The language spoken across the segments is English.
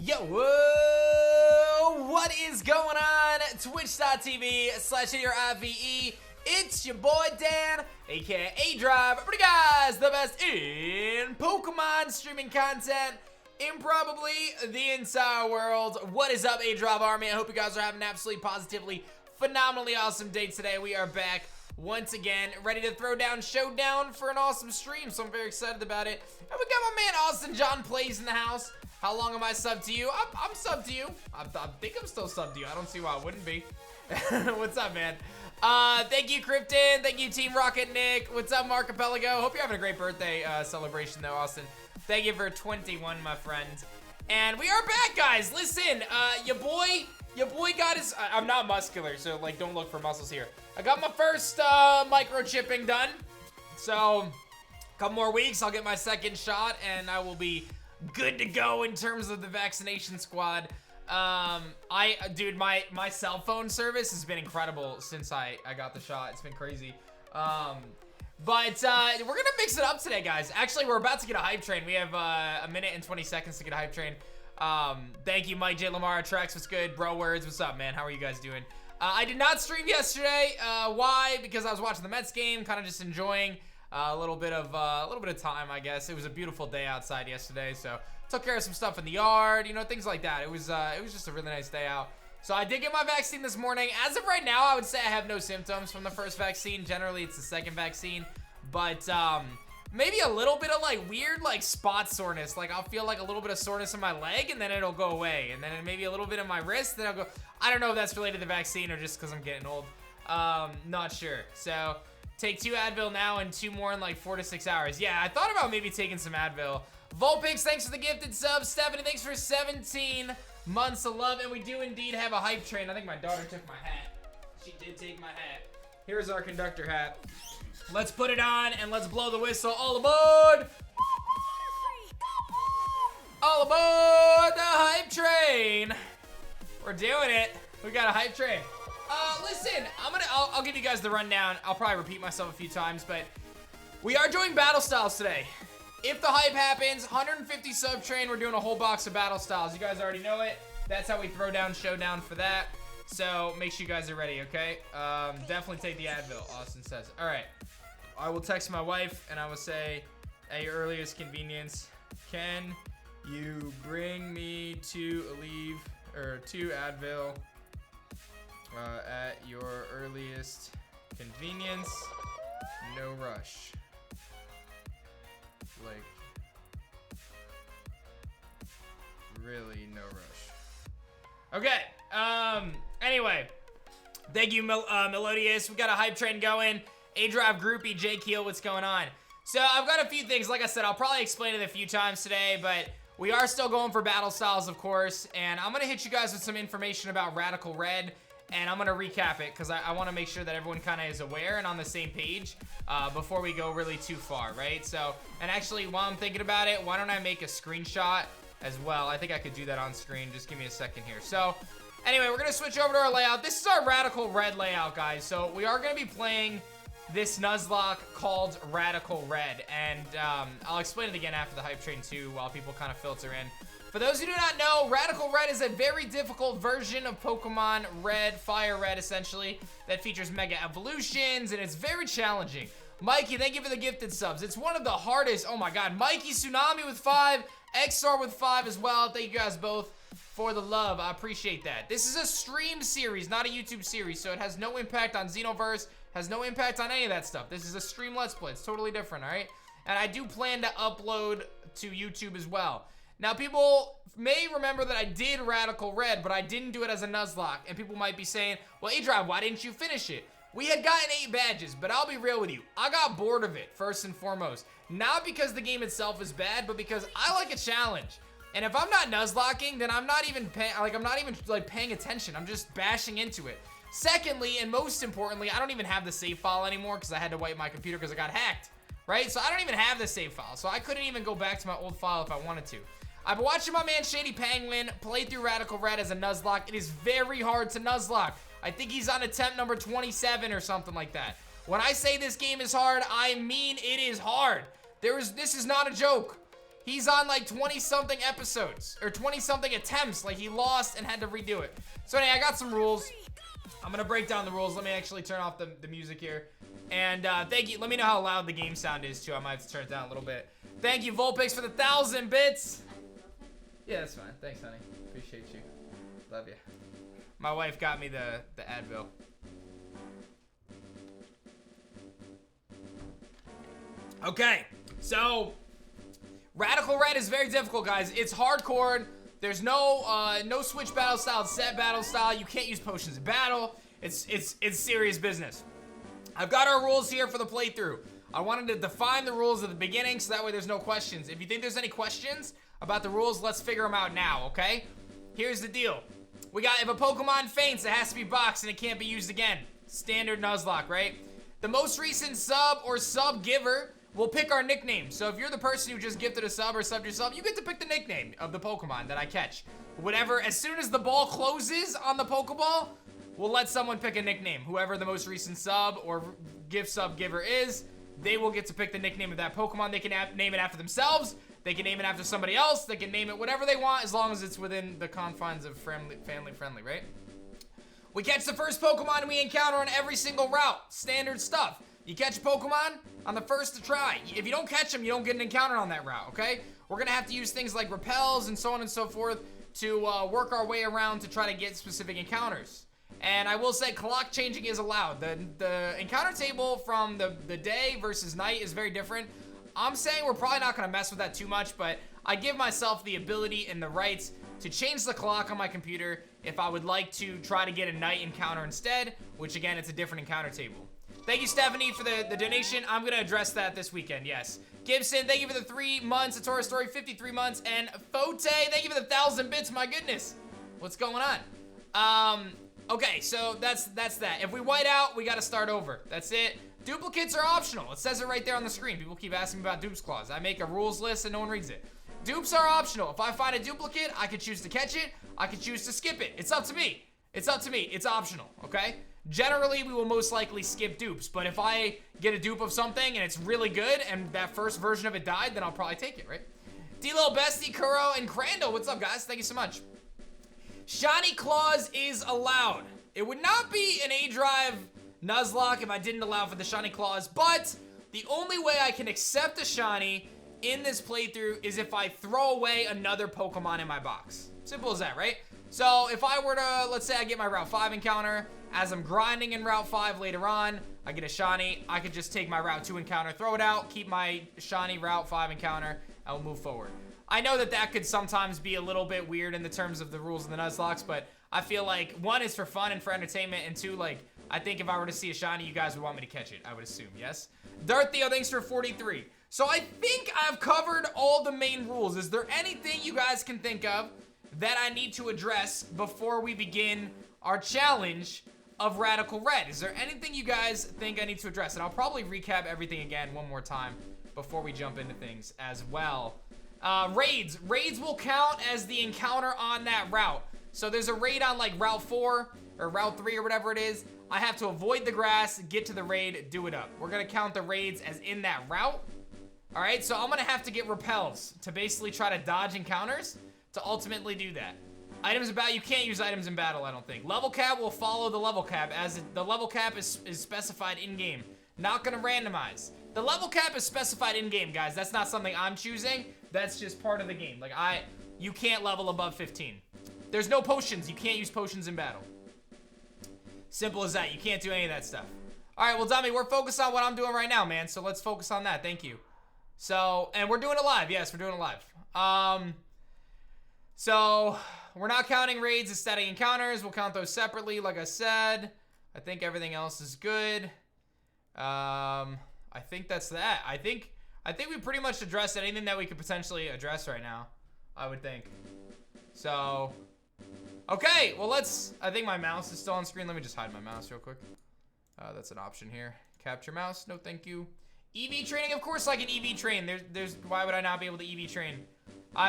Yo, whoa, what is going on? Twitch.tv/IVE. It's your boy Dan, aka A-Drive. Pretty guys, the best in Pokemon streaming content in probably the entire world. What is up, A-Drive Army? I hope you guys are having an absolutely positively phenomenally awesome day today. We are back once again, ready to throw down showdown for an awesome stream, so I'm very excited about it. And we got my man Austin John Plays in the house. How long am I subbed to you? I'm subbed to you. I think I'm still subbed to you. I don't see why I wouldn't be. What's up, man? Thank you, Krypton. Thank you, Team Rocket Nick. What's up, Marcapelago? Hope you're having a great birthday celebration, though, Austin. Thank you for 21, my friend. And we are back, guys. Listen, your boy got his. I'm not muscular, so like, don't look for muscles here. I got my first microchipping done. So, a couple more weeks, I'll get my second shot, and I will be good to go in terms of the vaccination squad. Dude, my cell phone service has been incredible since I got the shot. It's been crazy. But we're gonna mix it up today, guys. Actually, we're about to get a hype train. We have a minute and 20 seconds to get a hype train. Thank you, Mike J. Lamar. Trex, what's good? Bro Words, what's up, man? How are you guys doing? I did not stream yesterday. Why? Because I was watching the Mets game, kind of just enjoying a little bit of time, I guess. It was a beautiful day outside yesterday, so took care of some stuff in the yard, you know, things like that. It was just a really nice day out. So I did get my vaccine this morning. As of right now, I would say I have no symptoms from the first vaccine. Generally, it's the second vaccine, but maybe a little bit of like weird like spot soreness. Like I'll feel like a little bit of soreness in my leg, and then it'll go away, and then maybe a little bit in my wrist, then I'll go. I don't know if that's related to the vaccine or just because I'm getting old. Not sure. So take 2 Advil now and 2 more in like 4 to 6 hours. Yeah, I thought about maybe taking some Advil. Volpix, thanks for the gifted sub. Stephanie, thanks for 17 months of love. And we do indeed have a hype train. I think my daughter took my hat. She did take my hat. Here's our conductor hat. Let's put it on and let's blow the whistle. All aboard! All aboard the hype train! We're doing it. We got a hype train. Listen, I'll give you guys the rundown. I'll probably repeat myself a few times, but we are doing battle styles today. If the hype happens, 150 sub train, we're doing a whole box of battle styles. You guys already know it. That's how we throw down showdown for that. So make sure you guys are ready, okay? Definitely take the Advil, Austin says. All right, I will text my wife and I will say, at your earliest convenience, can you bring me to Advil at your earliest convenience? No rush. Like, really no rush. Okay, anyway, thank you, Melodious. We got a hype train going. A-Drive groupie, J Keel, what's going on? So I've got a few things. Like I said, I'll probably explain it a few times today, but we are still going for battle styles, of course, and I'm gonna hit you guys with some information about Radical Red, and I'm gonna recap it because I want to make sure that everyone kind of is aware and on the same page before we go really too far, right? So, and actually, while I'm thinking about it, why don't I make a screenshot as well? I think I could do that on screen. Just give me a second here. So, anyway, we're gonna switch over to our layout. This is our Radical Red layout, guys. So we are gonna be playing this Nuzlocke called Radical Red, and I'll explain it again after the hype train too, while people kind of filter in. For those who do not know, Radical Red is a very difficult version of Pokemon Red, Fire Red, essentially, that features Mega Evolutions, and it's very challenging. Mikey, thank you for the gifted subs. It's one of the hardest. Oh my god. Mikey Tsunami with 5, XR with 5 as well. Thank you guys both for the love. I appreciate that. This is a stream series, not a YouTube series, so it has no impact on Xenoverse, has no impact on any of that stuff. This is a stream Let's Play. It's totally different, all right? And I do plan to upload to YouTube as well. Now, people may remember that I did Radical Red, but I didn't do it as a Nuzlocke. And people might be saying, well, A-Drive, why didn't you finish it? We had gotten 8 badges, but I'll be real with you. I got bored of it, first and foremost. Not because the game itself is bad, but because I like a challenge. And if I'm not Nuzlocking, then I'm not even paying attention. I'm just bashing into it. Secondly, and most importantly, I don't even have the save file anymore because I had to wipe my computer because I got hacked, right? So I don't even have the save file. So I couldn't even go back to my old file if I wanted to. I've been watching my man Shady Penguin play through Radical Red as a Nuzlocke. It is very hard to Nuzlocke. I think he's on attempt number 27 or something like that. When I say this game is hard, I mean it is hard. This is not a joke. He's on like 20-something episodes, or 20-something attempts. Like, he lost and had to redo it. So anyway, I got some rules. I'm gonna break down the rules. Let me actually turn off the music here. And thank you. Let me know how loud the game sound is too. I might have to turn it down a little bit. Thank you, Vulpix, for the 1,000 bits. Yeah, that's fine. Thanks, honey. Appreciate you. Love you. My wife got me the Advil. Okay, so Radical Red is very difficult, guys. It's hardcore. There's no switch battle style, it's set battle style. You can't use potions in battle. It's serious business. I've got our rules here for the playthrough. I wanted to define the rules at the beginning so that way there's no questions. If you think there's any questions about the rules, let's figure them out now, okay? Here's the deal. We got, if a Pokemon faints, it has to be boxed and it can't be used again. Standard Nuzlocke, right? The most recent sub or sub giver will pick our nickname. So if you're the person who just gifted a sub or subbed yourself, you get to pick the nickname of the Pokemon that I catch. Whatever, as soon as the ball closes on the Pokeball, we'll let someone pick a nickname. Whoever the most recent sub or gift sub giver is, they will get to pick the nickname of that Pokemon. They can name it after themselves. They can name it after somebody else. They can name it whatever they want as long as it's within the confines of family friendly, right? We catch the first Pokemon we encounter on every single route. Standard stuff. You catch a Pokemon on the first to try. If you don't catch them, you don't get an encounter on that route, okay? We're gonna have to use things like repels and so on and so forth to work our way around to try to get specific encounters. And I will say clock changing is allowed. The encounter table from the day versus night is very different. I'm saying we're probably not gonna mess with that too much, but I give myself the ability and the rights to change the clock on my computer if I would like to try to get a night encounter instead, which again, it's a different encounter table. Thank you, Stephanie, for the donation. I'm gonna address that this weekend, yes. Gibson, thank you for the 3 months. A Torah Story, 53 months. And Fote, thank you for the 1,000 bits, my goodness. What's going on? Okay, so that's that. If we white out, we gotta start over. That's it. Duplicates are optional. It says it right there on the screen. People keep asking me about dupes clause. I make a rules list and no one reads it. Dupes are optional. If I find a duplicate, I can choose to catch it. I can choose to skip it. It's up to me. It's up to me. It's optional, okay? Generally, we will most likely skip dupes, but if I get a dupe of something and it's really good and that first version of it died, then I'll probably take it, right? D-Lil Bestie, Kuro, and Crandall, what's up, guys? Thank you so much. Shiny Claws is allowed. It would not be an A-Drive Nuzlocke if I didn't allow for the Shiny Claws, but the only way I can accept a Shiny in this playthrough is if I throw away another Pokemon in my box. Simple as that, right? So if I were to, let's say I get my Route 5 encounter, as I'm grinding in Route 5 later on, I get a Shiny, I could just take my Route 2 encounter, throw it out, keep my Shiny Route 5 encounter, and we'll move forward. I know that could sometimes be a little bit weird in the terms of the rules of the Nuzlocks, but I feel like, one, is for fun and for entertainment, and two, like, I think if I were to see a Shiny, you guys would want me to catch it, I would assume, yes? Darth Theo, thanks for 43. So I think I've covered all the main rules. Is there anything you guys can think of that I need to address before we begin our challenge of Radical Red? Is there anything you guys think I need to address? And I'll probably recap everything again one more time before we jump into things as well. Raids. Raids will count as the encounter on that route. So there's a raid on like Route 4 or Route 3 or whatever it is. I have to avoid the grass, get to the raid, do it up. We're gonna count the raids as in that route. All right, so I'm gonna have to get repels to basically try to dodge encounters to ultimately do that. Items in battle, you can't use items in battle, I don't think. Level cap will follow the level cap as the level cap is specified in-game. Not gonna randomize. The level cap is specified in-game, guys. That's not something I'm choosing. That's just part of the game. Like, you can't level above 15. There's no potions. You can't use potions in battle. Simple as that. You can't do any of that stuff. All right, well, Dummy, we're focused on what I'm doing right now, man. So let's focus on that. Thank you. So, and we're doing it live. Yes, we're doing it live. So we're not counting raids as static encounters. We'll count those separately, like I said. I think everything else is good. I think that's that. I think we pretty much addressed anything that we could potentially address right now, I would think. So, okay, well, I think my mouse is still on screen. Let me just hide my mouse real quick. That's an option here. Capture mouse, no thank you. EV training, of course I can EV train. Why would I not be able to EV train?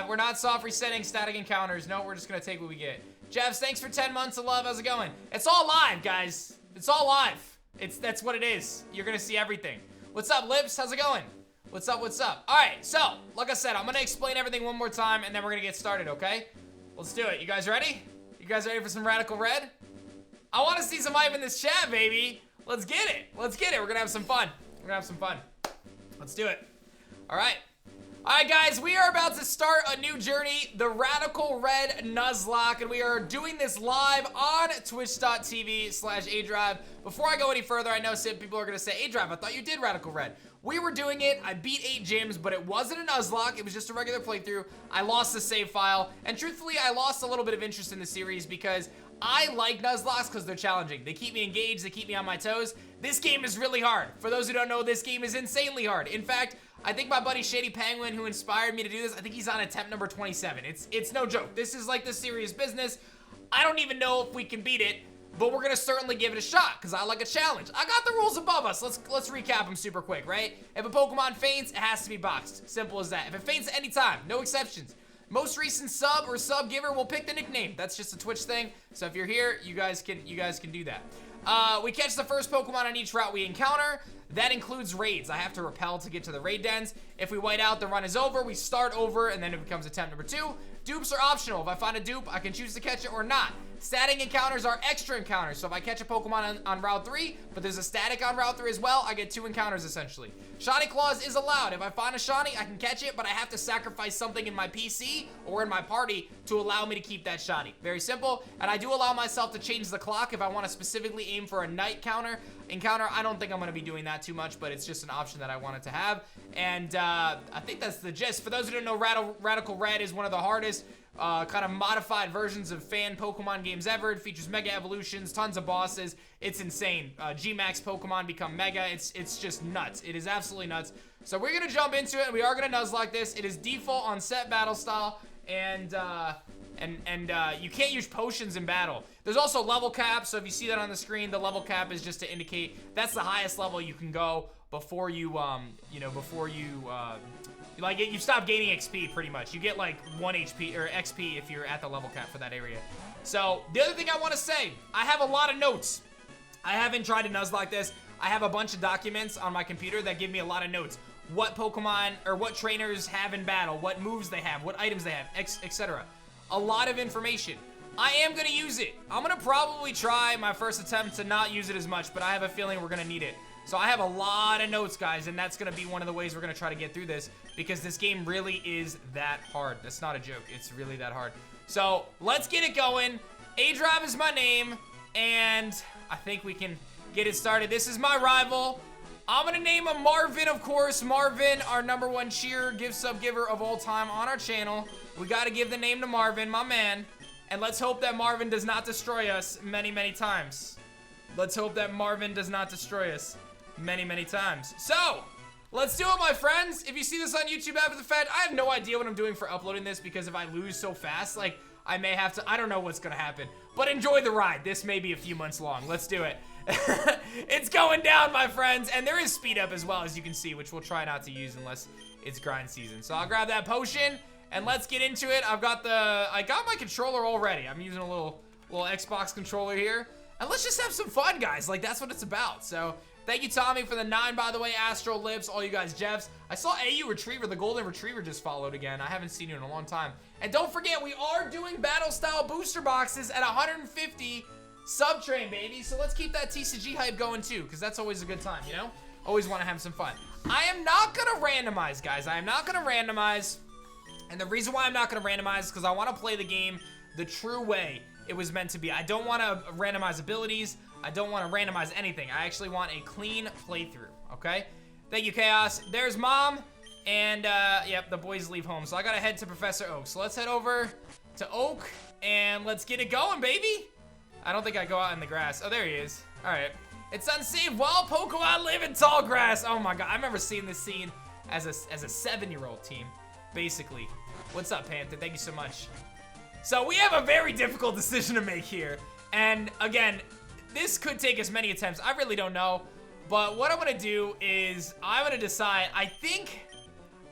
We're not soft resetting static encounters. No, we're just gonna take what we get. Jeffs, thanks for 10 months of love. How's it going? It's all live, guys. It's all live. That's what it is. You're gonna see everything. What's up, Lips? How's it going? What's up, what's up? All right, so, like I said, I'm gonna explain everything one more time, and then we're gonna get started, okay? Let's do it. You guys ready? You guys ready for some Radical Red? I wanna see some hype in this chat, baby. Let's get it. Let's get it. We're gonna have some fun. We're gonna have some fun. Let's do it. All right. All right, guys, we are about to start a new journey, the Radical Red Nuzlocke, and we are doing this live on twitch.tv/adrive. Before I go any further, I know some people are gonna say, Adrive, I thought you did Radical Red. We were doing it. I beat 8 gyms, but it wasn't a Nuzlocke. It was just a regular playthrough. I lost the save file, and truthfully, I lost a little bit of interest in the series because I like Nuzlocks because they're challenging. They keep me engaged. They keep me on my toes. This game is really hard. For those who don't know, this game is insanely hard. In fact, I think my buddy Shady Penguin, who inspired me to do this, I think he's on attempt number 27. It's no joke. This is like the serious business. I don't even know if we can beat it, but we're gonna certainly give it a shot because I like a challenge. I got the rules above us. Let's recap them super quick, right? If a Pokemon faints, it has to be boxed. Simple as that. If it faints at any time, no exceptions. Most recent sub or sub giver will pick the nickname. That's just a Twitch thing. So if you're here, you guys can do that. We catch the first Pokemon on each route we encounter. That includes raids. I have to repel to get to the raid dens. If we white out, the run is over. We start over, and then it becomes attempt number 2. Dupes are optional. If I find a dupe, I can choose to catch it or not. Static encounters are extra encounters. So if I catch a Pokemon on Route 3, but there's a static on Route 3 as well, I get 2 encounters essentially. Shiny Claws is allowed. If I find a shiny, I can catch it, but I have to sacrifice something in my PC or in my party to allow me to keep that shiny. Very simple. And I do allow myself to change the clock if I want to specifically aim for a night encounter. I don't think I'm going to be doing that too much, but it's just an option that I wanted to have. And I think that's the gist. For those who don't know, Radical Red is one of the hardest kind of modified versions of fan Pokemon games ever. It features mega evolutions, tons of bosses. It's insane. G-Max Pokemon become mega. It's just nuts. It is absolutely nuts. So we're gonna jump into it, and we are gonna Nuzlocke this. It is default on set battle style, and you can't use potions in battle. There's also level cap, so if you see that on the screen, the level cap is just to indicate that's the highest level you can go before you, like, you stop gaining XP pretty much. You get like 1 HP or XP if you're at the level cap for that area. So the other thing I want to say, I have a lot of notes. I haven't tried to Nuzlocke this. I have a bunch of documents on my computer that give me a lot of notes. What Pokemon or what trainers have in battle, what moves they have, what items they have, etc. A lot of information. I am gonna use it. I'm gonna probably try my first attempt to not use it as much, but I have a feeling we're gonna need it. So I have a lot of notes, guys, and that's gonna be one of the ways we're gonna try to get through this because this game really is that hard. That's not a joke. It's really that hard. So let's get it going. Adrive is my name, and I think we can get it started. This is my rival. I'm gonna name him Marvin, of course. Marvin, our #1 cheer, sub giver of all time on our channel. We gotta give the name to Marvin, my man. And let's hope that Marvin does not destroy us many, many times. Let's hope that Marvin does not destroy us many, many times. So, let's do it, my friends. If you see this on YouTube after the fact, I have no idea what I'm doing for uploading this because if I lose so fast, like, I may have to, I don't know what's gonna happen. But enjoy the ride. This may be a few months long. Let's do it. It's going down, my friends. And there is speed up as well, as you can see, which we'll try not to use unless it's grind season. So I'll grab that potion and let's get into it. I got my controller already. I'm using a little Xbox controller here. And let's just have some fun, guys. Like, that's what it's about. So, thank you, Tommy, for the 9, by the way. Astro Lips, all you guys, Jeffs. I saw AU Retriever, the Golden Retriever, just followed again. I haven't seen you in a long time. And don't forget, we are doing battle-style booster boxes at 150 sub-train, baby. So let's keep that TCG hype going, too, because that's always a good time, you know? Always want to have some fun. I am not going to randomize, guys. I am not going to randomize. And the reason why I'm not going to randomize is because I want to play the game the true way it was meant to be. I don't want to randomize abilities. I don't want to randomize anything. I actually want a clean playthrough, okay? Thank you, Chaos. There's Mom, and, yep, the boys leave home. So I gotta head to Professor Oak. So let's head over to Oak, and let's get it going, baby. I don't think I go out in the grass. Oh, there he is. All right. It's unsafe. Wild Pokemon live in tall grass. Oh, my God. I remember seeing this scene as a 7-year-old team, basically. What's up, Panther? Thank you so much. So we have a very difficult decision to make here. And, again, this could take as many attempts. I really don't know. But what I'm going to do is I'm going to decide. I think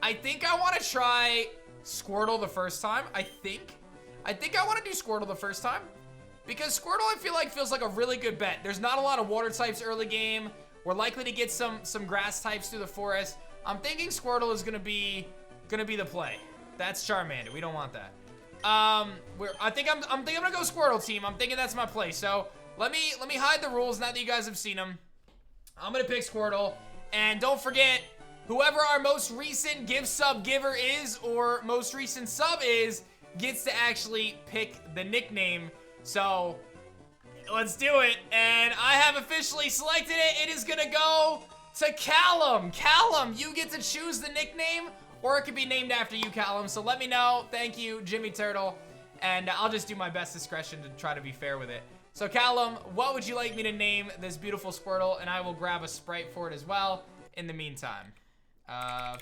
I want to try Squirtle the first time. I think I want to do Squirtle the first time. Because Squirtle, I feel like, feels like a really good bet. There's not a lot of water types early game. We're likely to get some grass types through the forest. I'm thinking Squirtle is gonna be the play. That's Charmander. We don't want that. I think I'm gonna go Squirtle team. I'm thinking that's my play. So let me hide the rules now that you guys have seen them. I'm gonna pick Squirtle, and don't forget, whoever our most recent gift sub giver is, or most recent sub is, gets to actually pick the nickname. So let's do it. And I have officially selected it. It is gonna go to Callum. Callum, you get to choose the nickname, or it could be named after you, Callum. So let me know. Thank you, Jimmy Turtle. And I'll just do my best discretion to try to be fair with it. So Callum, what would you like me to name this beautiful Squirtle? And I will grab a Sprite for it as well in the meantime.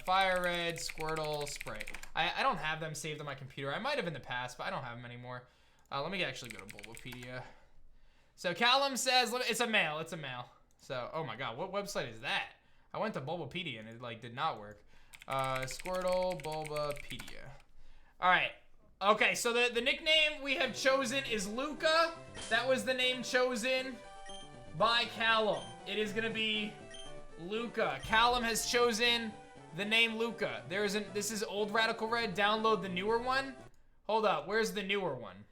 Fire Red, Squirtle, Sprite. I don't have them saved on my computer. I might have in the past, but I don't have them anymore. Let me actually go to Bulbapedia. So Callum says, it's a male, it's a male. So, oh my god, what website is that? I went to Bulbapedia and it like did not work. Squirtle, Bulbapedia. All right. Okay, so the nickname we have chosen is Luca. That was the name chosen by Callum. It is gonna be Luca. Callum has chosen the name Luca. This is old Radical Red. Download the newer one. Hold up, where's the newer one?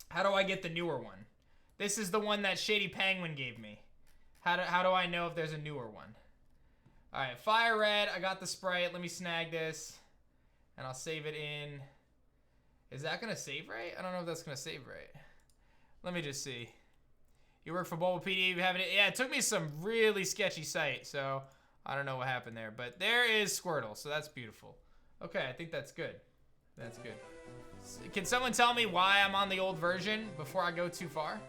How do I get the newer one? This is the one that Shady Penguin gave me. How do I know if there's a newer one? All right, Fire Red. I got the Sprite. Let me snag this, and I'll save it in. Is that gonna save right? I don't know if that's gonna save right. Let me just see. You work for Bulbapedia, you have it. Yeah, it took me some really sketchy site, so I don't know what happened there. But there is Squirtle, so that's beautiful. Okay, I think that's good. That's good. Can someone tell me why I'm on the old version before I go too far?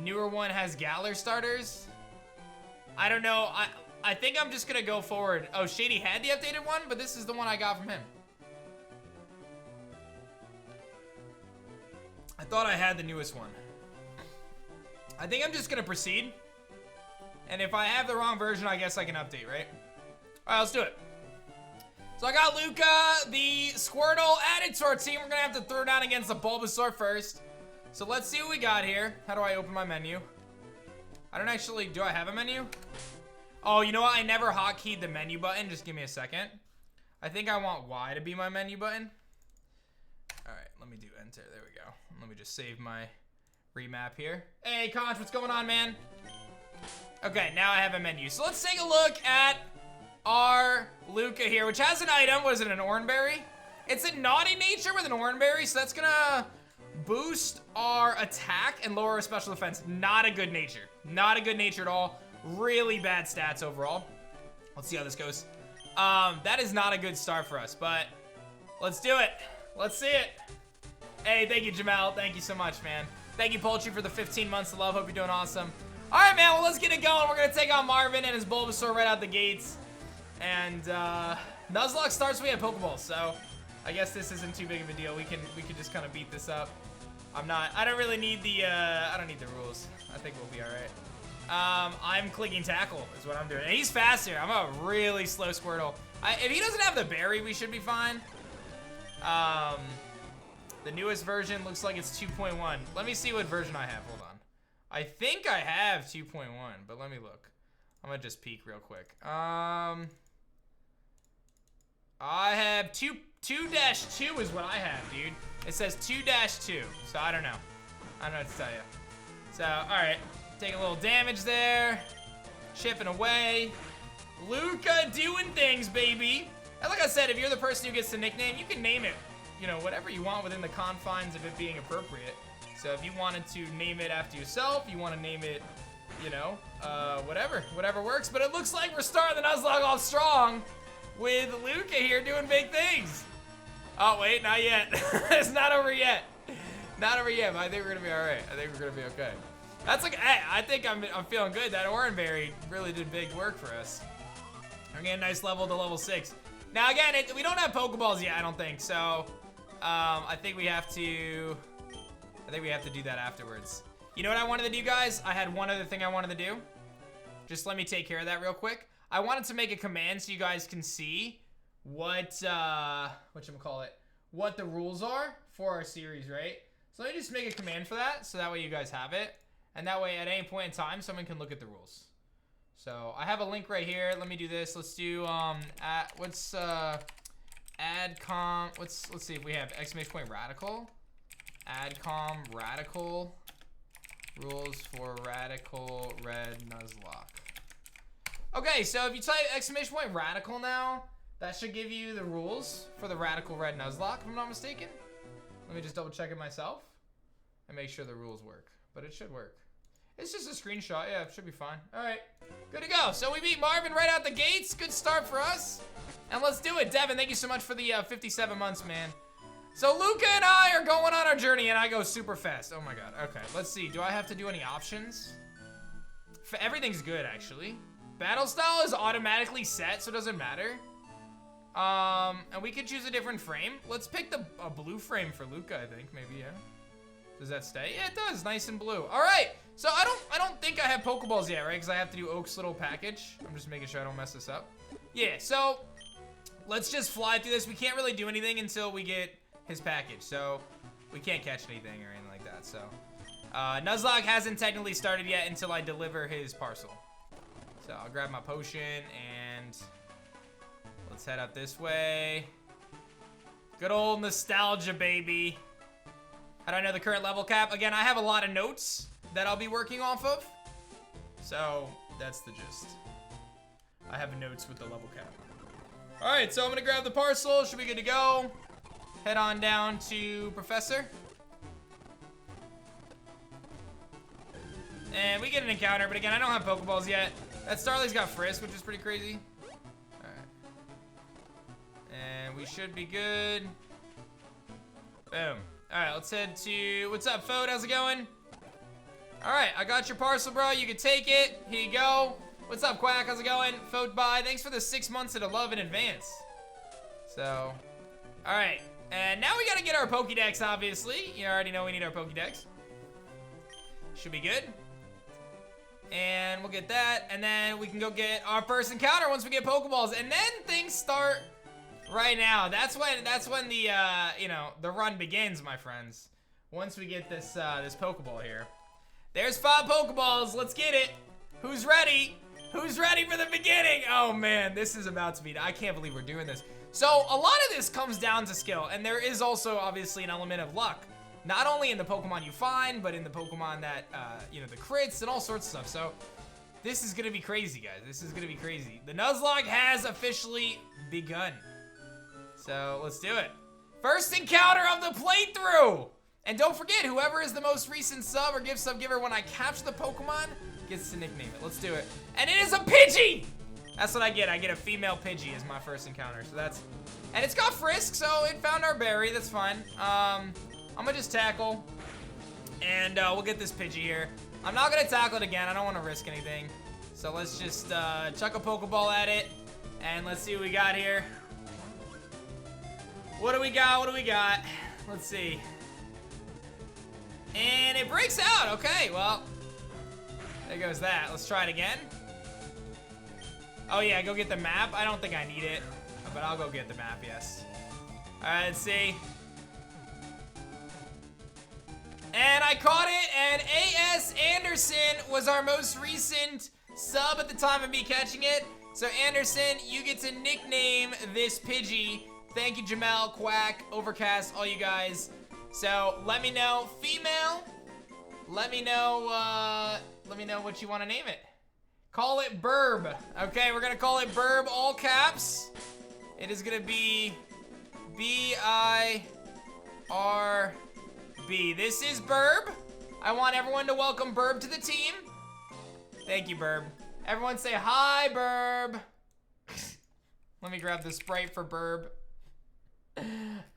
Newer one has Galar starters. I don't know. I think I'm just gonna go forward. Oh, Shady had the updated one, but this is the one I got from him. I thought I had the newest one. I think I'm just gonna proceed. And if I have the wrong version, I guess I can update, right? All right, let's do it. So I got Luca, the Squirtle added to our team. We're gonna have to throw down against the Bulbasaur first. So let's see what we got here. How do I open my menu? I don't actually, do I have a menu? Oh, you know what? I never hotkeyed the menu button. Just give me a second. I think I want Y to be my menu button. All right, let me do enter. There we go. Let me just save my remap here. Hey, Conch, what's going on, man? Okay, now I have a menu. So let's take a look at our Luca here, which has an item. What is it, an Oranberry? It's a naughty nature with an Oranberry, so that's gonna boost our attack and lower our special defense. Not a good nature. Not a good nature at all. Really bad stats overall. Let's see how this goes. That is not a good start for us, but let's do it. Let's see it. Hey, thank you, Jamel. Thank you so much, man. Thank you, Poultry, for the 15 months of love. Hope you're doing awesome. All right, man. Well, let's get it going. We're going to take on Marvin and his Bulbasaur right out the gates. And Nuzlocke starts, we have Pokeballs, so I guess this isn't too big of a deal. We can just kind of beat this up. I don't really need the, I don't need the rules. I think we'll be all right. I'm clicking tackle is what I'm doing. And he's faster. I'm a really slow Squirtle. If he doesn't have the berry, we should be fine. The newest version looks like it's 2.1. Let me see what version I have. Hold on. I think I have 2.1, but let me look. I'm gonna just peek real quick. I have 2-2 is what I have, dude. It says 2-2, so I don't know. I don't know what to tell you. So, all right. Take a little damage there. Chipping away. Luca doing things, baby. And like I said, if you're the person who gets the nickname, you can name it, you know, whatever you want within the confines of it being appropriate. So if you wanted to name it after yourself, you want to name it, you know, whatever works. But it looks like we're starting the Nuzlocke off strong with Luca here doing big things. Oh, wait, not yet. It's not over yet. Not over yet, but I think we're going to be all right. I think we're going to be okay. That's like, hey, I think I'm feeling good. That Oranberry really did big work for us. We're getting a nice level to level 6. Now, again, we don't have Pokeballs yet, I don't think. So, I think we have to do that afterwards. You know what I wanted to do, guys? I had one other thing I wanted to do. Just let me take care of that real quick. I wanted to make a command so you guys can see what the rules are for our series, right? So let me just make a command for that, so that way you guys have it. And that way, at any point in time, someone can look at the rules. So I have a link right here. Let me do this. Let's do let's see if we have exclamation point radical. Adcom radical rules for radical red Nuzlocke. Okay, so if you type exclamation point radical now, that should give you the rules for the radical red Nuzlocke, if I'm not mistaken. Let me just double check it myself and make sure the rules work, but it should work. It's just a screenshot. Yeah, it should be fine. All right, good to go. So we beat Marvin right out the gates. Good start for us. And let's do it. Devin, thank you so much for the 57 months, man. So Luca and I are going on our journey, and I go super fast. Oh my God. Okay, let's see. Do I have to do any options? Everything's good, actually. Battle style is automatically set, so it doesn't matter. And we could choose a different frame. Let's pick a blue frame for Luca, I think. Maybe, yeah. Does that stay? Yeah, it does. Nice and blue. All right. So I don't think I have Pokeballs yet, right? Because I have to do Oak's little package. I'm just making sure I don't mess this up. Yeah, so let's just fly through this. We can't really do anything until we get his package. So we can't catch anything or anything like that. So Nuzlocke hasn't technically started yet until I deliver his parcel. So I'll grab my potion and let's head up this way. Good old nostalgia, baby. How do I know the current level cap? Again, I have a lot of notes that I'll be working off of. So that's the gist. I have notes with the level cap. All right, so I'm gonna grab the parcel. Should be good to go. Head on down to Professor. And we get an encounter, but again, I don't have Pokeballs yet. That Starly's got Frisk, which is pretty crazy. All right. And we should be good. Boom. All right, let's head to, what's up, Fode? How's it going? All right, I got your parcel, bro. You can take it. Here you go. What's up, Quack? How's it going? Fode, bye. Thanks for the 6 months of the love in advance. So, all right. And now we got to get our Pokédex, obviously. You already know we need our Pokédex. Should be good. And we'll get that. And then we can go get our first encounter once we get Pokeballs. And then things start right now. That's when the, you know, the run begins, my friends. Once we get this, this Pokeball here. There's 5 Pokeballs. Let's get it. Who's ready? Who's ready for the beginning? Oh, man. This is about to be... I can't believe we're doing this. So, a lot of this comes down to skill. And there is also, obviously, an element of luck. Not only in the Pokemon you find, but in the Pokemon that, you know, the crits and all sorts of stuff. So, this is going to be crazy, guys. This is going to be crazy. The Nuzlocke has officially begun. So, let's do it. First encounter of the playthrough! And don't forget, whoever is the most recent sub or gift sub giver when I capture the Pokemon gets to nickname it. Let's do it. And it is a Pidgey! That's what I get. I get a female Pidgey as my first encounter. So that's... And it's got Frisk, so it found our berry. That's fine. I'm gonna just tackle. And we'll get this Pidgey here. I'm not gonna tackle it again. I don't want to risk anything. So let's just chuck a Pokeball at it. And let's see what we got here. What do we got? What do we got? Let's see. And it breaks out. Okay, well, there goes that. Let's try it again. Oh yeah, go get the map. I don't think I need it, but I'll go get the map, yes. All right, let's see. And I caught it, and A.S. Anderson was our most recent sub at the time of me catching it. So Anderson, you get to nickname this Pidgey. Thank you, Jamel, Quack, Overcast, all you guys. So let me know, female. Let me know what you want to name it. Call it Burb. Okay, we're gonna call it Burb, all caps. It is gonna be B-I-R-B. This is Burb. I want everyone to welcome Burb to the team. Thank you, Burb. Everyone say hi, Burb. Let me grab the Sprite for Burb.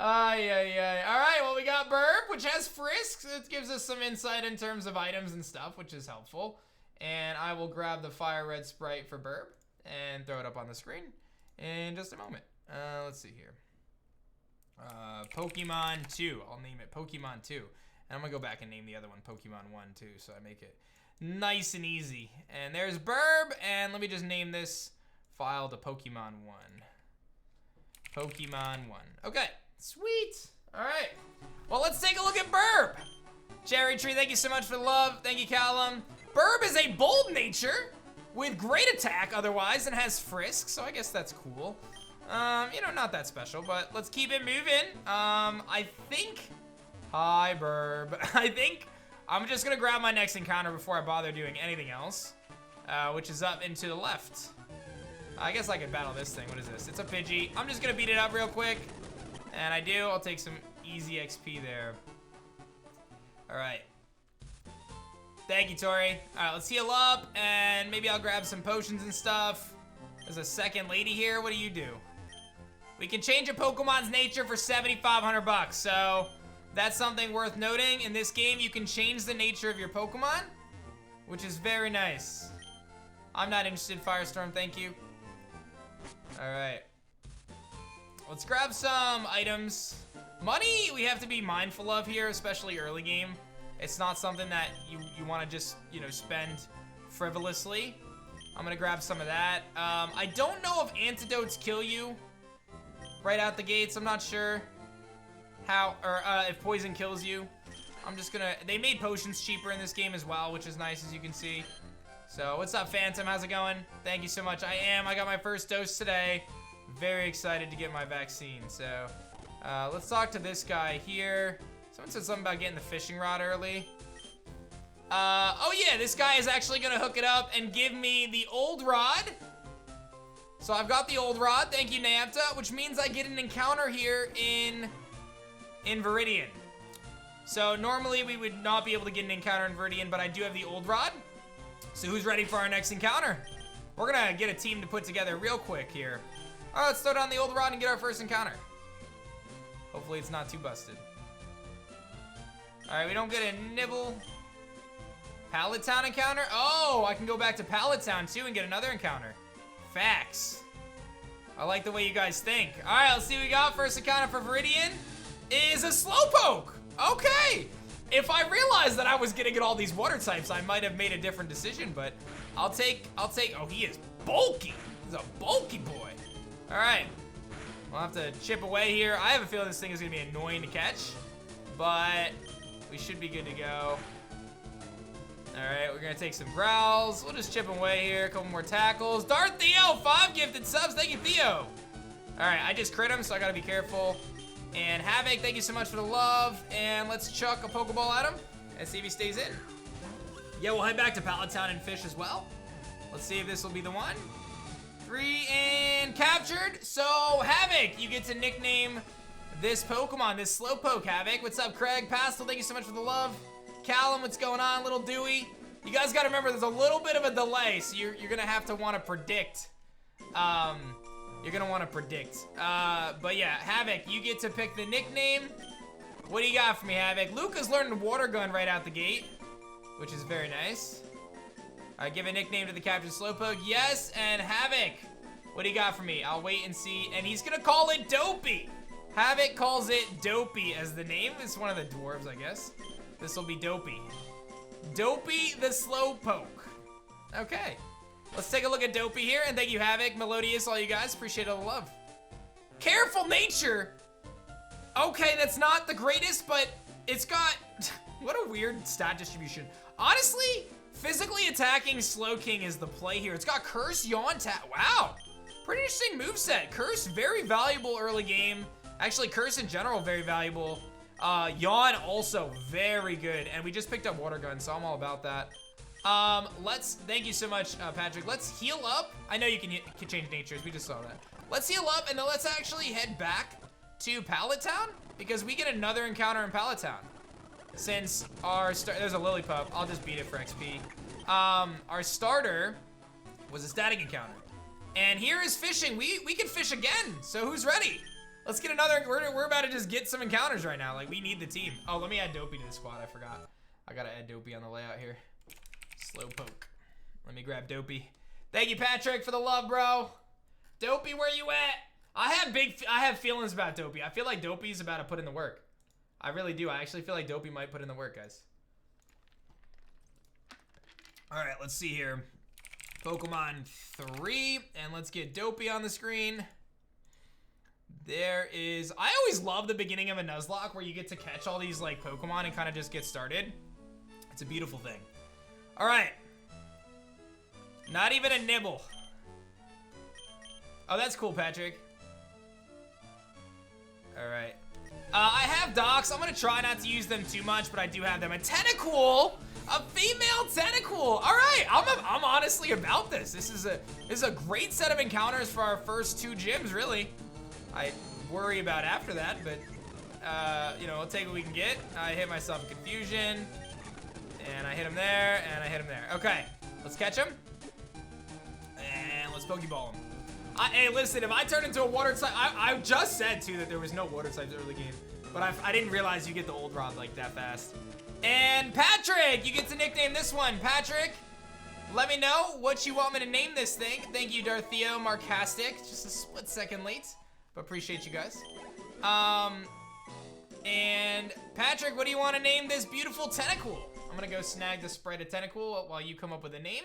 All right, well, we got Burb, which has Frisk. It gives us some insight in terms of items and stuff, which is helpful. And I will grab the Fire Red Sprite for Burb and throw it up on the screen in just a moment. Let's see here. Pokemon 2. I'll name it Pokemon 2. And I'm going to go back and name the other one Pokemon 1 too, so I make it nice and easy. And there's Burb, and let me just name this file to Pokemon 1. Pokemon 1. Okay, sweet. All right. Well, let's take a look at Burb. Cherry Tree, thank you so much for the love. Thank you, Callum. Burb is a bold nature. with great attack otherwise and has frisk, so I guess that's cool. You know, not that special, but let's keep it moving. I think, hi Burb. I think I'm just gonna grab my next encounter before I bother doing anything else, which is up and to the left. I guess I could battle this thing. What is this? It's a Pidgey. I'm just gonna beat it up real quick. And I do. I'll take some easy XP there. All right. Thank you, Tori. All right, let's heal up, and maybe I'll grab some potions and stuff. There's a second lady here. What do you do? We can change a Pokemon's nature for 7,500 bucks. So that's something worth noting. In this game, you can change the nature of your Pokemon, which is very nice. I'm not interested, Firestorm. Thank you. All right. Let's grab some items. Money we have to be mindful of here, especially early game. It's not something that you want to just, you know, spend frivolously. I'm gonna grab some of that. I don't know if antidotes kill you right out the gates. I'm not sure how, or if poison kills you. I'm just gonna, they made potions cheaper in this game as well, which is nice, as you can see. So what's up, Phantom? How's it going? Thank you so much. I got my first dose today. Very excited to get my vaccine. So let's talk to this guy here. Someone said something about getting the fishing rod early. Oh yeah, this guy is actually gonna hook it up and give me the old rod. So I've got the old rod, thank you, Napta, which means I get an encounter here in Viridian. So normally we would not be able to get an encounter in Viridian, but I do have the old rod. So who's ready for our next encounter? We're gonna get a team to put together real quick here. All right, let's throw down the old rod and get our first encounter. Hopefully it's not too busted. All right, we don't get a nibble. Pallet Town encounter? Oh, I can go back to Pallet Town too and get another encounter. Facts. I like the way you guys think. All right, let's see what we got. First encounter for Viridian is a Slowpoke. Okay. If I realized that I was gonna get all these water types, I might have made a different decision, but I'll take, oh, he is bulky. He's a bulky boy. All right. We'll have to chip away here. I have a feeling this thing is gonna be annoying to catch, but we should be good to go. All right, we're gonna take some growls. We'll just chip away here. A couple more tackles. Dart Theo, 5 gifted subs. Thank you, Theo. All right, I just crit him, so I gotta be careful. And Havoc, thank you so much for the love. And let's chuck a Pokeball at him and see if he stays in. Yeah, we'll head back to Pallet Town and fish as well. Let's see if this will be the one. 3 and captured. So Havoc, you get to nickname this Pokemon, this Slowpoke. Havoc. What's up, Craig? Pastel, thank you so much for the love. Callum, what's going on? Little Dewey. You guys gotta remember there's a little bit of a delay, so you're gonna have to wanna predict. You're gonna wanna predict. But yeah, Havoc, you get to pick the nickname. What do you got for me, Havoc? Luca's learning Water Gun right out the gate, which is very nice. All right, give a nickname to the captured Slowpoke. Yes, and Havoc, what do you got for me? I'll wait and see. And he's gonna call it Dopey. Havoc calls it Dopey as the name. It's one of the dwarves, I guess. This will be Dopey. Dopey the Slowpoke. Okay. Let's take a look at Dopey here. And thank you, Havoc, Melodious, all you guys. Appreciate all the love. Careful Nature. Okay, that's not the greatest, but it's got... what a weird stat distribution. Honestly, physically attacking Slowking is the play here. It's got Curse, Yawn, wow. Pretty interesting moveset. Curse, very valuable early game. Actually, Curse in general, very valuable. Yawn also very good, and we just picked up Water Gun, so I'm all about that. Thank you so much, Patrick. Let's heal up. I know you can change natures, we just saw that. Let's heal up, and then let's actually head back to Pallet Town, because we get another encounter in Pallet Town. Since our there's a Lillipup, I'll just beat it for XP. Our starter was a static encounter. And here is fishing. We can fish again, so who's ready? Let's get another, we're about to just get some encounters right now. Like, we need the team. Oh, let me add Dopey to the squad, I forgot. I gotta add Dopey on the layout here. Slowpoke. Let me grab Dopey. Thank you, Patrick, for the love, bro. Dopey, where you at? I have feelings about Dopey. I feel like Dopey's about to put in the work. I really do. I actually feel like Dopey might put in the work, guys. All right, let's see here. Pokemon 3, and let's get Dopey on the screen. There is, I always love the beginning of a Nuzlocke where you get to catch all these like Pokemon and kind of just get started. It's a beautiful thing. All right. Not even a nibble. Oh, that's cool, Patrick. All right. I have docks. I'm gonna try not to use them too much, but I do have them. A tentacle, a female tentacle. All right, I'm honestly about this. This is a great set of encounters for our first 2 gyms, really. I worry about after that, but you know, we'll take what we can get. I hit myself in confusion, and I hit him there, and I hit him there. Okay, let's catch him, and let's Pokeball him. Hey, listen, if I turn into a water type, I just said, too, that there was no water types early game. But I didn't realize you get the old rod like that fast. And Patrick, you get to nickname this one. Patrick, let me know what you want me to name this thing. Thank you, Dartheo Marcastic. Just a split second late, but appreciate you guys. And Patrick, what do you want to name this beautiful tentacle? I'm going to go snag the sprite of tentacle while you come up with a name.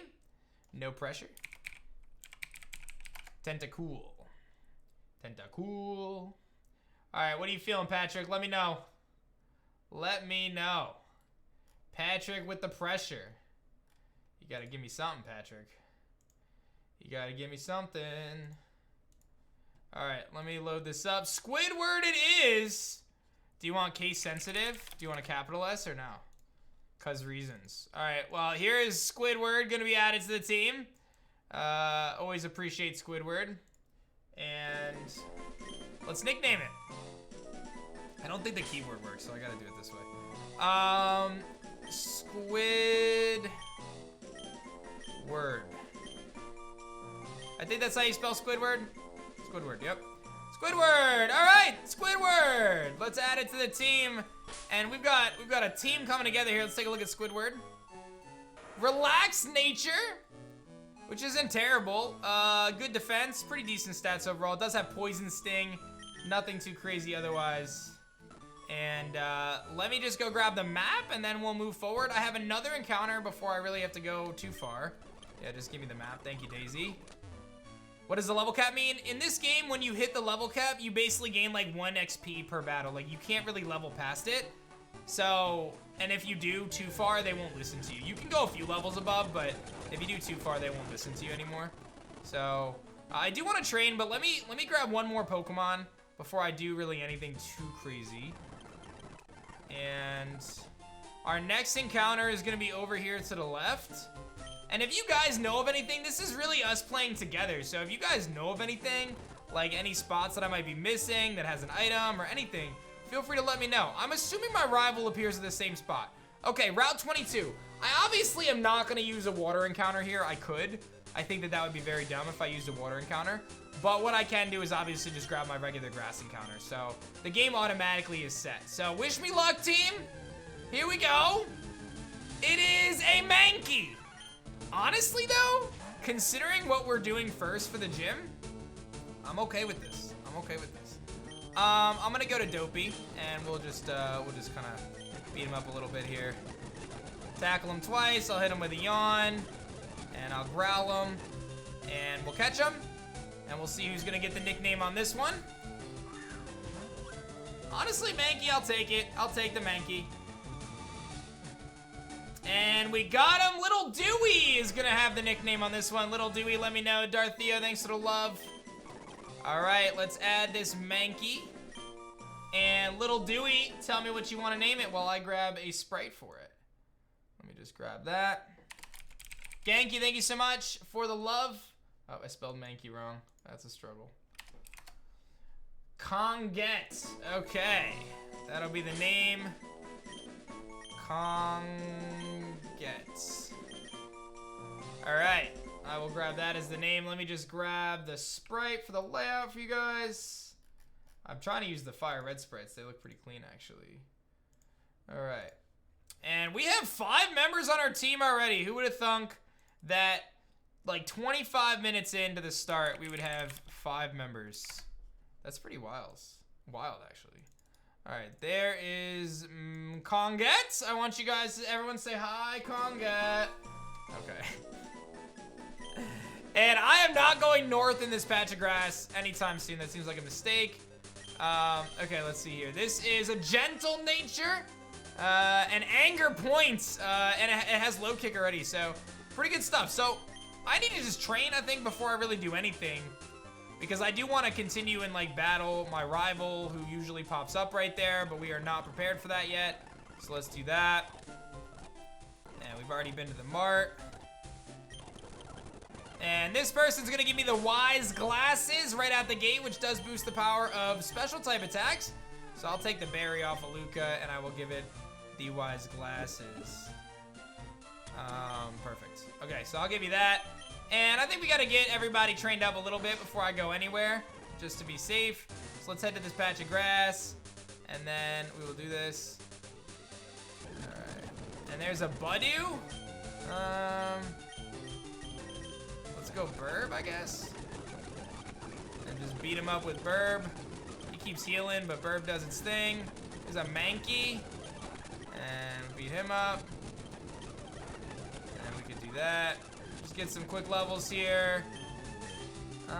No pressure. Tentacool. Tentacool. Alright, what are you feeling, Patrick? Let me know. Let me know. Patrick with the pressure. You gotta give me something, Patrick. You gotta give me something. Alright, let me load this up. Squidward it is! Do you want case sensitive? Do you want a capital S or no? 'Cause reasons. Alright, well, here is Squidward gonna be added to the team. Always appreciate Squidward. And let's nickname it. I don't think the keyboard works, so I gotta do it this way. Squidward. I think that's how you spell Squidward. Squidward, yep. Squidward, all right, Squidward. Let's add it to the team. And we've got a team coming together here. Let's take a look at Squidward. Relaxed nature, which isn't terrible. Good defense, pretty decent stats overall. It does have poison sting, nothing too crazy otherwise. And let me just go grab the map and then we'll move forward. I have another encounter before I really have to go too far. Yeah, just give me the map. Thank you, Daisy. What does the level cap mean? In this game, when you hit the level cap, you basically gain like 1 XP per battle. Like, you can't really level past it. So, and if you do too far, they won't listen to you. You can go a few levels above, but if you do too far, they won't listen to you anymore. So, I do want to train, but let me grab one more Pokemon before I do really anything too crazy. And our next encounter is going to be over here to the left. And if you guys know of anything, this is really us playing together. So if you guys know of anything, like any spots that I might be missing that has an item or anything, feel free to let me know. I'm assuming my rival appears at the same spot. Okay, Route 22. I obviously am not going to use a water encounter here. I could. I think that would be very dumb if I used a water encounter. But what I can do is obviously just grab my regular grass encounter. So the game automatically is set. So wish me luck, team. Here we go. It is a Mankey. Honestly, though, considering what we're doing first for the gym, I'm okay with this. I'm okay with this. I'm gonna go to Dopey, and we'll just kind of beat him up a little bit here. Tackle him twice. I'll hit him with a yawn, and I'll growl him, and we'll catch him, and we'll see who's gonna get the nickname on this one. Honestly, Mankey, I'll take it. I'll take the Mankey. And we got him. Little Dewey is gonna have the nickname on this one. Little Dewey, let me know. Dartheo, thanks for the love. All right, let's add this Mankey. And Little Dewey, tell me what you want to name it while I grab a sprite for it. Let me just grab that. Genki, thank you so much for the love. Oh, I spelled Mankey wrong. That's a struggle. Conget. Okay, that'll be the name. Conget. All right, I will grab that as the name. Let me just grab the sprite for the layout for you guys. I'm trying to use the fire red sprites. They look pretty clean, actually. All right, and we have 5 members on our team already. Who would have thunk that like 25 minutes into the start, we would have 5 members? That's pretty wild. Wild, actually. All right, there is Conget. I want you guys, everyone say hi, Conget. Okay. And I am not going north in this patch of grass anytime soon. That seems like a mistake. Okay, let's see here. This is a gentle nature, an anger points, and it has low kick already, so pretty good stuff. So I need to just train, I think, before I really do anything. Because I do want to continue and like battle my rival who usually pops up right there, but we are not prepared for that yet. So let's do that. And we've already been to the mart. And this person's gonna give me the wise glasses right out the gate, which does boost the power of special type attacks. So I'll take the berry off of Luca and I will give it the wise glasses. Perfect. Okay, so I'll give you that. And I think we gotta get everybody trained up a little bit before I go anywhere, just to be safe. So let's head to this patch of grass, and then we will do this. All right. And there's a Budu. Let's go Burb, I guess. And just beat him up with Burb. He keeps healing, but Burb does its thing. There's a Mankey. And beat him up. And we could do that. Just get some quick levels here. Do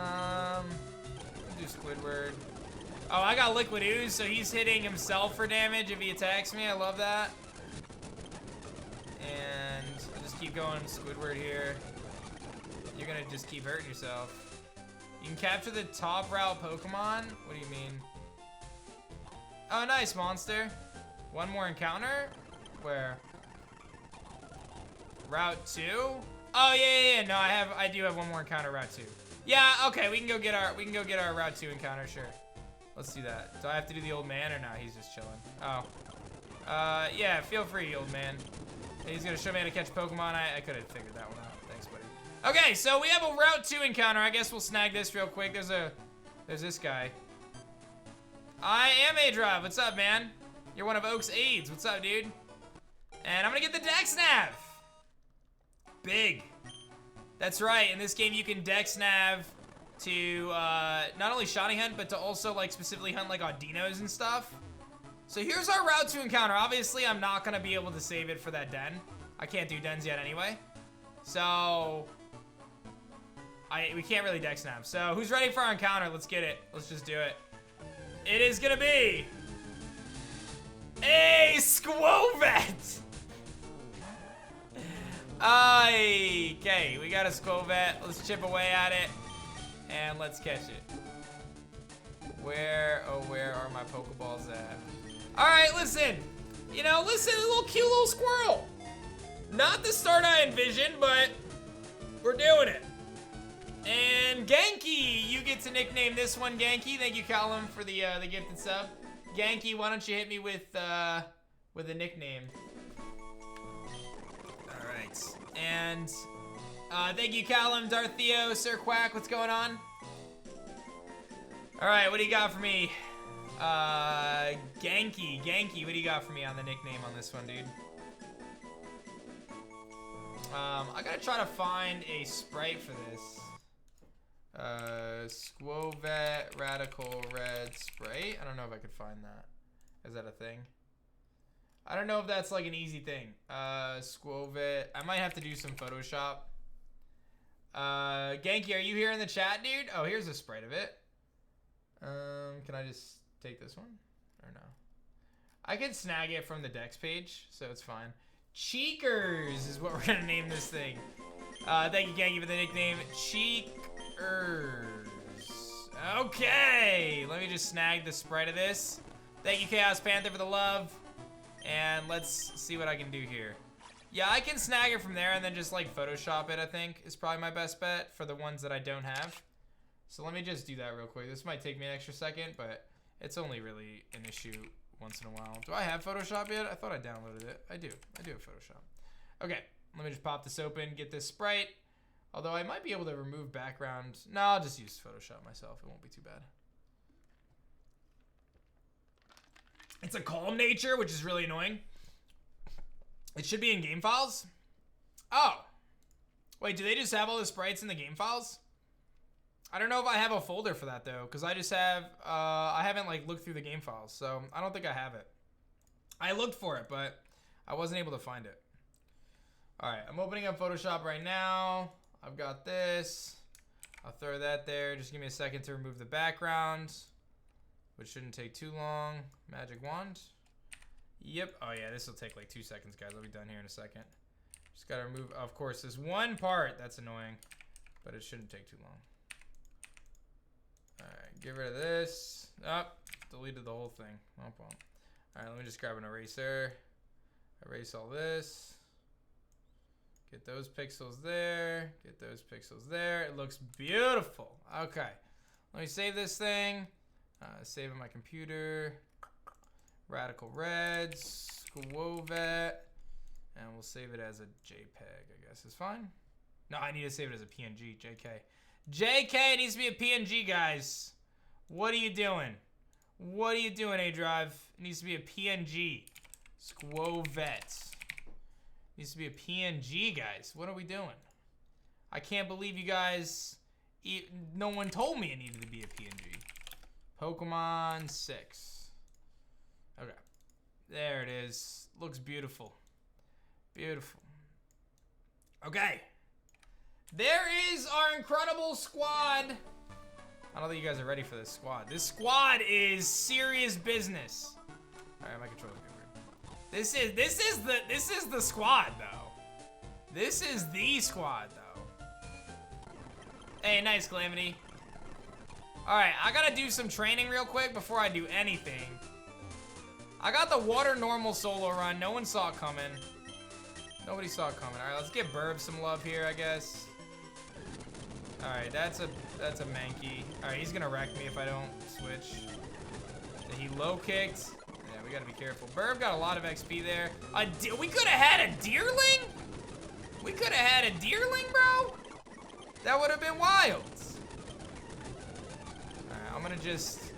Squidward. Oh, I got Liquid Ooze, so he's hitting himself for damage if he attacks me. I love that. And I'll just keep going Squidward here. You're gonna just keep hurting yourself. You can capture the top route Pokemon? What do you mean? Oh, nice, monster. One more encounter? Where? Route 2? Oh yeah. No, I do have one more encounter, Route 2. Yeah, okay, we can go get our Route 2 encounter, sure. Let's do that. Do I have to do the old man or not? He's just chilling. Oh. Yeah, feel free, old man. He's gonna show me how to catch Pokemon. I could have figured that one out. Thanks, buddy. Okay, so we have a Route 2 encounter. I guess we'll snag this real quick. There's this guy. I am A-Drive. What's up, man? You're one of Oak's aides. What's up, dude? And I'm gonna get the Dex Nav. Big. That's right. In this game, you can Dex Nav to not only shiny hunt, but to also like specifically hunt like Audinos and stuff. So here's our Route 2 encounter. Obviously, I'm not gonna be able to save it for that den. I can't do dens yet anyway. So we can't really Dex Nav. So who's ready for our encounter? Let's get it. Let's just do it. It is gonna be a Squovet. Okay, we got a Squovet. Let's chip away at it, and let's catch it. Where are my Pokeballs at? All right, listen. You know, listen, a little cute little squirrel. Not the start I envisioned, but we're doing it. And Genki, you get to nickname this one Genki. Thank you, Callum, for the gifted sub. Genki, why don't you hit me with a nickname? All right. And thank you, Callum, Darth Theo, Sir Quack. What's going on? All right, what do you got for me? Genki, what do you got for me on the nickname on this one, dude? I gotta try to find a sprite for this. Squovet Radical Red Sprite. I don't know if I could find that. Is that a thing? I don't know if that's like an easy thing. Squovet. I might have to do some Photoshop. Genki, are you here in the chat, dude? Oh, here's a sprite of it. Can I just take this one? Or no? I can snag it from the Dex page, so it's fine. Cheekers is what we're gonna name this thing. Thank you, Genki, for the nickname Cheekers. Okay, let me just snag the sprite of this. Thank you, Chaos Panther, for the love. And let's see what I can do here. Yeah, I can snag it from there and then just like Photoshop it, I think, is probably my best bet for the ones that I don't have. So let me just do that real quick. This might take me an extra second, but it's only really an issue once in a while. Do I have Photoshop yet? I thought I downloaded it. I do have Photoshop. Okay, let me just pop this open, get this sprite. Although I might be able to remove background. No, I'll just use Photoshop myself. It won't be too bad. It's a calm nature, which is really annoying. It should be in game files. Oh. Wait, do they just have all the sprites in the game files? I don't know if I have a folder for that, though, because I just have, I haven't, like, looked through the game files, so I don't think I have it. I looked for it, but I wasn't able to find it. All right, I'm opening up Photoshop right now. I've got this. I'll throw that there. Just give me a second to remove the background, which shouldn't take too long. Magic wand. Yep. Oh, yeah, this will take, like, 2 seconds, guys. I'll be done here in a second. Just gotta remove, of course, this one part. That's annoying, but it shouldn't take too long. All right, get rid of this. Oh, deleted the whole thing. No problem. All right, let me just grab an eraser. Erase all this. Get those pixels there. Get those pixels there. It looks beautiful. Okay, let me save this thing. Save in my computer. Radical Reds. Squovet. And we'll save it as a JPEG, I guess is fine. No, I need to save it as a PNG, JK. JK needs to be a PNG, guys. What are you doing? What are you doing, A-Drive? It needs to be a PNG. Squovet. Needs to be a PNG, guys. What are we doing? I can't believe you guys... No one told me it needed to be a PNG. Pokemon 6. Okay. There it is. Looks beautiful. Beautiful. Okay. There is our incredible squad. I don't think you guys are ready for this squad. This squad is serious business. All right, my controller's getting weird. This is the squad though. This is the squad though. Hey, nice Calamity. All right, I gotta do some training real quick before I do anything. I got the water normal solo run. No one saw it coming. Nobody saw it coming. All right, let's give Burb some love here, I guess. All right, that's a Mankey. All right, he's gonna wreck me if I don't switch. He low kicked. Yeah, we gotta be careful. Burb got a lot of XP there. We could have had a Deerling? We could have had a Deerling, bro? That would have been wild. All right, I'm gonna just,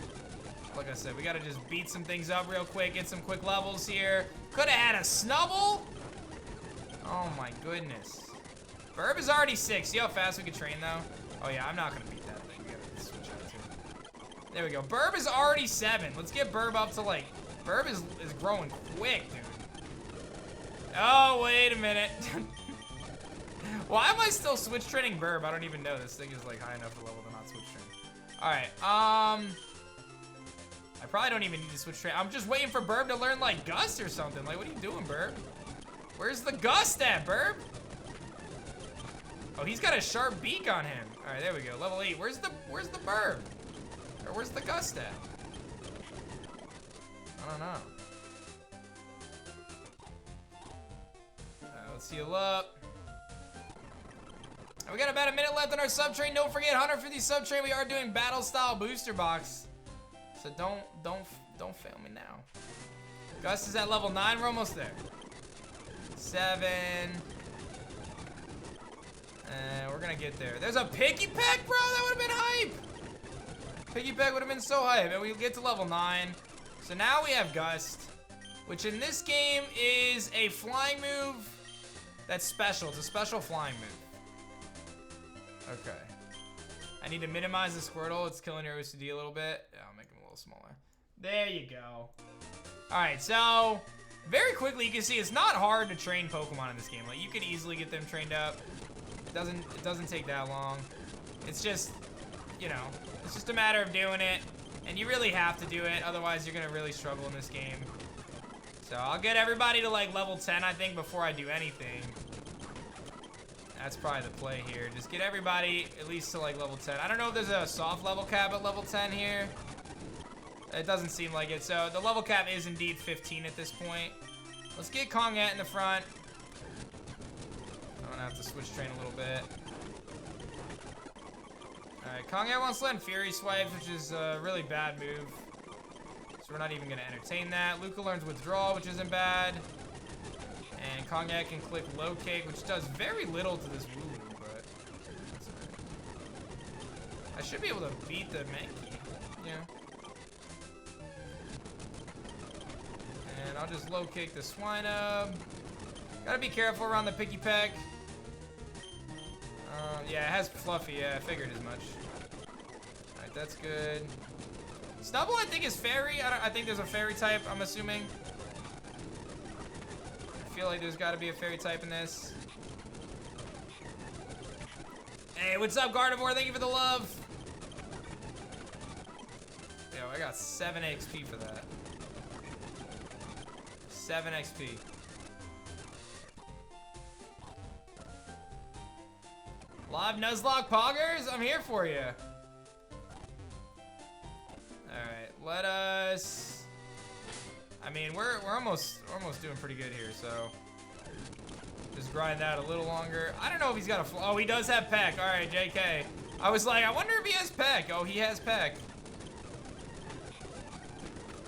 like I said, we gotta just beat some things up real quick, get some quick levels here. Could have had a Snubble. Oh my goodness. Burb is already 6. See how fast we can train though? Oh yeah, I'm not gonna beat that thing. We gotta switch out too. There we go. Burb is already 7. Let's get Burb up to like, Burb is growing quick, dude. Oh, wait a minute. Why am I still switch training Burb? I don't even know. This thing is like high enough level to not switch train. All right, I probably don't even need to switch train. I'm just waiting for Burb to learn like Gust or something. Like, what are you doing, Burb? Where's the Gust at, Burb? Oh, he's got a sharp beak on him. All right, there we go. Level 8. Where's the Burb? Or where's the Gust at? I don't know. Let's heal up. We got about a minute left on our sub train. Don't forget, 150 sub train. We are doing battle style booster box. So don't fail me now. Gust is at level 9. We're almost there. 7. We're gonna get there. There's a Piggy Peck, bro. That would have been hype. Piggy Peck would have been so hype. And we get to level 9. So now we have Gust, which in this game is a flying move that's special. It's a special flying move. Okay. I need to minimize the Squirtle. It's killing your OCD a little bit. Yeah, I'll make him a little smaller. There you go. All right, so very quickly you can see it's not hard to train Pokemon in this game. Like, you could easily get them trained up. It doesn't take that long. It's just, you know, it's just a matter of doing it. And you really have to do it, otherwise you're gonna really struggle in this game. So I'll get everybody to like level 10, I think, before I do anything. That's probably the play here. Just get everybody at least to like level 10. I don't know if there's a soft level cap at level 10 here. It doesn't seem like it. So the level cap is indeed 15 at this point. Let's get Kongat in the front. I'm gonna have to switch train a little bit. Alright, Kongat wants to land Fury Swipes, which is a really bad move. So we're not even gonna entertain that. Luca learns Withdrawal, which isn't bad. And Kongat can click Low Kick, which does very little to this Woo-Woo, but that's alright. I should be able to beat the Mankey, yeah. And I'll just Low Kick the Swinub. Gotta be careful around the Picky Peck. Yeah, it has Fluffy. Yeah, I figured as much. Alright, that's good. Snubble, I think, is Fairy. I think there's a Fairy type, I'm assuming. I feel like there's got to be a Fairy type in this. Hey, what's up, Gardevoir? Thank you for the love. Yo, I got 7 XP for that. 7 XP. Live Nuzlocke poggers, I'm here for you. Alright, let us... I mean, we're almost doing pretty good here, so... Just grind that a little longer. I don't know if he's got a... Oh, he does have Peck. Alright, JK. I was like, I wonder if he has Peck. Oh, he has Peck.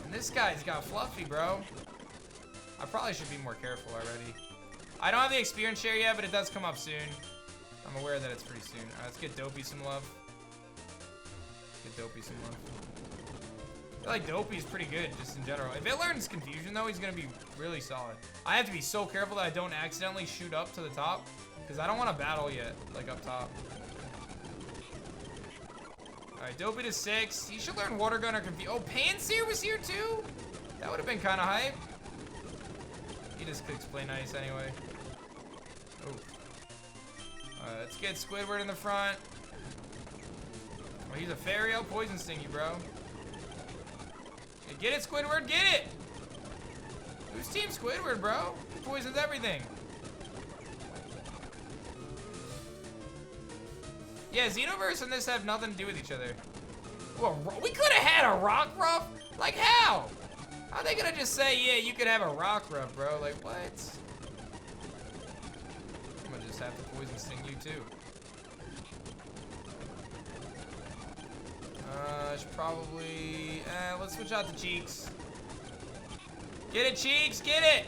And this guy's got Fluffy, bro. I probably should be more careful already. I don't have the experience share yet, but it does come up soon. I'm aware that it's pretty soon. Alright, let's get Dopey some love. Get Dopey some love. I feel like Dopey's pretty good, just in general. If it learns Confusion, though, he's gonna be really solid. I have to be so careful that I don't accidentally shoot up to the top, because I don't want to battle yet, like up top. Alright, Dopey to 6. He should learn Water Gun or Confusion. Oh, Panseer was here too? That would have been kind of hype. He just clicks play nice anyway. Oh. Alright, let's get Squidward in the front. Oh, he's a fairy. I'll poison sting you, bro. Get it, Squidward, get it! Who's Team Squidward, bro? He poisons everything. Yeah, Xenoverse and this have nothing to do with each other. Well, we could have had a Rock Ruff? Like, how? How are they gonna just say, yeah, you could have a Rock Ruff, bro? Like, what? I'm gonna just have to poison sting you, too. I should probably... let's switch out the Cheeks. Get it, Cheeks! Get it!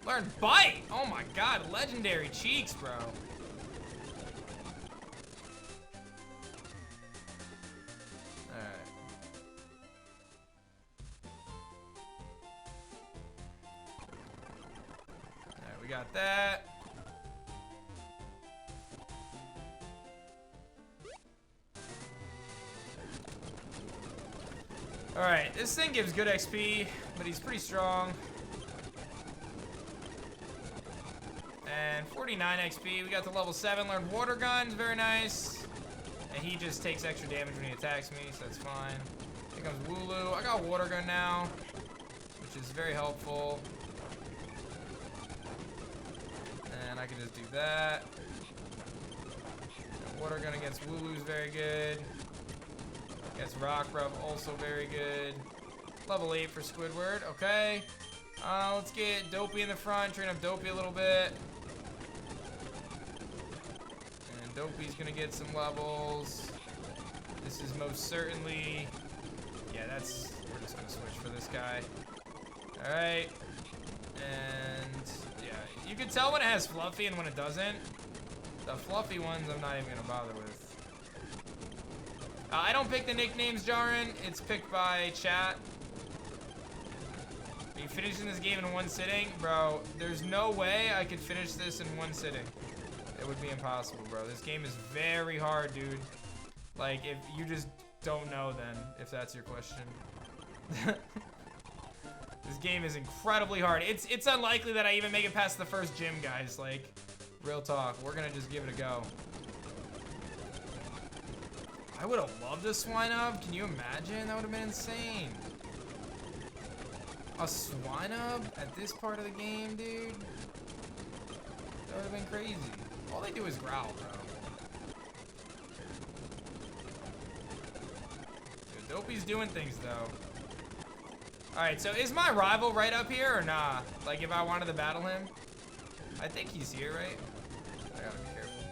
Learn Bite! Oh my god, legendary Cheeks, bro. Alright. Alright, we got that. Alright, this thing gives good XP, but he's pretty strong. And 49 XP, we got to level 7, learned Water Guns, very nice. And he just takes extra damage when he attacks me, so that's fine. Here comes Wooloo. I got Water Gun now, which is very helpful. And I can just do that. And Water Gun against Wooloo is very good. Against Rock Ruff, also very good. Level 8 for Squidward, okay. Let's get Dopey in the front, train up Dopey a little bit. And Dopey's gonna get some levels. This is most certainly... Yeah, that's... We're just gonna switch for this guy. Alright. And... Yeah, you can tell when it has Fluffy and when it doesn't. The Fluffy ones I'm not even gonna bother with. I don't pick the nicknames, Jaren. It's picked by chat. Are you finishing this game in one sitting? Bro, there's no way I could finish this in one sitting. It would be impossible, bro. This game is very hard, dude. Like, if you just don't know then, if that's your question. This game is incredibly hard. It's unlikely that I even make it past the first gym, guys. Like, real talk. We're gonna just give it a go. I would have loved a Swinub. Can you imagine? That would have been insane. A Swinub at this part of the game, dude? That would have been crazy. All they do is growl, bro. Dude, Dopey's doing things, though. Alright, so is my rival right up here or nah? Like, if I wanted to battle him? I think he's here, right? I gotta be careful.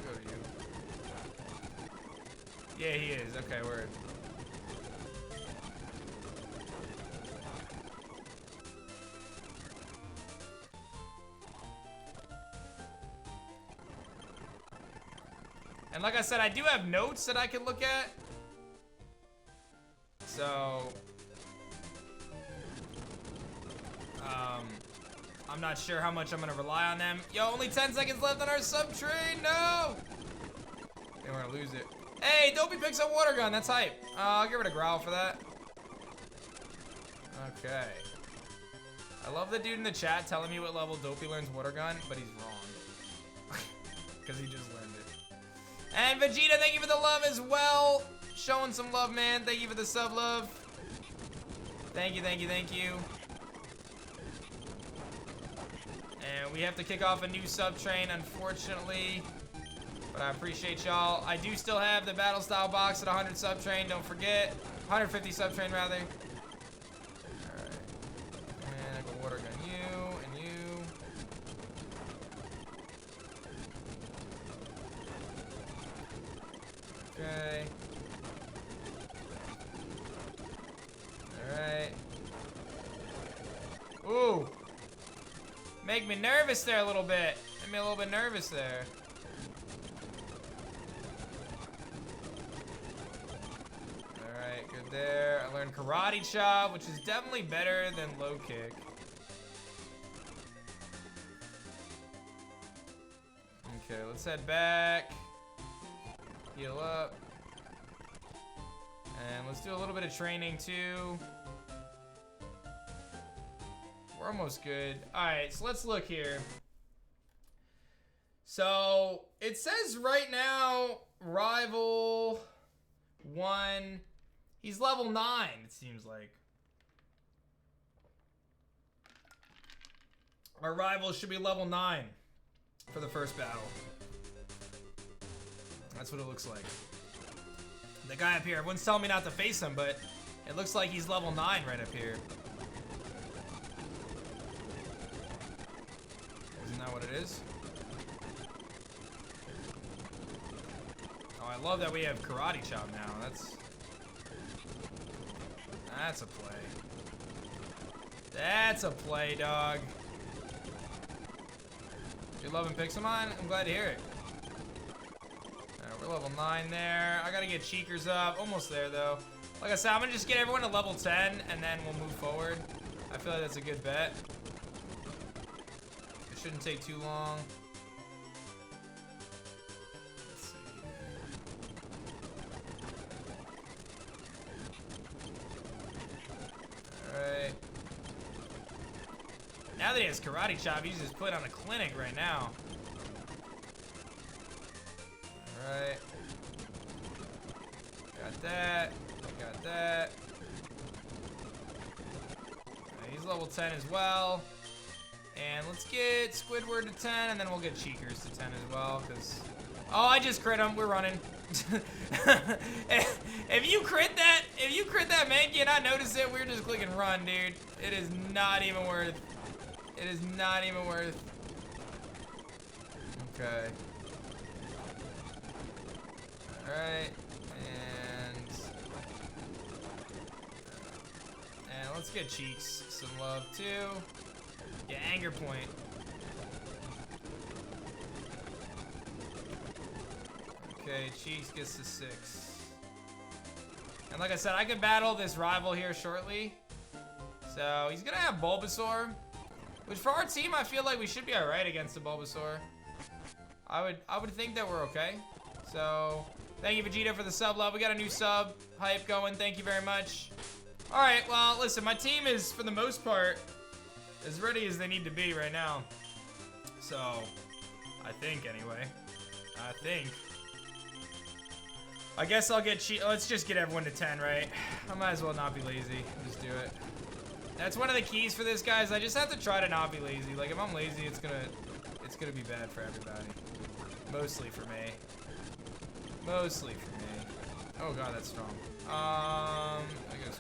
Go to you. Yeah, he is. Okay, word. And like I said, I do have notes that I can look at. So, I'm not sure how much I'm gonna rely on them. Yo, only 10 seconds left on our sub train. No! Okay, we're gonna lose it. Hey, Dopey picks up Water Gun. That's hype. I'll give it a growl for that. Okay. I love the dude in the chat telling me what level Dopey learns Water Gun, but he's wrong. Because he just learned it. And Vegeta, thank you for the love as well. Showing some love, man. Thank you for the sub love. Thank you, thank you, thank you. And we have to kick off a new sub train, unfortunately. But I appreciate y'all. I do still have the battle style box at 100 sub train. Don't forget. 150 sub train, rather. Alright. And I go water gun you and you. Okay. Alright. Ooh. Make me nervous there a little bit. Made me a little bit nervous there. Alright, good there. I learned karate chop, which is definitely better than low kick. Okay, let's head back. Heal up. And let's do a little bit of training too. We're almost good. Alright, so let's look here. So, it says right now, Rival 1, he's level 9, it seems like. Our rival should be level 9 for the first battle. That's what it looks like. The guy up here, everyone's telling me not to face him, but it looks like he's level 9 right up here. Isn't that what it is? Oh, I love that we have karate chop now. That's a play. That's a play, dog. You loving Pixelmon? I'm glad to hear it. Alright, we're level 9 there. I gotta get Cheekers up. Almost there, though. Like I said, I'm gonna just get everyone to level 10, and then we'll move forward. I feel like that's a good bet. It shouldn't take too long. Let's see. Alright. Now that he has karate chop, he's just put on a clinic right now. Alright. Got that. Got that. He's level 10 as well. And let's get Squidward to 10, and then we'll get Cheekers to 10 as well, because... Oh, I just crit him. We're running. If you crit that Mankey and I notice it, we're just clicking run, dude. It is not even worth... It is not even worth... Okay. Alright. And let's get Cheeks some love, too. Yeah, anger point. Okay, Cheeks gets to 6. And like I said, I could battle this rival here shortly. So, he's gonna have Bulbasaur. Which for our team, I feel like we should be alright against the Bulbasaur. I would think that we're okay. So, thank you, Vegeta, for the sub love. We got a new sub hype going. Thank you very much. Alright, well, listen, my team is, for the most part, as ready as they need to be right now. So, I think, anyway. I guess I'll get let's just get everyone to 10, right? I might as well not be lazy. Just do it. That's one of the keys for this, guys. I just have to try to not be lazy. Like, if I'm lazy, it's gonna be bad for everybody. Mostly for me. Mostly for me. Oh god, that's strong. I guess.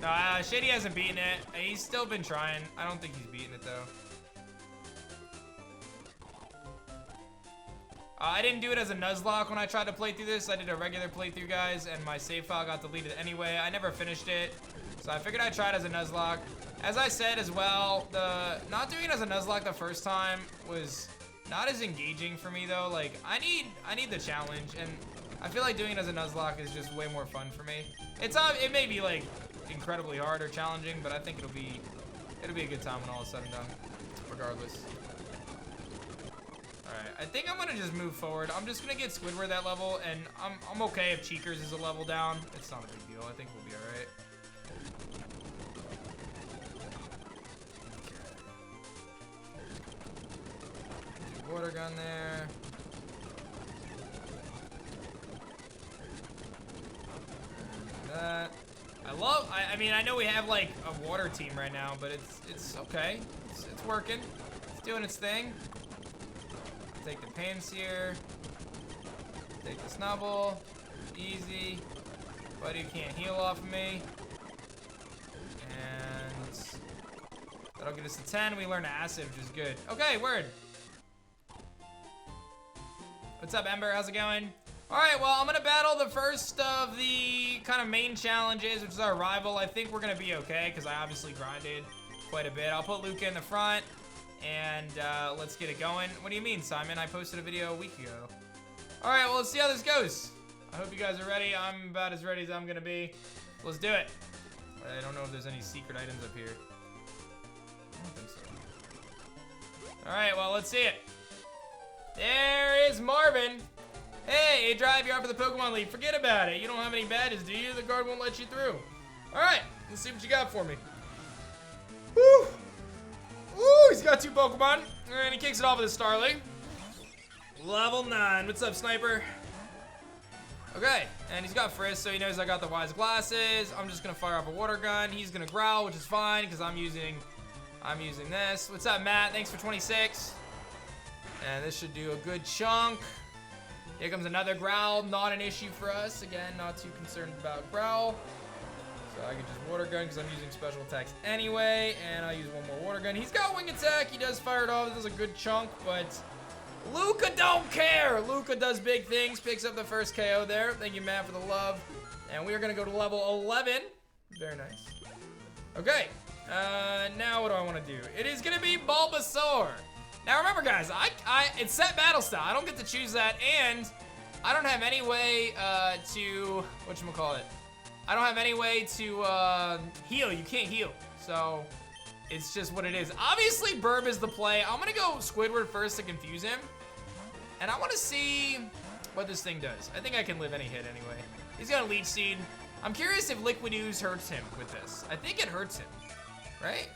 No, Shady hasn't beaten it. He's still been trying. I don't think he's beaten it though. I didn't do it as a Nuzlocke when I tried to play through this. I did a regular playthrough, guys, and my save file got deleted anyway. I never finished it, so I figured I'd try it as a Nuzlocke. As I said as well, not doing it as a Nuzlocke the first time was not as engaging for me though. Like I need the challenge, and I feel like doing it as a Nuzlocke is just way more fun for me. It may be like incredibly hard or challenging, but I think it'll be a good time when all is said and done, regardless. Alright, I think I'm gonna just move forward. I'm just gonna get Squidward that level, and I'm okay if Cheekers is a level down. It's not a big deal. I think we'll be alright. Okay. Water gun there. And that. well, I mean, I know we have like a water team right now, but it's okay. It's working. It's doing its thing. Take the pins here. Take the snubble. Easy. Buddy can't heal off of me. And that'll get us to 10. We learn acid, which is good. Okay, word. What's up, Ember? How's it going? All right, well, I'm gonna battle the first of the kind of main challenges, which is our rival. I think we're gonna be okay, because I obviously grinded quite a bit. I'll put Luca in the front, and let's get it going. What do you mean, Simon? I posted a video a week ago. All right, well, let's see how this goes. I hope you guys are ready. I'm about as ready as I'm gonna be. Let's do it. I don't know if there's any secret items up here. I don't think so. All right, well, let's see it. There is Marvin. Hey, A-Drive, you're out for the Pokemon League. Forget about it. You don't have any badges, do you? The guard won't let you through. All right, let's see what you got for me. Woo! Woo, he's got 2 Pokemon. And he kicks it off with a Starly. Level 9. What's up, Sniper? Okay, and he's got Frisk, so he knows I got the Wise Glasses. I'm just gonna fire off a Water Gun. He's gonna growl, which is fine, because I'm using this. What's up, Matt? Thanks for 26. And this should do a good chunk. Here comes another growl, not an issue for us. Again, not too concerned about growl. So I can just water gun because I'm using special attacks anyway. And I'll use one more water gun. He's got wing attack. He does fire it off. This is a good chunk, but Luca don't care. Luca does big things. Picks up the first KO there. Thank you, Matt, for the love. And we are going to go to level 11. Very nice. Okay. Now what do I want to do? It is going to be Bulbasaur. Now remember, guys, it's set battle style. I don't get to choose that, and I don't have any way to whatchamacallit. I don't have any way to heal. You can't heal, so it's just what it is. Obviously, Burb is the play. I'm gonna go Squidward first to confuse him, and I want to see what this thing does. I think I can live any hit anyway. He's got a Leech Seed. I'm curious if Liquid Ooze hurts him with this. I think it hurts him, right?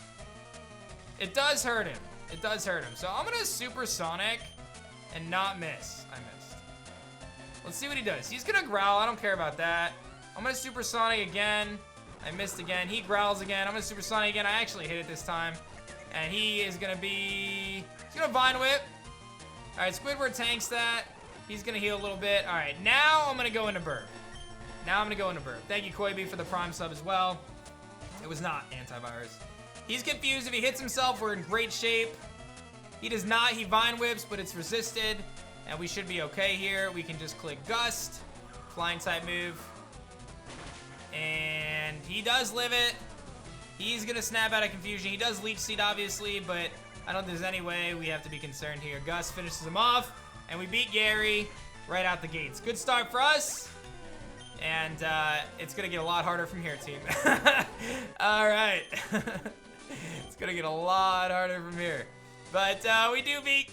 It does hurt him. It does hurt him. So I'm gonna Supersonic and not miss. I missed. Let's see what he does. He's gonna growl. I don't care about that. I'm gonna Supersonic again. I missed again. He growls again. I'm gonna Supersonic again. I actually hit it this time. And he is gonna be... He's gonna Vine Whip. All right, Squidward tanks that. He's gonna heal a little bit. All right, now I'm gonna go into Burb. Now I'm gonna go into Burb. Thank you, Koibi, for the Prime sub as well. It was not antivirus. He's confused. If he hits himself, we're in great shape. He does not. He Vine Whips, but it's resisted. And we should be okay here. We can just click Gust. Flying type move. And he does live it. He's going to snap out of confusion. He does Leech Seed, obviously, but I don't think there's any way we have to be concerned here. Gust finishes him off, and we beat Gary right out the gates. Good start for us. And it's going to get a lot harder from here, team. All right. It's gonna get a lot harder from here, but we do beat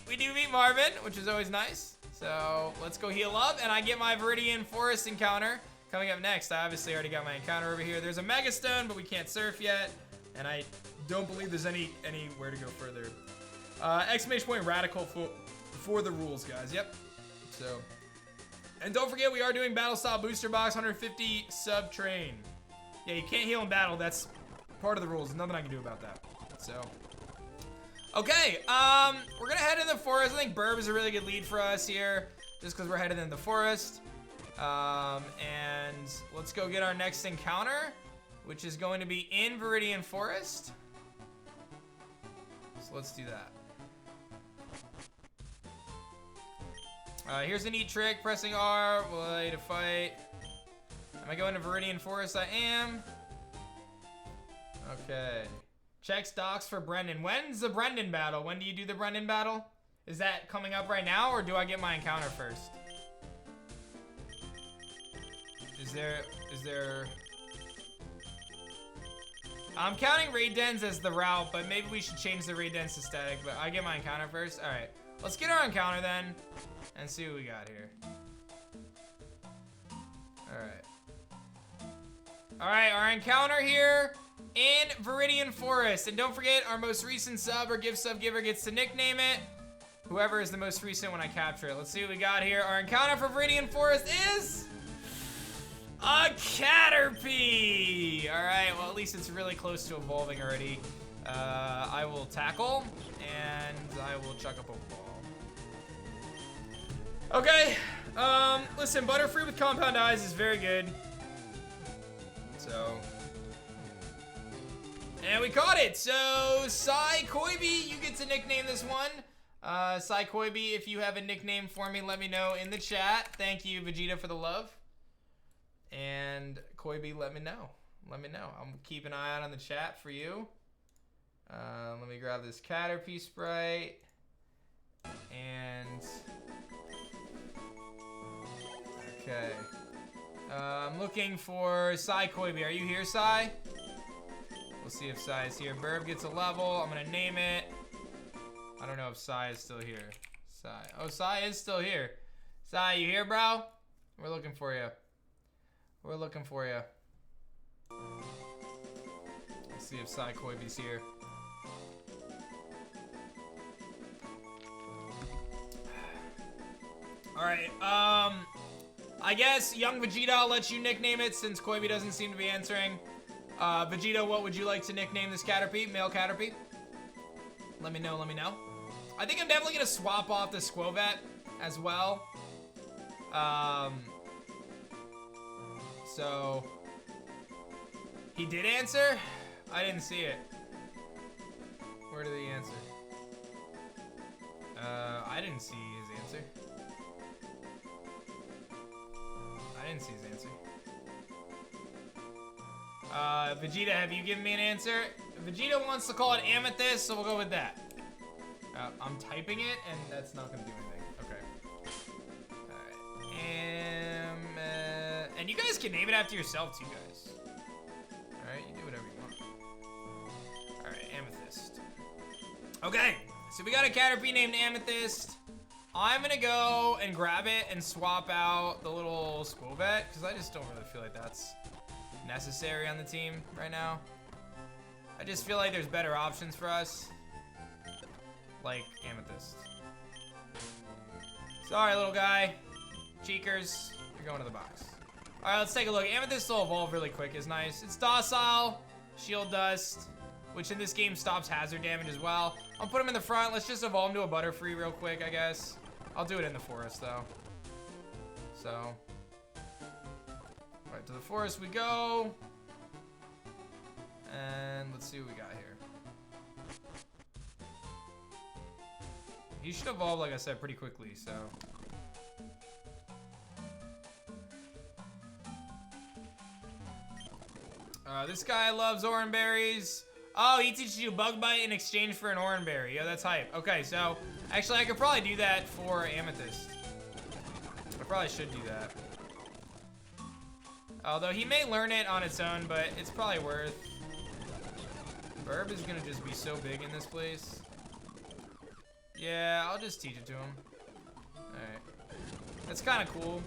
Marvin, which is always nice. So let's go heal up, and I get my Viridian Forest encounter coming up next. I obviously already got my encounter over here. There's a Mega Stone, but we can't surf yet, and I don't believe there's anywhere to go further. Exclamation point radical for the rules, guys. Yep. So, and don't forget we are doing Battle Style Booster Box 150 sub train. Yeah, you can't heal in battle. That's part of the rules. Nothing I can do about that. So, okay, we're gonna head into the forest. I think Burb is a really good lead for us here, just because we're headed into the forest. And let's go get our next encounter, which is going to be in Viridian Forest. So let's do that. Here's a neat trick. Pressing R will allow you to fight. Am I going to Viridian Forest? I am. Okay. Check stocks for Brendan. When's the Brendan battle? When do you do the Brendan battle? Is that coming up right now, or do I get my encounter first? Is there... I'm counting raid dens as the route, but maybe we should change the raid dens to static, but I get my encounter first. All right, let's get our encounter then and see what we got here. All right, our encounter here in Viridian Forest. And don't forget, our most recent sub or gift sub giver gets to nickname it. Whoever is the most recent when I capture it. Let's see what we got here. Our encounter for Viridian Forest is... A Caterpie! Alright, well at least it's really close to evolving already. I will tackle, and I will chuck a Pokeball. Okay, listen, Butterfree with Compound Eyes is very good. So, and we caught it! So, Sai Koibi, you get to nickname this one. Sai Koibi, if you have a nickname for me, let me know in the chat. Thank you, Vegeta, for the love. And Koibi, let me know. Let me know. I'm keeping an eye out on the chat for you. Let me grab this Caterpie Sprite. And... okay. I'm looking for Sai Koibi. Are you here, Sai? We'll see if Sai is here. Burb gets a level. I'm gonna name it. I don't know if Sai is still here. Sai. Oh, Sai is still here. Sai, you here, bro? We're looking for you. We're looking for you. Let's see if Sai Koibi's here. Alright, I guess Young Vegeta, I'll let you nickname it since Koibi doesn't seem to be answering. Vegeta, what would you like to nickname this Caterpie? Male Caterpie? Let me know, let me know. I think I'm definitely gonna swap off the Squovet as well. So, he did answer? I didn't see it. Where did he answer? I didn't see his answer. I didn't see his answer. Vegeta, have you given me an answer? Vegeta wants to call it Amethyst, so we'll go with that. I'm typing it, and that's not gonna do anything. Okay. Alright. And you guys can name it after yourself, too, guys. Alright, you do whatever you want. Alright, Amethyst. Okay, so we got a Caterpie named Amethyst. I'm gonna go and grab it and swap out the little Squovet, because I just don't really feel like that's necessary on the team right now. I just feel like there's better options for us. Like Amethyst. Sorry, little guy. Cheekers, you're going to the box. Alright, let's take a look. Amethyst will evolve really quick, is nice. It's docile, shield dust, which in this game stops hazard damage as well. I'll put him in the front. Let's just evolve him to a Butterfree real quick, I guess. I'll do it in the forest, though. So. Right to the forest we go. And let's see what we got here. He should evolve, like I said, pretty quickly, so. This guy loves Oranberries. Oh, he teaches you Bug Bite in exchange for an Oranberry. Yeah, that's hype. Okay, so actually I could probably do that for Amethyst. I probably should do that. Although he may learn it on its own, but it's probably worth. Burb is gonna just be so big in this place. Yeah, I'll just teach it to him. Alright. That's kind of cool.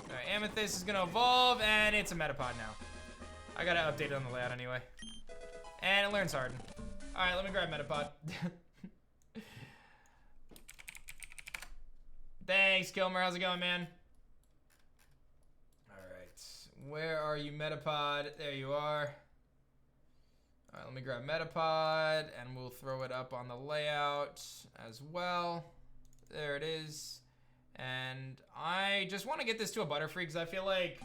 Alright, Amethyst is gonna evolve, and it's a Metapod now. I gotta update it on the layout anyway. And it learns Harden. Alright, let me grab Metapod. Thanks, Kilmer. How's it going, man? Alright. Where are you, Metapod? There you are. Alright, let me grab Metapod, and we'll throw it up on the layout as well. There it is. And I just want to get this to a Butterfree, because I feel like...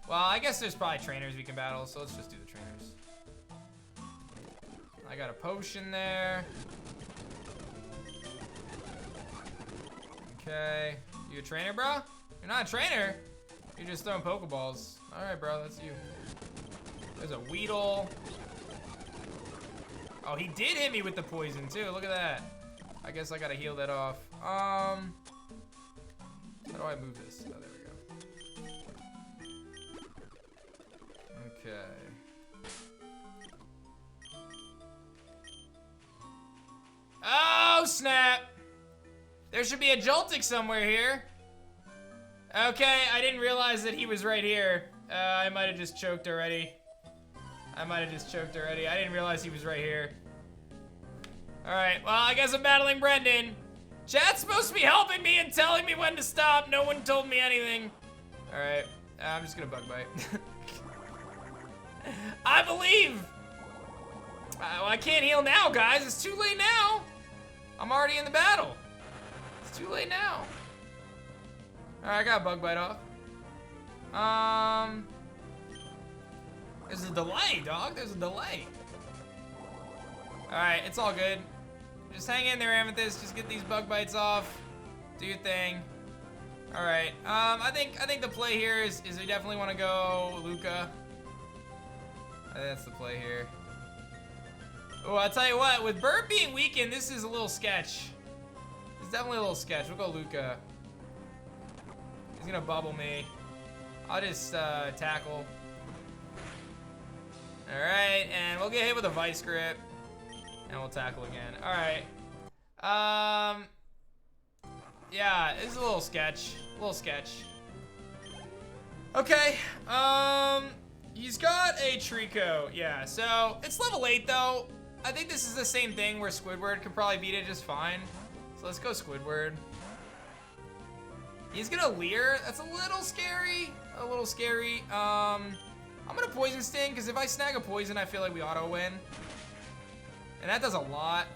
well, I guess there's probably trainers we can battle, so let's just do the trainers. I got a potion there. Okay. You a trainer, bro? You're not a trainer. You're just throwing Pokeballs. Alright, bro, that's you. There's a Weedle. Oh, he did hit me with the poison, too. Look at that. I guess I gotta heal that off. How do I move this? Oh, there we go. Okay. Oh, snap! There should be a Joltik somewhere here. Okay, I didn't realize that he was right here. I might have just choked already. I didn't realize he was right here. Alright, well, I guess I'm battling Brendan. Chat's supposed to be helping me and telling me when to stop. No one told me anything. All right, I'm just gonna bug bite. I believe. Well, I can't heal now, guys. It's too late now. I'm already in the battle. It's too late now. All right, I got a bug bite off. There's a delay, dog. There's a delay. All right, it's all good. Just hang in there, Amethyst. Just get these bug bites off. Do your thing. All right. I think the play here is we definitely want to go Luca. I think that's the play here. Oh, I'll tell you what. With Bird being weakened, this is a little sketch. It's definitely a little sketch. We'll go Luca. He's gonna bubble me. I'll just tackle. All right, and we'll get hit with a vice grip, and we'll tackle again. All right. Yeah, this is a little sketch. A little sketch. Okay. He's got a Trico. Yeah. So it's level 8 though. I think this is the same thing where Squidward could probably beat it just fine. So let's go Squidward. He's gonna Leer. That's a little scary. A little scary. I'm gonna Poison Sting, because if I snag a poison, I feel like we auto win. And that does a lot.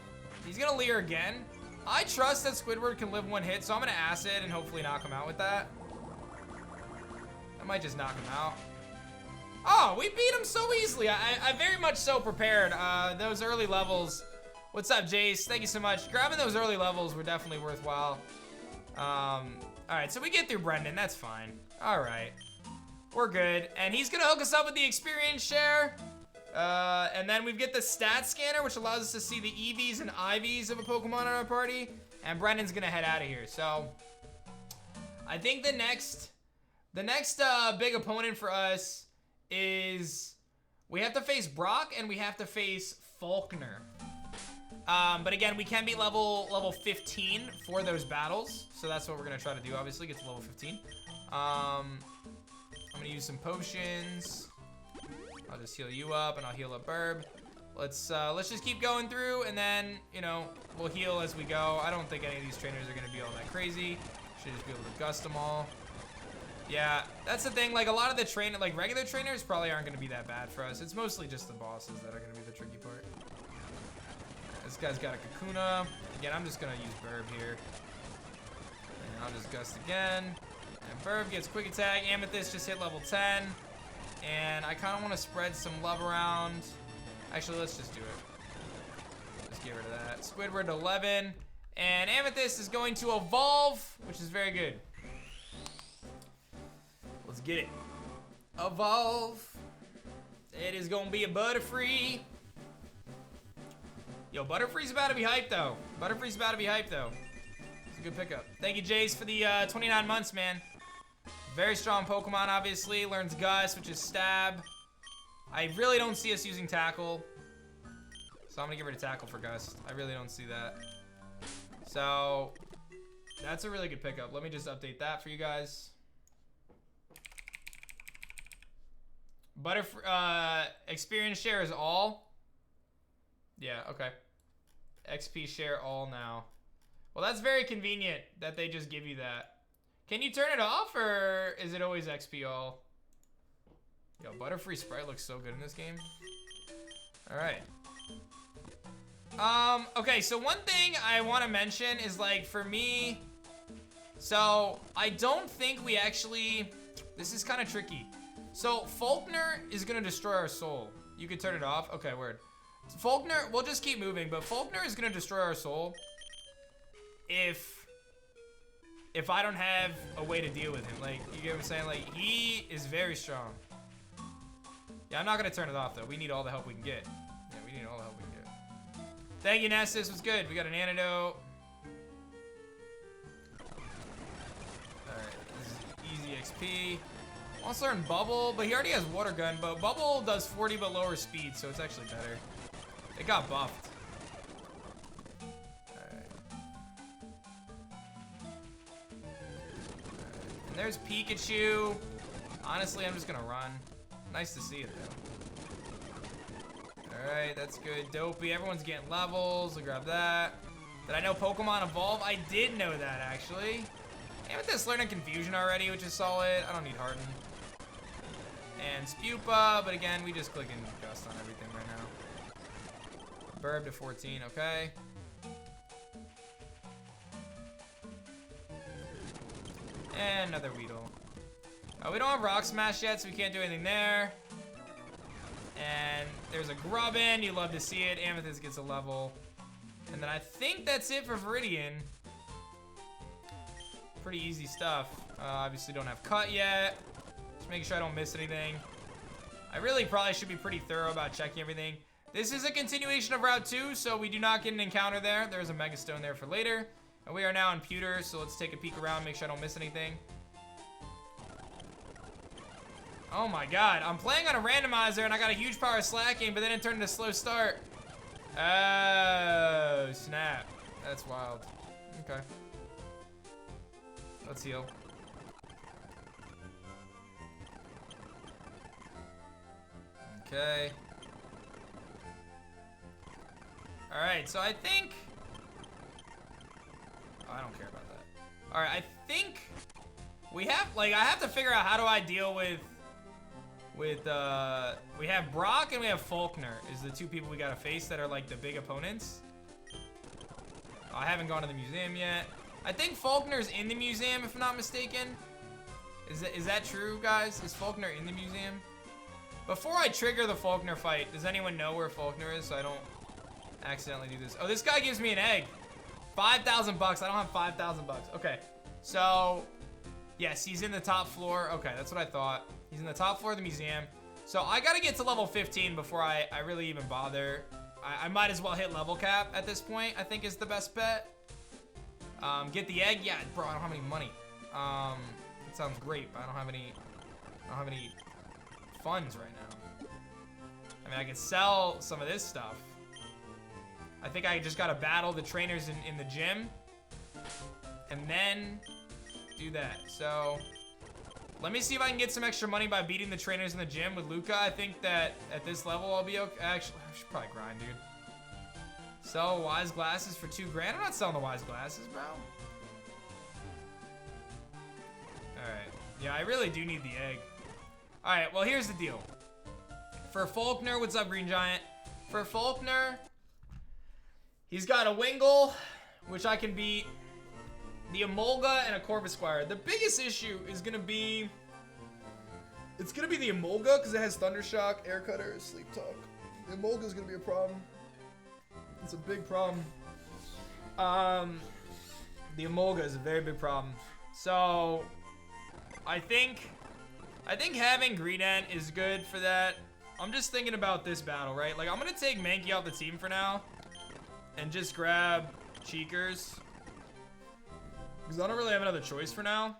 He's gonna Leer again. I trust that Squidward can live one hit, so I'm gonna Acid and hopefully knock him out with that. I might just knock him out. Oh, we beat him so easily. I very much so prepared. Those early levels. What's up, Jace? Thank you so much. Grabbing those early levels were definitely worthwhile. All right, so we get through Brendan. That's fine. All right. We're good. And he's going to hook us up with the experience share. And then we get the stat scanner, which allows us to see the EVs and IVs of a Pokemon in our party. And Brendan's going to head out of here. So I think the next big opponent for us is we have to face Brock and we have to face Faulkner. But again, we can be level 15 for those battles. So that's what we're going to try to do, obviously, get to level 15. I'm going to use some potions. I'll just heal you up and I'll heal up Burb. Let's just keep going through and then, you know, we'll heal as we go. I don't think any of these trainers are going to be all that crazy. Should just be able to gust them all. Yeah, that's the thing. Like, a lot of the regular trainers probably aren't going to be that bad for us. It's mostly just the bosses that are going to be the tricky part. This guy's got a Kakuna. Again, I'm just going to use Burb here. And I'll just gust again. And Burb gets quick attack. Amethyst just hit level 10. And I kind of want to spread some love around. Actually, let's just do it. Just get rid of that. Squidward to 11. And Amethyst is going to evolve, which is very good. Let's get it. Evolve. It is going to be a Butterfree. Yo, Butterfree's about to be hyped, though. Butterfree's about to be hyped, though. It's a good pickup. Thank you, Jace, for the 29 months, man. Very strong Pokemon, obviously. Learns Gust, which is Stab. I really don't see us using Tackle. So I'm going to get rid of Tackle for Gust. I really don't see that. So that's a really good pickup. Let me just update that for you guys. Experience share is all. Yeah, okay. XP share all now. Well, that's very convenient that they just give you that. Can you turn it off, or is it always XP all? Yo, Butterfree Sprite looks so good in this game. All right. Okay, so one thing I want to mention is, like, for me, so I don't think we actually, this is kind of tricky. So Faulkner is going to destroy our soul. You could turn it off. Okay, word. Faulkner, we'll just keep moving, but Faulkner is going to destroy our soul if I don't have a way to deal with him. Like, you get what I'm saying? Like, he is very strong. Yeah, I'm not going to turn it off, though. We need all the help we can get. Yeah, we need all the help we can get. Thank you, Nessus. Was good. We got an antidote. Alright, this is easy XP. Wants to learn Bubble, but he already has Water Gun, but Bubble does 40 but lower speed, so it's actually better. It got buffed. And there's Pikachu. Honestly, I'm just gonna run. Nice to see it, though. Alright, that's good. Dopey. Everyone's getting levels. We'll grab that. Did I know Pokemon evolve? I did know that, actually. Amethyst learning Confusion already, which is solid. I don't need Harden. And Spupa, but again, we just click and Gust on everything right now. Burb to 14, okay. And another Weedle. We don't have Rock Smash yet, so we can't do anything there. And there's a Grubbin. You love to see it. Amethyst gets a level. And then I think that's it for Viridian. Pretty easy stuff. Obviously don't have Cut yet. Just making sure I don't miss anything. I really probably should be pretty thorough about checking everything. This is a continuation of Route 2, so we do not get an encounter there. There's a Mega Stone there for later. And we are now in Pewter, so let's take a peek around, make sure I don't miss anything. Oh my god, I'm playing on a randomizer and I got a huge power slacking, but then it turned into slow start. Oh, snap. That's wild. Okay. Let's heal. Okay. Alright, so I think... Oh, I don't care about that. Alright, I think... We have, like, I have to figure out how do I deal with... we have Brock and we have Faulkner is the two people we gotta face that are like the big opponents. I haven't gone to the museum yet. I think Faulkner's in the museum if I'm not mistaken. Is that true, guys? Is Faulkner in the museum? Before I trigger the Faulkner fight, does anyone know where Faulkner is so I don't accidentally do this? Oh, this guy gives me an egg. 5,000 bucks. I don't have 5,000 bucks. Okay, so yes, he's in the top floor. Okay, that's what I thought. He's in the top floor of the museum. So I gotta get to level 15 before I really even bother. I might as well hit level cap at this point, I think is the best bet. Get the egg? Yeah, bro, I don't have any money. It sounds great, but I don't have any funds right now. I mean, I could sell some of this stuff. I think I just gotta battle the trainers in the gym. And then do that. So let me see if I can get some extra money by beating the trainers in the gym with Luca. I think that at this level I'll be okay. Actually, I should probably grind, dude. Sell Wise Glasses for 2 grand. I'm not selling the Wise Glasses, bro. Alright. Yeah, I really do need the egg. Alright, well, here's the deal. For Faulkner, what's up, Green Giant? For Faulkner, he's got a Wingull, which I can beat. The Emolga and a Corvisquire. The biggest issue is gonna be... It's gonna be the Emolga, because it has Thunder Shock, Air Cutter, Sleep Talk. The Emolga is gonna be a problem. It's a big problem. The Emolga is a very big problem. So, I think having Greedent is good for that. I'm just thinking about this battle, right? Like, I'm gonna take Mankey off the team for now. And just grab Cheekers. Because I don't really have another choice for now.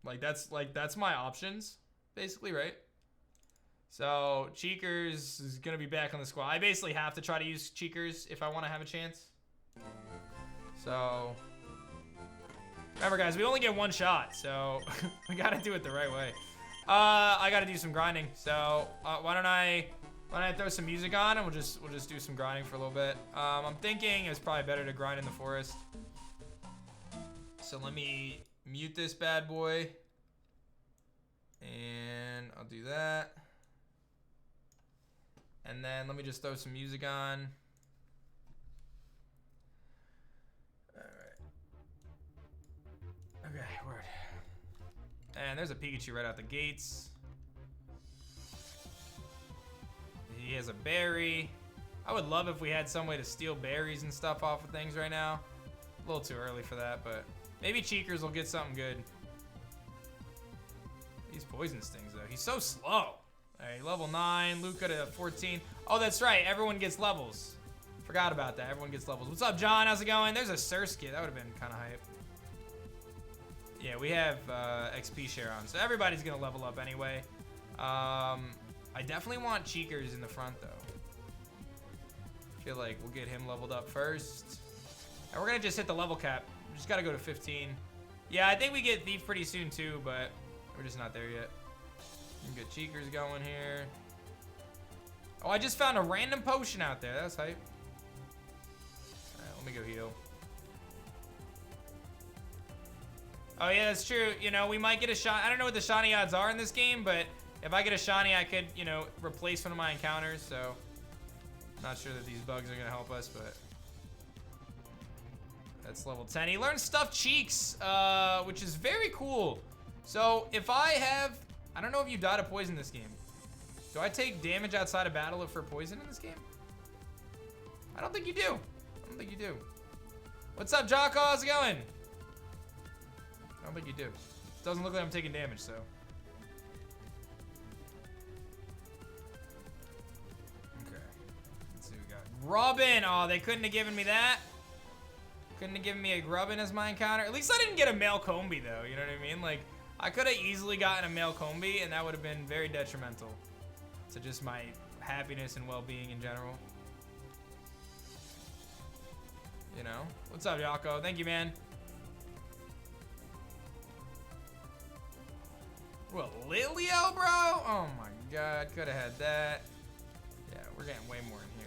That's my options, basically, right? So Cheekers is gonna be back on the squad. I basically have to try to use Cheekers if I want to have a chance. So remember, guys, we only get one shot, so we gotta do it the right way. I gotta do some grinding. So why don't I throw some music on and we'll just do some grinding for a little bit. I'm thinking it's probably better to grind in the forest. So let me mute this bad boy. And I'll do that. And then let me just throw some music on. Alright. Okay, word. And there's a Pikachu right out the gates. He has a berry. I would love if we had some way to steal berries and stuff off of things right now. A little too early for that, but maybe Cheekers will get something good. These poison stings, though. He's so slow. Alright, level 9. Luca to 14. Oh, that's right. Everyone gets levels. Forgot about that. Everyone gets levels. What's up, John? How's it going? There's a Surskit. That would have been kind of hype. Yeah, we have XP share on, so everybody's going to level up anyway. I definitely want Cheekers in the front, though. I feel like we'll get him leveled up first. And we're going to just hit the level cap. We just got to go to 15. Yeah, I think we get Thief pretty soon, too, but we're just not there yet. We can get Cheekers going here. Oh, I just found a random potion out there. That's hype. Alright, let me go heal. Oh yeah, that's true. You know, we might get a shot. I don't know what the shiny odds are in this game, but if I get a shiny, I could, you know, replace one of my encounters. So, not sure that these bugs are gonna help us, but that's level 10. He learned Stuffed Cheeks, which is very cool. So if I have, I don't know if you die to poison this game. Do I take damage outside of battle for poison in this game? I don't think you do. I don't think you do. What's up, Jocko? How's it going? I don't think you do. It doesn't look like I'm taking damage, so. Okay. Let's see what we got. Grubbin! Oh, they couldn't have given me that. Couldn't have given me a Grubbin as my encounter. At least I didn't get a male Combee, though. You know what I mean? Like, I could have easily gotten a male Combee, and that would have been very detrimental to just my happiness and well-being in general. You know? What's up, Yako? Thank you, man. What, Lilio, bro? Oh my god, could have had that. Yeah, we're getting way more in here.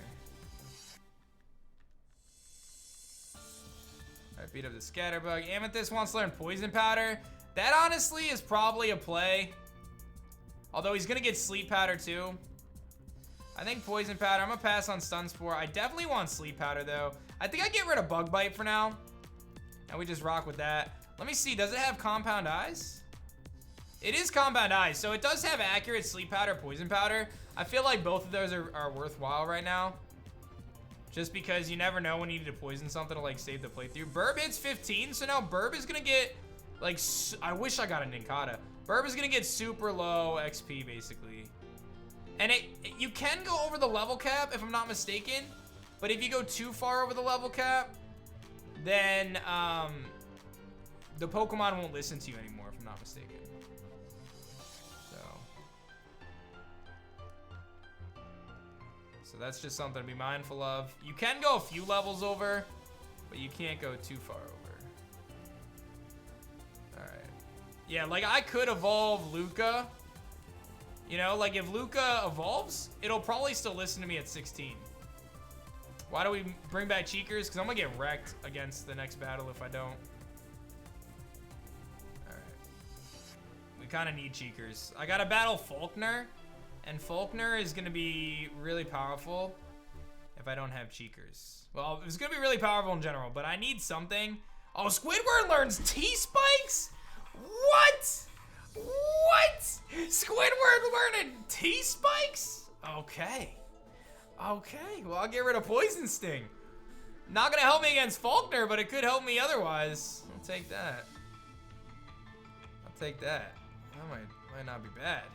Alright, beat up the Scatterbug. Amethyst wants to learn Poison Powder. That honestly is probably a play. Although he's gonna get Sleep Powder too. I think Poison Powder. I'm gonna pass on Stun Spore. I definitely want Sleep Powder though. I think I get rid of Bug Bite for now. And we just rock with that. Let me see, does it have Compound Eyes? It is Compound Eyes, so it does have accurate Sleep Powder, Poison Powder. I feel like both of those are worthwhile right now. Just because you never know when you need to poison something to like save the playthrough. Burb hits 15, so now Burb is gonna get like, I wish I got a Ninkata. Burb is gonna get super low XP basically. And you can go over the level cap if I'm not mistaken. But if you go too far over the level cap, then the Pokemon won't listen to you anymore if I'm not mistaken. So that's just something to be mindful of. You can go a few levels over, but you can't go too far over. Alright. Yeah, like I could evolve Luca. You know, like if Luca evolves, it'll probably still listen to me at 16. Why do we bring back Cheekers? Because I'm going to get wrecked against the next battle if I don't. Alright. We kind of need Cheekers. I got to battle Faulkner. And Faulkner is going to be really powerful if I don't have Cheekers. Well, it's going to be really powerful in general, but I need something. Oh, Squidward learns T-Spikes? What? What? Squidward learning T-Spikes? Okay. Okay, well, I'll get rid of Poison Sting. Not going to help me against Faulkner, but it could help me otherwise. I'll take that. I'll take that. That might not be bad.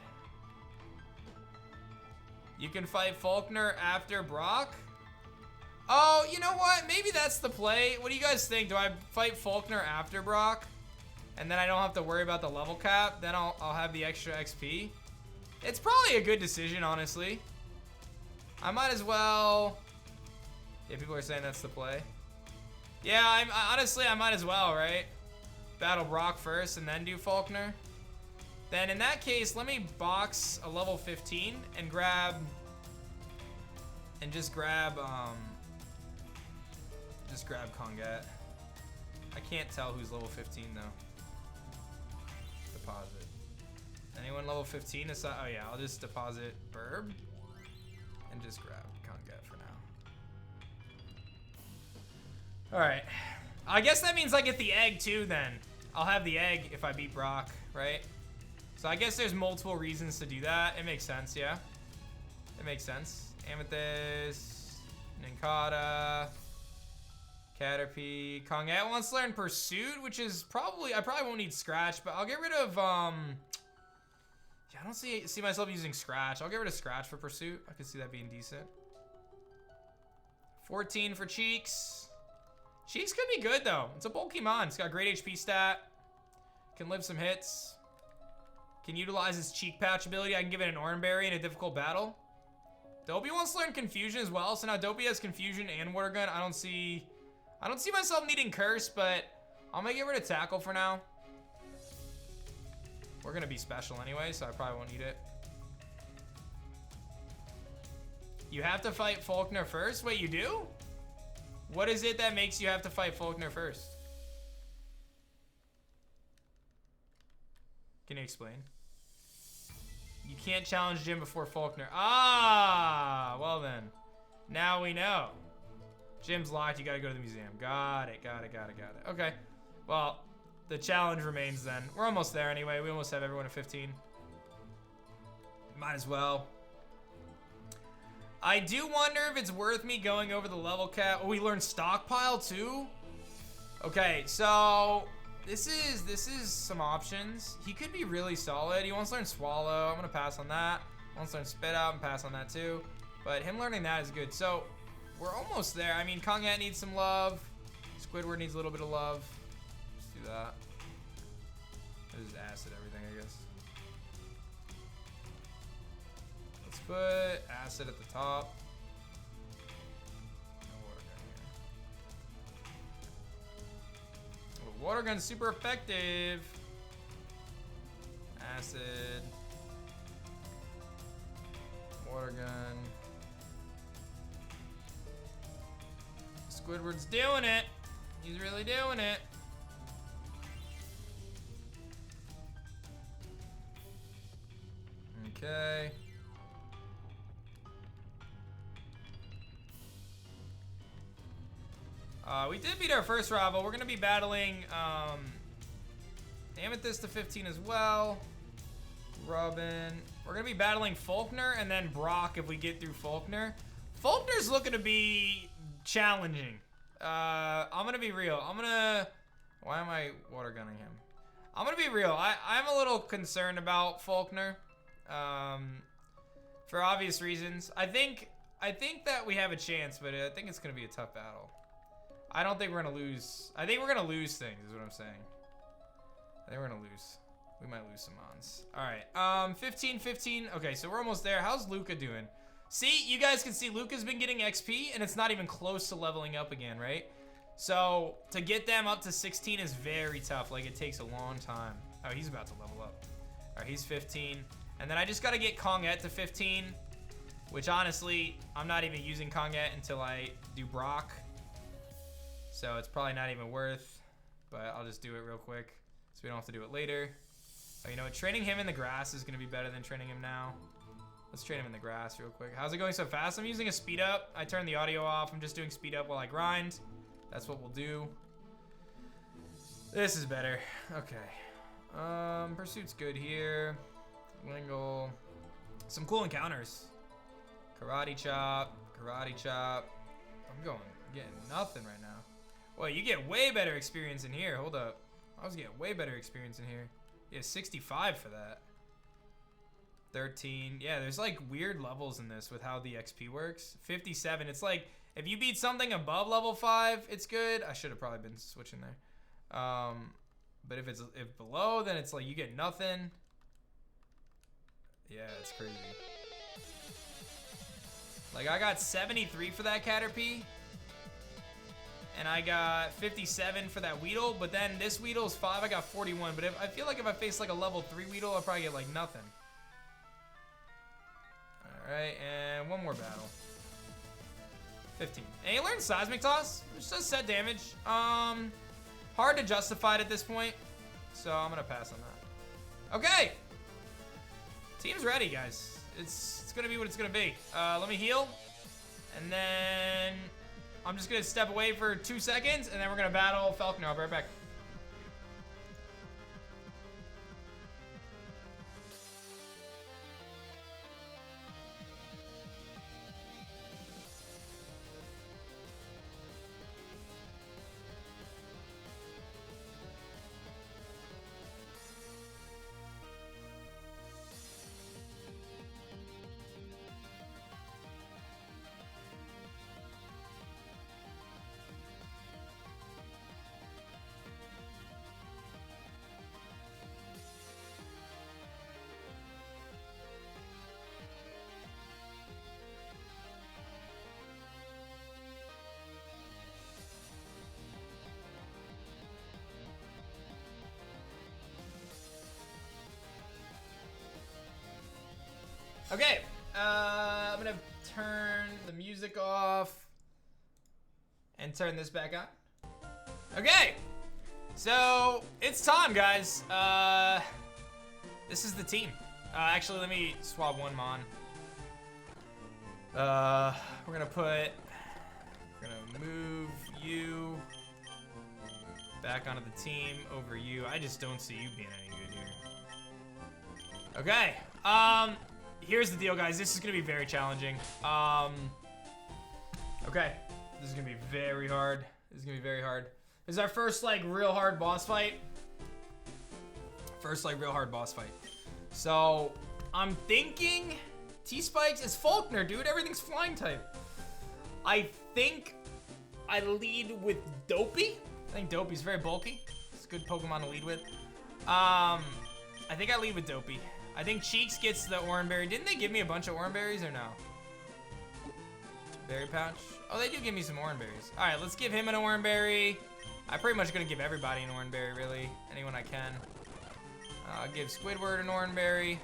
You can fight Faulkner after Brock? Oh, you know what? Maybe that's the play. What do you guys think? Do I fight Faulkner after Brock? And then I don't have to worry about the level cap? Then I'll have the extra XP? It's probably a good decision, honestly. I might as well... Yeah, people are saying that's the play. Yeah, honestly, I might as well, right? Battle Brock first and then do Faulkner. Then in that case, let me box a level 15 and grab... And just grab Kongat. I can't tell who's level 15 though. Deposit. Anyone level 15 aside? Oh yeah, I'll just deposit Burb. And just grab Kongat for now. Alright. I guess that means I get the egg too then. I'll have the egg if I beat Brock, right? So I guess there's multiple reasons to do that. It makes sense, yeah. It makes sense. Amethyst, Ninkata, Caterpie, Kongat wants to learn Pursuit, which is probably, I probably won't need Scratch, but I'll get rid of, yeah, I don't see myself using Scratch. I'll get rid of Scratch for Pursuit. I could see that being decent. 14 for Cheeks. Cheeks could be good though. It's a bulky mon. It's got great HP stat. Can live some hits. Can utilize his Cheek Pouch ability. I can give it an Oranberry in a difficult battle. Dopey wants to learn Confusion as well. So now Dopey has Confusion and Water Gun. I don't see myself needing Curse, but I'm gonna get rid of Tackle for now. We're gonna be special anyway, so I probably won't need it. You have to fight Faulkner first? Wait, you do? What is it that makes you have to fight Faulkner first? Can you explain? You can't challenge Jim before Faulkner. Ah, well then. Now we know. Jim's locked, you gotta go to the museum. Got it. Okay, well, the challenge remains then. We're almost there anyway. We almost have everyone at 15. Might as well. I do wonder if it's worth me going over the level cap. Oh, we learned stockpile too? Okay, so this is some options. He could be really solid. He wants to learn swallow. I'm gonna pass on that. Wants to learn spit out and pass on that too. But him learning that is good. So we're almost there. I mean, Kongat needs some love. Squidward needs a little bit of love. Let's do that. Let's just acid everything, I guess. Let's put acid at the top. Water gun's super effective. Acid. Water gun. Squidward's doing it. He's really doing it. Okay. We did beat our first rival. We're gonna be battling Amethyst to 15 as well. Robin. We're gonna be battling Faulkner and then Brock if we get through Faulkner. Faulkner's looking to be challenging. I'm gonna be real. Why am I water gunning him? I'm gonna be real. I'm a little concerned about Faulkner. For obvious reasons. I think that we have a chance, but I think it's gonna be a tough battle. I don't think we're gonna lose. I think we're gonna lose things, is what I'm saying. I think we're gonna lose. We might lose some mons. All right, 15. Okay, so we're almost there. How's Luca doing? See, you guys can see Luca's been getting XP, and it's not even close to leveling up again, right? So to get them up to 16 is very tough. Like, it takes a long time. Oh, he's about to level up. All right, he's 15. And then I just gotta get Konget to 15, which honestly, I'm not even using Konget until I do Brock. So it's probably not even worth, but I'll just do it real quick so we don't have to do it later. Oh, you know what? Training him in the grass is gonna be better than training him now. Let's train him in the grass real quick. How's it going so fast? I'm using a speed up. I turned the audio off. I'm just doing speed up while I grind. That's what we'll do. This is better. Okay. Pursuit's good here. Lingle. Some cool encounters. Karate chop. Karate chop. I'm getting nothing right now. Well, you get way better experience in here. Hold up. I was getting way better experience in here. Yeah, 65 for that. 13. Yeah, there's like weird levels in this with how the XP works. 57. It's like if you beat something above level 5, it's good. I should have probably been switching there. But if below, then it's like you get nothing. Yeah, it's crazy. Like I got 73 for that Caterpie. And I got 57 for that Weedle, but then this Weedle is 5, I got 41. But I feel like if I face like a level 3 Weedle, I'll probably get like nothing. Alright, and one more battle. 15. And he learned Seismic Toss, which does set damage. Hard to justify it at this point, so I'm gonna pass on that. Okay! Team's ready, guys. It's gonna be what it's gonna be. Let me heal, and then I'm just gonna step away for 2 seconds, and then we're gonna battle Falconer. I'll be right back. Okay, I'm gonna turn the music off. and turn this back on. Okay, so it's time, guys. This is the team. Actually, let me swap one mon. We're gonna move you back onto the team over you. I just don't see you being any good here. Okay, here's the deal, guys. This is gonna be very challenging. Okay, this is gonna be very hard. This is gonna be very hard. This is our first, like, real hard boss fight. So, I'm thinking T-Spikes is Faulkner, dude. Everything's flying type. I think I lead with Dopey. I think Dopey's very bulky. It's a good Pokemon to lead with. I think I lead with Dopey. I think Cheeks gets the Oranberry. Didn't they give me a bunch of Oranberries or no? Berry pouch. Oh, they do give me some Oranberries. All right, let's give him an Oranberry. I'm pretty much gonna give everybody an Oranberry, really. Anyone I can. I'll give Squidward an Oranberry.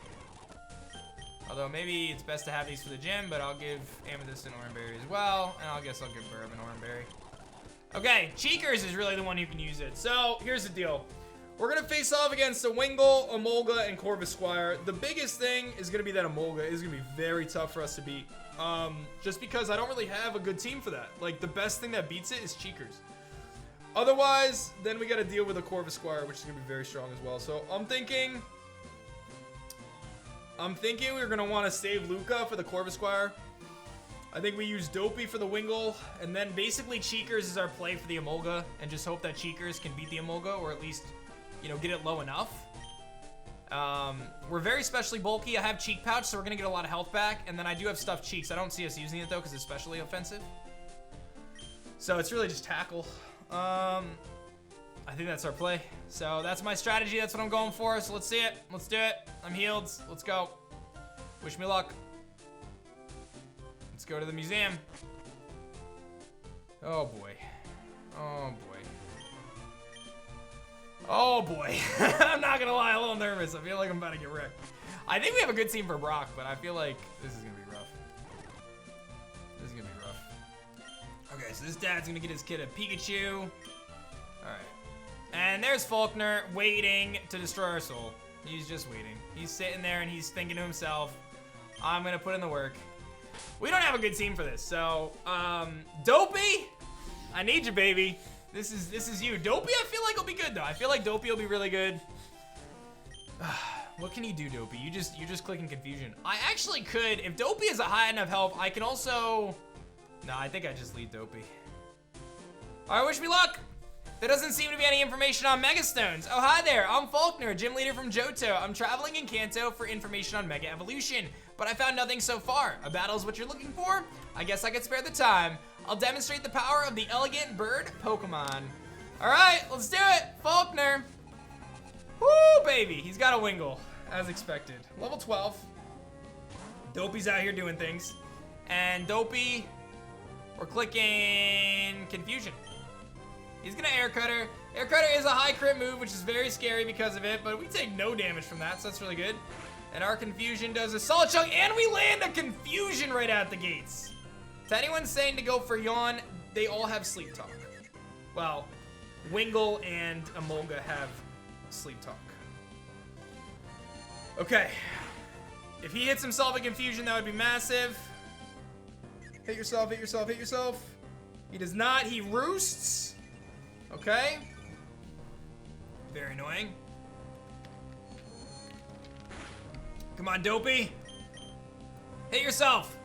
Although maybe it's best to have these for the gym, but I'll give Amethyst an Oranberry as well. And I guess I'll give Burb an Oranberry. Okay, Cheekers is really the one who can use it. So, here's the deal. We're gonna face off against a Wingull, Emolga, and Corvisquire. The biggest thing is gonna be that Emolga is gonna be very tough for us to beat. Just because I don't really have a good team for that. Like, the best thing that beats it is Cheekers. Otherwise, then we gotta deal with a Corvisquire, which is gonna be very strong as well. So, I'm thinking we're gonna wanna save Luca for the Corvisquire. I think we use Dopey for the Wingull, and then basically Cheekers is our play for the Emolga, and just hope that Cheekers can beat the Emolga, or at least, you know, get it low enough. We're very specially bulky. I have Cheek Pouch, so we're gonna get a lot of health back, and then I do have Stuffed Cheeks. I don't see us using it though, because it's especially offensive. So it's really just Tackle. I think that's our play. So that's my strategy. That's what I'm going for. So let's see it. Let's do it. I'm healed. Let's go. Wish me luck. Let's go to the museum. Oh boy. Oh boy. Oh boy. I'm not gonna lie, a little nervous. I feel like I'm about to get wrecked. I think we have a good team for Brock, but I feel like this is gonna be rough. This is gonna be rough. Okay, so this dad's gonna get his kid a Pikachu. Alright. And there's Faulkner waiting to destroy our soul. He's just waiting. He's sitting there and he's thinking to himself, I'm gonna put in the work. We don't have a good team for this, so Dopey, I need you, baby. This is you. Dopey, I feel like will be good though. I feel like Dopey will be really good. What can you do, Dopey? You're just clicking confusion. I actually could, if Dopey is a high enough health, I can also. No, I think I just lead Dopey. All right, wish me luck. There doesn't seem to be any information on Mega Stones. Oh, hi there. I'm Faulkner, gym leader from Johto. I'm traveling in Kanto for information on Mega Evolution, but I found nothing so far. A battle is what you're looking for? I guess I could spare the time. I'll demonstrate the power of the elegant bird Pokemon. All right, let's do it. Faulkner. Woo, baby. He's got a Wingull, as expected. Level 12. Dopey's out here doing things. And Dopey, we're clicking Confusion. He's gonna Air Cutter. Air Cutter is a high crit move, which is very scary because of it, but we take no damage from that, so that's really good. And our Confusion does a solid chunk, and we land a Confusion right out the gates. To anyone saying to go for Yawn, they all have Sleep Talk. Well, Wingull and Emolga have Sleep Talk. Okay. If he hits himself a Confusion, that would be massive. Hit yourself, hit yourself, hit yourself. He does not, he roosts. Okay. Very annoying. Come on, Dopey. Hit yourself.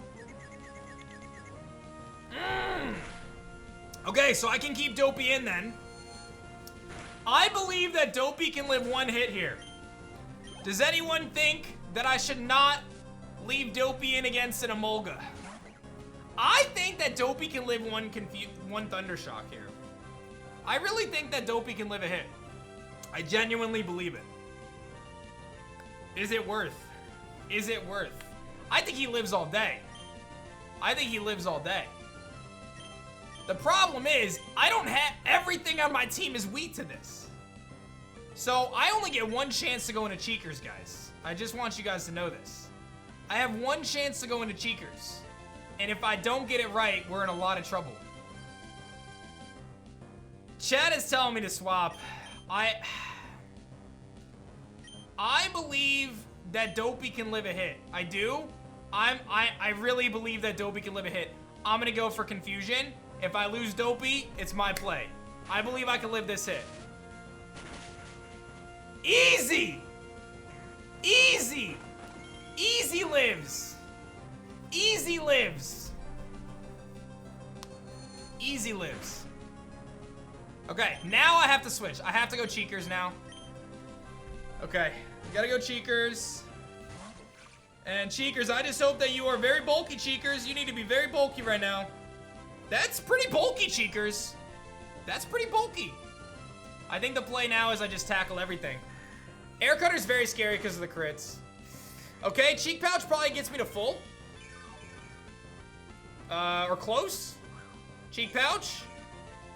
Okay, so I can keep Dopey in then. I believe that Dopey can live one hit here. Does anyone think that I should not leave Dopey in against an Emolga? I think that Dopey can live one Thundershock here. I really think that Dopey can live a hit. I genuinely believe it. Is it worth? Is it worth? I think he lives all day. I think he lives all day. The problem is, I don't have, everything on my team is weak to this. So I only get one chance to go into Cheekers, guys. I just want you guys to know this. I have one chance to go into Cheekers. And if I don't get it right, we're in a lot of trouble. Chad is telling me to swap. I believe that Dopey can live a hit. I do. I really believe that Dopey can live a hit. I'm gonna go for confusion. If I lose Dopey, it's my play. I believe I can live this hit. Easy! Easy! Easy lives! Easy lives! Easy lives. Okay, now I have to switch. I have to go Cheekers now. Okay, gotta go Cheekers. And Cheekers, I just hope that you are very bulky, Cheekers. You need to be very bulky right now. That's pretty bulky, Cheekers. That's pretty bulky. I think the play now is I just tackle everything. Air Cutter's very scary because of the crits. Okay, Cheek Pouch probably gets me to full. Or close. Cheek Pouch.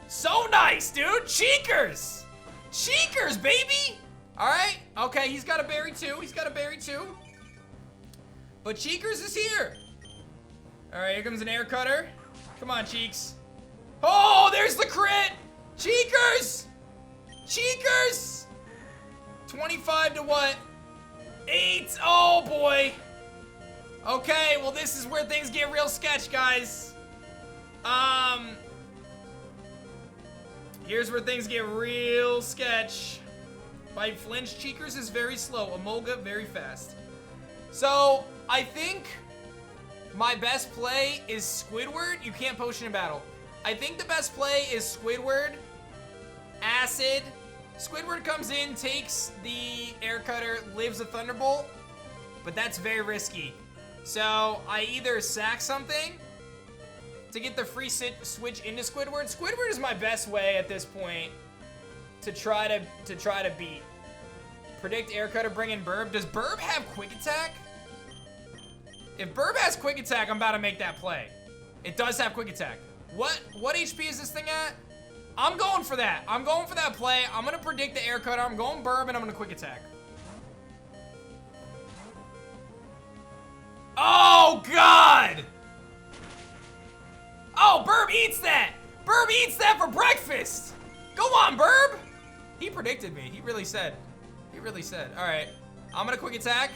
So nice, dude. Cheekers. Cheekers, baby. All right. Okay, he's got a berry too. He's got a berry too. But Cheekers is here. All right, here comes an Air Cutter. Come on, Cheeks. Oh, there's the crit. Cheekers. Cheekers. 25 to what? 8. Oh, boy. Okay, well, this is where things get real sketch, guys. Here's where things get real sketch. By flinch, Cheekers is very slow. Emolga, very fast. So, I think my best play is Squidward. You can't potion in battle. I think the best play is Squidward, Acid. Squidward comes in, takes the Air Cutter, lives a Thunderbolt, but that's very risky. So I either sack something to get the free switch into Squidward. Squidward is my best way at this point to try to beat. Predict Air Cutter, bring in Burb. Does Burb have Quick Attack? If Burb has Quick Attack, I'm about to make that play. It does have Quick Attack. What HP is this thing at? I'm going for that. I'm going for that play. I'm going to predict the Air Cutter. I'm going Burb, and I'm going to Quick Attack. Oh, God! Oh, Burb eats that! Burb eats that for breakfast! Go on, Burb! He predicted me. He really said. He really said. All right. I'm going to Quick Attack.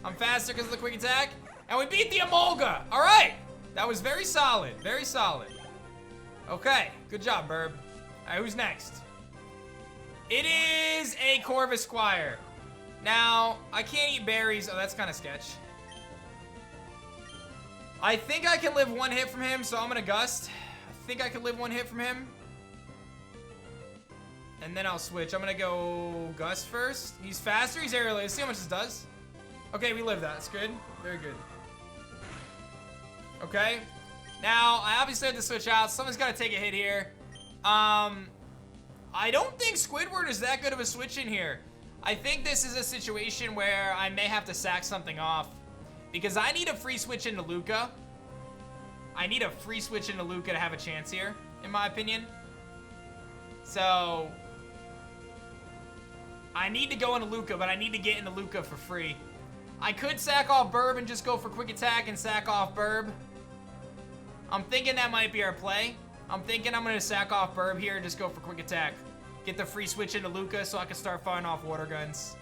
I'm faster because of the Quick Attack. And we beat the Emolga. All right. That was very solid. Very solid. Okay. Good job, Burb. All right, who's next? It is a Corvus Squire. Now, I can't eat berries. Oh, that's kind of sketch. I think I can live one hit from him, so I'm going to Gust. I think I can live one hit from him. And then I'll switch. I'm going to go Gust first. He's faster. He's aerial. Let's see how much this does. Okay, we live that. That's good. Very good. Okay. Now, I obviously have to switch out. Someone's got to take a hit here. I don't think Squidward is that good of a switch in here. I think this is a situation where I may have to sack something off. Because I need a free switch into Luca. I need a free switch into Luca to have a chance here, in my opinion. So, I need to go into Luca, but I need to get into Luca for free. I could sack off Burb and just go for Quick Attack and sack off Burb. I'm thinking that might be our play. I'm thinking I'm going to sack off Burb here and just go for Quick Attack. Get the free switch into Luca so I can start firing off water guns.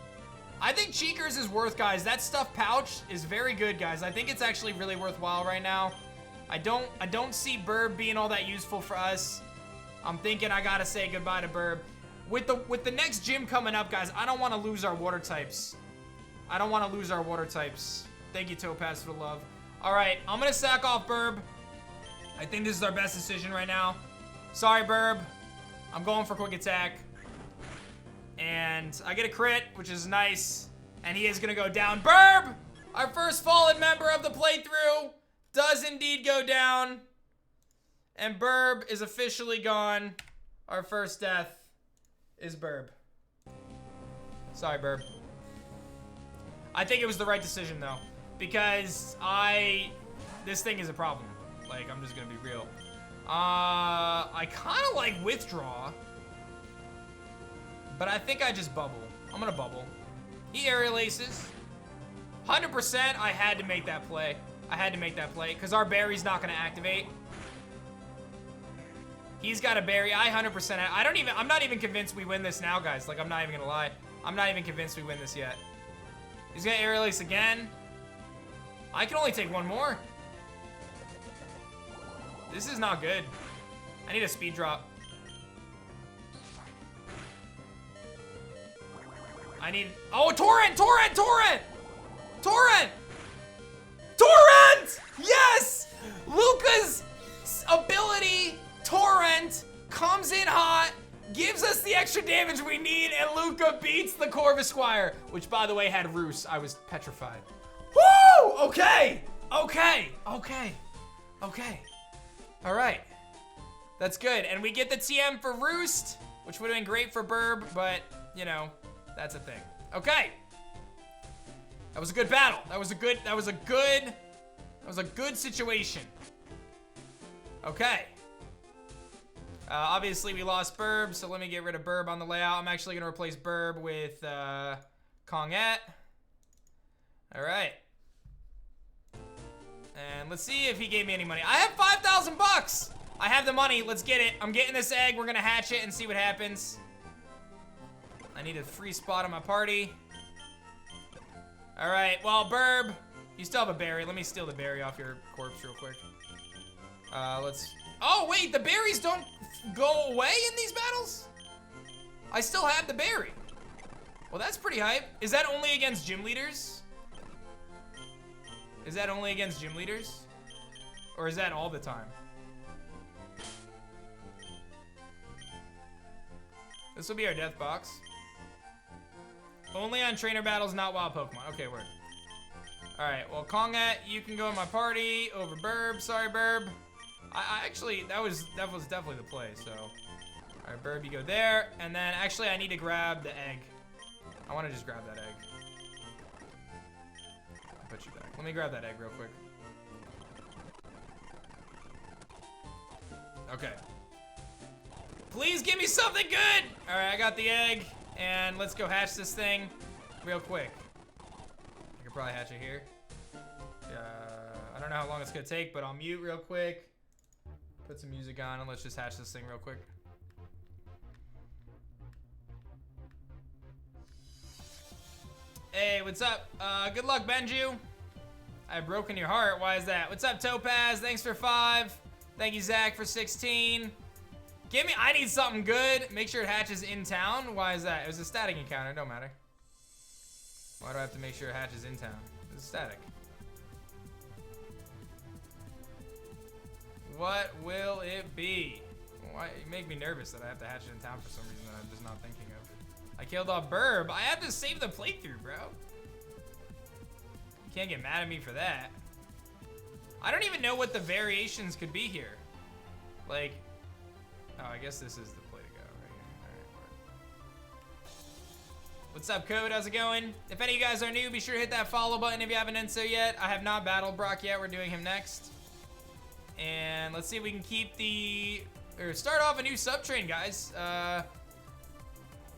I think Cheekers is worth, guys. That stuffed pouch is very good, guys. I think it's actually really worthwhile right now. I don't see Burb being all that useful for us. I'm thinking I got to say goodbye to Burb. With the next gym coming up, guys, I don't want to lose our water types. I don't want to lose our water types. Thank you, Topaz, for the love. All right, I'm going to sack off Burb. I think this is our best decision right now. Sorry, Burb. I'm going for Quick Attack. And I get a crit, which is nice. And he is going to go down. Burb, our first fallen member of the playthrough, does indeed go down. And Burb is officially gone. Our first death is Burb. Sorry, Burb. I think it was the right decision, though. Because this thing is a problem. Like, I'm just going to be real. I kind of like Withdraw. But I think I just bubble. I'm going to bubble. He aerial aces. 100% I had to make that play. I had to make that play because our berry's not going to activate. He's got a berry. I 100%. I'm not even convinced we win this now, guys. Like, I'm not even gonna lie. I'm not even convinced we win this yet. He's gonna air release again. I can only take one more. This is not good. I need a speed drop. I need, oh, Torrent! Yes! Luca's ability, Torrent, comes in hot, gives us the extra damage we need, and Luca beats the Corvisquire, which, by the way, had Roost. I was petrified. Woo! Okay. All right. That's good. And we get the TM for Roost, which would have been great for Burb, but, you know, that's a thing. Okay. That was a good battle. That was a good situation. Okay. Obviously, we lost Burb, so let me get rid of Burb on the layout. I'm actually going to replace Burb with Kongette. All right. And let's see if he gave me any money. I have 5,000 bucks. I have the money. Let's get it. I'm getting this egg. We're going to hatch it and see what happens. I need a free spot on my party. All right. Well, Burb, you still have a berry. Let me steal the berry off your corpse real quick. Let's... Oh, wait. The berries don't go away in these battles? I still have the berry. Well, that's pretty hype. Is that only against gym leaders? Is that only against gym leaders? Or is that all the time? This will be our death box. Only on trainer battles, not wild Pokemon. Okay, word. Alright, well, Kongette, you can go in my party over Burb. Sorry, Burb. I actually, that was definitely the play, so. Alright, Burb, you go there. And then, actually, I need to grab the egg. I want to just grab that egg. I'll put you back. Let me grab that egg real quick. Okay. Please give me something good! Alright, I got the egg. And let's go hatch this thing real quick. I could probably hatch it here. I don't know how long it's gonna take, but I'll mute real quick. Put some music on and let's just hatch this thing real quick. Hey, what's up? Good luck, Benju. I've broken your heart. Why is that? What's up, Topaz? Thanks for 5. Thank you, Zach, for 16. Give me, I need something good. Make sure it hatches in town. Why is that? It was a static encounter, don't matter. Why do I have to make sure it hatches in town? It's static. What will it be? Why, you make me nervous that I have to hatch it in town for some reason that I'm just not thinking of. I killed off Burb. I have to save the playthrough, bro. You can't get mad at me for that. I don't even know what the variations could be here. Like, oh, I guess this is the play to go right here. All right. What's up, Code? How's it going? If any of you guys are new, be sure to hit that follow button if you haven't done so yet. I have not battled Brock yet. We're doing him next. And let's see if we can keep the, or start off a new sub-train, guys.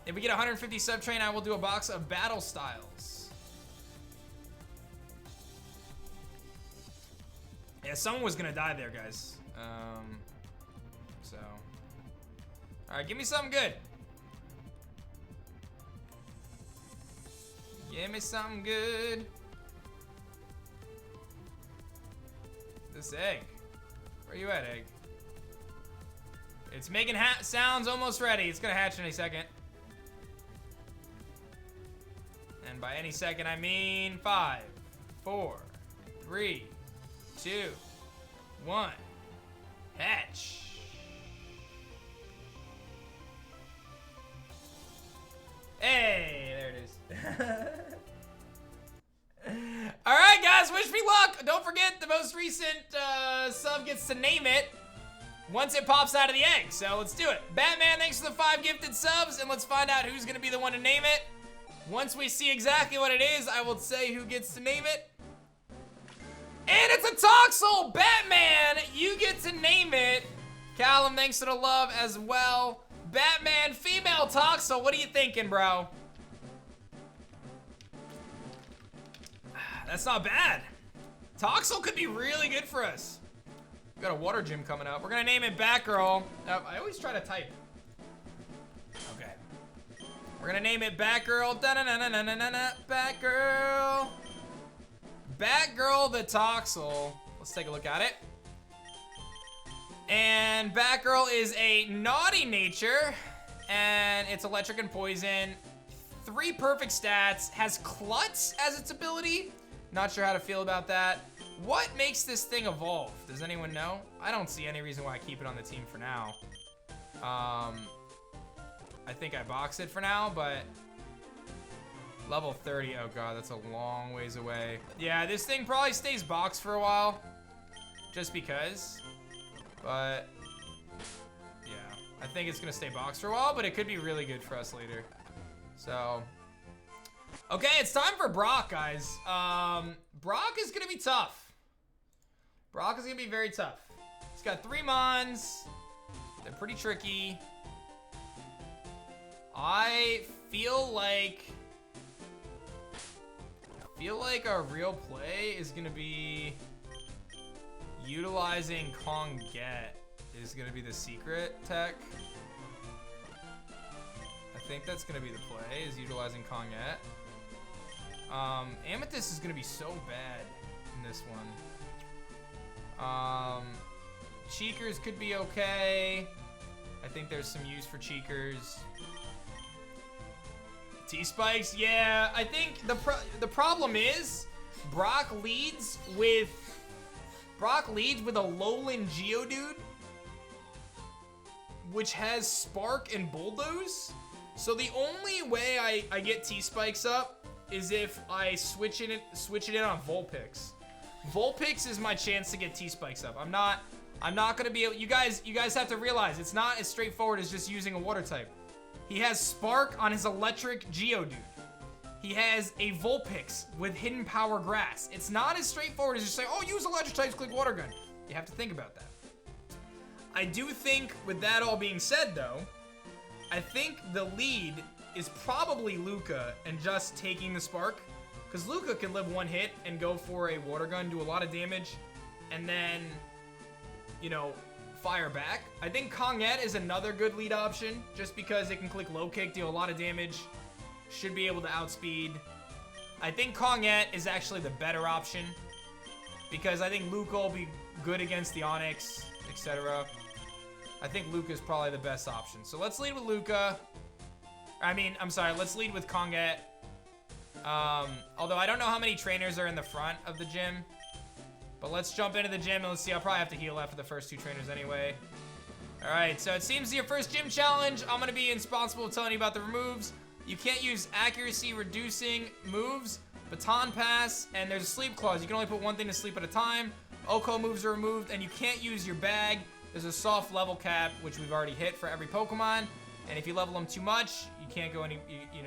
If we get 150 sub-train, I will do a box of battle styles. Yeah, someone was gonna die there, guys. So. All right, give me something good. Give me something good. This egg. Where you at, egg? It's making sounds, almost ready. It's gonna hatch in a second. And by any second, I mean 5, 4, 3, 2, 1. Hatch. Hey, there it is. All right, guys, wish me luck. Don't forget, the most recent sub gets to name it once it pops out of the egg. So let's do it. Batman, thanks for the 5 gifted subs, and let's find out who's gonna be the one to name it. Once we see exactly what it is, I will say who gets to name it. And it's a Toxel! Batman, you get to name it. Callum, thanks for the love as well. Batman, female Toxel, what are you thinking, bro? That's not bad. Toxel could be really good for us. got a water gym coming up. We're gonna name it Batgirl. I always try to type. Okay. We're gonna name it Batgirl. Da-na-na-na-na-na-na. Batgirl. Batgirl the Toxel. Let's take a look at it. And Batgirl is a naughty nature, and it's electric and poison. 3 perfect stats, has Klutz as its ability. Not sure how to feel about that. What makes this thing evolve? Does anyone know? I don't see any reason why I keep it on the team for now. I think I box it for now, but level 30, oh god, that's a long ways away. Yeah, this thing probably stays boxed for a while, just because. But yeah, I think it's gonna stay boxed for a while, but it could be really good for us later. So, okay, it's time for Brock, guys. Brock is gonna be tough. Brock is gonna be very tough. He's got 3 Mons. They're pretty tricky. I feel like our real play is gonna be utilizing Konget is gonna be the secret tech. I think that's gonna be the play, is utilizing Konget. Amethyst is gonna be so bad in this one. Cheekers could be okay. I think there's some use for Cheekers. T-Spikes, yeah. I think the problem is Brock leads with a Lowland Geodude, which has Spark and Bulldoze. So the only way I get T-Spikes up is if I switch it in on Vulpix. Vulpix is my chance to get T-Spikes up. I'm not gonna be able, you guys have to realize it's not as straightforward as just using a water type. He has Spark on his electric Geodude. He has a Vulpix with Hidden Power Grass. It's not as straightforward as just saying, oh, use electric types, click Water Gun. You have to think about that. I do think, with that all being said though, I think the lead is probably Luca and just taking the Spark. Because Luca can live 1 hit and go for a Water Gun, do a lot of damage, and then, you know, fire back. I think Konget is another good lead option, just because it can click low kick, deal a lot of damage, should be able to outspeed. I think Konget is actually the better option, because I think Luca will be good against the Onix, etc. I think Luca is probably the best option. So let's lead with Luca. Let's lead with Konget. Although I don't know how many trainers are in the front of the gym. But let's jump into the gym and let's see. I'll probably have to heal after the first 2 trainers anyway. Alright, so it seems your first gym challenge. I'm going to be responsible for telling you about the removes. You can't use accuracy reducing moves, baton pass, and there's a sleep clause. You can only put 1 thing to sleep at a time. Oko moves are removed, and you can't use your bag. There's a soft level cap, which we've already hit for every Pokemon. And if you level them too much, you can't go any,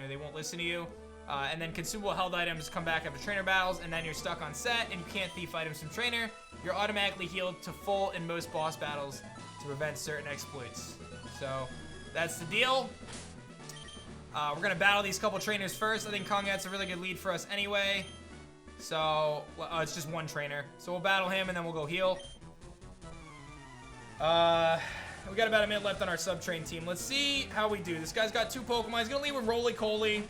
they won't listen to you. And then consumable held items come back after trainer battles, and then you're stuck on set, and you can't thief items from trainer. You're automatically healed to full in most boss battles to prevent certain exploits. So that's the deal. We're gonna battle these couple trainers first. I think Konget's a really good lead for us anyway. So it's just 1 trainer. So we'll battle him, and then we'll go heal. We got about a minute left on our sub-train team. Let's see how we do. This guy's got 2 Pokemon. He's gonna lead with Roly-Coly.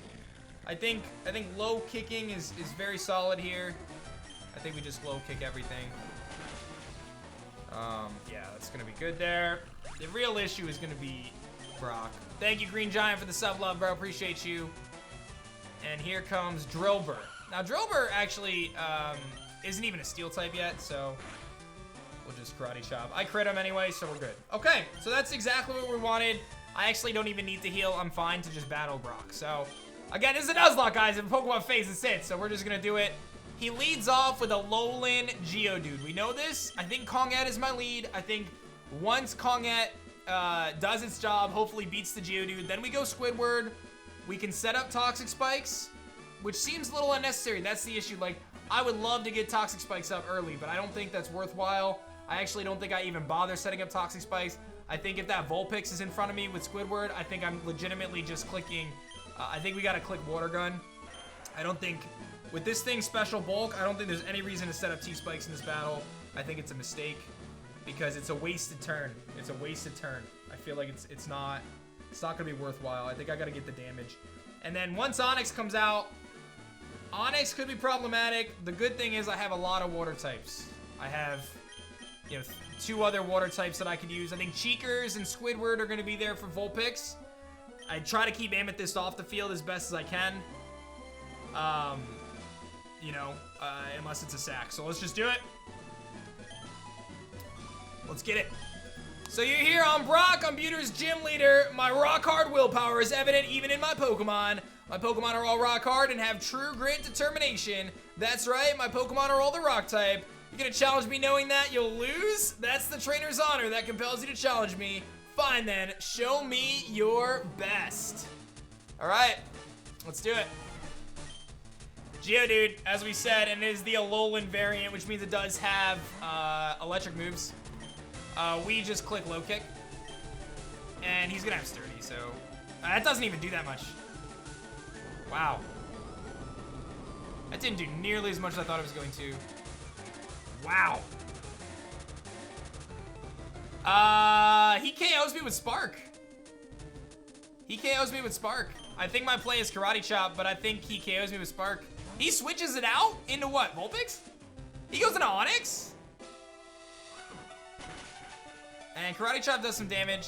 I think low kicking is very solid here. I think we just low kick everything. Yeah, that's gonna be good there. The real issue is gonna be Brock. Thank you, Green Giant, for the sub love, bro. Appreciate you. And here comes Drillbur. Now, Drillbur actually isn't even a steel type yet, so we'll just karate chop. I crit him anyway, so we're good. Okay, so that's exactly what we wanted. I actually don't even need to heal. I'm fine to just battle Brock. So again, this is a Nuzlocke, guys. If Pokemon phases it, so we're just gonna do it. He leads off with a Lowland Geodude. We know this. I think Konget is my lead. I think once Konget does its job, hopefully beats the Geodude, then we go Squidward. We can set up Toxic Spikes, which seems a little unnecessary. That's the issue. Like, I would love to get Toxic Spikes up early, but I don't think that's worthwhile. I actually don't think I even bother setting up Toxic Spikes. I think if that Vulpix is in front of me with Squidward, I think I'm legitimately just clicking. I think we gotta click Water Gun. I don't think, with this thing special bulk, I don't think there's any reason to set up T-Spikes in this battle. I think it's a mistake. because it's a wasted turn. It's a wasted turn. I feel like it's not gonna be worthwhile. I think I gotta get the damage. And then once Onyx comes out, Onyx could be problematic. The good thing is I have a lot of water types. I have, you know, 2 other water types that I could use. I think Cheekers and Squidward are gonna be there for Vulpix. I try to keep Amethyst off the field as best as I can. You know, unless it's a sack. So let's just do it. Let's get it. So you're here, I'm Brock, I'm Buter's gym leader. My rock hard willpower is evident even in my Pokemon. My Pokemon are all rock hard and have true grit determination. That's right, my Pokemon are all the rock type. You're gonna challenge me knowing that you'll lose? That's the trainer's honor that compels you to challenge me. Fine then, show me your best. All right, let's do it. Geodude, as we said, and it is the Alolan variant, which means it does have electric moves. We just click low kick, and he's gonna have sturdy, so that doesn't even do that much. Wow. That didn't do nearly as much as I thought it was going to. Wow. He KOs me with Spark. He KOs me with Spark. I think my play is Karate Chop, but I think he KOs me with Spark. He switches it out into what, Vulpix? He goes into Onyx? And Karate Chop does some damage.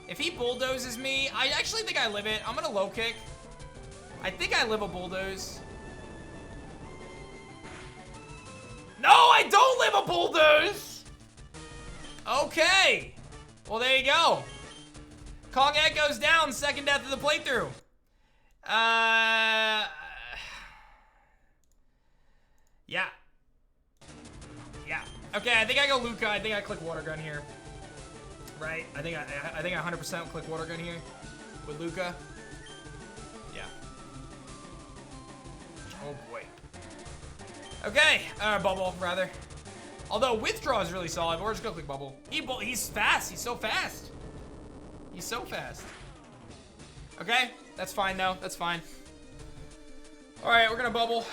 If he bulldozes me, I actually think I live it. I'm gonna low kick. I think I live a bulldoze. No, I don't live a bulldoze! Okay. Well, there you go. Kong Echo's down, second death of the playthrough. Yeah. Yeah. Okay, I think I go Luca. I think I click Water Gun here. Right? I think I 100% click Water Gun here with Luca. Yeah. Oh boy. Okay, Bubble rather. Although Withdraw is really solid, but we're just gonna click Bubble. He's fast. He's so fast. He's so fast. Okay, that's fine though. That's fine. All right, we're gonna Bubble.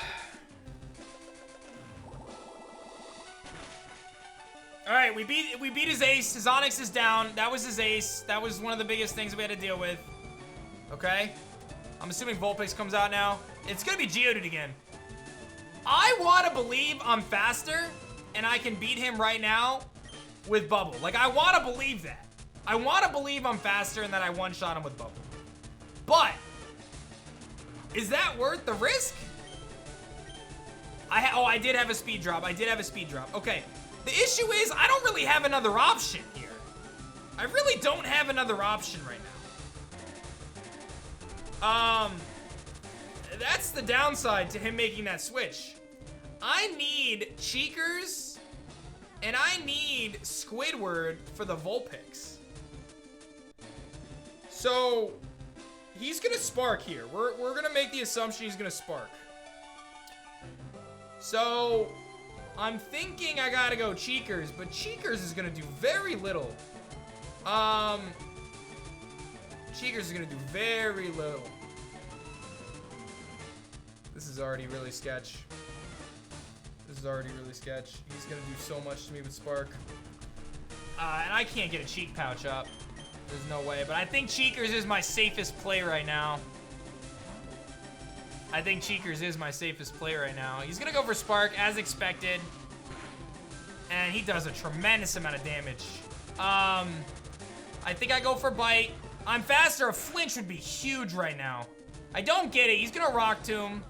All right, we beat his ace. His Onyx is down. That was his ace. That was one of the biggest things we had to deal with. Okay, I'm assuming Vulpix comes out now. It's gonna be Geodude again. I want to believe I'm faster and I can beat him right now with Bubble. Like, I want to believe that. I want to believe I'm faster and that I one-shot him with Bubble. But is that worth the risk? I did have a speed drop. I did have a speed drop. Okay. The issue is I don't really have another option here. I really don't have another option right now. That's the downside to him making that switch. I need Cheekers and I need Squidward for the Vulpix. So he's gonna Spark here. We're gonna make the assumption he's gonna Spark. So I'm thinking I gotta go Cheekers, but Cheekers is gonna do very little. Cheekers is gonna do very little. This is already really sketch. This is already really sketch. He's gonna do so much to me with Spark. And I can't get a Cheek Pouch up. There's no way, but I think Cheekers is my safest play right now. I think Cheekers is my safest play right now. He's gonna go for Spark, as expected. And he does a tremendous amount of damage. I think I go for Bite. I'm faster, a flinch would be huge right now. I don't get it, he's gonna Rock Tomb.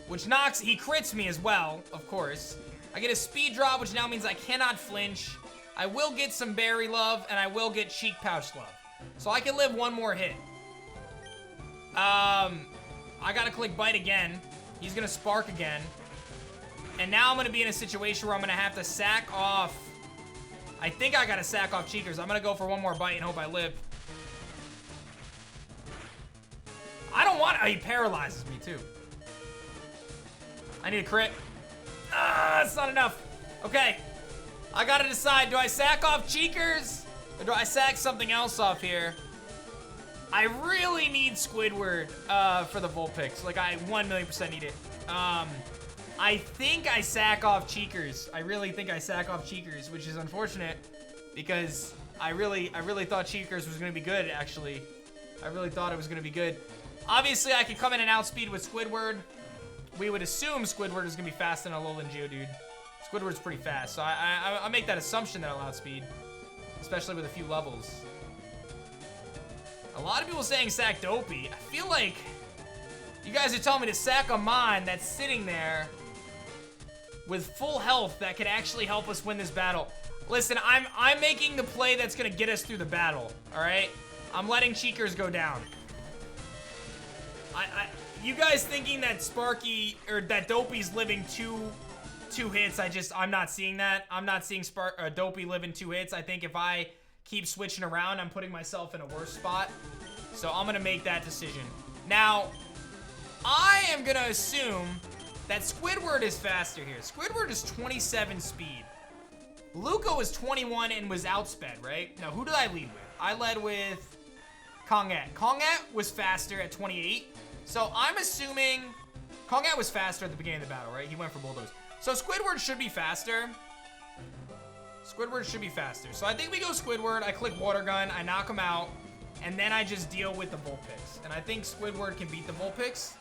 Which knocks, he crits me as well, of course. I get a speed drop, which now means I cannot flinch. I will get some Berry Love, and I will get Cheek Pouch Love. So I can live one more hit. I gotta click Bite again. He's gonna Spark again. And now I'm gonna be in a situation where I'm gonna have to sack off. I think I gotta sack off Cheekers. I'm gonna go for one more Bite and hope I live. I don't want, he paralyzes me too. I need a crit. That's not enough. Okay, I gotta decide, do I sack off Cheekers? Or do I sack something else off here? I really need Squidward for the Vulpix. Like, I 1,000,000% need it. I think I sack off Cheekers. I really think I sack off Cheekers, which is unfortunate because I really thought Cheekers was gonna be good, actually. I really thought it was gonna be good. Obviously, I could come in and outspeed with Squidward. We would assume Squidward is gonna be fast in a Alolan Geodude. Squidward's pretty fast, so I make that assumption that I'll outspeed, especially with a few levels. A lot of people saying sack Dopey. I feel like you guys are telling me to sack a Mon that's sitting there with full health that could actually help us win this battle. Listen, I'm making the play that's gonna get us through the battle, all right? I'm letting Cheekers go down. You guys thinking that Sparky, or that Dopey's living two hits, I'm not seeing that. I'm not seeing Dopey living 2 hits. I think if I keep switching around, I'm putting myself in a worse spot. So I'm gonna make that decision. Now, I am gonna assume that Squidward is faster here. Squidward is 27 speed. Luca was 21 and was outsped, right? Now, who did I lead with? I led with Kongat. Kongat was faster at 28. So I'm assuming Kongat was faster at the beginning of the battle, right? He went for Bulldoze. So Squidward should be faster. Squidward should be faster. So I think we go Squidward. I click Water Gun. I knock him out. And then I just deal with the Vulpix. And I think Squidward can beat the Vulpix.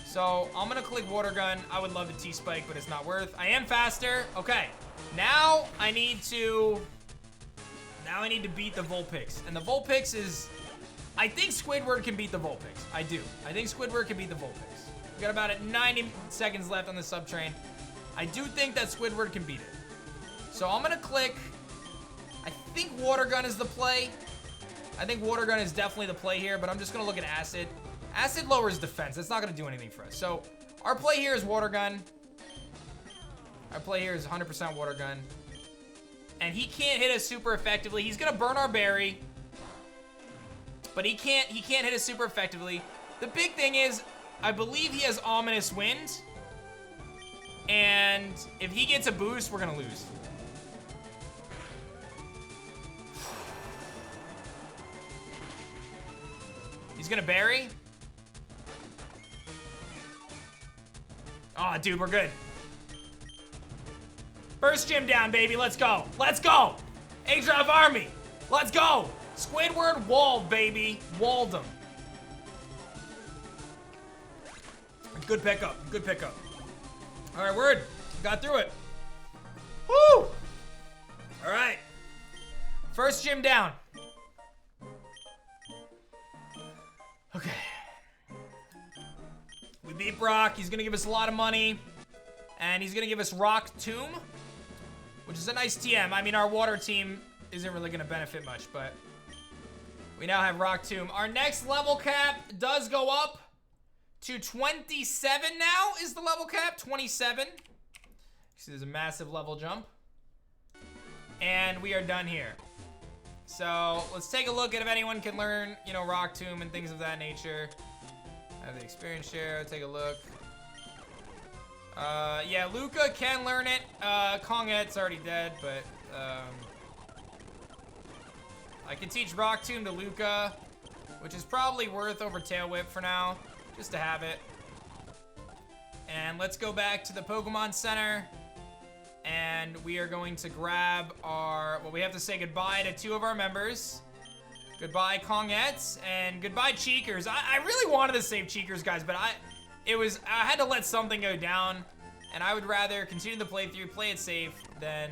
So I'm gonna click Water Gun. I would love the T-Spike, but it's not worth. I am faster. Okay. Now I need to beat the Vulpix. And the Vulpix is... I think Squidward can beat the Vulpix. I do. I think Squidward can beat the Vulpix. We got about 90 seconds left on the sub-train. I do think that Squidward can beat it. So I'm gonna click... I think Water Gun is the play. I think Water Gun is definitely the play here, but I'm just gonna look at Acid. Acid lowers defense. That's not gonna do anything for us. So our play here is Water Gun. Our play here is 100% Water Gun. And he can't hit us super effectively. He's gonna burn our berry. But he can't hit us super effectively. The big thing is, I believe he has Ominous Wind. And if he gets a boost, we're gonna lose. He's gonna berry. Oh, dude, we're good. First gym down, baby. Let's go. Let's go. A-Drive Army. Let's go. Squidward walled, baby. Walled him. Good pickup. Good pickup. All right, word. Got through it. Woo! All right. First gym down. Okay. We beat Brock. He's gonna give us a lot of money. And he's gonna give us Rock Tomb, which is a nice TM. I mean, our water team isn't really gonna benefit much, but we now have Rock Tomb. Our next level cap does go up to 27 now is the level cap, 27. See, there's a massive level jump. And we are done here. So let's take a look at if anyone can learn, you know, Rock Tomb and things of that nature. I have the experience share, take a look. Yeah, Luca can learn it. Konget's already dead, but I can teach Rock Tomb to Luca, which is probably worth over Tail Whip for now, just to have it. And let's go back to the Pokemon Center, and we are going to grab our, well, we have to say goodbye to 2 of our members. Goodbye, Konget, and goodbye, Cheekers. I really wanted to save Cheekers, guys, but I had to let something go down, and I would rather continue the playthrough, play it safe, than,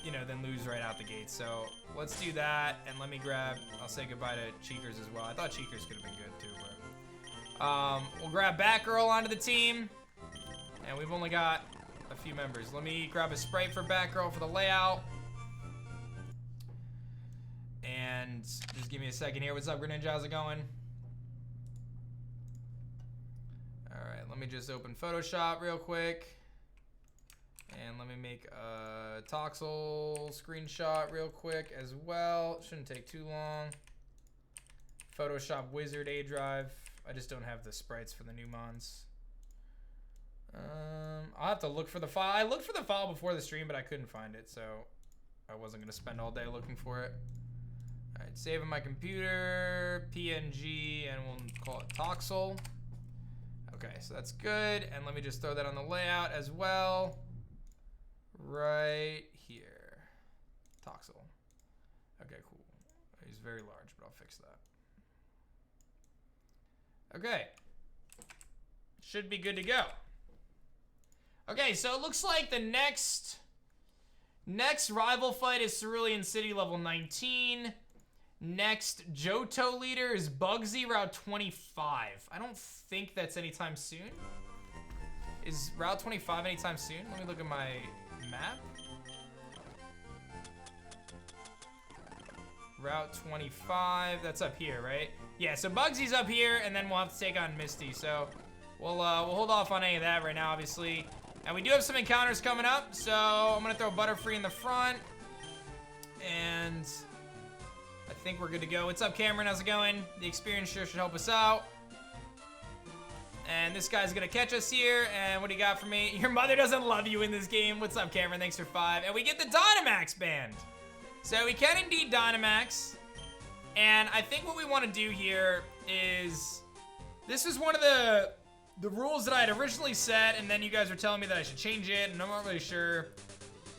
you know, than lose right out the gate. So let's do that, and let me grab, I'll say goodbye to Cheekers as well. I thought Cheekers could have been good too, but we'll grab Batgirl onto the team, and we've only got a few members. Let me grab a Sprite for Batgirl for the layout. And just give me a second here. What's up, Greninja? How's it going? Alright, let me just open Photoshop real quick. And let me make a Toxel screenshot real quick as well. Shouldn't take too long. Photoshop Wizard A-Drive. I just don't have the sprites for the new mons. I'll have to look for the file. I looked for the file before the stream, but I couldn't find it, so I wasn't going to spend all day looking for it. Alright, save on my computer, PNG, and we'll call it Toxel. Okay, so that's good. And let me just throw that on the layout as well. Right here. Toxel. Okay, cool. He's very large, but I'll fix that. Okay. Should be good to go. Okay, so it looks like the next rival fight is Cerulean City level 19. Next Johto leader is Bugsy Route 25. I don't think that's anytime soon. Is Route 25 anytime soon? Let me look at my map. Route 25, that's up here, right? Yeah, so Bugsy's up here, and then we'll have to take on Misty. So we'll hold off on any of that right now, obviously. And we do have some encounters coming up, so I'm gonna throw Butterfree in the front. And I think we're good to go. What's up, Cameron? How's it going? The experience sure should help us out. And this guy's gonna catch us here. And what do you got for me? Your mother doesn't love you in this game. What's up, Cameron? Thanks for 5. And we get the Dynamax band. So we can indeed Dynamax. And I think what we want to do here is, this is one of the rules that I had originally set, and then you guys were telling me that I should change it, and I'm not really sure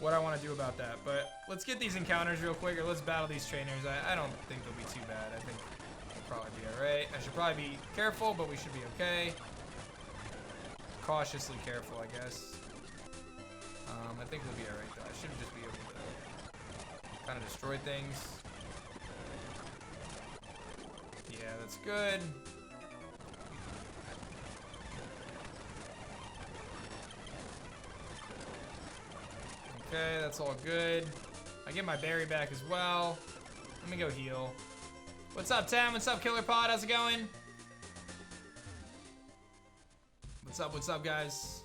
what I want to do about that. But let's get these encounters real quick, or let's battle these trainers. I don't think they'll be too bad. I think we'll probably be alright. I should probably be careful, but we should be okay. Cautiously careful, I guess. I think we'll be alright, though. I should just be able to kind of destroy things. Yeah, that's good. Okay, that's all good. I get my berry back as well. Let me go heal. What's up, Tim? What's up, Killer Pod? How's it going? What's up, guys?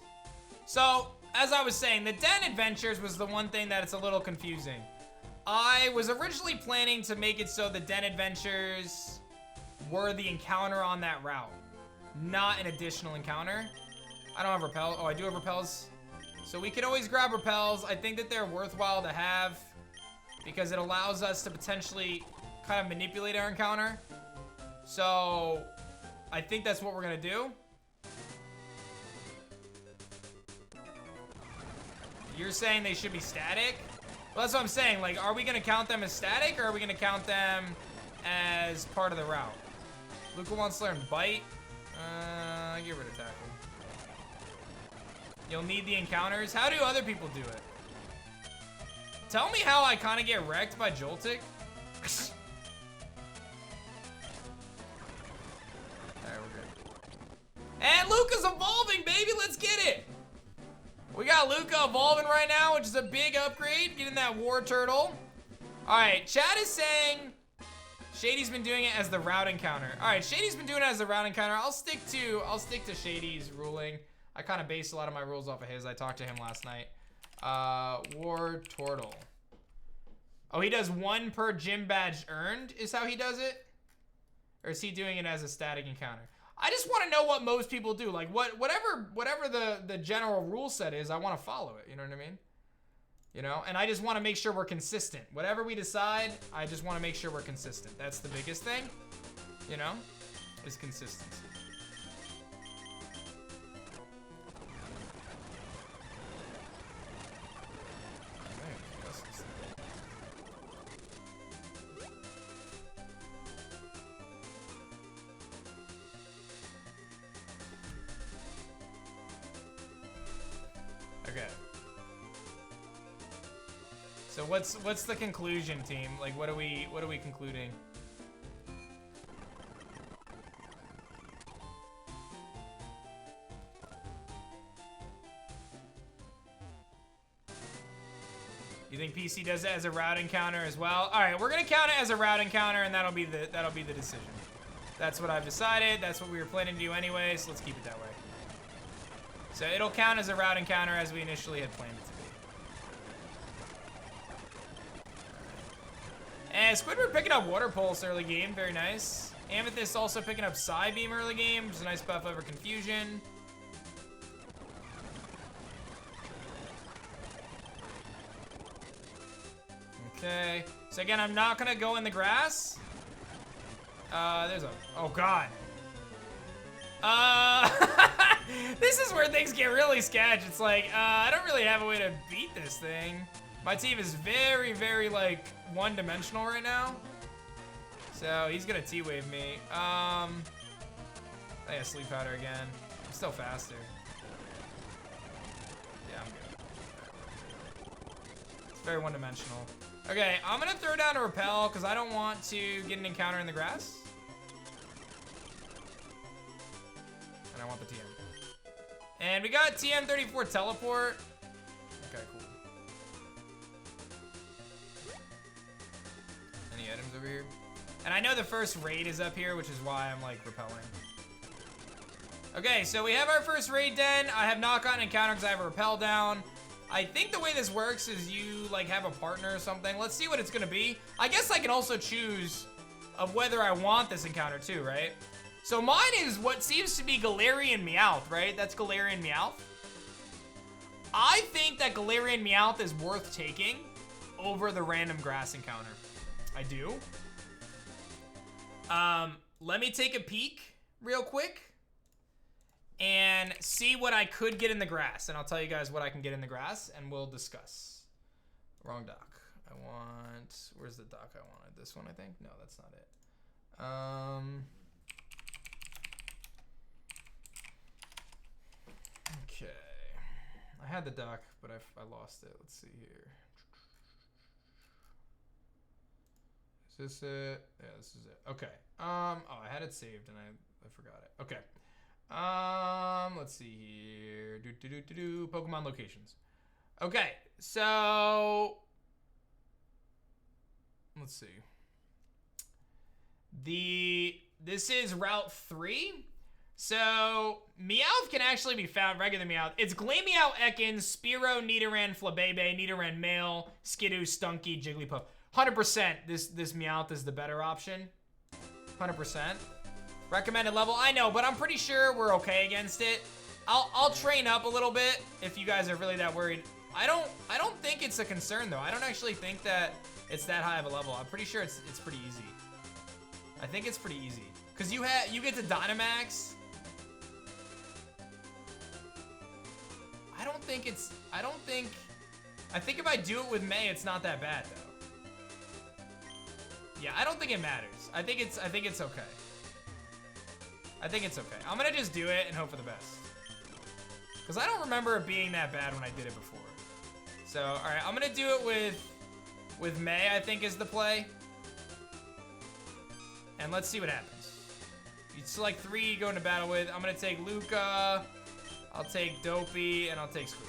So, as I was saying, the Den Adventures was the one thing that it's a little confusing. I was originally planning to make it so the Den Adventures were the encounter on that route, not an additional encounter. I don't have repel. Oh, I do have repels. So we can always grab repels. I think that they're worthwhile to have because it allows us to potentially kind of manipulate our encounter. So I think that's what we're gonna do. You're saying they should be static? Well, that's what I'm saying. Like, are we gonna count them as static, or are we gonna count them as part of the route? Luca wants to learn Bite. Get rid of Tackle. You'll need the encounters. How do other people do it? Tell me how I kind of get wrecked by Joltik. Alright, we're good. And Luca's evolving, baby. Let's get it. We got Luca evolving right now, which is a big upgrade. Getting that War Turtle. Alright, chat is saying Shady's been doing it as the route encounter. Alright, Shady's been doing it as the route encounter. I'll stick to Shady's ruling. I kind of base a lot of my rules off of his. I talked to him last night. War Turtle. Oh, he does 1 per gym badge earned is how he does it? Or is he doing it as a static encounter? I just want to know what most people do. Like, whatever the general rule set is, I want to follow it. You know what I mean? You know? And I just want to make sure we're consistent. Whatever we decide, I just want to make sure we're consistent. That's the biggest thing, you know, is consistency. Okay. So what's the conclusion, team? Like, what are we concluding? You think PC does it as a route encounter as well? All right, we're gonna count it as a route encounter, and that'll be the decision. That's what I've decided. That's what we were planning to do anyway, so let's keep it that way. So it'll count as a route encounter as we initially had planned it to be. And Squidward picking up Water Pulse early game, very nice. Amethyst also picking up Psybeam early game, which is a nice buff over Confusion. Okay, so again, I'm not gonna go in the grass. There's a, oh God. This is where things get really sketch. It's like, I don't really have a way to beat this thing. My team is very, very, like, one-dimensional right now. So he's gonna T-wave me. I got Sleep Powder again. I'm still faster. Yeah, I'm good. It's very one-dimensional. Okay, I'm gonna throw down a Repel because I don't want to get an encounter in the grass. And I want the TM. And we got TM34 Teleport. Okay, cool. Any items over here? And I know the first raid is up here, which is why I'm like repelling. Okay, so we have our first raid den. I have not gotten an encounter because I have a repel down. I think the way this works is you like have a partner or something. Let's see what it's gonna be. I guess I can also choose of whether I want this encounter too, right? So mine is what seems to be Galarian Meowth, right? That's Galarian Meowth. I think that Galarian Meowth is worth taking over the random grass encounter. I do. Let me take a peek real quick and see what I could get in the grass. And I'll tell you guys what I can get in the grass and we'll discuss. Wrong dock. I want, where's the dock I wanted? This one, I think? No, that's not it. Okay. I had the dock, but I lost it. Let's see here. Is this it? Yeah, this is it. Okay. Oh, I had it saved and I forgot it. Okay. Let's see here. Pokemon locations. Okay, so let's see. This is Route 3. So Meowth can actually be found, regular Meowth. It's Glameow, Ekans, Spearow, Nidoran, Flabebe, Nidoran Male, Skidoo, Stunky, Jigglypuff. 100% this Meowth is the better option. 100%. Recommended level, I know, but I'm pretty sure we're okay against it. I'll train up a little bit if you guys are really that worried. I don't think it's a concern though. I don't actually think that it's that high of a level. I'm pretty sure it's pretty easy. I think it's pretty easy. Cause you get to Dynamax. I think if I do it with May, it's not that bad though. Yeah, I don't think it matters. I think it's okay. I think it's okay. I'm gonna just do it and hope for the best. Cause I don't remember it being that bad when I did it before. So, all right, I'm gonna do it with May, I think is the play. And let's see what happens. You select 3 go into battle with. I'm gonna take Luca, I'll take Dopey, and I'll take Squidward.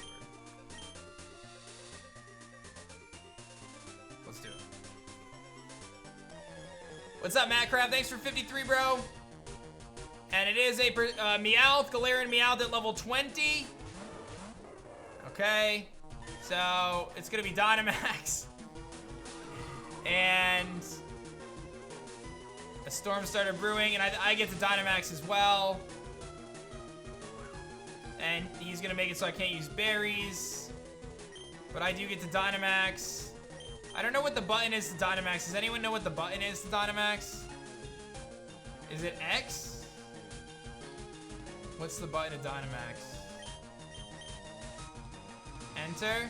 Let's do it. What's up, Matt Crab? Thanks for 53, bro. And it is a Meowth, Galarian Meowth at level 20. Okay. So, it's gonna be Dynamax. And a storm started brewing, and I get to Dynamax as well. And he's gonna make it so I can't use berries. But I do get to Dynamax. I don't know what the button is to Dynamax. Does anyone know what the button is to Dynamax? Is it X? What's the button to Dynamax? Enter.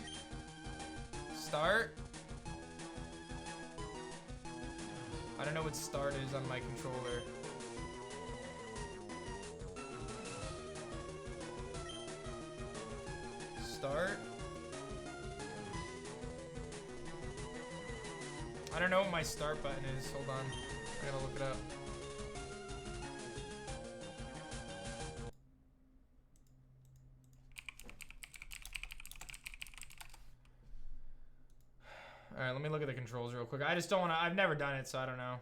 Start. I don't know what start is on my controller. Start. I don't know what my start button is. Hold on. I gotta look it up. All right, let me look at the controls real quick. I just don't want to. I've never done it, so I don't know.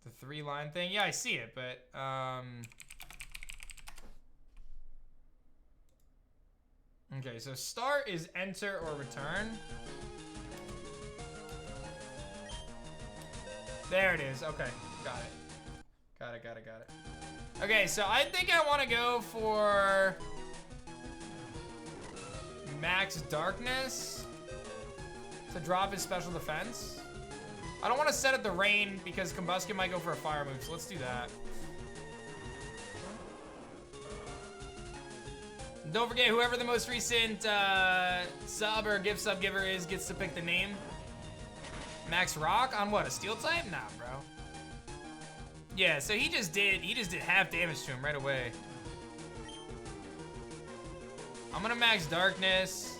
The 3-line thing. Yeah, I see it, but okay, so start is enter or return. There it is. Okay, got it. Got it. Okay, so I think I want to go for Max Darkness to drop his special defense. I don't want to set up the rain because Combustion might go for a fire move, so let's do that. Don't forget, whoever the most recent sub or gift sub giver is gets to pick the name. Max Rock on what, a steel type? Nah, bro. Yeah, so he just did half damage to him right away. I'm gonna max darkness.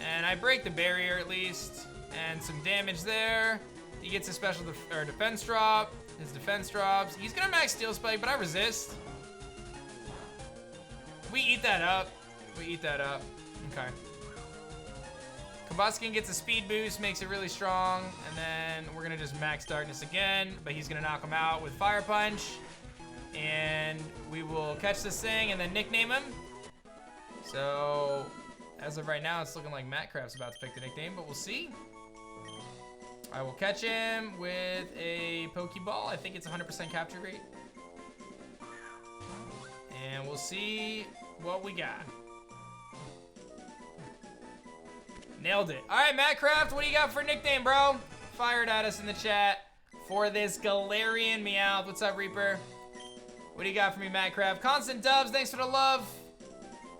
And I break the barrier at least. And some damage there. He gets a special defense drop. His defense drops. He's gonna max steel spike, but I resist. We eat that up. We eat that up. Okay. Combustion gets a speed boost, makes it really strong, and then we're gonna just max darkness again, but he's gonna knock him out with fire punch. And we will catch this thing and then nickname him. So, as of right now, it's looking like Mattcraft's about to pick the nickname, but we'll see. I will catch him with a Pokeball. I think it's 100% capture rate. And we'll see what we got. Nailed it. All right, Mattcraft, what do you got for a nickname, bro? Fire it at us in the chat for this Galarian Meowth. What's up, Reaper? What do you got for me, Mattcraft? Constant Dubs, thanks for the love.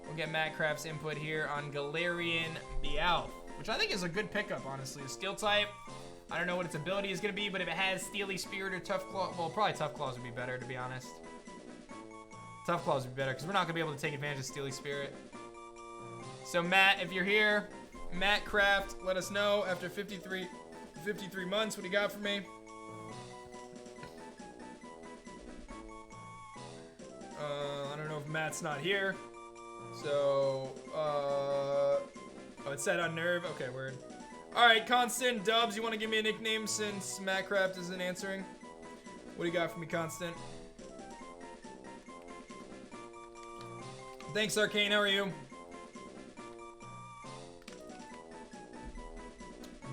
We'll get Mattcraft's input here on Galarian Meowth, which I think is a good pickup, honestly. A steel type. I don't know what its ability is going to be, but if it has Steely Spirit or Tough Claw, well, probably Tough Claws would be better, to be honest. Tough Claws would be better, because we're not going to be able to take advantage of Steely Spirit. So, Matt, if you're here, Mattcraft, let us know after 53 months what you got for me. I don't know if Matt's not here. So, oh, it said Unnerve. Okay, word. All right, Constant Dubs, you want to give me a nickname since Mattcraft isn't answering? What do you got for me, Constant? Thanks, Arcane. How are you?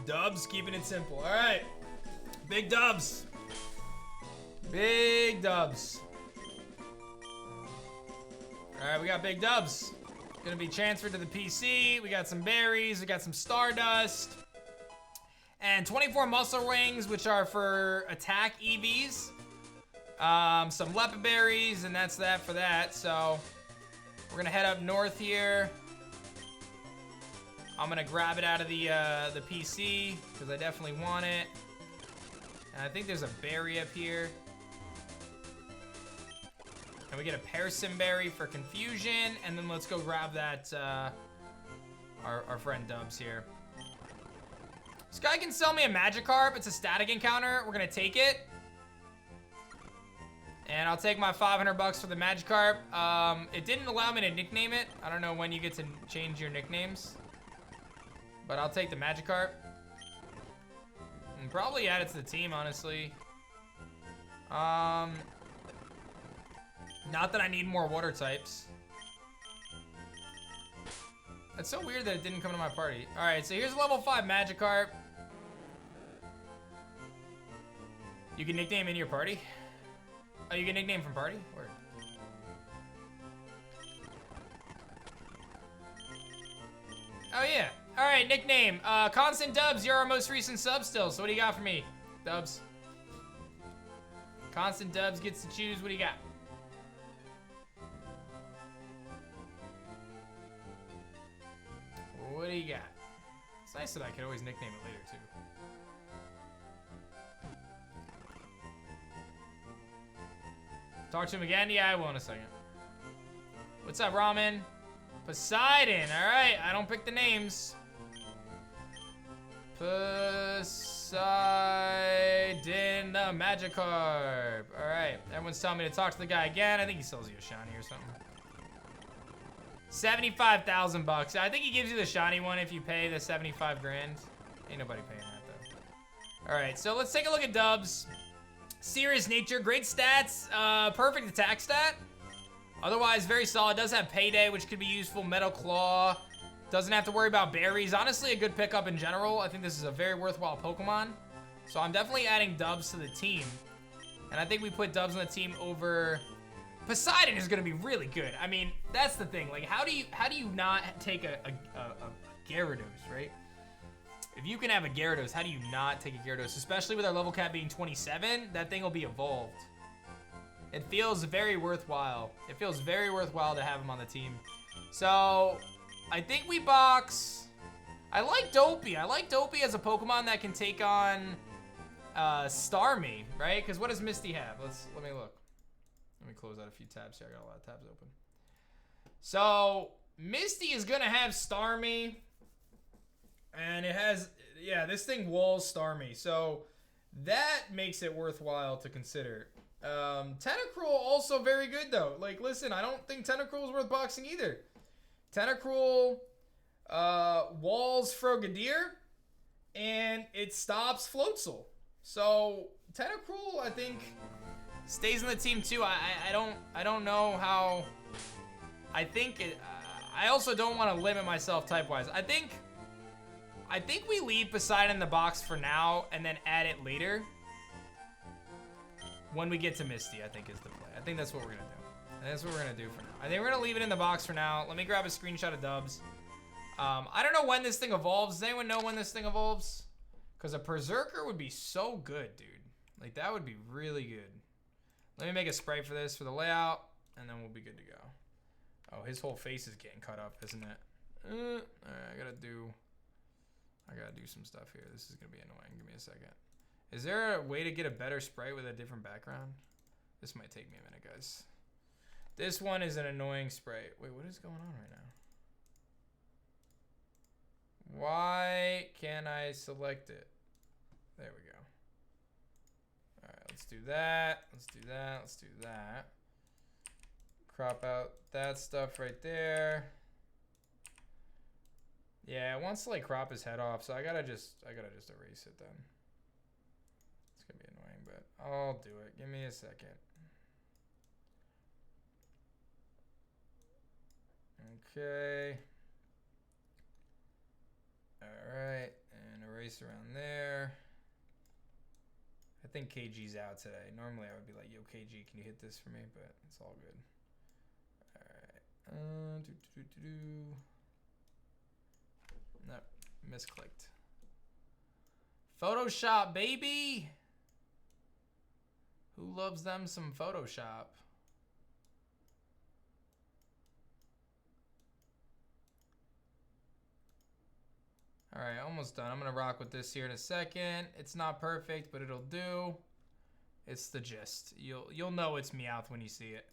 Dubs, keeping it simple. All right, big Dubs. Big Dubs. All right, we got big Dubs. Gonna be transferred to the PC. We got some berries. We got some Stardust. And 24 Muscle Rings, which are for attack EVs. Some Lepid Berries, and that's that for that. So we're gonna head up north here. I'm gonna grab it out of the PC, because I definitely want it. And I think there's a berry up here. And we get a Parasym Berry for confusion, and then let's go grab that, our friend Dubs here. This guy can sell me a Magikarp. It's a static encounter. We're gonna take it. And I'll take my 500 bucks for the Magikarp. It didn't allow me to nickname it. I don't know when you get to change your nicknames. But I'll take the Magikarp. And probably add it to the team, honestly. Not that I need more water types. It's so weird that it didn't come to my party. All right, so here's a level 5 Magikarp. You can nickname in your party? Oh, you can nickname from party? Word. Oh, yeah. All right, nickname. Constant Dubs, you're our most recent sub still, so what do you got for me, Dubs? Constant Dubs gets to choose. What do you got? What do you got? It's nice that I can always nickname it later, too. Talk to him again? Yeah, I will in a second. What's up, Ramen? Poseidon. All right, I don't pick the names. Poseidon the Magikarp. All right, everyone's telling me to talk to the guy again. I think he sells you a shiny or something. 75,000 bucks. I think he gives you the shiny one if you pay the 75 grand. Ain't nobody paying that though. All right, so let's take a look at Dubs. Serious nature, great stats, perfect attack stat. Otherwise, very solid. Does have Payday, which could be useful. Metal Claw. Doesn't have to worry about berries. Honestly, a good pickup in general. I think this is a very worthwhile Pokemon. So I'm definitely adding Dubs to the team. And I think we put Dubs on the team over... Poseidon is going to be really good. I mean, that's the thing. Like, how do you not take a Gyarados, right? If you can have a Gyarados, how do you not take a Gyarados? Especially with our level cap being 27, that thing will be evolved. It feels very worthwhile. It feels very worthwhile to have him on the team. So, I think we box. I like Dopey. I like Dopey as a Pokemon that can take on Starmie, right? Because what does Misty have? Let me look. Let me close out a few tabs here. I got a lot of tabs open. So, Misty is gonna have Starmie. And it has, yeah, this thing walls Starmie. So, that makes it worthwhile to consider. Tentacruel also very good though. Like, listen, I don't think Tentacruel is worth boxing either. Tentacruel walls Frogadier, and it stops Floatzel. So Tentacruel, I think, stays in the team too. I don't know how. I think it. I also don't want to limit myself type wise. I think we leave Poseidon in the box for now and then add it later. When we get to Misty, I think is the play. I think that's what we're gonna do. And that's what we're gonna do for now. I think we're gonna leave it in the box for now. Let me grab a screenshot of Dubs. I don't know when this thing evolves. Does anyone know when this thing evolves? Because a Berserker would be so good, dude. Like, that would be really good. Let me make a sprite for this for the layout, and then we'll be good to go. Oh, his whole face is getting cut up, isn't it? Alright, I gotta do some stuff here. This is gonna be annoying. Give me a second. Is there a way to get a better sprite with a different background? This might take me a minute, guys. This one is an annoying sprite. Wait, what is going on right now? Why can't I select it? There we go. All right, let's do that. Let's do that. Let's do that. Crop out that stuff right there. Yeah, it wants to like crop his head off, so I gotta just erase it then. It's gonna be annoying, but I'll do it. Give me a second. Okay. Alright, and erase around there. I think KG's out today. Normally I would be like, yo KG, can you hit this for me? But it's all good. Alright. Nope, misclicked. Photoshop, baby! Who loves them some Photoshop? All right, almost done. I'm gonna rock with this here in a second. It's not perfect, but it'll do. It's the gist. You'll know it's Meowth when you see it.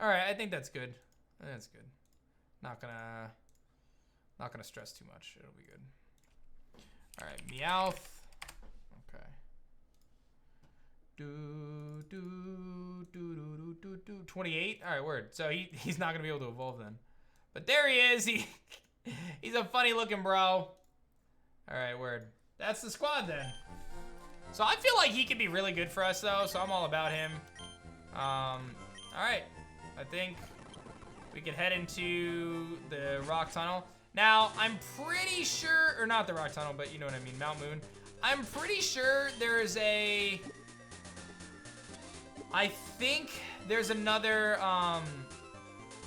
All right, I think that's good. I think that's good. Not gonna stress too much. It'll be good. All right, Meowth. Okay. 28. All right, word. So he's not gonna be able to evolve then. But there he is. He's a funny looking bro. All right, word. That's the squad then. So I feel like he could be really good for us though, so I'm all about him. All right, I think we can head into the rock tunnel. Now, I'm pretty sure, or not the rock tunnel, but you know what I mean, Mount Moon. I'm pretty sure there's a, I think there's another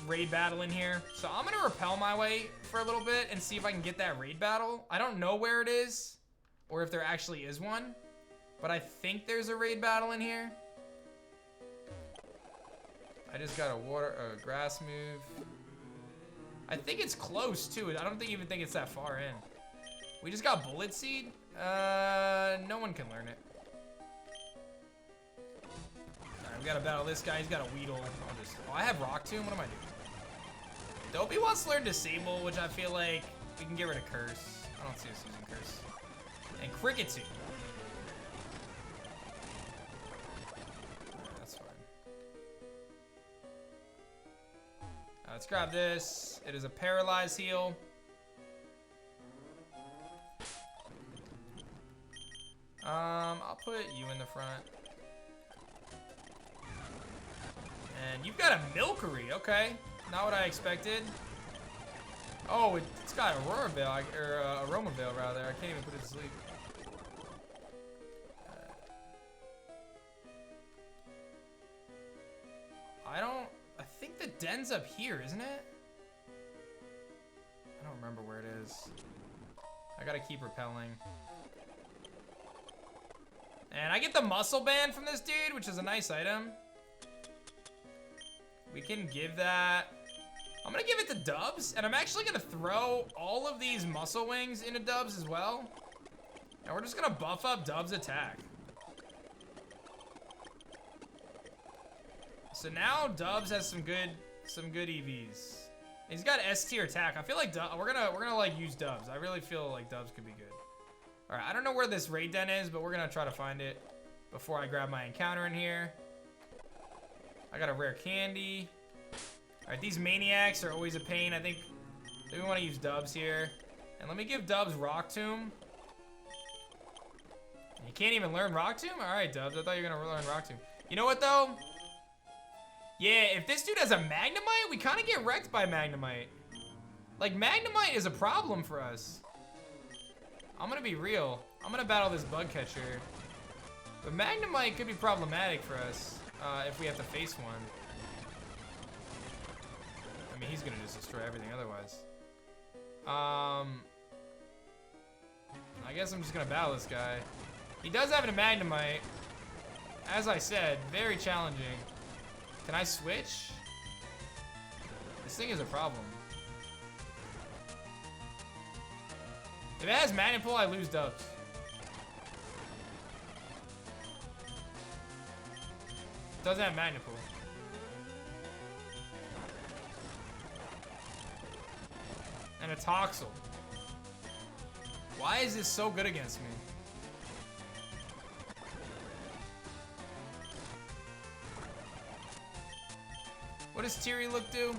raid battle in here. So I'm gonna repel my way for a little bit and see if I can get that raid battle. I don't know where it is or if there actually is one, but I think there's a raid battle in here. I just got a grass move. I think it's close too. I don't even think it's that far in. We just got Bullet Seed. No one can learn it. Alright, we gotta battle this guy. He's got a Weedle. Oh, I have Rock Tomb. What am I doing? Dopey wants to learn Disable, which I feel like we can get rid of Curse. I don't see us using Curse. And Cricket Tomb. That's fine. Let's grab this. It is a Paralyze Heal. I'll put you in the front. And you've got a Milcery, okay. Not what I expected. Oh, it's got Aurora Veil, or Aroma Veil rather. I can't even put it to sleep. I think the den's up here, isn't it? I don't remember where it is. I gotta keep repelling. And I get the muscle band from this dude, which is a nice item. We can give that. I'm gonna give it to Dubs, and I'm actually gonna throw all of these muscle wings into Dubs as well. And we're just gonna buff up Dubs' attack. So now Dubs has some good EVs. He's got S tier attack. I feel like we're gonna like use Dubs. I really feel like Dubs could be good. All right, I don't know where this raid den is, but we're gonna try to find it before I grab my encounter in here. I got a rare candy. All right, these maniacs are always a pain. I think we want to use Dubs here. And let me give Dubs Rock Tomb. You can't even learn Rock Tomb? All right, Dubs, I thought you were gonna learn Rock Tomb. You know what though? Yeah, if this dude has a Magnemite, we kind of get wrecked by Magnemite. Like, Magnemite is a problem for us. I'm gonna be real. I'm gonna battle this bug catcher. But Magnemite could be problematic for us if we have to face one. I mean, he's gonna just destroy everything otherwise. I guess I'm just gonna battle this guy. He does have a Magnemite. As I said, very challenging. Can I switch? This thing is a problem. If it has Magnet-Pull, I lose Dubs. Doesn't have Magnet-Pull. And a Toxel. Why is this so good against me? What does Teary Look do?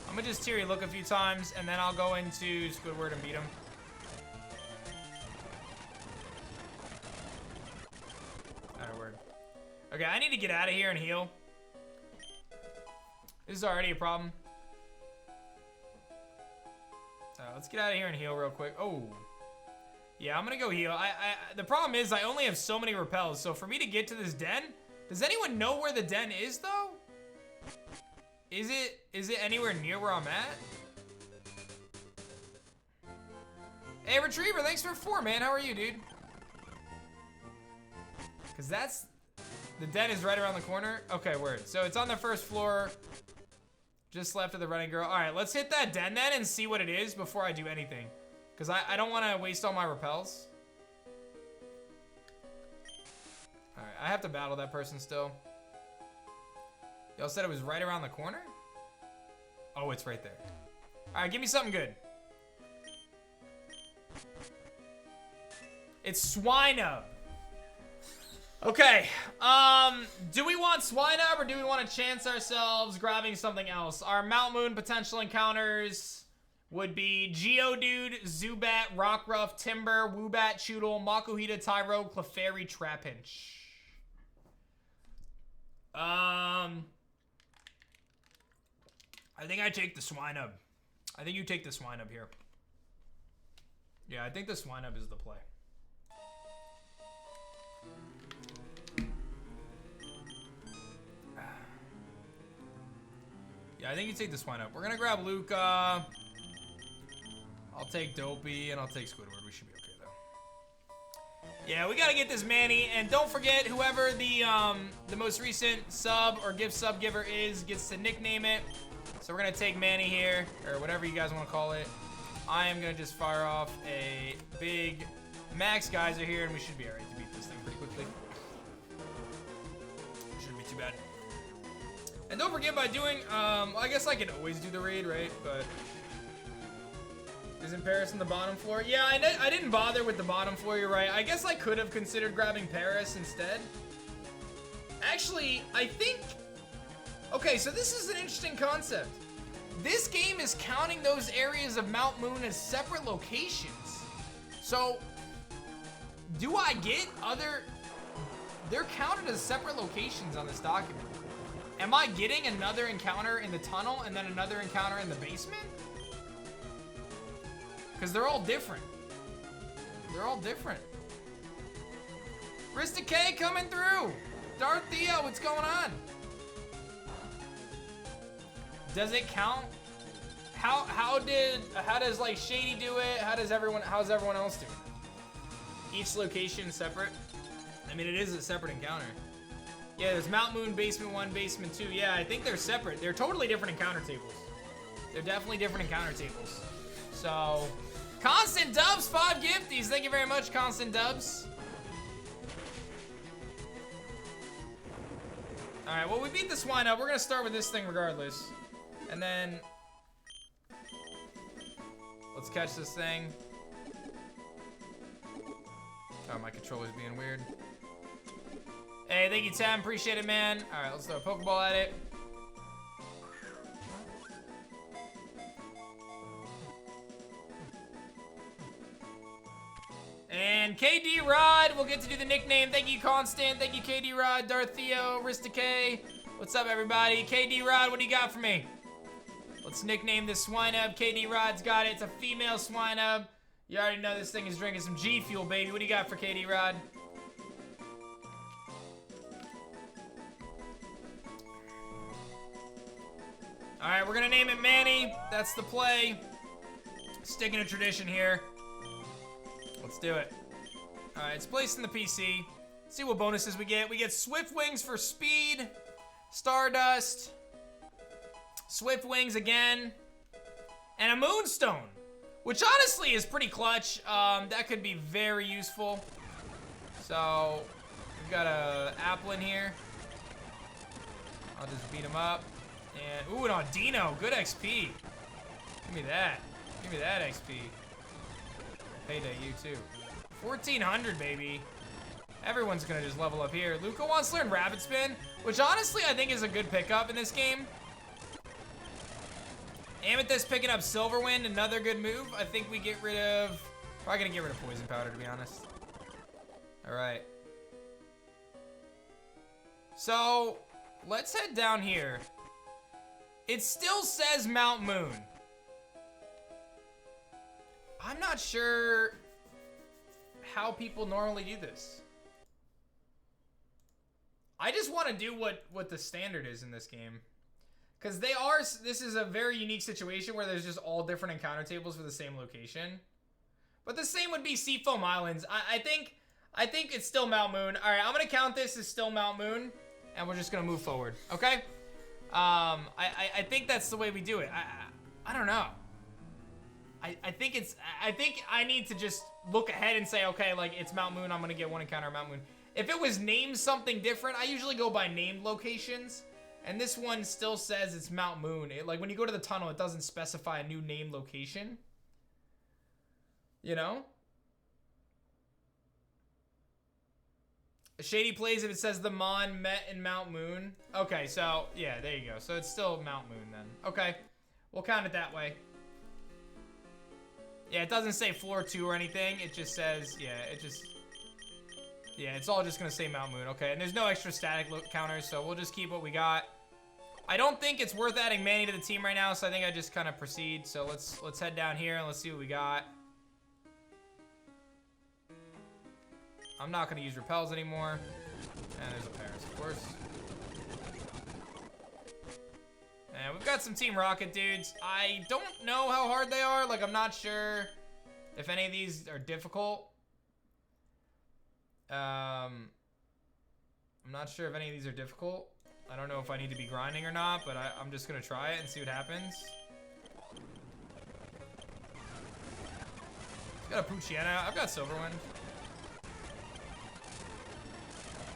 I'm gonna just Teary Look a few times, and then I'll go into Squidward and beat him. Alright, word. Okay, I need to get out of here and heal. This is already a problem. Let's get out of here and heal real quick. Oh. Yeah, I'm gonna go heal. The problem is I only have so many repels, so for me to get to this den, does anyone know where the den is though? Is it anywhere near where I'm at? Hey Retriever, thanks for 4, man. How are you, dude? Cause the den is right around the corner. Okay, word. So it's on the first floor. Just left of the running girl. All right, let's hit that den then and see what it is before I do anything. Because I don't want to waste all my repels. All right, I have to battle that person still. Y'all said it was right around the corner? Oh, it's right there. All right, give me something good. It's Swinub. Okay, do we want Swinub or do we want to chance ourselves grabbing something else? Our Mount Moon potential encounters would be Geodude, Zubat, Rockruff, Timber, Woobat, Choodle, Makuhita, Tyro, Clefairy, Trapinch. I think I take the Swinub. I think you take the Swinub here. Yeah, I think the Swinub is the play. Yeah, I think you take this one up. We're gonna grab Luca. I'll take Dopey, and I'll take Squidward. We should be okay, though. Yeah, we gotta get this Manny, and don't forget, whoever the most recent sub or gift sub giver is gets to nickname it. So we're gonna take Manny here, or whatever you guys want to call it. I am gonna just fire off a big Max Geyser here, and we should be alright to beat this thing pretty quickly. Shouldn't be too bad. And don't forget by doing, I guess I can always do the raid, right? But isn't Paris on the bottom floor? Yeah, I didn't bother with the bottom floor, you're right. I guess I could have considered grabbing Paris instead. Actually, I think, okay, so this is an interesting concept. This game is counting those areas of Mount Moon as separate locations. So, do I get other, they're counted as separate locations on this document. Am I getting another encounter in the tunnel and then another encounter in the basement? Because they're all different. They're all different. Rista K coming through. Darth Theo, what's going on? Does it count? How does like Shady do it? How's everyone else do it? Each location separate? I mean, it is a separate encounter. Yeah, there's Mount Moon, Basement 1, Basement 2. Yeah, I think they're separate. They're totally different encounter tables. They're definitely different encounter tables. So, Constant Dubs, 5 gifties. Thank you very much, Constant Dubs. All right, well, we beat this one up. We're gonna start with this thing regardless. And then, let's catch this thing. Oh, my controller's being weird. Hey, thank you, Tam. Appreciate it, man. All right, let's throw a Pokeball at it. And KD Rod, we'll get to do the nickname. Thank you, Constant. Thank you, KD Rod, Darth Theo, Rista K. What's up, everybody? KD Rod, what do you got for me? Let's nickname this Swinub. KD Rod's got it. It's a female Swinub. You already know this thing is drinking some G Fuel, baby. What do you got for KD Rod? All right, we're gonna name it Manny. That's the play. Sticking to tradition here. Let's do it. All right, it's placed in the PC. Let's see what bonuses we get. We get Swift Wings for speed, Stardust, Swift Wings again, and a Moonstone, which honestly is pretty clutch. That could be very useful. So, we've got a Applin here. I'll just beat him up. And, ooh, an Audino, good XP. Give me that. Give me that XP. Payday, you too. 1400, baby. Everyone's gonna just level up here. Luca wants to learn Rapid Spin, which honestly I think is a good pickup in this game. Amethyst picking up Silverwind, another good move. I think we get rid of, probably gonna get rid of Poison Powder, to be honest. All right. So, let's head down here. It still says Mount Moon. I'm not sure how people normally do this. I just want to do what the standard is in this game. Because this is a very unique situation where there's just all different encounter tables for the same location. But the same would be Seafoam Islands. I think it's still Mount Moon. All right, I'm going to count this as still Mount Moon. And we're just going to move forward, okay? I think that's the way we do it. I don't know. I think I need to just look ahead and say, okay, like, it's Mount Moon, I'm gonna get one encounter Mount Moon. If it was named something different, I usually go by named locations, and this one still says it's Mount Moon. Like, when you go to the tunnel, it doesn't specify a new named location. You know? Shady plays if it says the Mon met in Mount Moon. Okay, so, yeah, there you go. So it's still Mount Moon then. Okay, we'll count it that way. Yeah, it doesn't say floor 2 or anything. It just says, yeah, it's all just gonna say Mount Moon. Okay, and there's no extra static counters, so we'll just keep what we got. I don't think it's worth adding Manny to the team right now, so I think I just kind of proceed. So let's head down here and let's see what we got. I'm not gonna use repels anymore. And there's a Paris, of course. And we've got some Team Rocket dudes. I don't know how hard they are. Like, I'm not sure if any of these are difficult. I'm not sure if any of these are difficult. I don't know if I need to be grinding or not, but I'm just gonna try it and see what happens. Got a Poochyena. I've got Silverwind.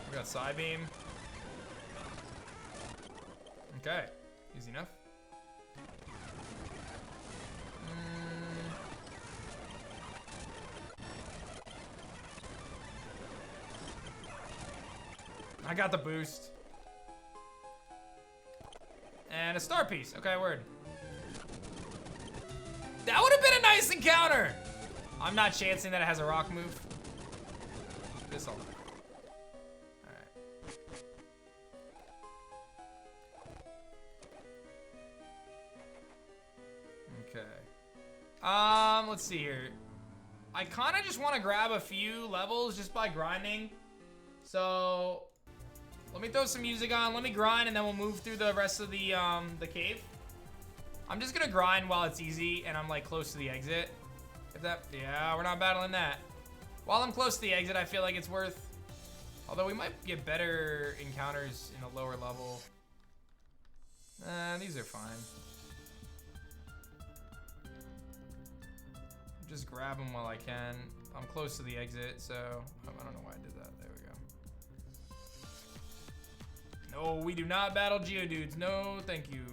We got Psybeam. Okay, easy enough. I got the boost. And a star piece. Okay, word. That would have been a nice encounter. I'm not chancing that it has a rock move. This all. Okay. Let's see here. I kind of just want to grab a few levels just by grinding. So let me throw some music on. Let me grind, and then we'll move through the rest of the cave. I'm just gonna grind while it's easy, and I'm like close to the exit. If that, yeah, we're not battling that. While I'm close to the exit, I feel like it's worth. Although we might get better encounters in a lower level. These are fine. Just grab them while I can. I'm close to the exit, so I don't know why I did that. There we go. No, we do not battle Geodudes. No, thank you.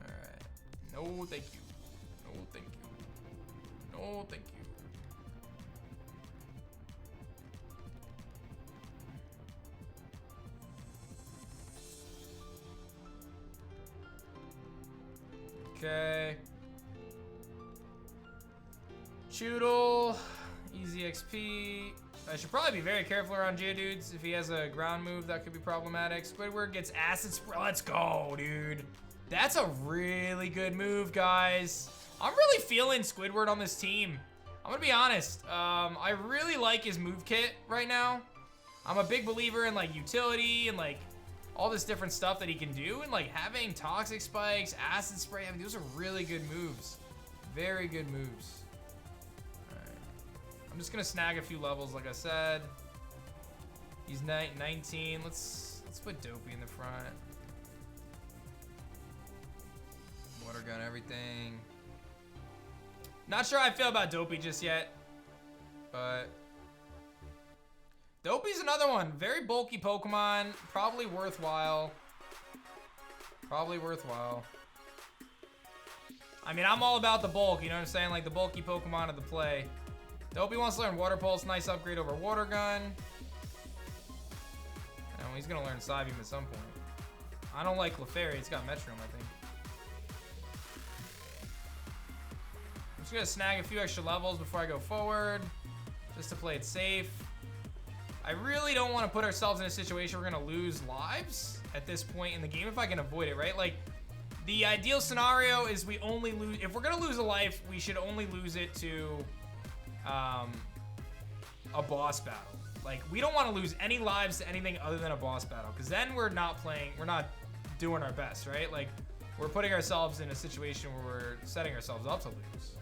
Alright. No, thank you. No, thank you. No, thank you. Okay. Choodle, easy XP. I should probably be very careful around Geodudes. If he has a ground move, that could be problematic. Squidward gets acid spray. Let's go, dude. That's a really good move, guys. I'm really feeling Squidward on this team. I'm gonna be honest. I really like his move kit right now. I'm a big believer in like utility and like all this different stuff that he can do, and like having toxic spikes, acid spray, I mean, those are really good moves. Very good moves. All right. I'm just gonna snag a few levels, like I said. He's 19. Let's put Dopey in the front. Water gun, everything. Not sure how I feel about Dopey just yet, but Dopey's another one. Very bulky Pokemon. Probably worthwhile. Probably worthwhile. I mean, I'm all about the bulk, you know what I'm saying? Like the bulky Pokemon of the play. Dopey wants to learn Water Pulse. Nice upgrade over Water Gun. And he's going to learn Psybeam at some point. I don't like Clefairy. It's got Metronome, I think. I'm just going to snag a few extra levels before I go forward. Just to play it safe. I really don't want to put ourselves in a situation we're going to lose lives at this point in the game if I can avoid it, right? Like, the ideal scenario is we only lose... If we're going to lose a life, we should only lose it to a boss battle. Like, we don't want to lose any lives to anything other than a boss battle, because then we're not playing... We're not doing our best, right? Like, we're putting ourselves in a situation where we're setting ourselves up to lose.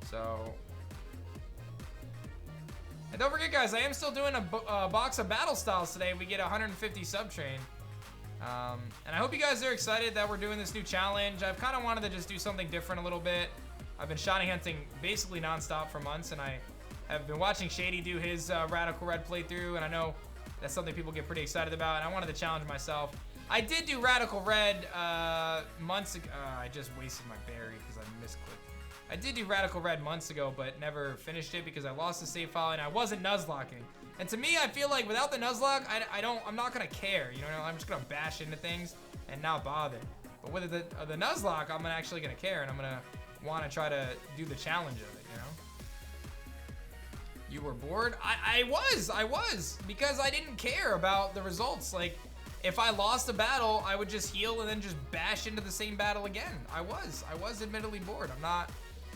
So... And don't forget, guys, I am still doing a box of battle styles today. We get 150 subtrain. And I hope you guys are excited that we're doing this new challenge. I've kind of wanted to just do something different a little bit. I've been shiny hunting basically nonstop for months, and I have been watching Shady do his Radical Red playthrough, and I know that's something people get pretty excited about, and I wanted to challenge myself. I did do Radical Red months ago. I just wasted my berry because I misclicked. I did do Radical Red months ago, but never finished it because I lost the save file and I wasn't Nuzlocking. And to me, I feel like without the Nuzlocke, I'm not gonna care. You know, I'm just gonna bash into things and not bother. But with the Nuzlocke, I'm actually gonna care, and I'm gonna want to try to do the challenge of it. You know. You were bored? I was because I didn't care about the results. Like, if I lost a battle, I would just heal and then just bash into the same battle again. I was admittedly bored. I'm not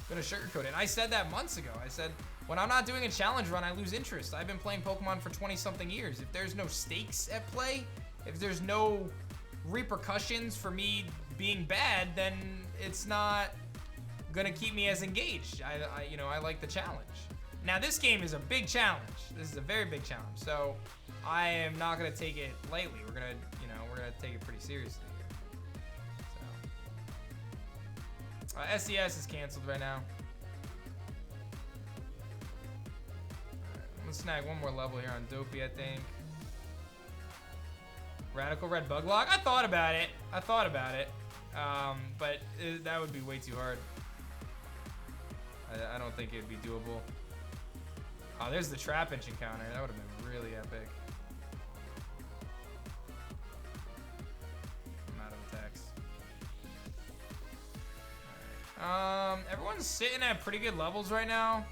gonna sugarcoat it. And I said that months ago. I said, when I'm not doing a challenge run, I lose interest. I've been playing Pokemon for 20-something years. If there's no stakes at play, if there's no repercussions for me being bad, then it's not gonna keep me as engaged. I like the challenge. Now, this game is a big challenge. This is a very big challenge. So I am not gonna take it lightly. We're gonna take it pretty seriously here. So SES is canceled right now. Let's snag one more level here on Dopey, I think. Radical Red Buglock? I thought about it. But that would be way too hard. I don't think it'd be doable. Oh, there's the Trapinch encounter. That would have been really epic. I'm out of attacks. Alright. Everyone's sitting at pretty good levels right now.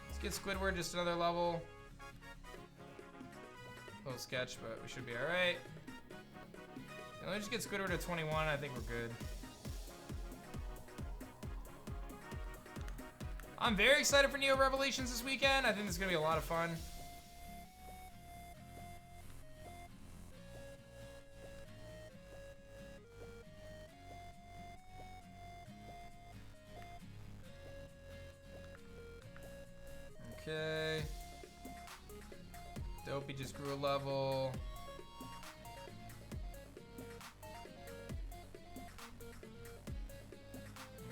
Let's get Squidward just another level. A little sketch, but we should be alright. Let me just get Squidward to 21. I think we're good. I'm very excited for Neo Revelations this weekend. I think this is gonna be a lot of fun. Okay. Dopey just grew a level.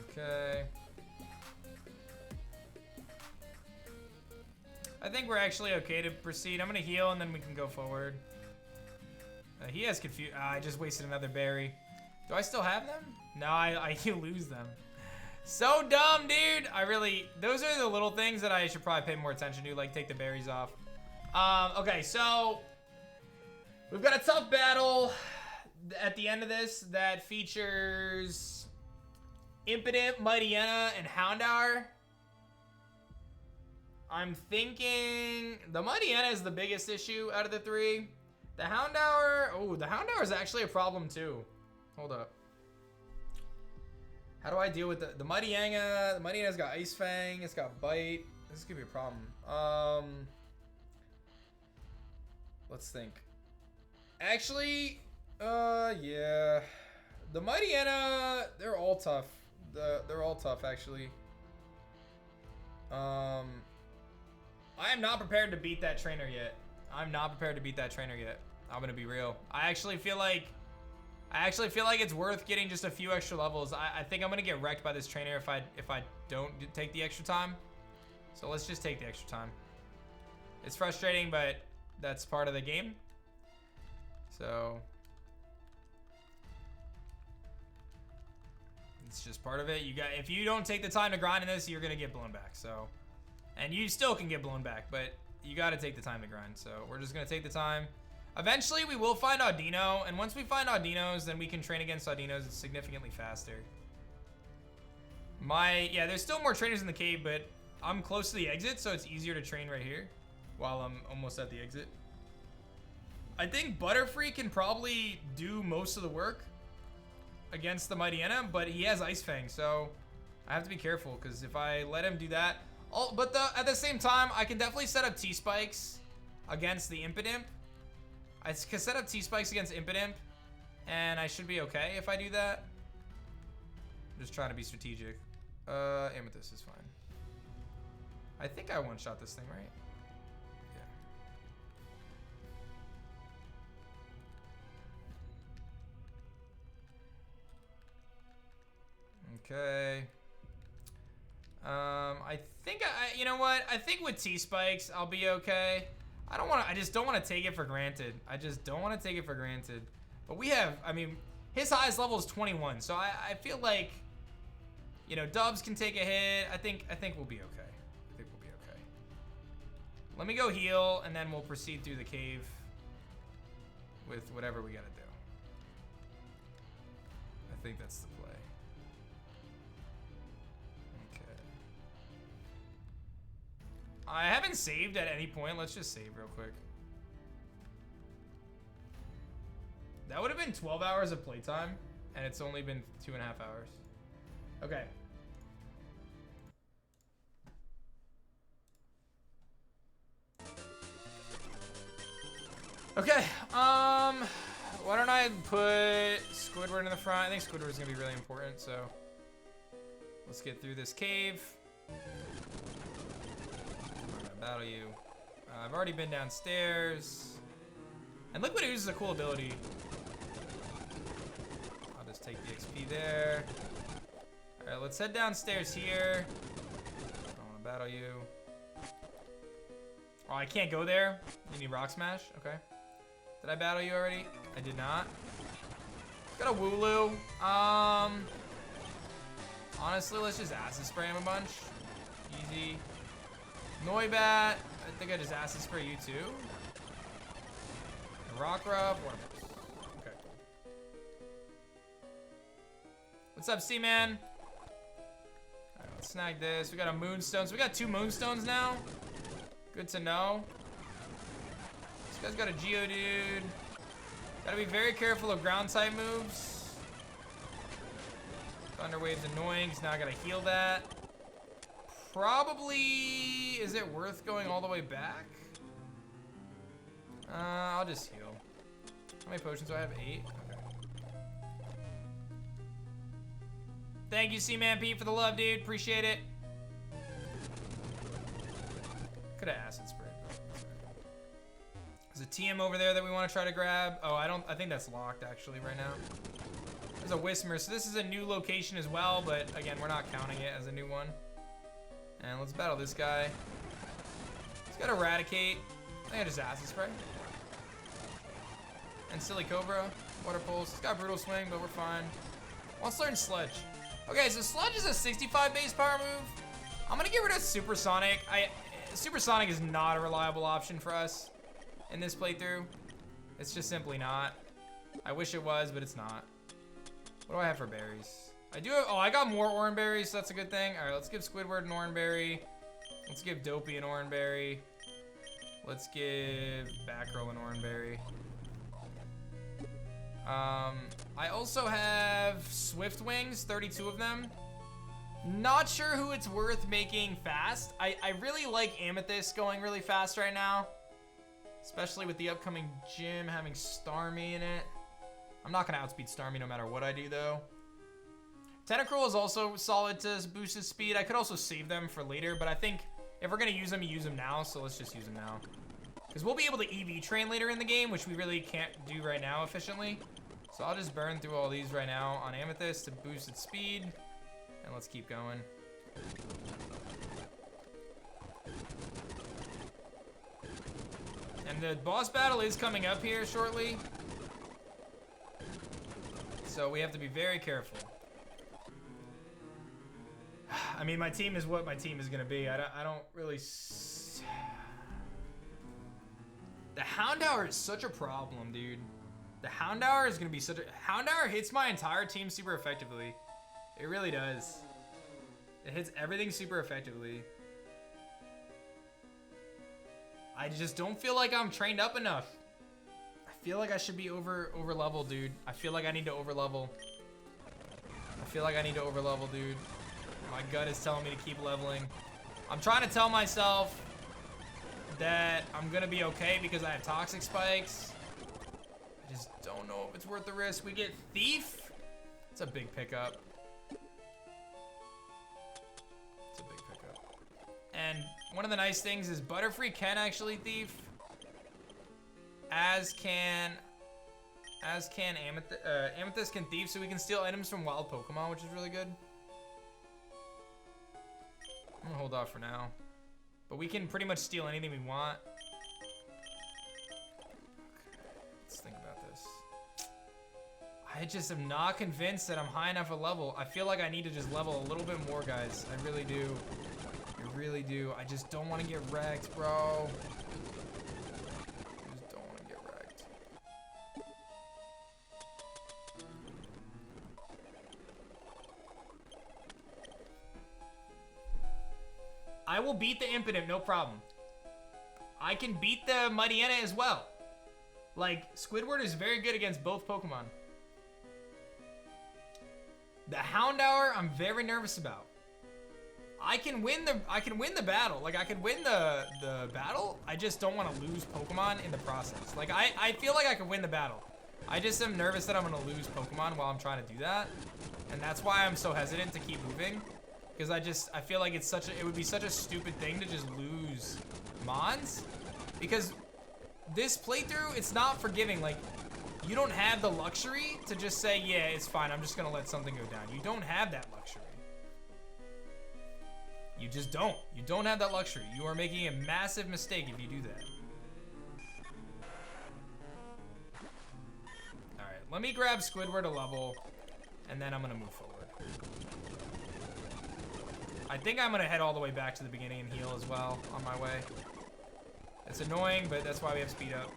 Okay. I think we're actually okay to proceed. I'm gonna heal and then we can go forward. He has confused. I just wasted another berry. Do I still have them? No, I lose them. So dumb, dude. Those are the little things that I should probably pay more attention to, like take the berries off. Okay, so we've got a tough battle at the end of this that features Impotent, Mightyena, and Houndour. I'm thinking the Mightyena is the biggest issue out of the three. The Houndour, the Houndour is actually a problem too. Hold up. How do I deal with the Mightyena? The Mightyena's got Ice Fang, it's got Bite. This is gonna be a problem. Let's think. Actually, yeah. The Mightyena, they're all tough. They're all tough, actually. I am not prepared to beat that trainer yet. I'm gonna be real. I actually feel like it's worth getting just a few extra levels. I think I'm gonna get wrecked by this trainer if I don't take the extra time. So let's just take the extra time. It's frustrating, but that's part of the game. So it's just part of it. If you don't take the time to grind in this, you're gonna get blown back. So, and you still can get blown back, but you gotta take the time to grind. So we're just gonna take the time. Eventually, we will find Audino, and once we find Audinos, then we can train against Audinos significantly faster. Yeah, there's still more trainers in the cave, but I'm close to the exit, so it's easier to train right here while I'm almost at the exit. I think Butterfree can probably do most of the work against the Mightyena, but he has Ice Fang, so I have to be careful, because if I let him do that... at the same time, I can definitely set up T-Spikes against the Impidimp. I can set up T-Spikes against Impidimp, and I should be okay if I do that. I'm just trying to be strategic. Amethyst is fine. I think I one-shot this thing, right? Yeah. Okay. I think you know what? I think with T-Spikes, I'll be okay. I just don't want to take it for granted. But we have, his highest level is 21, so I feel like, you know, Dubs can take a hit. I think we'll be okay. Let me go heal, and then we'll proceed through the cave with whatever we gotta do. I think that's the play. Okay. I haven't saved at any point. Let's just save real quick. That would have been 12 hours of playtime, and it's only been 2.5 hours. Okay. Okay, why don't I put Squidward in the front? I think Squidward is gonna be really important, so let's get through this cave. I'm gonna battle you. I've already been downstairs. And Liquid Ooze is a cool ability. I'll just take the XP there. All right, let's head downstairs here. I wanna battle you. Oh, I can't go there? You need Rock Smash? Okay. Did I battle you already? I did not. Got a Wooloo. Honestly, let's just Acid Spray him a bunch. Easy. Noibat. I think I just Acid Spray you too. Rockruff. Okay. What's up, Seaman? Alright, let's snag this. We got a Moonstone. So we got 2 Moonstones now. Good to know. This guy's got a Geodude. Gotta be very careful of ground type moves. Thunder Wave's annoying, so now I gotta heal that. probably, is it worth going all the way back? I'll just heal. How many potions do I have? 8? Okay. Thank you, Seaman Pete, for the love, dude. Appreciate it. Could have acid sprayed. There's a TM over there that we want to try to grab. Oh, I think that's locked actually right now. There's a Whismer, so this is a new location as well, but again, we're not counting it as a new one. And let's battle this guy. He's got Eradicate. I think I just acid spray. And Silly Cobra, Water Pulse. He's got Brutal Swing, but we're fine. Let's learn Sludge. Okay, so Sludge is a 65 base power move. I'm gonna get rid of Supersonic. Supersonic is not a reliable option for us in this playthrough. It's just simply not. I wish it was, but it's not. What do I have for berries? I do have, oh, I got more Oran Berries, so that's a good thing. All right, let's give Squidward an Oran Berry. Let's give Dopey an Oran Berry. Let's give Batgirl an Oran Berry. I also have Swift Wings, 32 of them. Not sure who it's worth making fast. I really like Amethyst going really fast right now. Especially with the upcoming gym having Starmie in it. I'm not gonna outspeed Starmie no matter what I do though. Tentacruel is also solid to boost his speed. I could also save them for later, but I think if we're gonna use them, you use them now, so let's just use them now. Because we'll be able to EV train later in the game, which we really can't do right now efficiently. So I'll just burn through all these right now on Amethyst to boost its speed. And let's keep going. And the boss battle is coming up here shortly. So we have to be very careful. I mean, my team is what my team is gonna be. I don't really... The Houndour is such a problem, dude. The Houndour is gonna be such a... Houndour hits my entire team super effectively. It really does. It hits everything super effectively. I just don't feel like I'm trained up enough. I feel like I should be over level, dude. I feel like I need to over level. I feel like I need to over level, dude. My gut is telling me to keep leveling. I'm trying to tell myself that I'm gonna be okay because I have toxic spikes. I just don't know if it's worth the risk. We get Thief. It's a big pickup. It's a big pickup. And one of the nice things is Butterfree can actually Thief. As can Amethyst. Amethyst can Thief, so we can steal items from wild Pokemon, which is really good. I'm gonna hold off for now. But we can pretty much steal anything we want. Okay, let's think about this. I just am not convinced that I'm high enough a level. I feel like I need to just level a little bit more, guys. I really do. I really do. I just don't want to get wrecked, bro. I just don't want to get wrecked. I will beat the Impidimp, no problem. I can beat the Mightyena as well. Like, Squidward is very good against both Pokemon. The Houndour, I'm very nervous about. I can win the battle. Like, I can win the battle. I just don't want to lose Pokemon in the process. Like, I feel like I can win the battle. I just am nervous that I'm gonna lose Pokemon while I'm trying to do that. And that's why I'm so hesitant to keep moving. Because I feel like it would be such a stupid thing to just lose Mons. Because this playthrough, it's not forgiving. Like, you don't have the luxury to just say, yeah, it's fine, I'm just gonna let something go down. You don't have that luxury. You just don't. You don't have that luxury. You are making a massive mistake if you do that. Alright, let me grab Squidward a level, and then I'm gonna move forward. I think I'm gonna head all the way back to the beginning and heal as well on my way. It's annoying, but that's why we have speed up.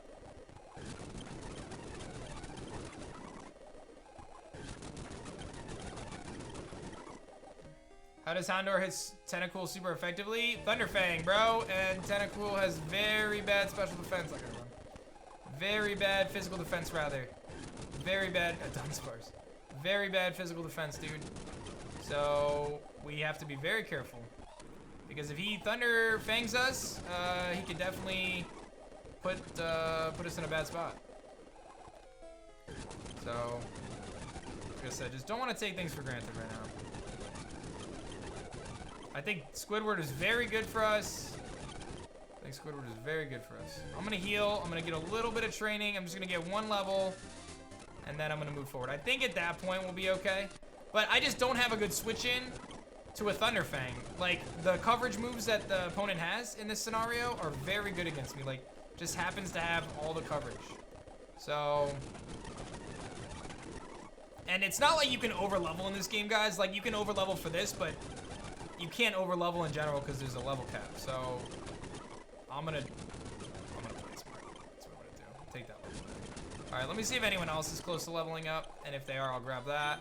How does Houndour hit Tentacool super effectively? Thunderfang, bro, and Tentacool has very bad special defense. Like I run. Very bad physical defense, rather. Very bad, Dunsparce. Very bad physical defense, dude. So we have to be very careful. Because if he Thunder Fangs us, he could definitely put us in a bad spot. So, like I said, just don't want to take things for granted right now. I think Squidward is very good for us. I think Squidward is very good for us. I'm gonna heal. I'm gonna get a little bit of training. I'm just gonna get 1 level, and then I'm gonna move forward. I think at that point we'll be okay. But I just don't have a good switch in to a Thunder Fang. Like, the coverage moves that the opponent has in this scenario are very good against me. Like, just happens to have all the coverage. So, and it's not like you can over level in this game, guys. Like, you can over level for this, but you can't over level in general because there's a level cap. So, I'm gonna play it smart. That's what I'm gonna do. Take that level back. All right, let me see if anyone else is close to leveling up, and if they are, I'll grab that.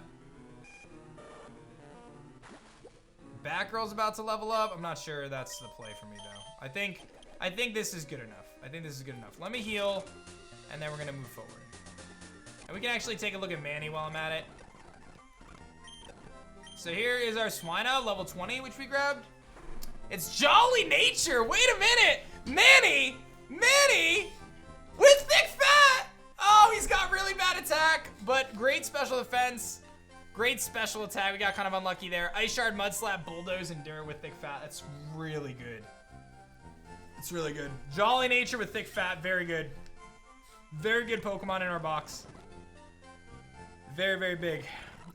Batgirl's about to level up. I'm not sure that's the play for me though. I think this is good enough. I think this is good enough. Let me heal, and then we're gonna move forward. And we can actually take a look at Manny while I'm at it. So here is our Swino, level 20, which we grabbed. It's Jolly Nature. Wait a minute. Manny with thick fat. Oh, he's got really bad attack, but great special defense. Great special attack. We got kind of unlucky there. Ice Shard, Mud Slap, Bulldoze, Endure with thick fat. That's really good. It's really good. Jolly Nature with thick fat. Very good. Very good Pokemon in our box. Very, very big.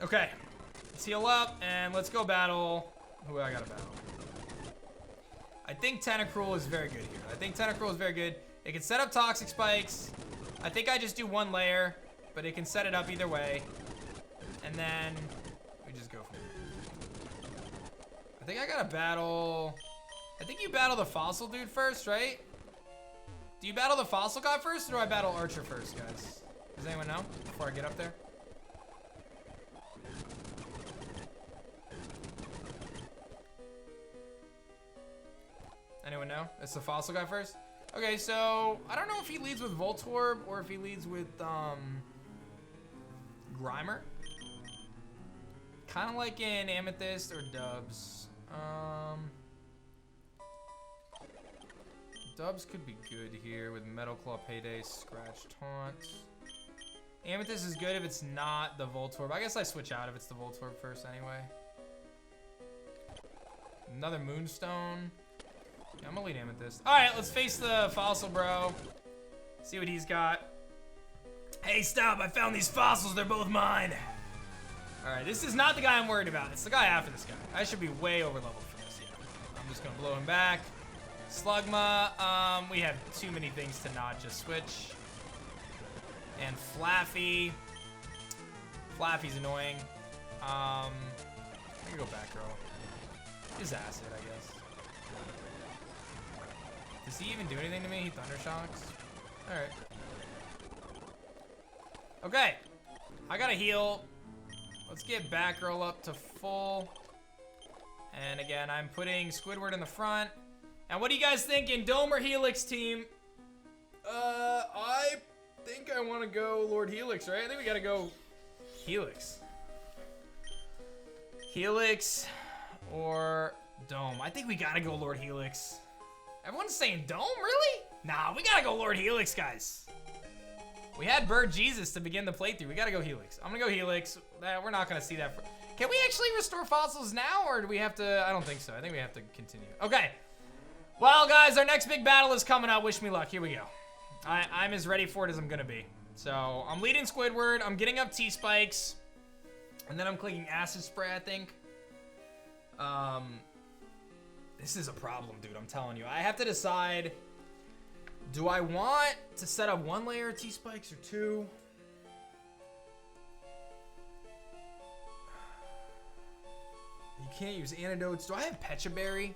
Okay. Let's heal up and let's go battle. Who I gotta battle? I think Tentacruel is very good here. I think Tentacruel is very good. It can set up Toxic Spikes. I think I just do 1 layer, but it can set it up either way. And then we just go from there. I think I gotta battle. I think you battle the fossil dude first, right? Do you battle the fossil guy first, or do I battle Archer first, guys? Does anyone know before I get up there? Anyone know? It's the fossil guy first? Okay, so I don't know if he leads with Voltorb or if he leads with Grimer. Kind of like in Amethyst or Dubs. Dubs could be good here with Metal Claw, Payday, Scratch, Taunt. Amethyst is good if it's not the Voltorb. I guess I switch out if it's the Voltorb first anyway. Another Moonstone. Yeah, I'm gonna lead Amethyst. All right, let's face the fossil, bro. See what he's got. Hey, stop! I found these fossils. They're both mine. All right, this is not the guy I'm worried about. It's the guy after this guy. I should be way over leveled for this. Yeah, I'm just gonna blow him back. Slugma. We have too many things to not just switch. And Flaffy. Flaffy's annoying. I can go back row. His acid, I guess. Does he even do anything to me? He Thunder Shocks. All right. Okay. I gotta heal. Let's get Batgirl up to full. And again, I'm putting Squidward in the front. And what are you guys thinking? Dome or Helix, team? I think I want to go Lord Helix, right? I think we gotta go Helix. Helix or Dome. I think we gotta go Lord Helix. Everyone's saying Dome, really? Nah, we gotta go Lord Helix, guys. We had Bird Jesus to begin the playthrough. We gotta go Helix. I'm gonna go Helix. We're not gonna see that. Can we actually restore fossils now, or do we have to? I don't think so. I think we have to continue. Okay. Well, guys, our next big battle is coming up. Wish me luck. Here we go. I'm as ready for it as I'm gonna be. So I'm leading Squidward. I'm getting up T-Spikes. And then I'm clicking Acid Spray, I think. This is a problem, dude. I'm telling you. I have to decide. Do I want to set up 1 layer of T-Spikes or 2? You can't use antidotes. Do I have Pecha Berry?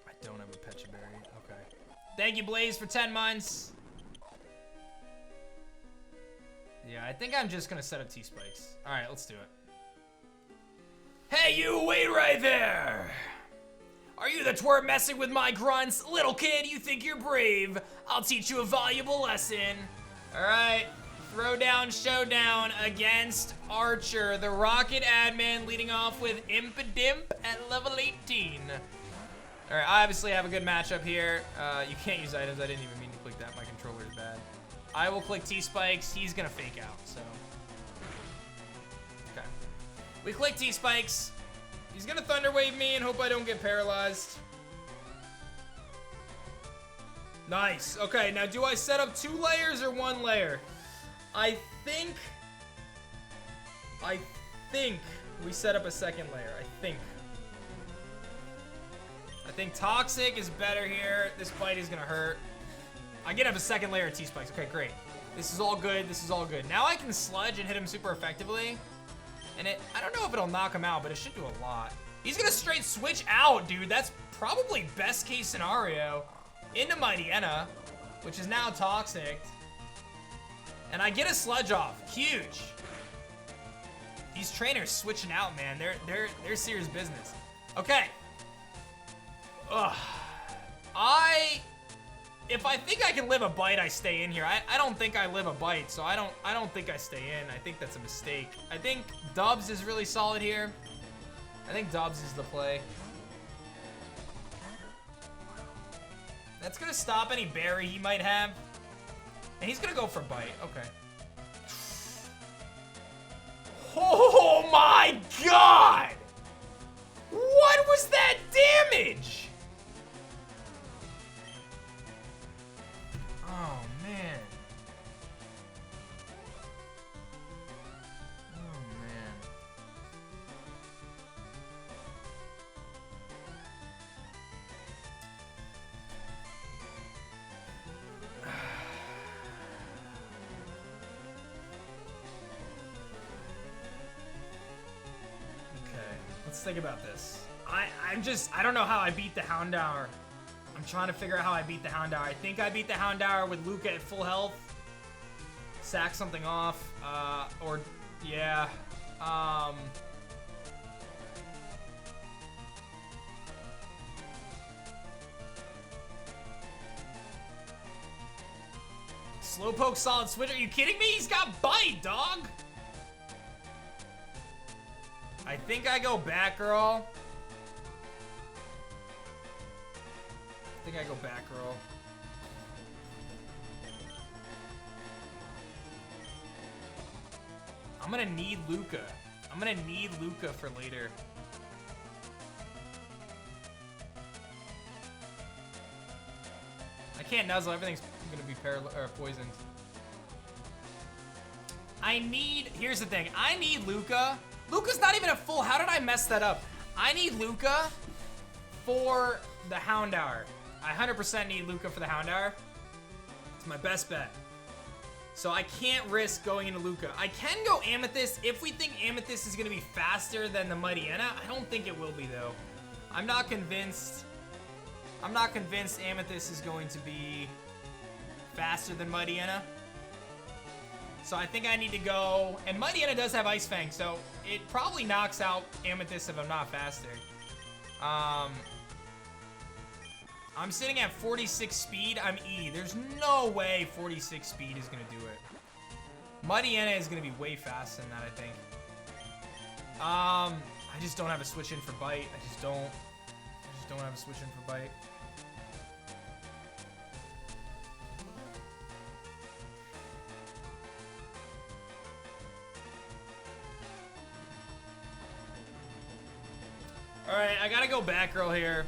I don't have a Pecha Berry. Okay. Thank you, Blaze, for 10 months. Yeah, I think I'm just gonna set up T-Spikes. All right, let's do it. Hey, you, wait right there! Are you the twerp messing with my grunts? Little kid, you think you're brave. I'll teach you a valuable lesson. All right, Throwdown showdown against Archer, the Rocket admin, leading off with Impadimp at level 18. All right, I obviously have a good matchup here. You can't use items. I didn't even mean to click that. My controller is bad. I will click T-Spikes. He's gonna fake out, so. Okay. We click T-Spikes. He's gonna Thunder Wave me and hope I don't get paralyzed. Nice. Okay, now do I set up 2 layers or 1 layer? I think we set up a second layer. I think Toxic is better here. This bite is gonna hurt. I get up a second layer of T-Spikes. Okay, great. This is all good. This is all good. Now I can sludge and hit him super effectively. And I don't know if it'll knock him out, but it should do a lot. He's gonna straight switch out, dude. That's probably best case scenario. Into Mightyena, which is now Toxic. And I get a sludge off. Huge. These trainers switching out, man. They're serious business. Okay. Ugh. If I think I can live a bite, I stay in here. I don't think I live a bite, so I don't think I stay in. I think that's a mistake. I think Dubs is really solid here. I think Dubs is the play. That's gonna stop any berry he might have. And he's gonna go for bite. Okay. Oh my god! What was that damage? Oh man. Oh man. Let's think about this. I don't know how I beat the Houndour. I'm trying to figure out how I beat the Houndour. I think I beat the Houndour with Luca at full health. Sack something off, or, yeah. Slowpoke solid switch, are you kidding me? He's got bite, dog! I think I go Batgirl. I'm gonna need Luca. I'm gonna need Luca for later. I can't nuzzle, everything's gonna be poisoned. Here's the thing, I need Luca. Luca's not even at full, how did I mess that up? I need Luca for the Houndour. I 100% need Luca for the Houndour. It's my best bet. So I can't risk going into Luca. I can go Amethyst if we think Amethyst is gonna be faster than the Mightyena. I don't think it will be though. I'm not convinced Amethyst is going to be faster than Mightyena. So I think I need to go, and Mightyena does have Ice Fang, so it probably knocks out Amethyst if I'm not faster. I'm sitting at 46 speed, I'm E. There's no way 46 speed is gonna do it. Mightyena is gonna be way faster than that, I think. I just don't have a switch in for bite. I just don't have a switch in for bite. All right, I gotta go Batgirl here.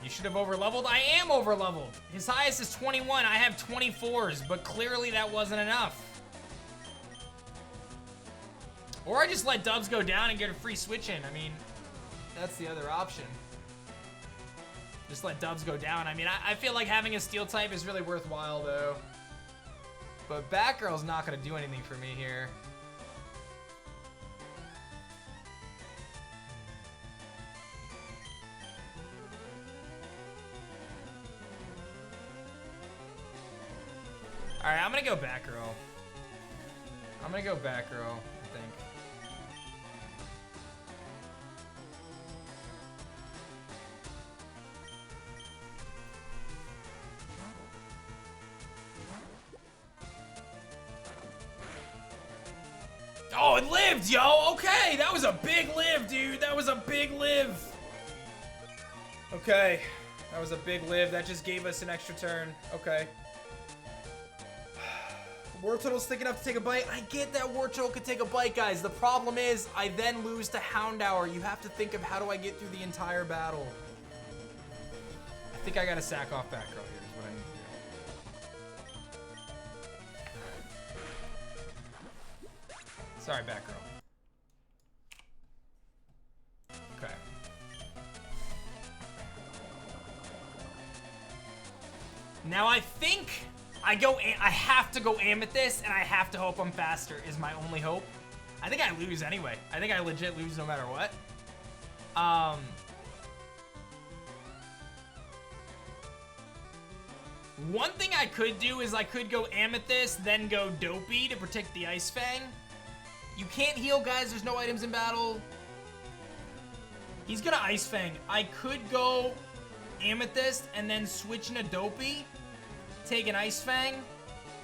You should have overleveled. I am overleveled. His highest is 21. I have 24s, but clearly that wasn't enough. Or I just let Dubs go down and get a free switch in. I mean, that's the other option. Just let Dubs go down. I mean, I feel like having a steel type is really worthwhile, though. But Batgirl's not gonna do anything for me here. All right, I'm gonna go Batgirl. I think. it lived, yo. Okay, that was a big live, dude. That was a big live. Okay, that was a big live. That just gave us an extra turn. Okay. Wartortle's thick enough to take a bite. I get that Wartortle could take a bite, guys. The problem is, I then lose to Houndour. You have to think of how do I get through the entire battle. I think I gotta sack off back row here is what I need to do. Sorry, back row. Okay. Now I think I have to go Amethyst, and I have to hope I'm faster is my only hope. I think I lose anyway. I think I legit lose no matter what. One thing I could do is I could go Amethyst, then go Dopey to protect the Ice Fang. You can't heal, guys. There's no items in battle. He's gonna Ice Fang. I could go Amethyst and then switch into Dopey, take an Ice Fang,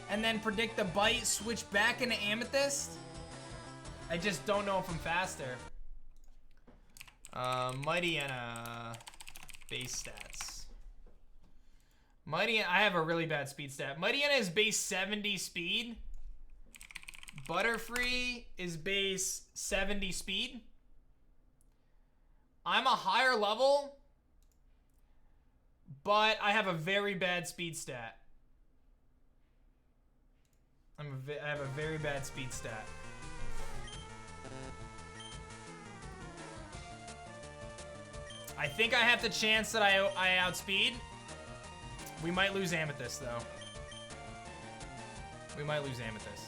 and then predict the bite, switch back into Amethyst. I just don't know if I'm faster. Mightyena base stats. Mightyena, I have a really bad speed stat. Mightyena is base 70 speed. Butterfree is base 70 speed. I'm a higher level, but I have a very bad speed stat. I have a very bad speed stat. I think I have the chance that I outspeed. We might lose Amethyst, though. We might lose Amethyst.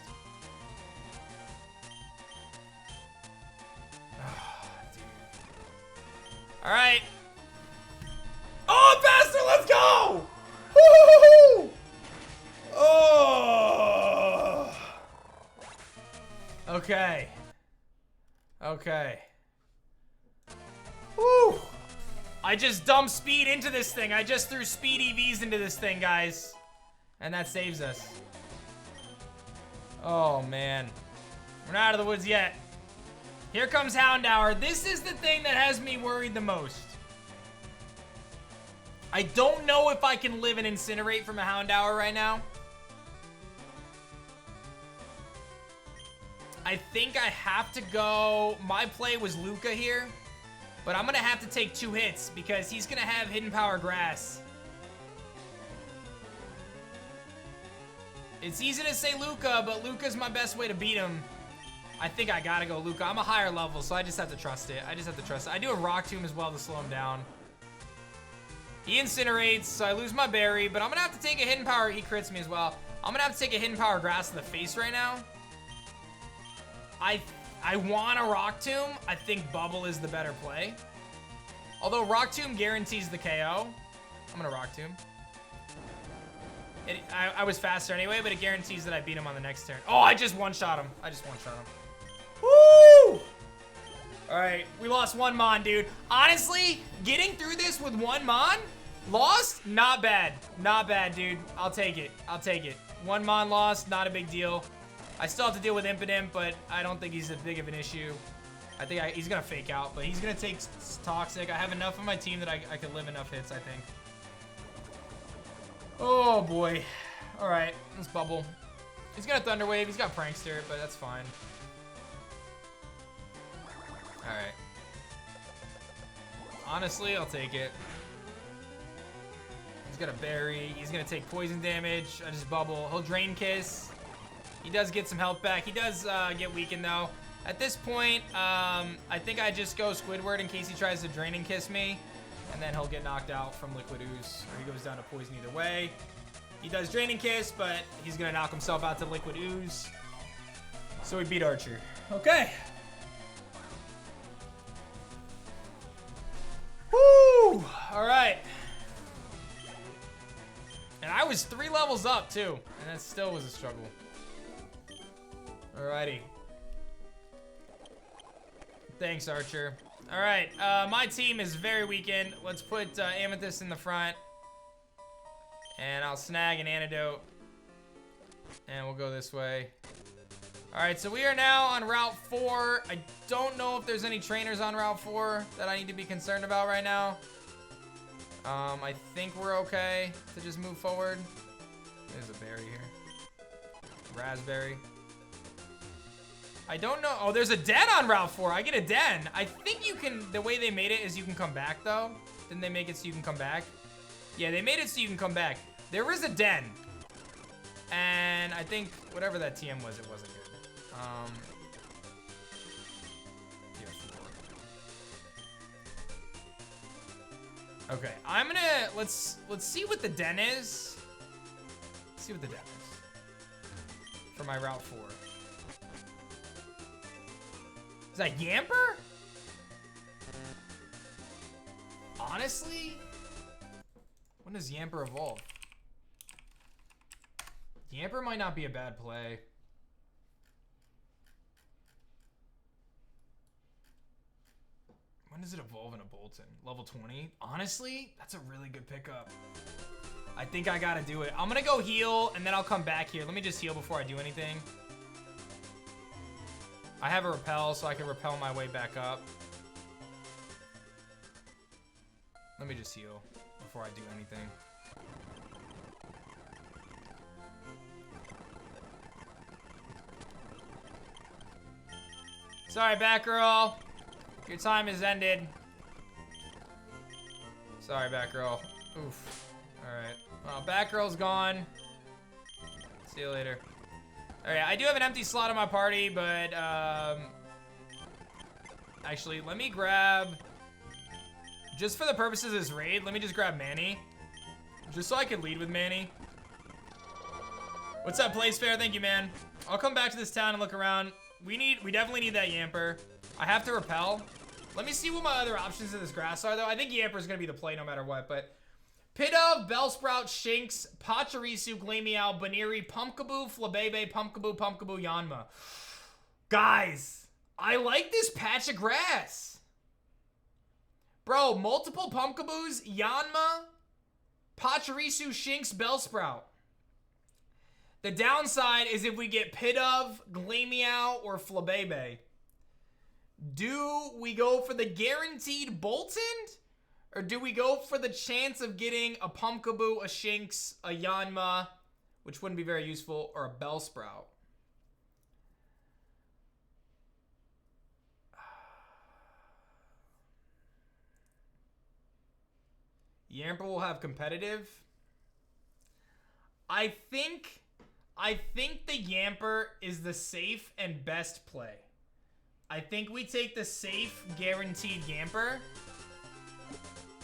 Oh, dude. All right. Oh, faster! Let's go! Woo-hoo-hoo-hoo! Oh. Okay. Okay. Woo! I just dumped speed into this thing. I just threw speed EVs into this thing, guys. And that saves us. Oh, man. We're not out of the woods yet. Here comes Houndour. This is the thing that has me worried the most. I don't know if I can live and incinerate from a Houndour right now. I think I have to go... My play was Luca here. But I'm going to have to take 2 hits because he's going to have Hidden Power Grass. It's easy to say Luca, but Luca's my best way to beat him. I think I got to go Luca. I'm a higher level, so I just have to trust it. I just have to trust it. I do a Rock Tomb as well to slow him down. He incinerates, so I lose my berry, but I'm going to have to take a Hidden Power. He crits me as well. I'm going to have to take a Hidden Power Grass to the face right now. I want a Rock Tomb. I think Bubble is the better play. Although Rock Tomb guarantees the KO. I'm gonna Rock Tomb. I was faster anyway, but it guarantees that I beat him on the next turn. Oh, I just one-shot him. I just one-shot him. Woo! All right, we lost 1 Mon, dude. Honestly, getting through this with 1 Mon, lost, not bad. Not bad, dude. I'll take it. I'll take it. 1 Mon lost, not a big deal. I still have to deal with Impidimp, but I don't think he's as big of an issue. I think he's going to fake out, but he's going to take Toxic. I have enough on my team that I can live enough hits, I think. Oh, boy. All right, let's Bubble. He's got a Thunder Wave. He's got Prankster, but that's fine. All right. Honestly, I'll take it. He's got a Berry. He's going to take poison damage. I just Bubble. He'll Drain Kiss. He does get some health back. He does get weakened, though. At this point, I think I just go Squidward in case he tries to Drain and Kiss me. And then he'll get knocked out from Liquid Ooze. Or he goes down to Poison either way. He does Drain and Kiss, but he's going to knock himself out to Liquid Ooze. So we beat Archer. Okay. Woo! All right. And I was 3 levels up, too. And that still was a struggle. Alrighty. Thanks, Archer. Alright, my team is very weakened. Let's put Amethyst in the front. And I'll snag an Antidote. And we'll go this way. All right, so we are now on Route 4. I don't know if there's any trainers on Route 4 that I need to be concerned about right now. I think we're okay to just move forward. There's a berry here. Raspberry. I don't know. Oh, there's a den on Route 4. I get a den. I think you can, the way they made it is you can come back though. Didn't they make it so you can come back? Yeah, they made it so you can come back. There is a den. And I think whatever that TM was, it wasn't good. Okay, I'm gonna, let's see what the den is. Let's see what the den is for my Route 4. Is that Yamper? Honestly, when does Yamper evolve? Yamper might not be a bad play. When does it evolve in a Bolton? Level 20? Honestly, that's a really good pickup. I think I gotta do it. I'm gonna go heal, and then I'll come back here. Let me just heal before I do anything. I have a repel, so I can repel my way back up. Let me just heal before I do anything. Sorry, Batgirl. Your time has ended. Sorry, Batgirl. Oof. Alright. Well, Batgirl's gone. See you later. Alright, I do have an empty slot in my party, but, actually, let me grab... Just for the purposes of this raid, let me just grab Manny. Just so I can lead with Manny. What's up, Place Fair? Thank you, man. I'll come back to this town and look around. We definitely need that Yamper. I have to repel. Let me see what my other options in this grass are, though. I think Yamper's gonna be the play no matter what, but... Pidove, Bellsprout, Shinx, Pachirisu, Glameow, Baneri, Pumpkaboo, Flabebe, Pumpkaboo, Yanma. Guys, I like this patch of grass. Bro, multiple Pumpkaboos, Yanma, Pachirisu, Shinx, Bellsprout. The downside is if we get Pidove, Glameow, or Flabebe. Do we go for the guaranteed Bolton? Or do we go for the chance of getting a Pumpkaboo, a Shinx, a Yanma, which wouldn't be very useful, or a Bellsprout? Yamper will have competitive. I think the Yamper is the safe and best play. I think we take the safe, guaranteed Yamper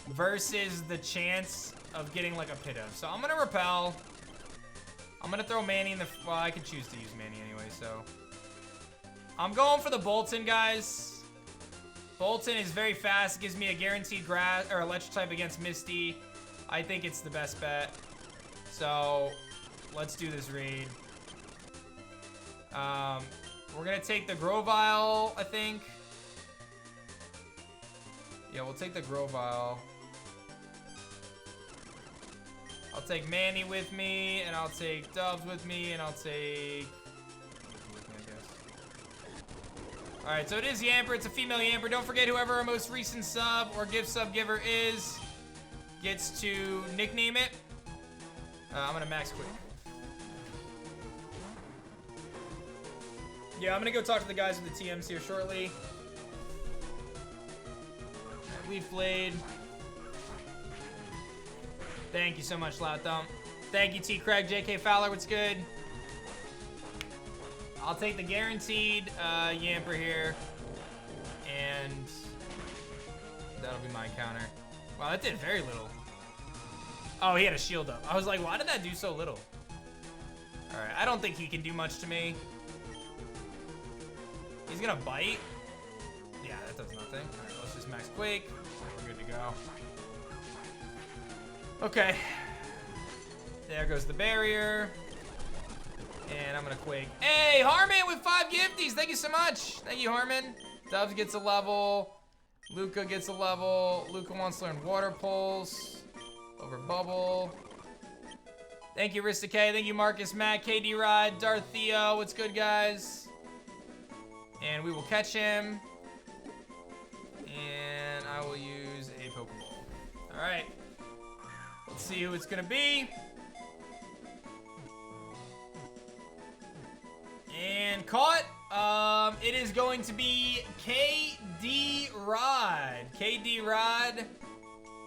versus the chance of getting like a Pidove. So I'm gonna repel. I'm gonna throw Manny in the... Well, I can choose to use Manny anyway, so... I'm going for the Bolton, guys. Bolton is very fast. Gives me a guaranteed grass or electric type against Misty. I think it's the best bet. So let's do this raid. We're gonna take the Grovyle, I think. Yeah, we'll take the Grovyle. I'll take Manny with me, and I'll take Dubs with me, and I'll take... with me, I guess. Alright, so it is Yamper. It's a female Yamper. Don't forget, whoever our most recent sub or gift sub giver is gets to nickname it. I'm gonna max quick. Yeah, I'm gonna go talk to the guys with the TMs here shortly. Leaf Blade. Thank you so much, Loud Thump. Thank you, T. Craig, JK Fowler, what's good? I'll take the guaranteed Yamper here. And that'll be my counter. Wow, that did very little. Oh, he had a shield up. I was like, why did that do so little? Alright, I don't think he can do much to me. He's gonna bite. Yeah, that does nothing. Alright, let's just max Quake. We're good to go. Okay. There goes the barrier. And I'm gonna Quake. Hey, Harmon with 5 gifties. Thank you so much. Thank you, Harmon. Dubs gets a level. Luca gets a level. Luca wants to learn Water Pulse over Bubble. Thank you, Rista K. Thank you, Marcus, Matt, KD Ride, Darth Theo. What's good, guys? And we will catch him. And I will use a Pokeball. Alright. Let's see who it's gonna be. And caught. It is going to be KD Rod. KD Rod.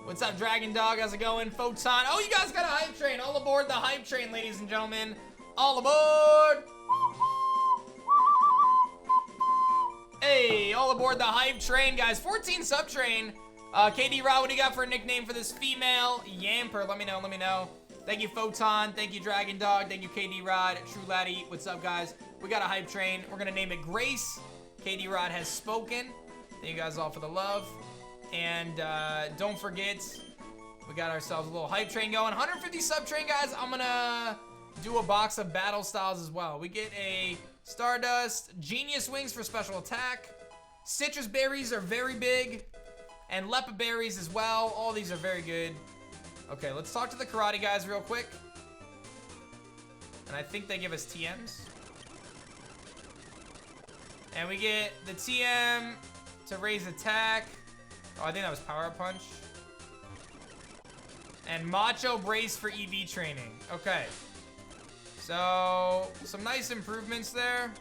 What's up, Dragon Dog? How's it going? Photon. Oh, you guys got a hype train. All aboard the hype train, ladies and gentlemen. All aboard. Hey, all aboard the hype train, guys. 14 sub train. KD Rod, what do you got for a nickname for this female Yamper? Let me know, let me know. Thank you, Photon. Thank you, Dragon Dog. Thank you, KD Rod. True Laddie. What's up, guys? We got a hype train. We're gonna name it Grace. KD Rod has spoken. Thank you guys all for the love. And don't forget, we got ourselves a little hype train going. 150 sub train, guys. I'm gonna do a box of battle styles as well. We get a Stardust, Genius Wings for special attack. Citrus berries are very big. And Lepa berries as well. All these are very good. Okay, let's talk to the karate guys real quick. And I think they give us TMs. And we get the TM to raise attack. Oh, I think that was Power Up Punch. And Macho Brace for EV training. Okay. So, some nice improvements there.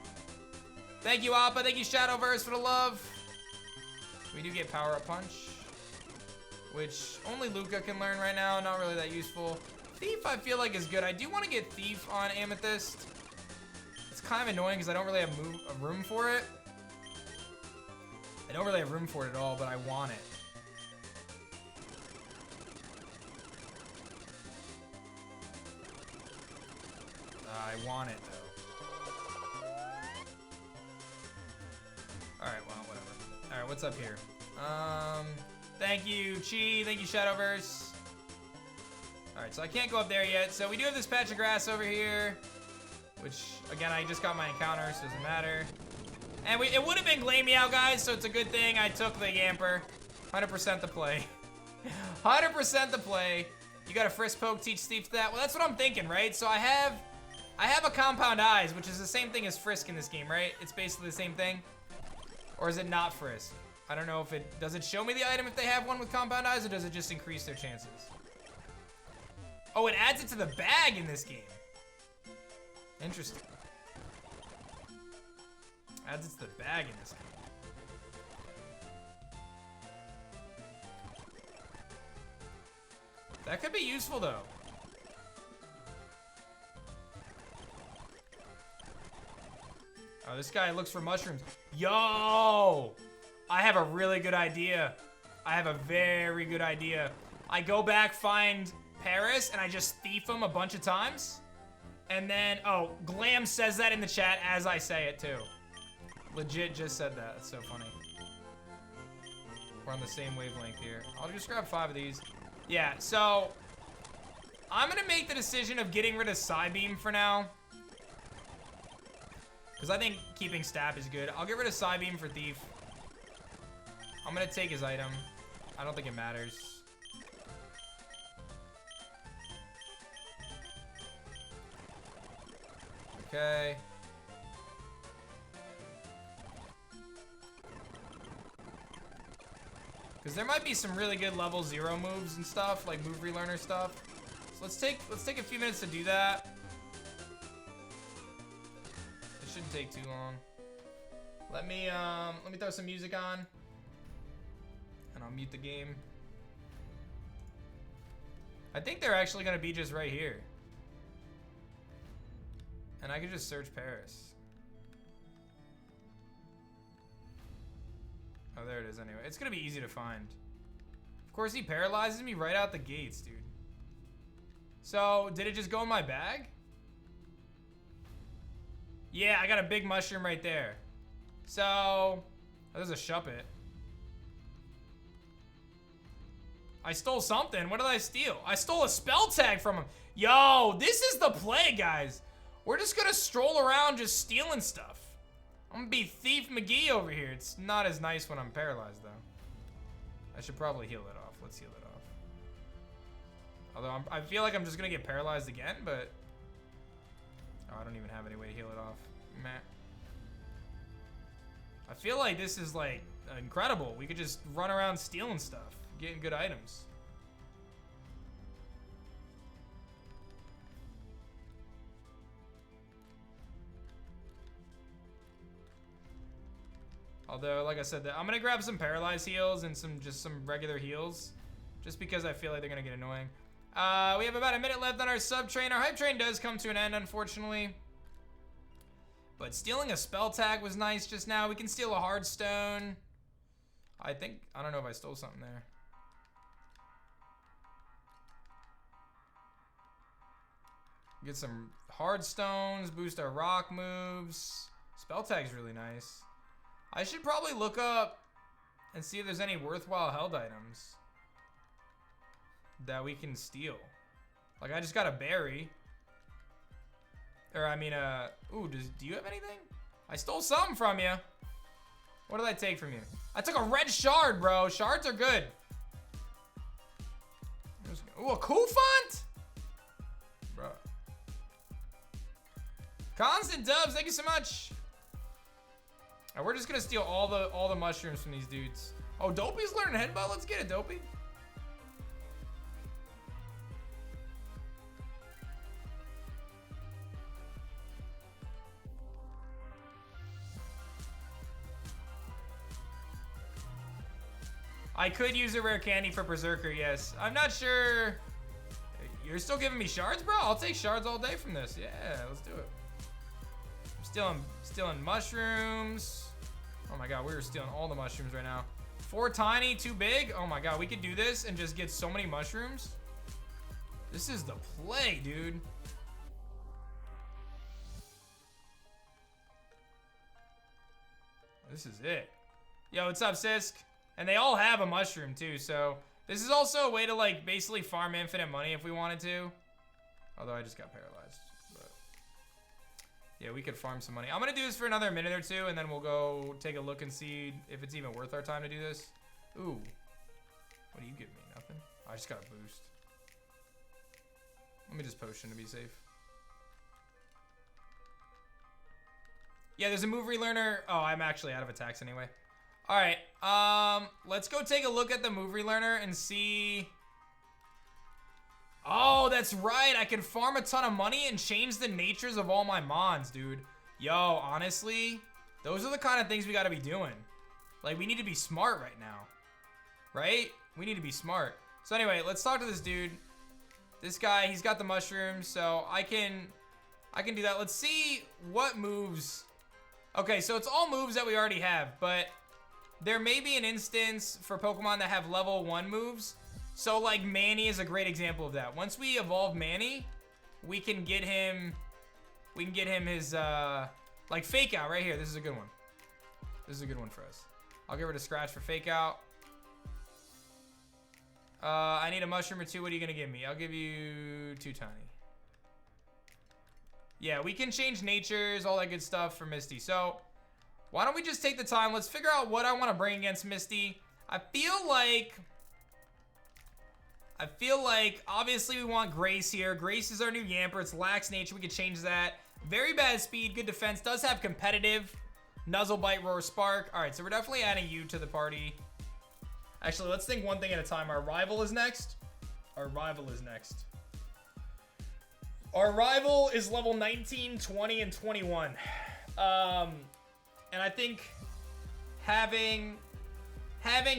Thank you, Appa. Thank you, Shadowverse, for the love. We do get Power Up Punch, which only Luca can learn right now. Not really that useful. Thief, I feel like, is good. I do want to get Thief on Amethyst. It's kind of annoying because I don't really have a room for it. I don't really have room for it at all, but I want it. I want it, though. Alright, well, whatever. Alright, what's up here? Thank you, Chi. Thank you, Shadowverse. Alright, so I can't go up there yet. So we do have this patch of grass over here, which, again, I just got my encounter, so it doesn't matter. And it would have been Glameow, guys, so it's a good thing I took the Yamper. 100% the play. 100% the play. You got a Frisk Poke, teach Thief that? Well, that's what I'm thinking, right? So I have a Compound Eyes, which is the same thing as Frisk in this game, right? It's basically the same thing. Or is it not Frisk? I don't know if it... Does it show me the item if they have one with Compound Eyes, or does it just increase their chances? Oh, it adds it to the bag in this game. Interesting. Adds it to the bag in this game. That could be useful, though. Oh, this guy looks for mushrooms. Yo! I have a really good idea. I have a very good idea. I go back, find Paris, and I just thief him a bunch of times. And then, oh, Glam says that in the chat as I say it, too. Legit just said that. That's so funny. We're on the same wavelength here. I'll just grab 5 of these. Yeah, so I'm gonna make the decision of getting rid of Psybeam for now. Because I think keeping Stab is good. I'll get rid of Psybeam for Thief. I'm gonna take his item. I don't think it matters. Okay. Because there might be some really good level 0 moves and stuff, like move relearner stuff. So let's take a few minutes to do that. It shouldn't take too long. Let me throw some music on, and I'll mute the game. I think they're actually gonna be just right here, and I could just search Paris. Oh, there it is anyway. It's gonna be easy to find. Of course, he paralyzes me right out the gates, dude. So, did it just go in my bag? Yeah, I got a big mushroom right there. So, oh, there's a Shuppet. I stole something. What did I steal? I stole a spell tag from him. Yo, this is the play, guys. We're just gonna stroll around just stealing stuff. I'm gonna be Thief McGee over here. It's not as nice when I'm paralyzed, though. I should probably heal it off. Let's heal it off. Although I feel like I'm just gonna get paralyzed again, but... Oh, I don't even have any way to heal it off. Meh. I feel like this is like incredible. We could just run around stealing stuff, getting good items. Although, like I said, I'm gonna grab some paralyzed heals and just some regular heals, just because I feel like they're gonna get annoying. We have about a minute left on our sub train. Our hype train does come to an end, unfortunately. But stealing a spell tag was nice just now. We can steal a hard stone. I don't know if I stole something there. Get some hard stones, boost our rock moves. Spell tag's really nice. I should probably look up and see if there's any worthwhile held items that we can steal. Like, I just got a berry. Or, I mean, ooh, do you have anything? I stole something from you. What did I take from you? I took a red shard, bro. Shards are good. Ooh, a cool font? Bro. Constant Dubs, thank you so much. And we're just gonna steal all the mushrooms from these dudes. Oh, Dopey's learning headbutt. Let's get it, Dopey. I could use a rare candy for Berserker, yes. I'm not sure. You're still giving me shards, bro? I'll take shards all day from this. Yeah, let's do it. I'm stealing mushrooms. Oh my god, we were stealing all the mushrooms right now. 4 tiny, 2 big. Oh my god, we could do this and just get so many mushrooms. This is the play, dude. This is it. Yo, what's up, Sisk? And they all have a mushroom too, so this is also a way to like basically farm infinite money if we wanted to. Although I just got paralyzed. But yeah, we could farm some money. I'm gonna do this for another minute or two, and then we'll go take a look and see if it's even worth our time to do this. Ooh. What do you give me? Nothing? I just got a boost. Let me just potion to be safe. Yeah, there's a move relearner. Oh, I'm actually out of attacks anyway. All right, let's go take a look at the move relearner and see. Oh, that's right. I can farm a ton of money and change the natures of all my mons, dude. Yo, honestly, those are the kind of things we gotta be doing. Like, we need to be smart right now, right? We need to be smart. So anyway, let's talk to this dude. This guy, he's got the mushrooms, so I can do that. Let's see what moves. Okay, so it's all moves that we already have, but there may be an instance for Pokemon that have level 1 moves. So like Manny is a great example of that. Once we evolve Manny, we can get him his like Fake Out right here. This is a good one. This is a good one for us. I'll get rid of Scratch for Fake Out. I need a mushroom or 2. What are you gonna give me? I'll give you 2 tiny. Yeah, we can change natures, all that good stuff for Misty. So why don't we just take the time? Let's figure out what I want to bring against Misty. I feel like obviously we want Grace here. Grace is our new Yamper. It's lax nature. We could change that. Very bad speed, good defense. Does have competitive. Nuzzle, Bite, Roar, Spark. All right, so we're definitely adding you to the party. Actually, let's think one thing at a time. Our rival is next. Our rival is next. Our rival is level 19, 20, and 21. And I think having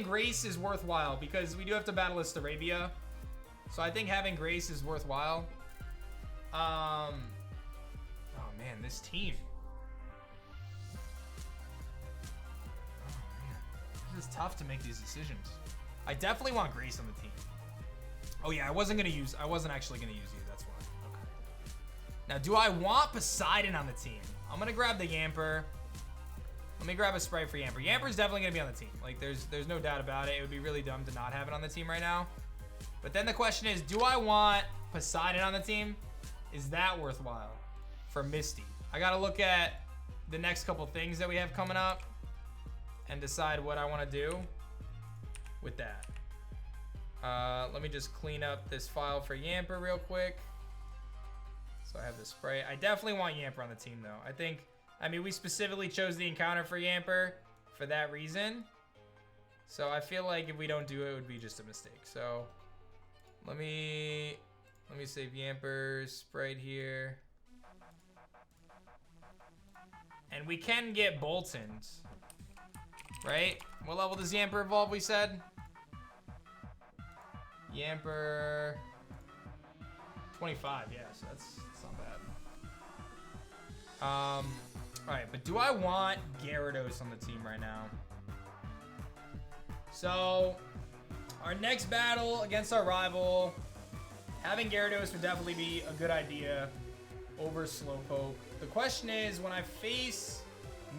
Grace is worthwhile because we do have to battle Staravia. So I think having Grace is worthwhile. Oh man, this team. Oh man, this is tough to make these decisions. I definitely want Grace on the team. Oh yeah, I wasn't actually gonna use you, that's why. Okay. Now, do I want Poseidon on the team? I'm gonna grab the Yamper. Let me grab a Sprite for Yamper. Yamper's definitely gonna be on the team. Like, there's no doubt about it. It would be really dumb to not have it on the team right now. But then the question is, do I want Poseidon on the team? Is that worthwhile for Misty? I gotta look at the next couple things that we have coming up and decide what I wanna do with that. Let me just clean up this file for Yamper real quick. So I have the spray. I definitely want Yamper on the team though. I mean, we specifically chose the encounter for Yamper for that reason. So I feel like if we don't do it, it would be just a mistake. So let me save Yamper's Sprite here. And we can get Boltons, right? What level does Yamper evolve, we said? Yamper 25, yeah, so that's not bad. Alright, but do I want Gyarados on the team right now? So, our next battle against our rival, having Gyarados would definitely be a good idea over Slowpoke. The question is, when I face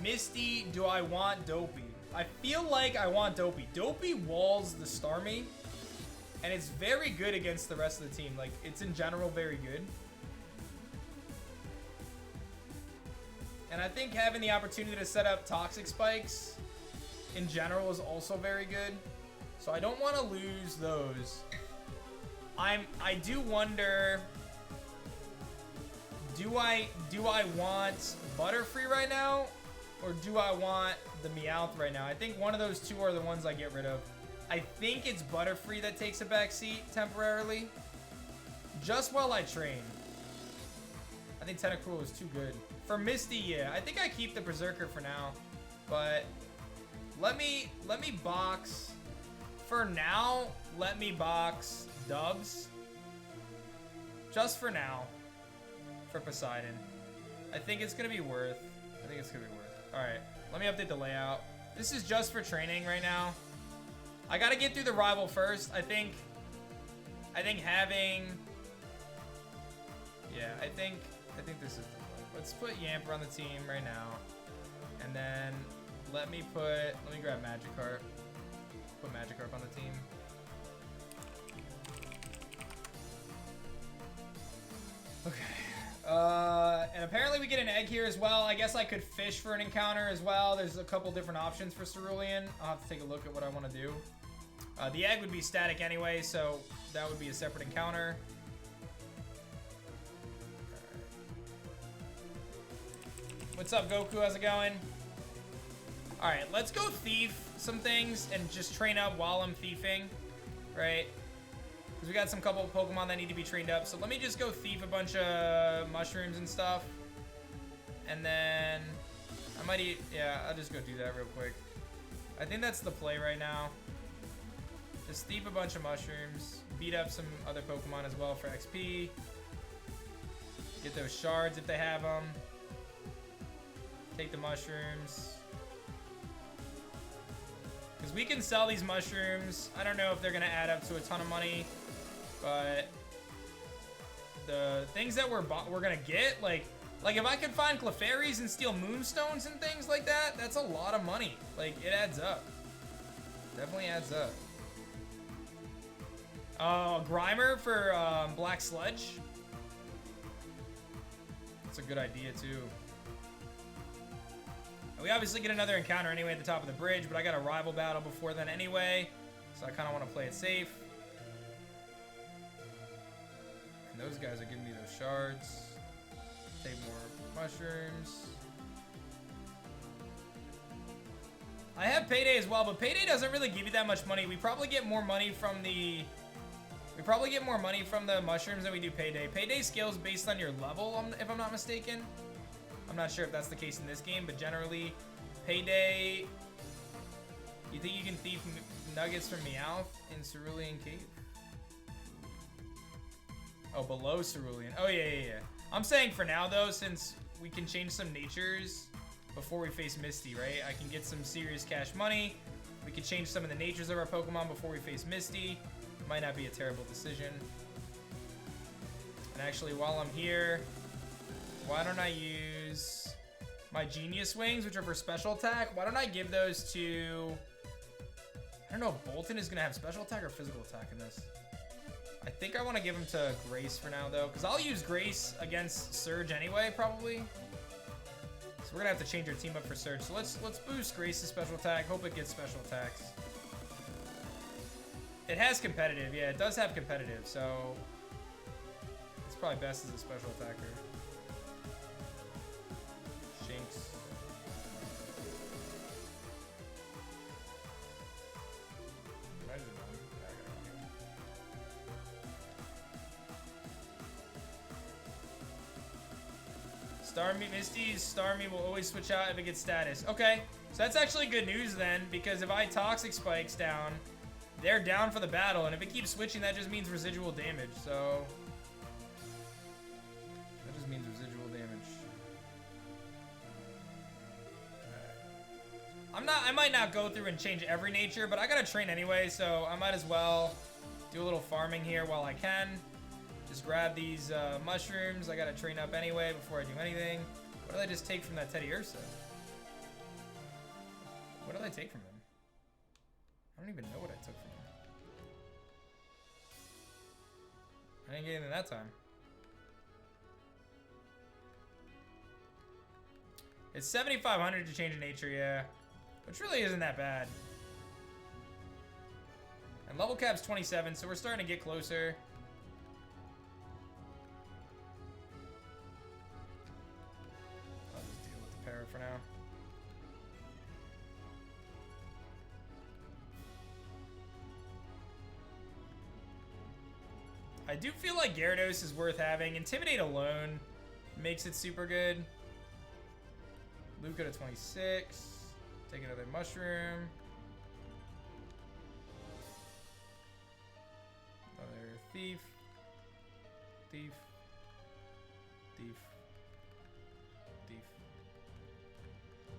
Misty, do I want Dopey? I feel like I want Dopey. Dopey walls the Starmie, and it's very good against the rest of the team. Like, it's in general very good. And I think having the opportunity to set up Toxic Spikes in general is also very good. So I don't want to lose those. I do wonder, do I want Butterfree right now, or do I want the Meowth right now? I think one of those two are the ones I get rid of. I think it's Butterfree that takes a backseat temporarily, just while I train. I think Tentacruel is too good. For Misty, yeah, I think I keep the Berserker for now, but let me box, for now, let me box Dubs, just for now, for Poseidon. I think it's gonna be worth, All right, let me update the layout. This is just for training right now. I gotta get through the rival first. I think having, yeah, I think this is the play. Let's put Yamper on the team right now, and then let me grab Magikarp. Put Magikarp on the team. Okay. And apparently we get an egg here as well. I guess I could fish for an encounter as well. There's a couple different options for Cerulean. I'll have to take a look at what I want to do. The egg would be static anyway, so that would be a separate encounter. What's up, Goku? How's it going? All right, let's go thief some things and just train up while I'm thiefing, right? Because we got some couple of Pokemon that need to be trained up. So let me just go thief a bunch of mushrooms and stuff. And then I might eat, yeah, I'll just go do that real quick. I think that's the play right now. Just thief a bunch of mushrooms, beat up some other Pokemon as well for XP. Get those shards if they have them. Take the mushrooms. Because we can sell these mushrooms. I don't know if they're going to add up to a ton of money. But the things that we're going to get, like if I can find Clefairies and steal Moonstones and things like that, that's a lot of money. Like, it adds up. Definitely adds up. Grimer for Black Sludge. That's a good idea, too. We obviously get another encounter anyway at the top of the bridge, but I got a rival battle before then anyway, so I kind of want to play it safe. And those guys are giving me those shards. Take more mushrooms. I have Payday as well, but Payday doesn't really give you that much money. We probably get more money from the... mushrooms than we do Payday. Payday scales based on your level, if I'm not mistaken. I'm not sure if that's the case in this game, but generally, Payday... You think you can thief nuggets from Meowth in Cerulean Cave? Oh, below Cerulean. Oh, yeah. I'm saying for now, though, since we can change some natures before we face Misty, right? I can get some serious cash money. We can change some of the natures of our Pokemon before we face Misty. Might not be a terrible decision. And actually, while I'm here... Why don't I use my Genius Wings, which are for special attack? Why don't I give those to... I don't know if Bolton is going to have special attack or physical attack in this. I think I want to give him to Grace for now, though. Because I'll use Grace against Surge anyway, probably. So we're going to have to change our team up for Surge. So let's boost Grace's special attack. Hope it gets special attacks. It has competitive. Yeah, it does have competitive. So it's probably best as a special attacker. Starmie, Misty's Starmie will always switch out if it gets status. Okay, so that's actually good news then, because if I Toxic Spikes down, they're down for the battle, and if it keeps switching, that just means residual damage, so... That just means residual damage. I might not go through and change every nature, but I gotta train anyway, so I might as well do a little farming here while I can. Just grab these mushrooms. I gotta train up anyway before I do anything. What did I just take from that Teddy Ursa? What did I take from him? I don't even know what I took from him. I didn't get anything that time. It's 7,500 to change a nature, yeah. Which really isn't that bad. And level cap's 27, so we're starting to get closer. I'll just deal with the para for now. I do feel like Gyarados is worth having. Intimidate alone makes it super good. Luca to 26. Take another mushroom. Another thief. Thief. Thief. Thief.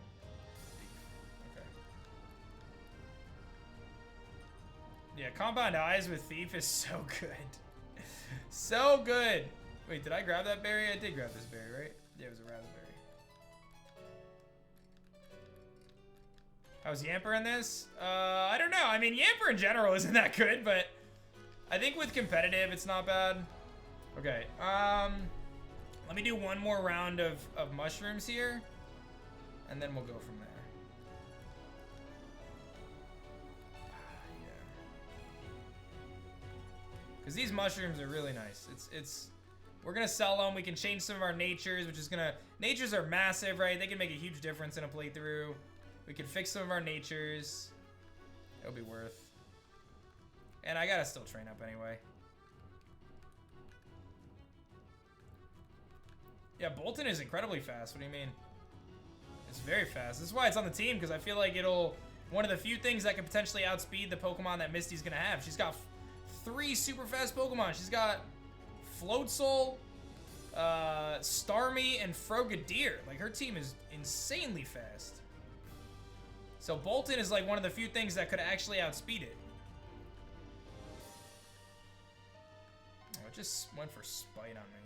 Thief. Okay. Yeah, Compound Eyes with Thief is so good. So good. Wait, did I grab that berry? I did grab this berry, right? Yeah, it was a raspberry. How's Yamper in this? I don't know. I mean, Yamper in general isn't that good, but I think with competitive, it's not bad. Okay, let me do one more round of mushrooms here, and then we'll go from there. Yeah. Because these mushrooms are really nice. We're gonna sell them. We can change some of our natures, which is gonna... Natures are massive, right? They can make a huge difference in a playthrough. We can fix some of our natures. It'll be worth. And I gotta still train up anyway. Yeah, Bolton is incredibly fast. What do you mean? It's very fast. This is why it's on the team, because I feel like it'll... One of the few things that could potentially outspeed the Pokemon that Misty's gonna have. She's got 3 super fast Pokemon. She's got Floatzel, Starmie, and Frogadier. Like, her team is insanely fast. So Bolton is like one of the few things that could actually outspeed it. Oh, it just went for spite on me.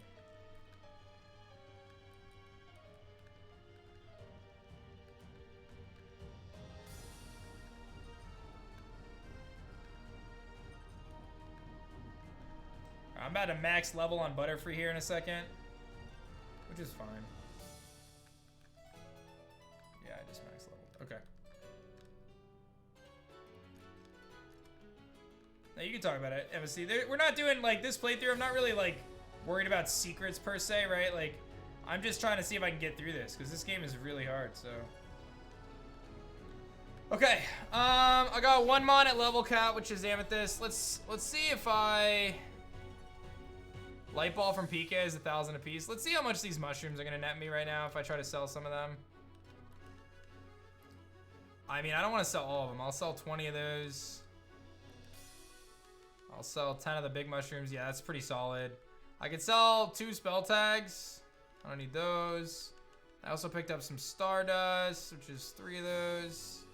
I'm about to max level on Butterfree here in a second, which is fine. Yeah, I just max leveled. Okay. Now you can talk about it, MSC. We're not doing like this playthrough. I'm not really like worried about secrets per se, right? Like, I'm just trying to see if I can get through this because this game is really hard. So. Okay, I got 1 mon at level cap, which is Amethyst. Let's see if I... Light Ball from Pika is 1,000 apiece. Let's see how much these mushrooms are gonna net me right now if I try to sell some of them. I mean, I don't want to sell all of them. I'll sell 20 of those. I'll sell 10 of the big mushrooms. Yeah, that's pretty solid. I could sell 2 spell tags. I don't need those. I also picked up some Stardust, which is 3 of those.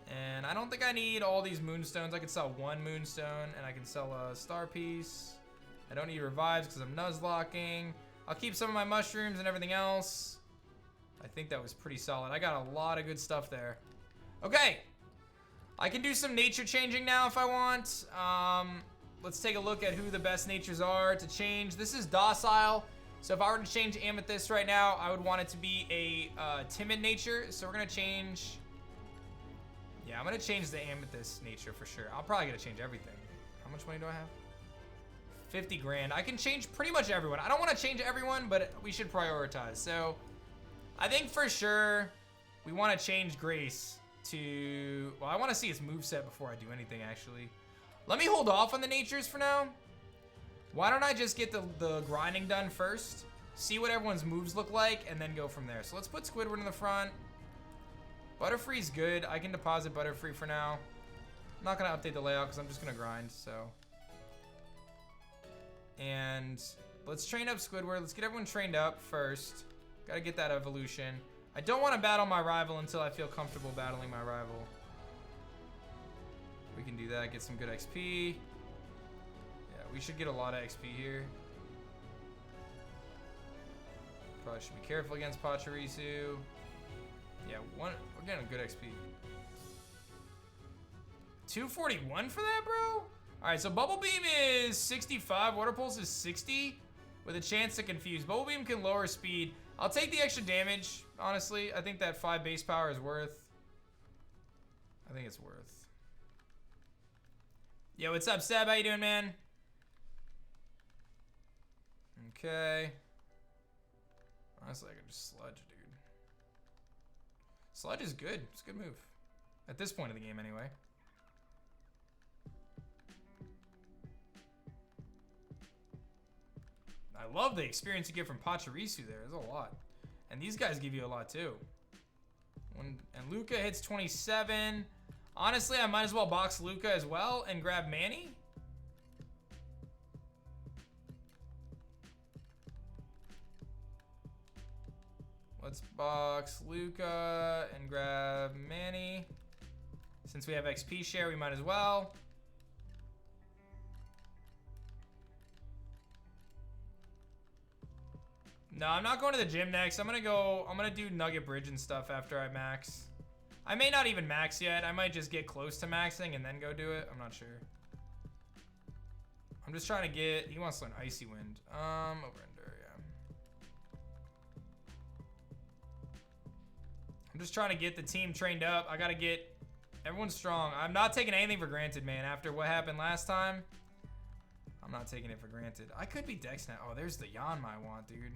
And I don't think I need all these Moonstones. I could sell 1 Moonstone, and I can sell a Star Piece. I don't need revives because I'm Nuzlocking. I'll keep some of my mushrooms and everything else. I think that was pretty solid. I got a lot of good stuff there. Okay. I can do some nature changing now if I want. Let's take a look at who the best natures are to change. This is Docile. So if I were to change Amethyst right now, I would want it to be a timid nature. So we're going to change... Yeah, I'm going to change the Amethyst nature for sure. I'm probably going to change everything. How much money do I have? 50 grand. I can change pretty much everyone. I don't want to change everyone, but we should prioritize. So I think for sure we want to change Grace to... Well, I want to see its moveset before I do anything, actually. Let me hold off on the natures for now. Why don't I just get the grinding done first? see what everyone's moves look like, and then go from there. So let's put Squidward in the front. Butterfree's good. I can deposit Butterfree for now. I'm not gonna update the layout because I'm just gonna grind, so. And let's train up Squidward. Let's get everyone trained up first. Gotta get that evolution. I don't want to battle my rival until I feel comfortable battling my rival. We can do that, get some good XP. Yeah, we should get a lot of XP here. Probably should be careful against Pachirisu. Yeah, we're getting a good XP. 241 for that, bro? All right, so Bubble Beam is 65, Water Pulse is 60, with a chance to confuse. Bubble Beam can lower speed. I'll take the extra damage, honestly. I think that 5 base power is worth. I think it's worth. Yo, what's up, Seb? How you doing, man? Okay. Honestly, I could just Sludge, dude. Sludge is good. It's a good move. At this point of the game, anyway. I love the experience you get from Pachirisu there. There's a lot. And these guys give you a lot, too. And Luca hits 27. Honestly, I might as well box Luca as well and grab Manny. Let's box Luca and grab Manny. Since we have XP share, we might as well. No, I'm not going to the gym next. I'm gonna do Nugget Bridge and stuff after I max. I may not even max yet. I might just get close to maxing and then go do it. I'm not sure. I'm just trying to get, he wants to learn Icy Wind. Over-ender, yeah. I'm just trying to get the team trained up. I gotta get everyone strong. I'm not taking anything for granted, man. After what happened last time, I'm not taking it for granted. I could be Dex now. Oh, there's the Yanma I want, dude.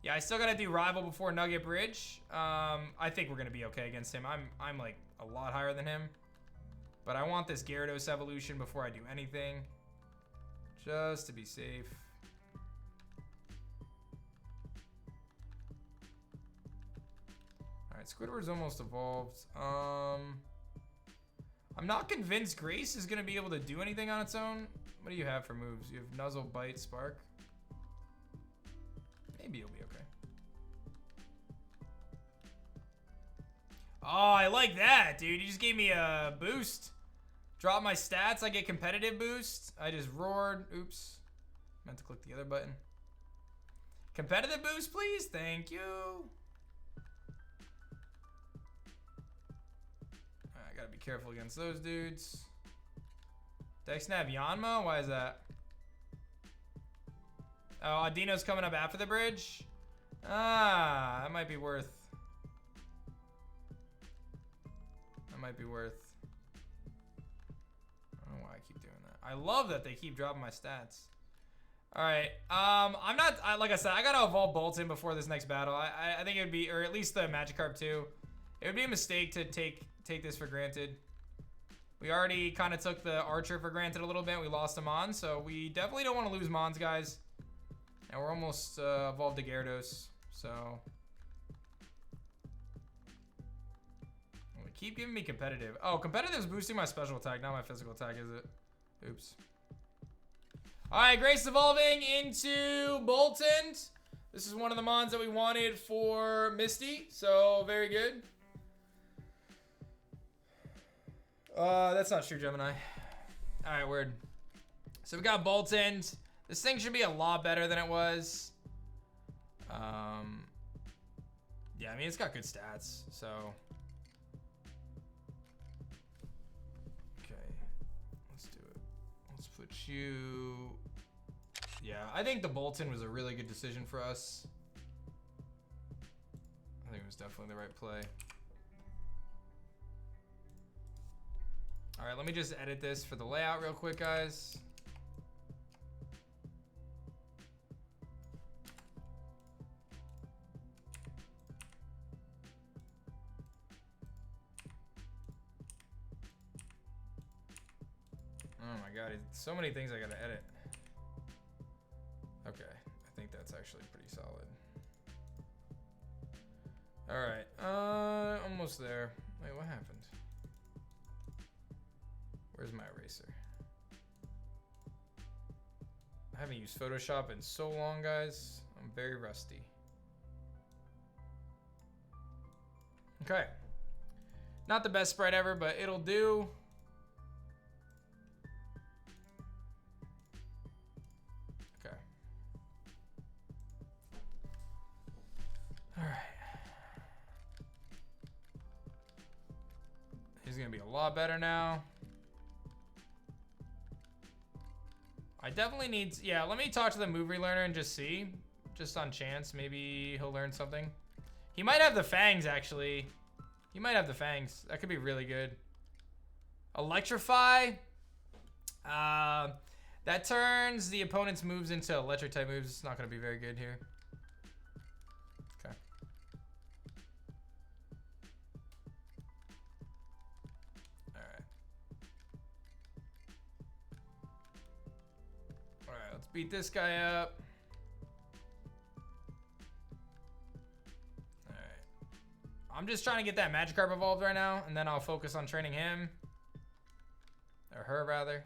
Yeah, I still gotta do Rival before Nugget Bridge. I think we're gonna be okay against him. I'm like a lot higher than him. But I want this Gyarados evolution before I do anything. Just to be safe. Alright, Squidward's almost evolved. I'm not convinced Grace is gonna be able to do anything on its own. What do you have for moves? You have Nuzzle, Bite, Spark. Maybe you'll be okay. Oh, I like that, dude. You just gave me a boost. Drop my stats, I get competitive boost. I just roared. Oops. Meant to click the other button. Competitive boost, please. Thank you. Alright, I gotta be careful against those dudes. Dex Nav Yanma? Why is that? Oh, Audino's coming up after the bridge? Ah, that might be worth. That might be worth. I don't know why I keep doing that. I love that they keep dropping my stats. Alright, I'm not, like I said, I gotta evolve Bolton before this next battle. I think it would be, or at least the Magikarp too. It would be a mistake to take this for granted. We already kind of took the Archer for granted a little bit. We lost a Mon, so we definitely don't want to lose Mons, guys. And we're almost evolved to Gyarados, so. Keep giving me competitive. Oh, competitive is boosting my special attack, not my physical attack, is it? Oops. All right, Grace evolving into Bolton. This is one of the Mons that we wanted for Misty, so very good. That's not true, Gemini. All right, word. So we got Bolton. This thing should be a lot better than it was. Yeah, I mean, it's got good stats, so. Okay, let's do it. Let's put you. Yeah, I think the Bolton was a really good decision for us. I think it was definitely the right play. All right, let me just edit this for the layout real quick, guys. Oh my god, so many things I gotta edit. actually pretty solid. Alright, almost there. Wait, what happened? Where's my eraser? I haven't used Photoshop in so long, guys. I'm very rusty. Okay. Not the best sprite ever, but it'll do. Okay. All right. He's gonna be a lot better now. I definitely need, yeah, let me talk to the move relearner and just see. Just on chance, maybe he'll learn something. He might have the fangs, actually. He might have the fangs. That could be really good. Electrify. That turns the opponent's moves into electric type moves. It's not going to be very good here. Okay. Alright. Alright, let's beat this guy up. I'm just trying to get that Magikarp evolved right now, and then I'll focus on training him. Or her, rather.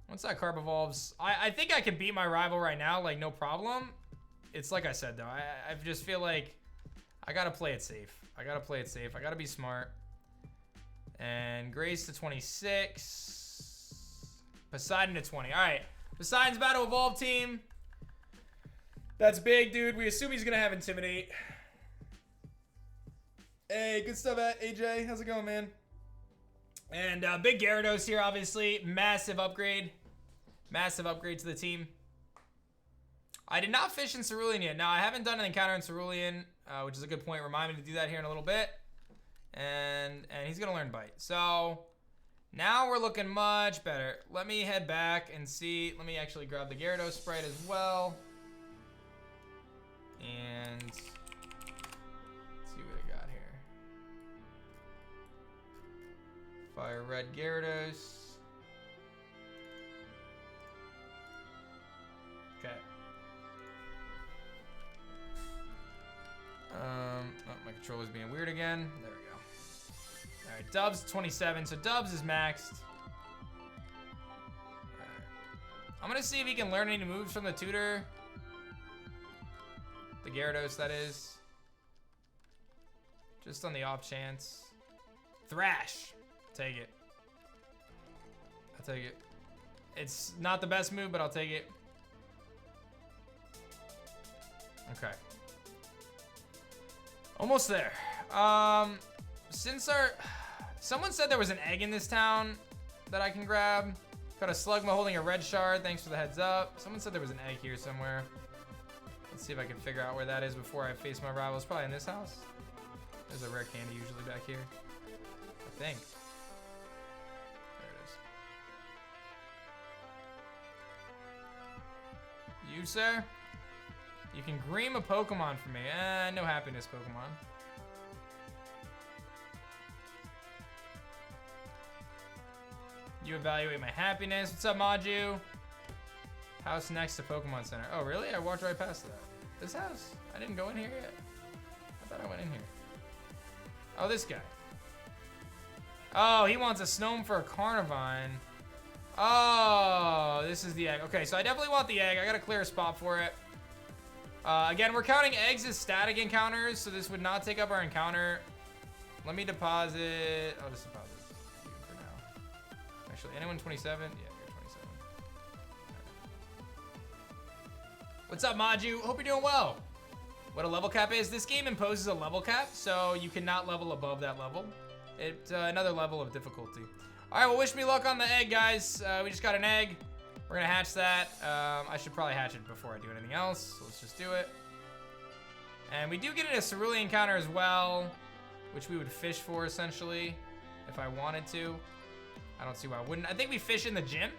Once that Carp evolves, I think I can beat my rival right now, like, no problem. It's like I said, though. I just feel like I gotta play it safe. I gotta play it safe. I gotta be smart. And Grace to 26. Poseidon to 20. All right. Poseidon's about to evolve, team. That's big, dude. We assume he's gonna have Intimidate. Hey, good stuff, AJ. How's it going, man? And big Gyarados here, obviously. Massive upgrade. Massive upgrade to the team. I did not fish in Cerulean yet. Now, I haven't done an encounter in Cerulean, which is a good point. Remind me to do that here in a little bit. And he's going to learn Bite. So, now we're looking much better. Let me head back and see. Let me actually grab the Gyarados sprite as well. And let's see what I got here. Fire Red Gyarados. Okay. Oh, my controller's being weird again. There we go. All right, Dubs 27. So Dubs is maxed. All right. I'm gonna see if he can learn any moves from the tutor. The Gyarados, that is. Just on the off chance. Thrash. Take it. I'll take it. It's not the best move, but I'll take it. Okay. Almost there. Since someone said there was an egg in this town that I can grab. Got a Slugma holding a red shard. Thanks for the heads up. Someone said there was an egg here somewhere. Let's see if I can figure out where that is before I face my rivals. Probably in this house. There's a rare candy usually back here. I think. There it is. You, sir? You can Gream a Pokemon for me. No happiness, Pokemon. You evaluate my happiness. What's up, Maju? House next to Pokemon Center. Oh, really? I walked right past that. This house? I didn't go in here yet. I thought I went in here. Oh, this guy. Oh, he wants a Snome for a Carnivine. Oh, this is the egg. Okay, so I definitely want the egg. I gotta clear a spot for it. Again, we're counting eggs as static encounters, so this would not take up our encounter. Let me deposit. I'll just deposit you for now. Actually, anyone 27? Yeah, you're 27. Right. What's up, Maju? Hope you're doing well. What a level cap is? This game imposes a level cap, so you cannot level above that level. It's another level of difficulty. All right, well, wish me luck on the egg, guys. We just got an egg. We're gonna hatch that. I should probably hatch it before I do anything else, so let's just do it. And we do get a Cerulean encounter as well, which we would fish for, essentially, if I wanted to. I don't see why I wouldn't. I think we fish in the gym.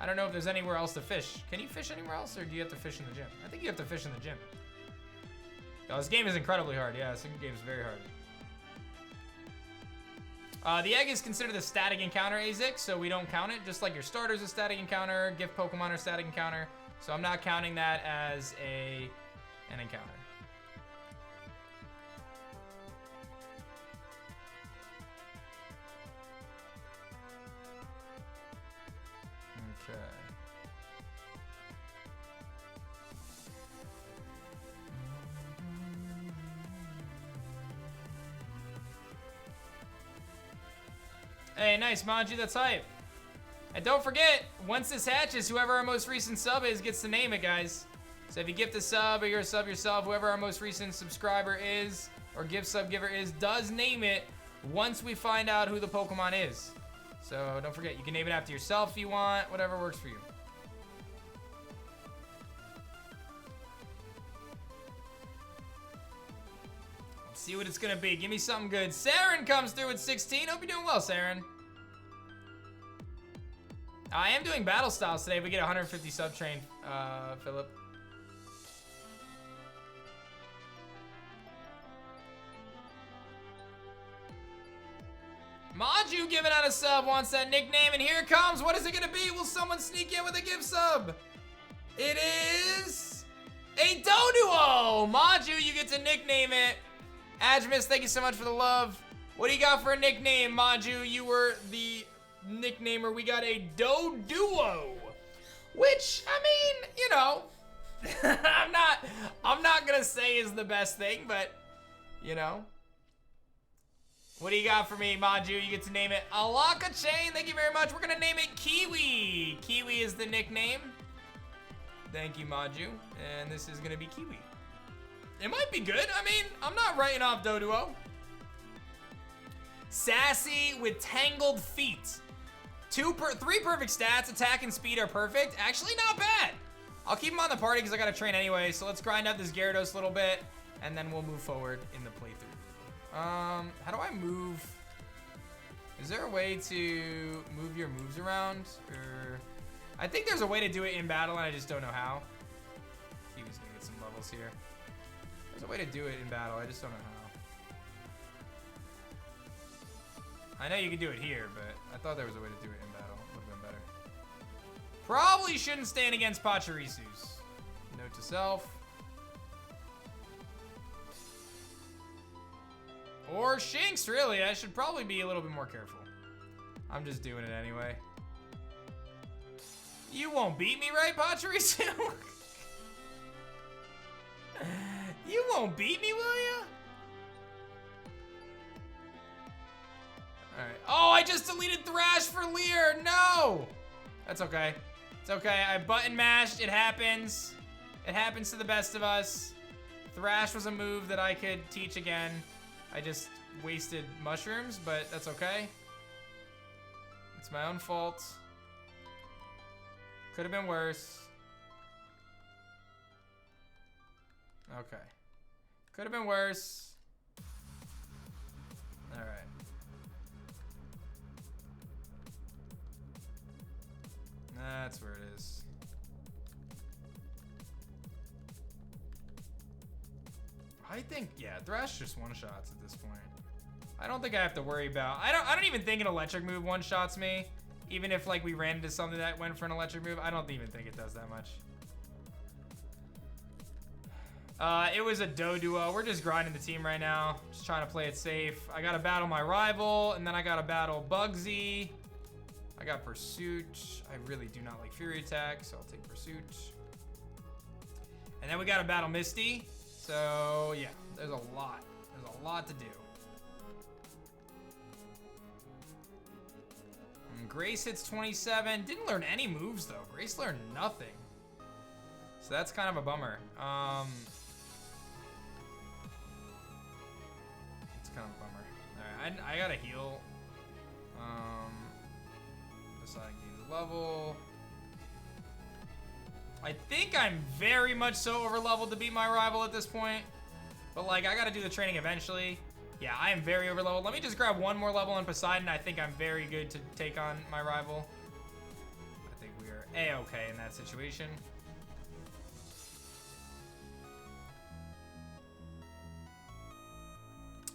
I don't know if there's anywhere else to fish. Can you fish anywhere else, or do you have to fish in the gym? I think you have to fish in the gym. Oh, this game is incredibly hard. Yeah, this game is very hard. The egg is considered a static encounter, AZIC, so we don't count it. Just like your starter's a static encounter, gift Pokemon are static encounter. So I'm not counting that as an encounter. Okay. Hey, nice, Manji, that's hype. And don't forget, once this hatches, whoever our most recent sub is gets to name it, guys. So if you gift a sub or you're a sub yourself, whoever our most recent subscriber is, or gift sub giver is, does name it once we find out who the Pokemon is. So don't forget, you can name it after yourself if you want, whatever works for you. Let's see what it's gonna be. Give me something good. Saren comes through with 16. Hope you're doing well, Saren. I am doing battle styles today. We get 150 sub train, Philip. Maju giving out a sub, wants that nickname, and here it comes. What is it gonna be? Will someone sneak in with a gift sub? It is a Doduo. Maju, you get to nickname it. Adjmis, thank you so much for the love. What do you got for a nickname, Maju? You were the nicknamer. We got a Doduo, which, I mean, you know, I'm not gonna say is the best thing, but you know. What do you got for me, Maju? You get to name it Alaka Chain. Thank you very much. We're gonna name it Kiwi. Kiwi is the nickname. Thank you, Maju. And this is gonna be Kiwi. It might be good. I mean, I'm not writing off Doduo. Sassy with Tangled Feet. 3 perfect stats. Attack and speed are perfect. Actually, not bad. I'll keep him on the party because I gotta train anyway. So let's grind up this Gyarados a little bit, and then we'll move forward in the playthrough. How do I move? Is there a way to move your moves around? Or I think there's a way to do it in battle, and I just don't know how. He was gonna get some levels here. There's a way to do it in battle, I just don't know how. I know you can do it here, but I thought there was a way to do it in battle. Would have been better. Probably shouldn't stand against Pachirisus. Note to self. Or Shinx, really. I should probably be a little bit more careful. I'm just doing it anyway. You won't beat me, right, Pachirisu? You won't beat me, will you? Alright. Oh, I just deleted Thrash for Leer. No! That's okay. It's okay. I button mashed. It happens. It happens to the best of us. Thrash was a move that I could teach again. I just wasted mushrooms, but that's okay. It's my own fault. Could have been worse. Okay. Could have been worse. All right. That's where it is. I think, yeah, Thrash just one-shots at this point. I don't think I have to worry about... I don't even think an electric move one-shots me. Even if, like, we ran into something that went for an electric move, I don't even think it does that much. It was a Doduo. We're just grinding the team right now. Just trying to play it safe. I gotta battle my rival, and then I gotta battle Bugsy. I got Pursuit. I really do not like Fury Attack, so I'll take Pursuit. And then we gotta battle Misty. So, yeah, there's a lot. There's a lot to do. And Grace hits 27. Didn't learn any moves, though. Grace learned nothing. So that's kind of a bummer. It's kind of a bummer. All right, I gotta heal. Deciding to use a level. I think I'm very much so over leveled to beat my rival at this point. But like, I gotta do the training eventually. Yeah, I am very over leveled. Let me just grab one more level on Poseidon. I think I'm very good to take on my rival. I think we are A-okay in that situation.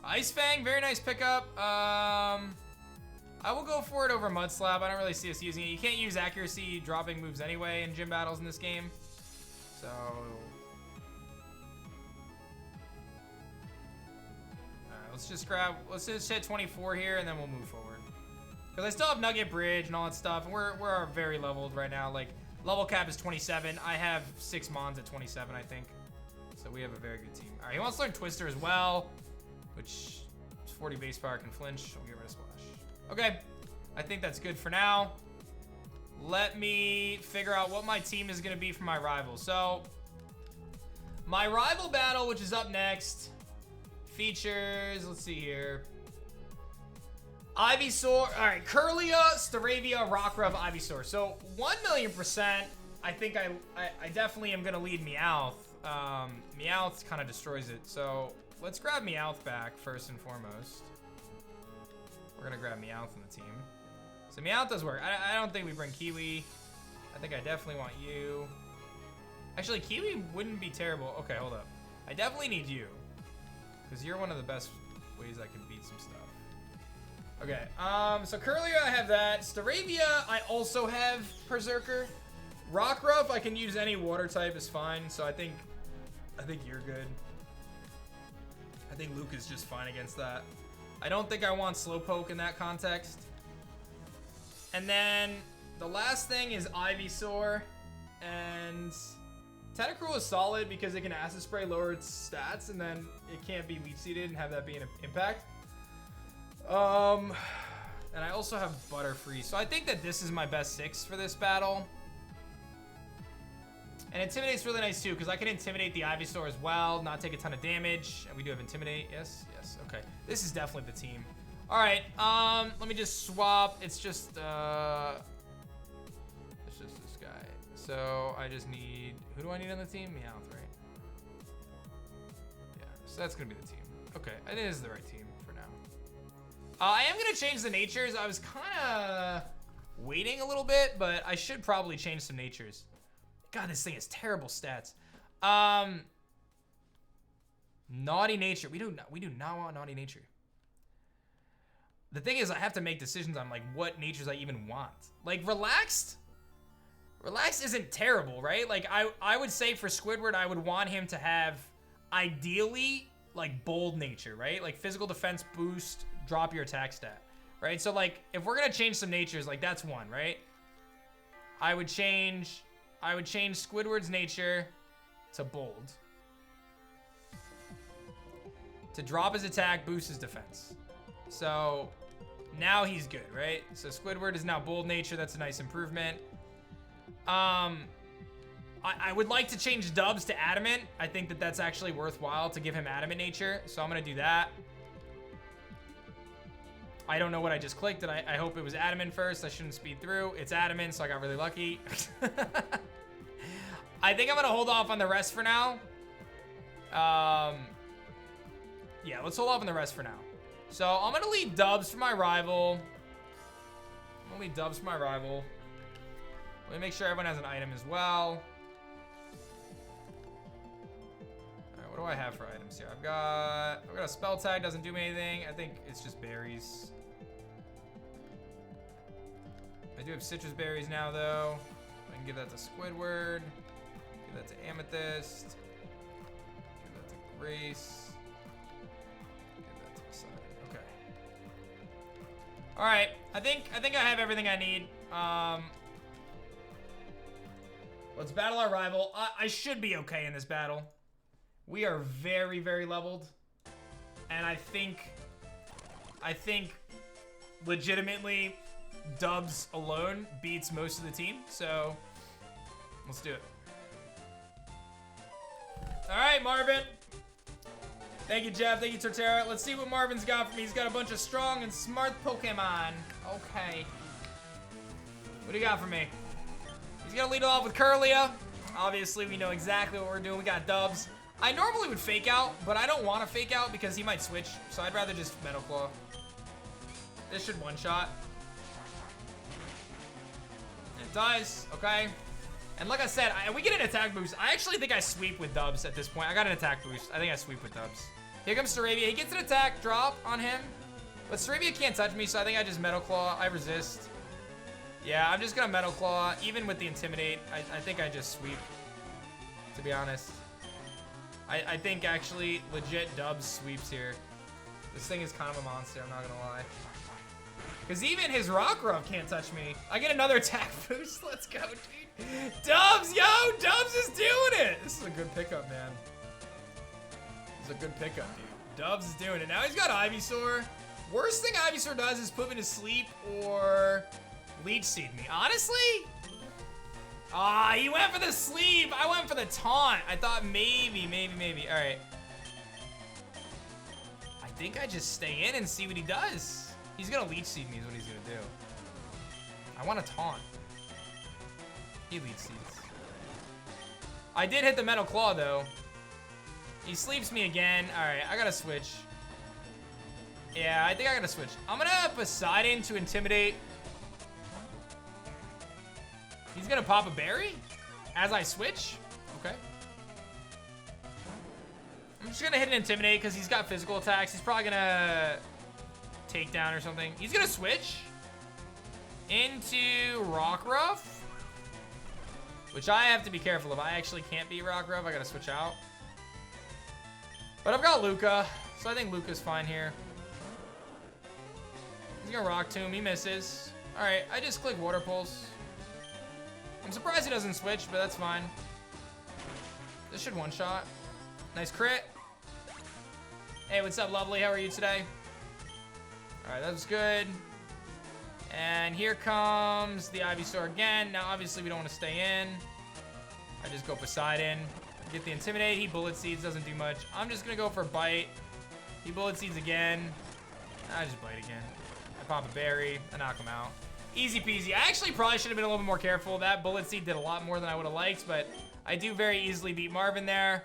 Ice Fang, very nice pickup. I will go for it over Mud Slap. I don't really see us using it. You can't use accuracy dropping moves anyway in gym battles in this game. So let's just hit 24 here, and then we'll move forward. Because I still have Nugget Bridge and all that stuff, and we're very leveled right now. Like, level cap is 27. I have 6 Mons at 27, I think. So we have a very good team. All right, he wants to learn Twister as well, which is 40 base power, can flinch. We'll get rid of Splash. Okay, I think that's good for now. Let me figure out what my team is going to be for my rival. So, my rival battle, which is up next, features, let's see here. Ivysaur, all right, Curlia, Staravia, Rockruff, Ivysaur. So 1,000,000%, I think I definitely am gonna lead Meowth. Meowth kind of destroys it. So let's grab Meowth back first and foremost. We're gonna grab Meowth on the team. So Meowth does work. I don't think we bring Kiwi. I think I definitely want you. Actually, Kiwi wouldn't be terrible. Okay, hold up. I definitely need you, because you're one of the best ways I can beat some stuff. Okay, so Curlia, I have that. Staravia, I also have Berserker. Rockruff, I can use any water type is fine, so I think you're good. I think Luke is just fine against that. I don't think I want Slowpoke in that context. And then the last thing is Ivysaur, and Tentacruel is solid because it can Acid Spray, lower its stats, and then it can't be Leech Seeded and have that be an impact. And I also have Butterfree, so I think that this is my best 6 for this battle. And Intimidate's really nice too, because I can Intimidate the Ivysaur as well, not take a ton of damage, and we do have Intimidate. Yes, okay. This is definitely the team. All right, let me just swap. It's just this guy. So I just need, who do I need on the team? Meowth, right? Yeah, so that's gonna be the team. Okay, it is the right team for now. I am gonna change the natures. I was kinda waiting a little bit, but I should probably change some natures. God, this thing has terrible stats. Naughty nature. We do not want naughty nature. The thing is, I have to make decisions on like what natures I even want. Like relaxed isn't terrible, right? Like I would say for Squidward, I would want him to have ideally like bold nature, right? Like physical defense boost, drop your attack stat, right? So like if we're gonna change some natures, like that's one, right? I would change Squidward's nature to bold. To drop his attack, boost his defense. So now he's good, right? So Squidward is now bold nature. That's a nice improvement. I would like to change Dubs to adamant. I think that that's actually worthwhile to give him adamant nature. So I'm gonna do that. I don't know what I just clicked, and I hope it was adamant first. I shouldn't speed through. It's adamant, so I got really lucky. I think I'm gonna hold off on the rest for now. Yeah, let's hold off on the rest for now. So I'm gonna leave Dubs for my rival. Let me make sure everyone has an item as well. All right, what do I have for items here? I've got a spell tag, doesn't do me anything. I think it's just berries. I do have citrus berries now though. I can give that to Squidward. Give that to Amethyst. Give that to Grace. Give that to Poseidon. Okay. All right. I think I have everything I need. Let's battle our rival. I should be okay in this battle. We are very, very leveled, and I think legitimately Dubs alone beats most of the team. So let's do it. All right, Marvin. Thank you, Jeff. Thank you, Torterra. Let's see what Marvin's got for me. He's got a bunch of strong and smart Pokemon. Okay. What do you got for me? He's gonna lead off with Curlia. Obviously, we know exactly what we're doing. We got Dubs. I normally would fake out, but I don't want to fake out because he might switch. So I'd rather just Metal Claw. This should one-shot. It does. Okay. And like I said, we get an attack boost. I actually think I sweep with Dubs at this point. I got an attack boost. I think I sweep with Dubs. Here comes Staravia. He gets an attack drop on him. But Staravia can't touch me, so I think I just Metal Claw. I resist. Yeah, I'm just gonna Metal Claw. Even with the Intimidate, I think I just sweep. to be honest. I think actually legit Dubs sweeps here. This thing is kind of a monster, I'm not gonna lie. Because even his Rockruff can't touch me. I get another attack boost. Let's go, dude. Dubs, yo! Dubs is doing it! This is a good pickup, man. This is a good pickup, dude. Dubs is doing it. Now he's got Ivysaur. Worst thing Ivysaur does is put me to sleep or Leech Seed me. Honestly? Ah, he went for the sleep. I went for the taunt. I thought maybe. All right. I think I just stay in and see what he does. He's gonna Leech Seed me is what he's gonna do. I want to taunt. He Leech Seeds. I did hit the Metal Claw though. He sleeps me again. All right, I gotta switch. Yeah, I think I gotta switch. I'm gonna Poseidon to Intimidate. He's gonna pop a berry as I switch. Okay. I'm just gonna hit an Intimidate because he's got physical attacks. He's probably gonna take down or something. He's gonna switch into Rockruff, which I have to be careful of. I actually can't beat Rockruff. I gotta switch out. But I've got Luca, so I think Luca's fine here. He's gonna Rock Tomb. He misses. All right, I just click Water Pulse. I'm surprised he doesn't switch, but that's fine. This should one-shot. Nice crit. Hey, what's up, lovely? How are you today? All right, that was good. And here comes the Ivysaur again. Now, obviously, we don't want to stay in. I just go Poseidon. Get the Intimidate. He Bullet Seeds, doesn't do much. I'm just going to go for Bite. He Bullet Seeds again. I just Bite again. I pop a berry. I knock him out. Easy peasy. I actually probably should have been a little bit more careful. That Bullet Seed did a lot more than I would have liked, but I do very easily beat Marvin there.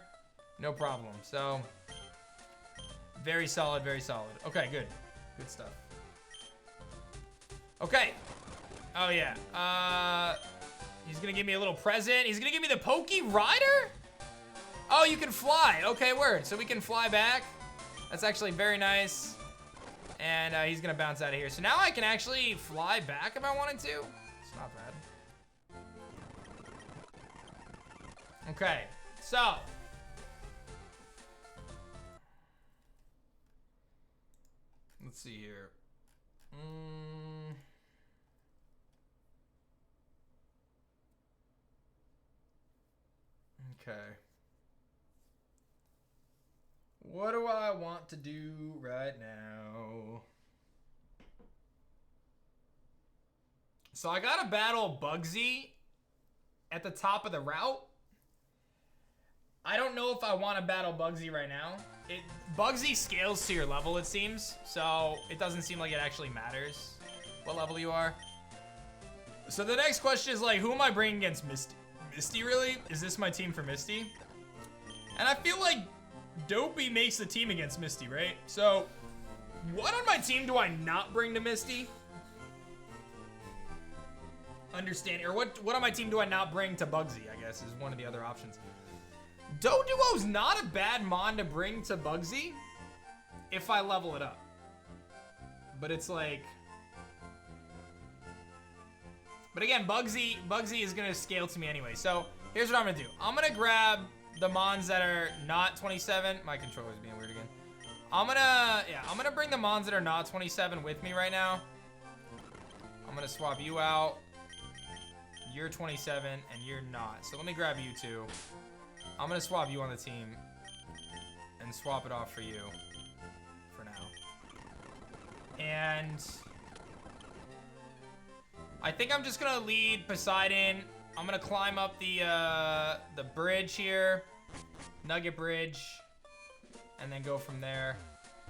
No problem. So, very solid, very solid. Okay, good. Good stuff. Okay. Oh, yeah. He's going to give me a little present. He's going to give me the Pokey Rider? Oh, you can fly. Okay, word. So we can fly back. That's actually very nice. And he's going to bounce out of here. So now I can actually fly back if I wanted to. It's not bad. Okay. So. Let's see here. Okay. What do I want to do right now? So I gotta battle Bugsy at the top of the route. I don't know if I want to battle Bugsy right now. Bugsy scales to your level, it seems. So it doesn't seem like it actually matters what level you are. So the next question is like, who am I bringing against Misty? Misty, really? Is this my team for Misty? And I feel like Dopey makes the team against Misty, right? So, what on my team do I not bring to Misty? What on my team do I not bring to Bugsy, I guess, is one of the other options. Doduo's not a bad mon to bring to Bugsy if I level it up. But it's like... But again, Bugsy is going to scale to me anyway. So, here's what I'm going to do. I'm going to grab the mons that are not 27. My controller's being weird again. I'm gonna bring the mons that are not 27 with me right now. I'm gonna swap you out. You're 27 and you're not. So let me grab you two. I'm gonna swap you on the team and swap it off for you for now. And I think I'm just gonna lead Poseidon. I'm gonna climb up the bridge here, Nugget Bridge, and then go from there.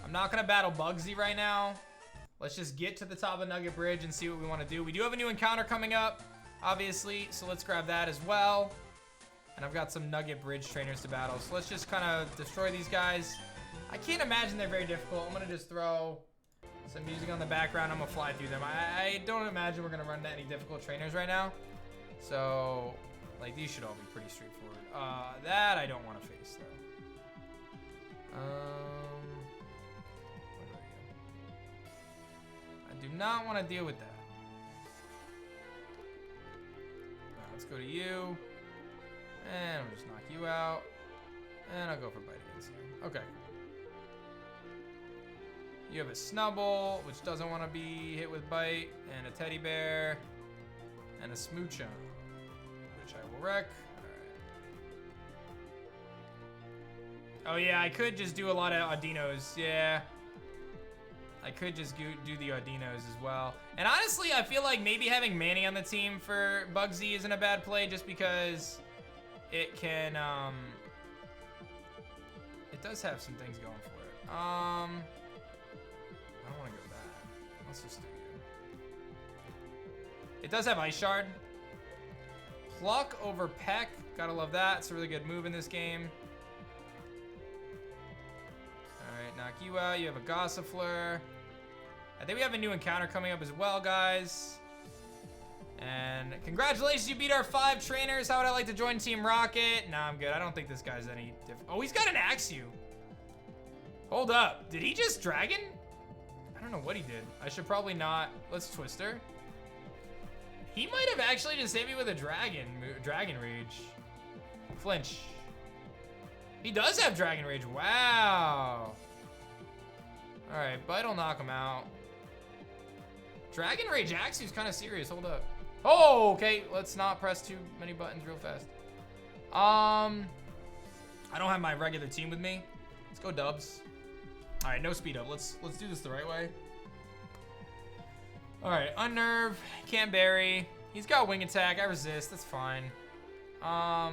I'm not gonna battle Bugsy right now. Let's just get to the top of Nugget Bridge and see what we want to do. We do have a new encounter coming up, obviously, so let's grab that as well. And I've got some Nugget Bridge trainers to battle, so let's just kind of destroy these guys. I can't imagine they're very difficult. I'm gonna just throw some music on the background. I'm gonna fly through them. I don't imagine we're gonna run into any difficult trainers right now. So, like, these should all be pretty straightforward. That I don't want to face, though. What do I do not want to deal with that. Let's go to you. And I'll just knock you out. And I'll go for bite against you. Okay. You have a Snubble, which doesn't want to be hit with bite, and a Teddy Bear, and a Smoochum, which I will wreck. All right. Oh yeah, I could just do a lot of Audinos. Yeah. I could just do the Audinos as well. And honestly, I feel like maybe having Manny on the team for Bugsy isn't a bad play, just because it can, it does have some things going for it. I don't want to go that. Let's just do you. It does have Ice Shard. Pluck over Peck. Gotta love that. It's a really good move in this game. Alright, knock you out. You have a Gossifleur. I think we have a new encounter coming up as well, guys. And congratulations, you beat our 5 trainers. How would I like to join Team Rocket? Nah, I'm good. I don't think this guy's any different. Oh, he's got an Axew. Hold up. Did he just Dragon? I don't know what he did. I should probably not. Let's Twister. He might have actually just hit me with a Dragon Rage. Flinch. He does have Dragon Rage. Wow. All right, Bite will knock him out. Dragon Rage Axew's kind of serious. Hold up. Oh, okay. Let's not press too many buttons real fast. I don't have my regular team with me. Let's go Dubs. All right, no speed up. Let's do this the right way. All right, Unnerve, can't bury. He's got Wing Attack. I resist. That's fine. I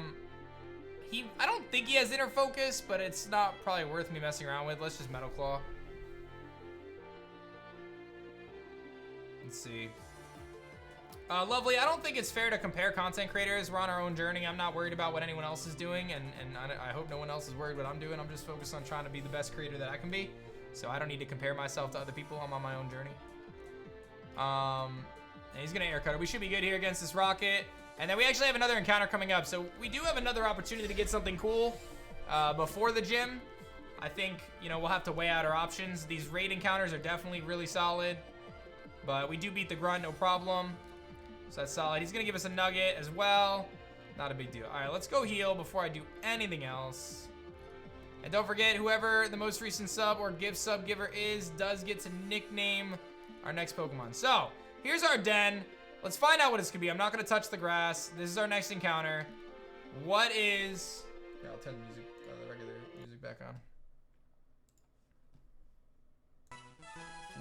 don't think he has Inner Focus, but it's not probably worth me messing around with. Let's just Metal Claw. Let's see. Lovely. I don't think it's fair to compare content creators. We're on our own journey. I'm not worried about what anyone else is doing, and I hope no one else is worried what I'm doing. I'm just focused on trying to be the best creator that I can be. So I don't need to compare myself to other people. I'm on my own journey. And he's gonna Air Cutter. We should be good here against this Rocket. And then we actually have another encounter coming up. So we do have another opportunity to get something cool before the gym. I think, you know, we'll have to weigh out our options. These raid encounters are definitely really solid. But we do beat the Grunt, no problem. So that's solid. He's gonna give us a Nugget as well. Not a big deal. All right, let's go heal before I do anything else. And don't forget, whoever the most recent sub or gift sub giver is does get to nickname our next Pokemon. So here's our den. Let's find out what it's gonna be. I'm not gonna touch the grass. This is our next encounter. What is... Yeah, I'll turn the music, the regular music back on.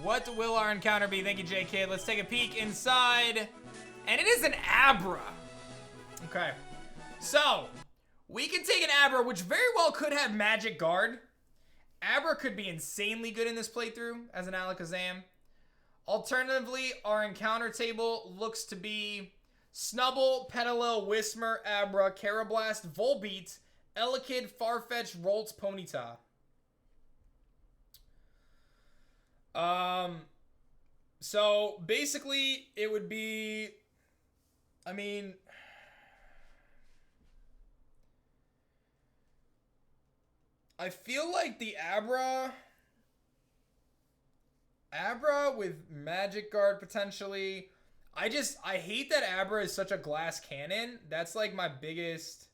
What will our encounter be? Thank you, JK. Let's take a peek inside. And it is an Abra. Okay. So, we can take an Abra, which very well could have Magic Guard. Abra could be insanely good in this playthrough as an Alakazam. Alternatively, our encounter table looks to be Snubble, Petilil, Whismur, Abra, Carablast, Volbeat, Elekid, Farfetch, Roltz, Ponyta. So basically it would be, I mean, I feel like the Abra with Magic Guard potentially. I hate that Abra is such a glass cannon. That's like my biggest.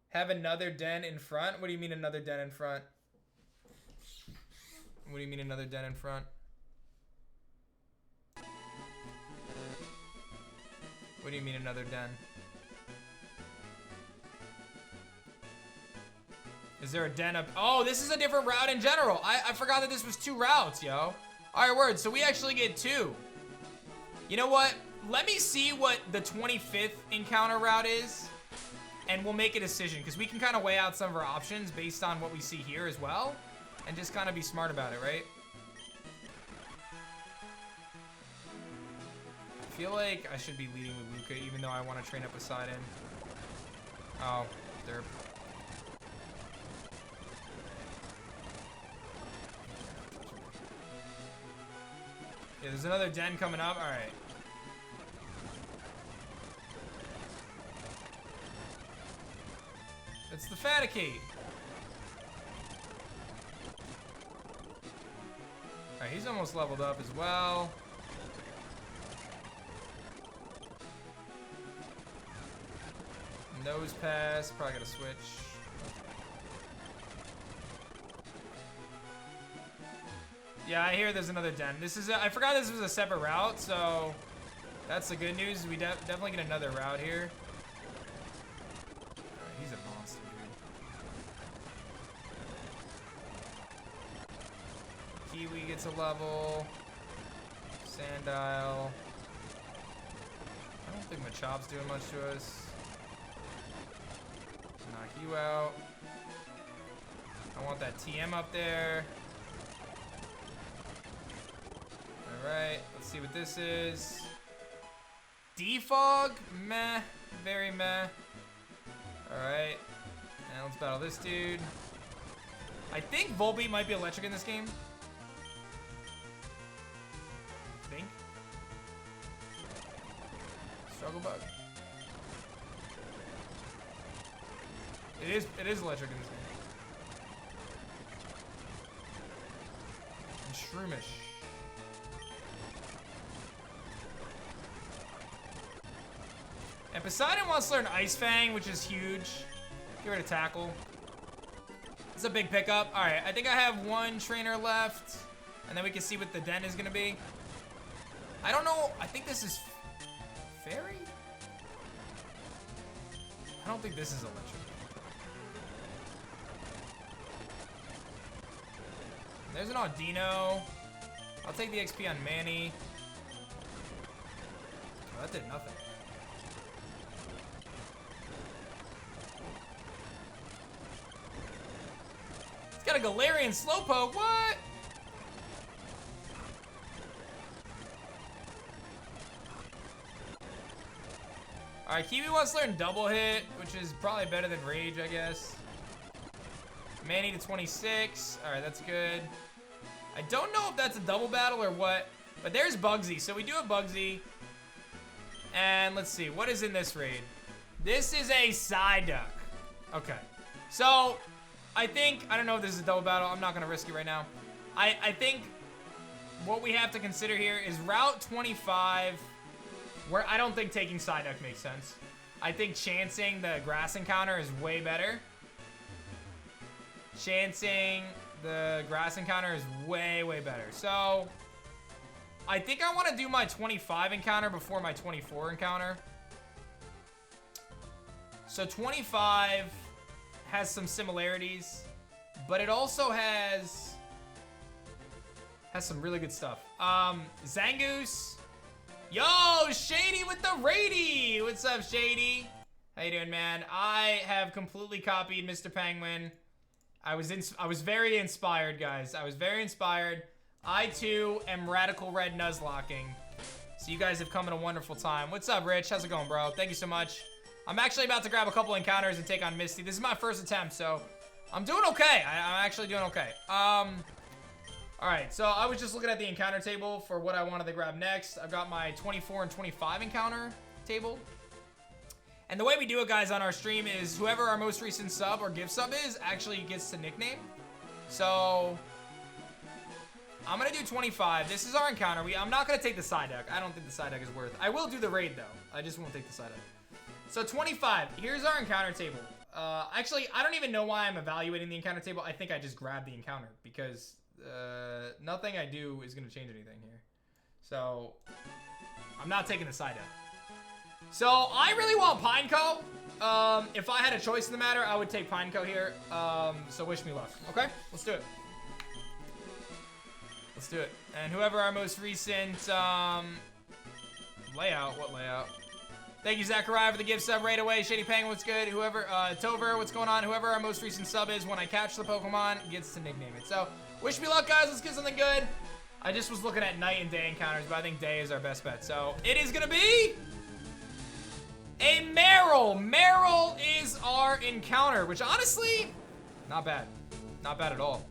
Have another den in front? What do you mean another den in front? What do you mean another den in front? What do you mean another den? Is there a den up? Oh, this is a different route in general. I forgot that this was 2 routes, yo. All right, word. So we actually get 2. You know what? Let me see what the 25th encounter route is, and we'll make a decision, because we can kind of weigh out some of our options based on what we see here as well, and just kind of be smart about it, right? I feel like I should be leading with Luca, even though I want to train up a side in. Oh, derp. Yeah, there's another den coming up. All right. It's the Faticate. All right, he's almost leveled up as well. Nose pass. Probably gotta switch. Yeah, I hear there's another den. This is I forgot this was a separate route, so that's the good news. We definitely get another route here. Alright, he's a monster, dude. Kiwi gets a level. Sandile. I don't think Machop's doing much to us. Knock you out. I want that TM up there. Alright, let's see what this is. Defog? Meh. Very meh. Alright. Now let's battle this dude. I think Volbeat might be electric in this game. I think. Struggle bug. It is electric in this game. And Shroomish. And Poseidon wants to learn Ice Fang, which is huge. Get rid of Tackle. It's a big pickup. All right, I think I have one trainer left, and then we can see what the den is gonna be. I don't know. I think this is Fairy. I don't think this is electric. There's an Audino. I'll take the XP on Manny. Oh, that did nothing. It's got a Galarian Slowpoke. What? Alright, Kiwi wants to learn Double Hit, which is probably better than Rage, I guess. Manny to 26. Alright, that's good. I don't know if that's a double battle or what, but there's Bugsy. So we do have Bugsy. And let's see, what is in this raid? This is a Psyduck. Okay. So, I don't know if this is a double battle. I'm not going to risk it right now. I think what we have to consider here is Route 25, where I don't think taking Psyduck makes sense. I think chancing the grass encounter is way better. Chancing the grass encounter is way, way better. So, I think I want to do my 25 encounter before my 24 encounter. So, 25 has some similarities, but it also has some really good stuff. Zangoose. Yo, Shady with the Rady. What's up, Shady? How you doing, man? I have completely copied Mr. Penguin. I was very inspired, guys. I was very inspired. I, too, am Radical Red Nuzlocking. So you guys have come at a wonderful time. What's up, Rich? How's it going, bro? Thank you so much. I'm actually about to grab a couple encounters and take on Misty. This is my first attempt, so I'm doing okay. I'm actually doing okay. Alright, so I was just looking at the encounter table for what I wanted to grab next. I've got my 24 and 25 encounter table. And the way we do it, guys, on our stream is whoever our most recent sub or gift sub is actually gets to nickname. So I'm going to do 25. This is our encounter. I'm not going to take the Psyduck. I don't think the Psyduck is worth it. I will do the raid, though. I just won't take the Psyduck. So 25. Here's our encounter table. Actually, I don't even know why I'm evaluating the encounter table. I think I just grabbed the encounter because nothing I do is going to change anything here. So I'm not taking the Psyduck. So I really want Pineco. If I had a choice in the matter, I would take Pineco here. So wish me luck. Okay, let's do it. Let's do it. And whoever our most recent layout, what layout? Thank you, Zachariah, for the gift sub right away. Shady Penguin, what's good? Whoever, Tover, what's going on? Whoever our most recent sub is, when I catch the Pokemon, gets to nickname it. So wish me luck, guys. Let's get something good. I just was looking at night and day encounters, but I think day is our best bet. So it is gonna be a Meryl. Meryl is our encounter, which honestly, not bad. Not bad at all.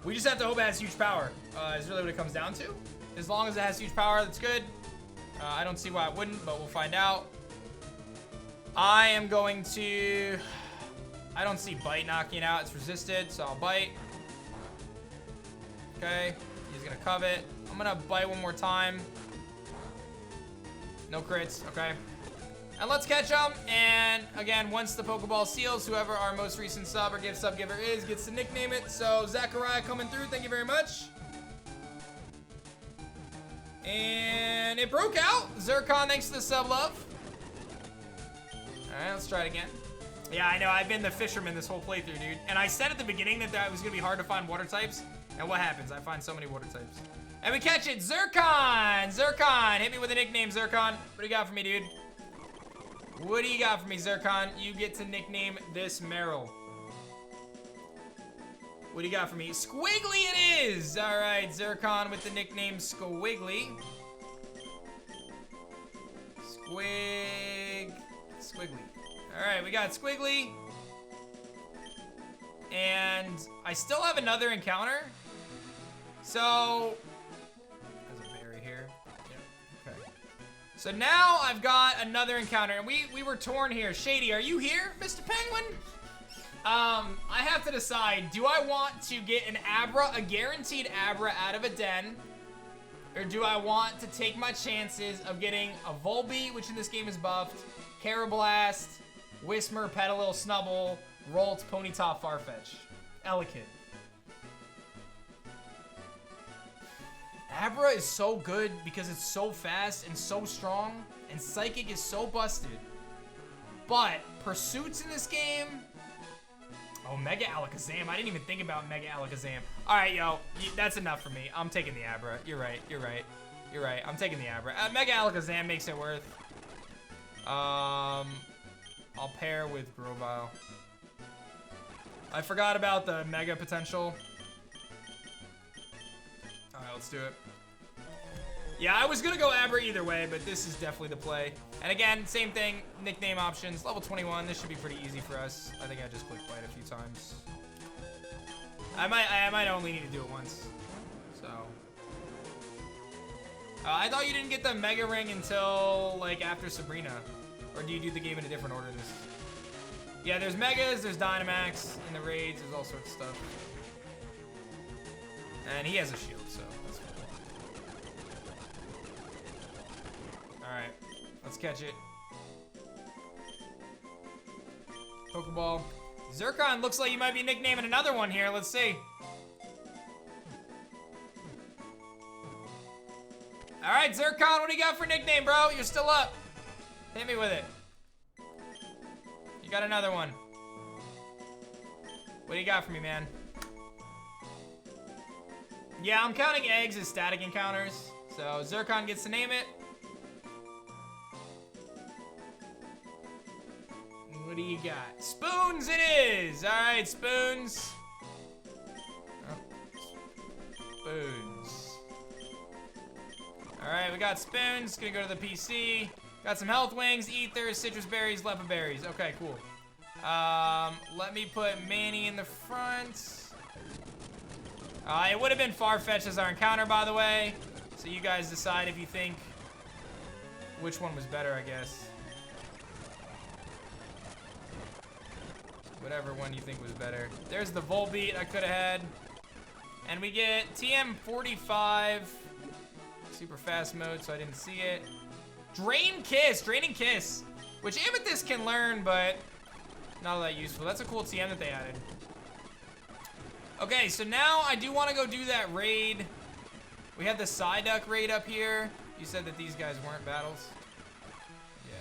We just have to hope it has huge power, is really what it comes down to. As long as it has huge power, that's good. I don't see why it wouldn't, but we'll find out. I am going to... I don't see Bite knocking it out. It's resisted, so I'll Bite. Okay, he's gonna covet. I'm gonna Bite one more time. No crits, okay. And let's catch them. And again, once the Pokeball seals, whoever our most recent sub or gift sub giver is gets to nickname it. So Zachariah coming through. Thank you very much. And it broke out. Zircon, thanks to the sub love. All right, let's try it again. Yeah, I know. I've been the fisherman this whole playthrough, dude. And I said at the beginning that it was going to be hard to find water types. And what happens? I find so many water types. And we catch it. Zircon! Zircon! Hit me with a nickname, Zircon. What do you got for me, dude? What do you got for me, Zircon? You get to nickname this Meryl. What do you got for me? Squiggly it is! All right, Zircon with the nickname Squiggly. Squiggly. All right, we got Squiggly. And I still have another encounter. So, there's a berry here. Yeah, okay. So now I've got another encounter, and we were torn here. Shady, are you here, Mr. Penguin? I have to decide, do I want to get an Abra, a guaranteed Abra out of a den, or do I want to take my chances of getting a Volbeat, which in this game is buffed, Carablast, Whismur, Petalil, Snubble, Rolt, Ponyta, Farfetch, Elekid. Abra is so good because it's so fast and so strong, and Psychic is so busted. But Pursuits in this game... Oh, Mega Alakazam. I didn't even think about Mega Alakazam. All right, yo. That's enough for me. I'm taking the Abra. You're right. I'm taking the Abra. Mega Alakazam makes it worth. I'll pair with Grovyle. I forgot about the Mega potential. All right, let's do it. Yeah, I was gonna go Abra either way, but this is definitely the play. And again, same thing, nickname options, level 21. This should be pretty easy for us. I think I just clicked bite a few times. I might only need to do it once. So, I thought you didn't get the Mega Ring until like after Sabrina, or do you do the game in a different order? This. Yeah, there's Megas, there's Dynamax in the raids, there's all sorts of stuff. And he has a shield, so that's fine. Alright, let's catch it. Pokeball. Zircon looks like you might be nicknaming another one here. Let's see. Alright, Zircon, what do you got for nickname, bro? You're still up. Hit me with it. You got another one. What do you got for me, man? Yeah, I'm counting eggs as static encounters. So Zircon gets to name it. What do you got? Spoons it is! Alright, Spoons. Oh. Spoons. Alright, we got Spoons. Gonna go to the PC. Got some Health Wings, Ethers, Citrus Berries, Lepa Berries. Okay, cool. Let me put Manny in the front. It would have been Farfetch as our encounter, by the way. So you guys decide if you think which one was better, I guess. Whatever one you think was better. There's the Volbeat I could have had. And we get TM45. Super fast mode, so I didn't see it. Draining Kiss. Which Amethyst can learn, but not all that useful. That's a cool TM that they added. Okay, so now I do want to go do that raid. We have the Psyduck raid up here. You said that these guys weren't battles. Yeah.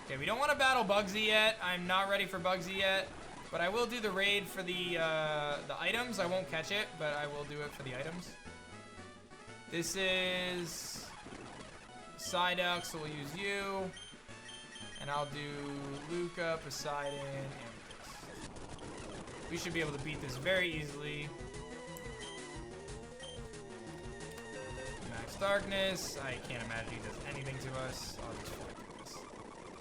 Okay, we don't want to battle Bugsy yet. I'm not ready for Bugsy yet. But I will do the raid for the items. I won't catch it, but I will do it for the items. This is Psyduck, so we'll use you. And I'll do Luca, Poseidon, and we should be able to beat this very easily. Max Darkness. I can't imagine he does anything to us. I'll just fly through this.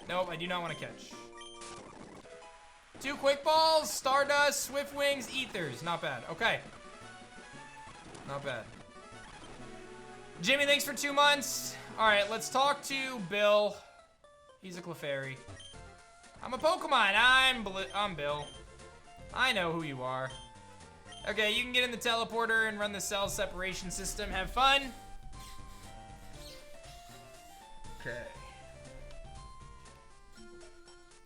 Nope, I do not want to catch. 2 Quick Balls, Stardust, Swift Wings, Ethers. Not bad. Okay. Not bad. Jimmy, thanks for 2 months. All right, let's talk to Bill. He's a Clefairy. I'm a Pokemon. I'm Bill. I know who you are. Okay, you can get in the teleporter and run the cell separation system. Have fun. Okay.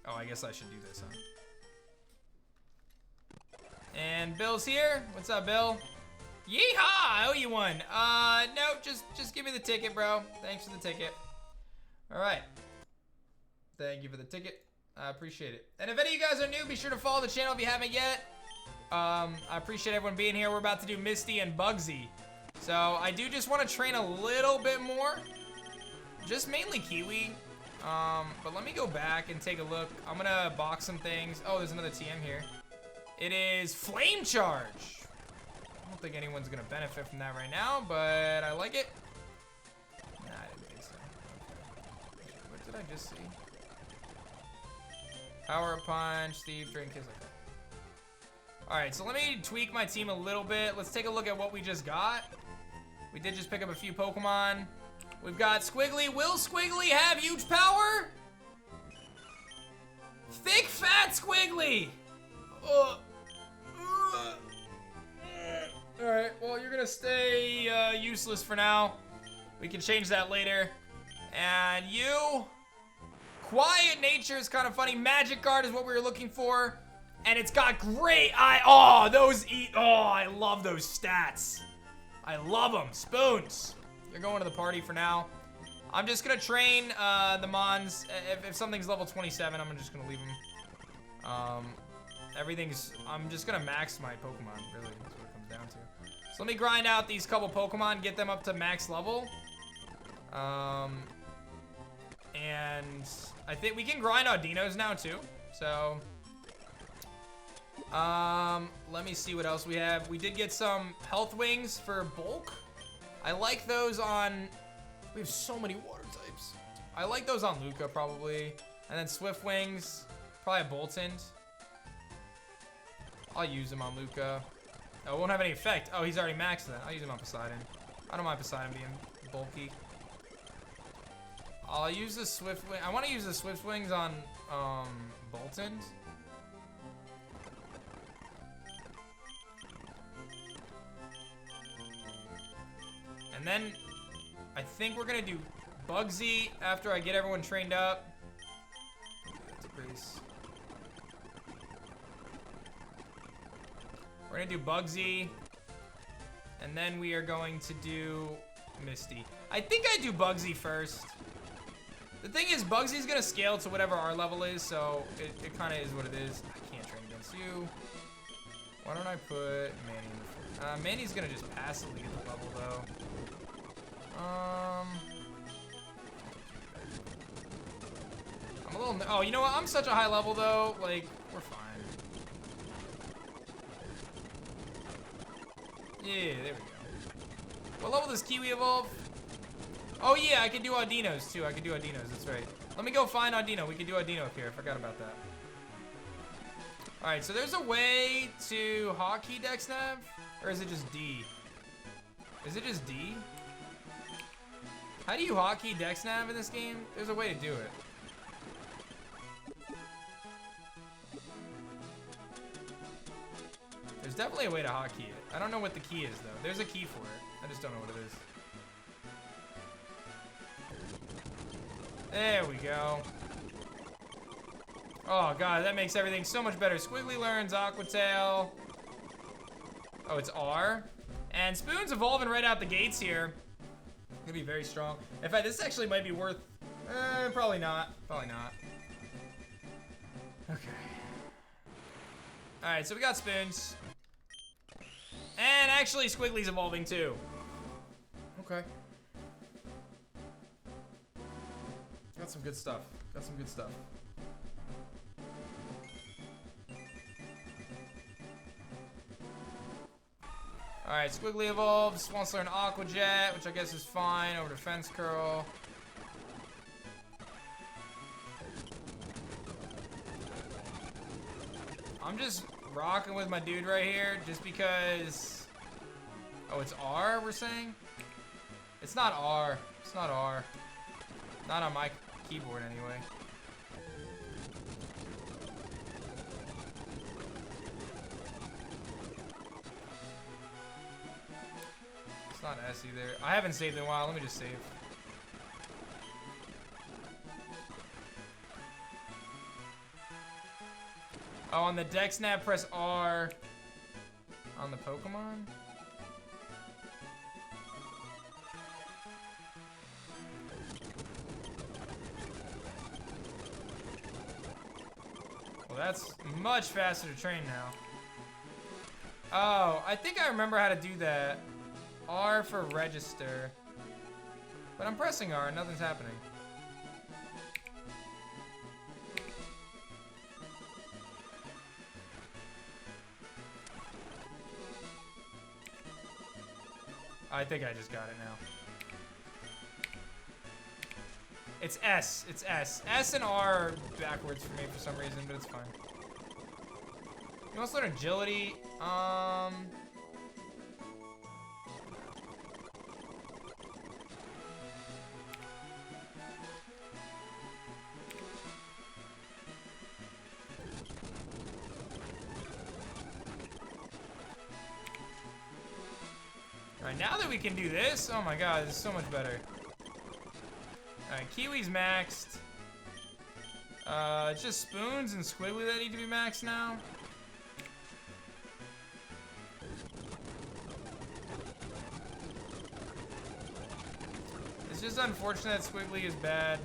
Oh, I guess I should do this, huh? And Bill's here. What's up, Bill? Yeehaw! I owe you one. No, just give me the ticket, bro. Thanks for the ticket. All right. Thank you for the ticket. I appreciate it. And if any of you guys are new, be sure to follow the channel if you haven't yet. I appreciate everyone being here. We're about to do Misty and Bugsy. So I do just want to train a little bit more. Just mainly Kiwi. But let me go back and take a look. I'm gonna box some things. Oh, there's another TM here. It is Flame Charge. I don't think anyone's gonna benefit from that right now, but I like it. Nah, I didn't think so. Okay. What did I just see? Power Punch, Thief, Drink, Kiss. Okay. Alright, so let me tweak my team a little bit. Let's take a look at what we just got. We did just pick up a few Pokemon. We've got Squiggly. Will Squiggly have huge power? Thick, fat Squiggly! Alright, well, you're gonna stay useless for now. We can change that later. And you... Quiet Nature is kind of funny. Magic Guard is what we were looking for. And it's got great I love those stats. I love them. Spoons. You're going to the party for now. I'm just gonna train the Mons. If something's level 27, I'm just gonna leave them. I'm just gonna max my Pokemon, really. That's what it comes down to. So let me grind out these couple Pokemon, get them up to max level. And I think we can grind Audinos now too. So, let me see what else we have. We did get some health wings for bulk. I like those on, we have so many water types. I like those on Luca probably. And then Swift Wings, probably a Boltund. I'll use him on Luca. Oh, it won't have any effect. Oh, he's already maxed then. I'll use him on Poseidon. I don't mind Poseidon being bulky. I'll use the Swift Wing. I want to use the Swift Wings on Boltund. And then I think we're gonna do Bugsy after I get everyone trained up. Decrease. We're gonna do Bugsy, and then we are going to do Misty. I think I do Bugsy first. The thing is, Bugsy's gonna scale to whatever our level is, so it kind of is what it is. I can't train against you. Why don't I put Manny in the first? Manny's gonna just passively get the level though. I'm a little. Oh, you know what? I'm such a high level though. Like, we're fine. Yeah, there we go. What level does Kiwi evolve? Oh yeah, I can do Audinos too. I can do Audinos, that's right. Let me go find Audino. We can do Audino up here. I forgot about that. Alright, so there's a way to hotkey Dex Nav? Or is it just D? Is it just D? How do you hotkey Dex Nav in this game? There's a way to do it. There's definitely a way to hotkey it. I don't know what the key is though. There's a key for it. I just don't know what it is. There we go. Oh god, that makes everything so much better. Squiggly learns Aqua Tail. Oh, it's R. And Spoon's evolving right out the gates here. Gonna be very strong. In fact, this actually might be worth... probably not. Probably not. Okay. Alright, so we got Spoons. And actually, Squiggly's evolving too. Okay. Got some good stuff. Got some good stuff. Alright, Squiggly evolves. Wants to learn Aqua Jet, which I guess is fine. Over to Fence Curl. I'm just rocking with my dude right here, just because... Oh, it's R, we're saying? It's not R. It's not R. Not on my keyboard, anyway. It's not S either. I haven't saved in a while. Let me just save. Oh, on the Dex nav, press R on the Pokemon? Well, that's much faster to train now. Oh, I think I remember how to do that. R for register. But I'm pressing R and nothing's happening. I think I just got it now. It's S. It's S. S and R are backwards for me for some reason, but it's fine. You want to learn agility? Alright, now that we can do this, oh my god, this is so much better. Alright, Kiwi's maxed. It's just Spoons and Squiggly that need to be maxed now. It's just unfortunate that Squiggly is bad.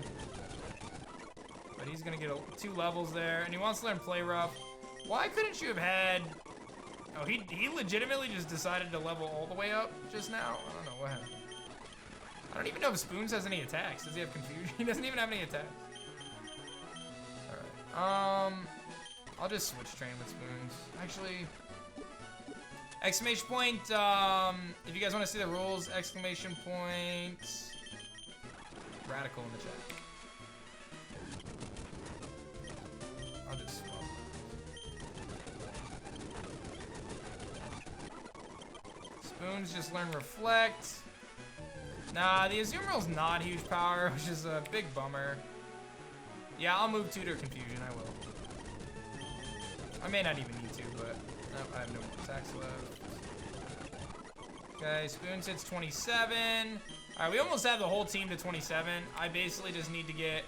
But he's gonna get 2 levels there, and he wants to learn Play Rough. Why couldn't you have had... Oh, he legitimately just decided to level all the way up just now? I don't know what happened. I don't even know if Spoons has any attacks. Does he have Confusion? He doesn't even have any attacks. Alright. I'll just switch train with Spoons. Actually, exclamation point, if you guys want to see the rules, exclamation point, Radical in the chat. I'll just swap. Spoons just learn Reflect. Nah, the Azumarill's not huge power, which is a big bummer. Yeah, I'll move Tutor Confusion, I will. I may not even need to, but nope, I have no attacks left. Okay, Spoons hits 27. Alright, we almost have the whole team to 27. I basically just need to get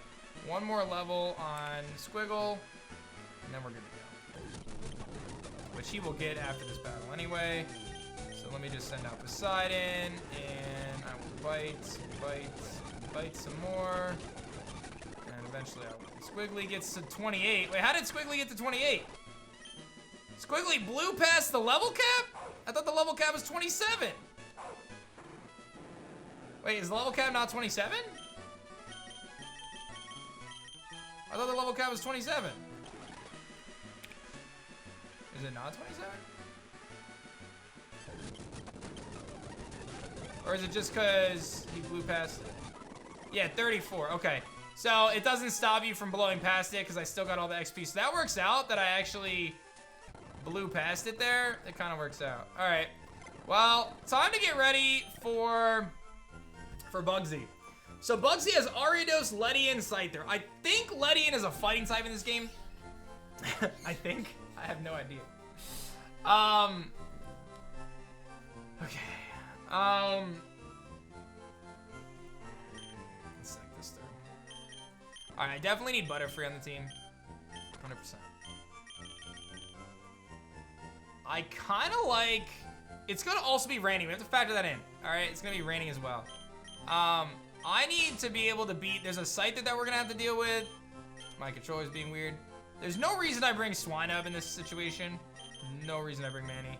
1 more level on Squiggle, and then we're good to go. Which he will get after this battle anyway. So let me just send out Poseidon, and I will bite some more. And eventually I will. Squiggly gets to 28. Wait, how did Squiggly get to 28? Squiggly blew past the level cap? I thought the level cap was 27. Wait, is the level cap not 27? I thought the level cap was 27. Is it not 27? Or is it just because he blew past it? Yeah, 34, okay. So it doesn't stop you from blowing past it because I still got all the XP. So that works out that I actually blew past it there. It kind of works out. All right, well, time to get ready for Bugsy. So Bugsy has Ariados, Ledian, Scyther. I think Ledian is a fighting type in this game. I think. I have no idea. Okay. Let's take this through. Alright, I definitely need Butterfree on the team. 100%. I kind of like... It's going to also be raining. We have to factor that in. Alright, it's going to be raining as well. I need to be able to beat... There's a Scyther that we're going to have to deal with. My controller's being weird. There's no reason I bring Swinub in this situation. No reason I bring Manny.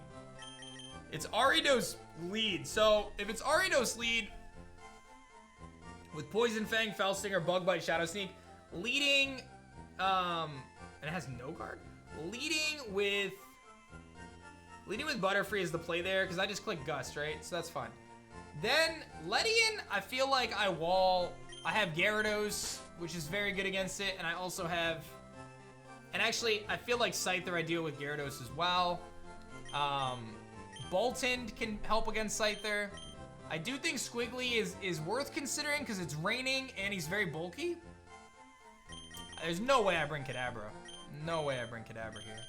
It's Ariados lead. So if it's Ariados lead with Poison Fang, Fell Stinger, Bug Bite, Shadow Sneak, leading, and it has no guard. Leading with Butterfree is the play there because I just click Gust, right? So that's fine. Then Ledian, I feel like I have Gyarados, which is very good against it, and I also have, and actually I feel like Scyther I deal with Gyarados as well. Boltund can help against Scyther. I do think Squiggly is worth considering because it's raining and he's very bulky. There's no way I bring Kadabra. No way I bring Kadabra here.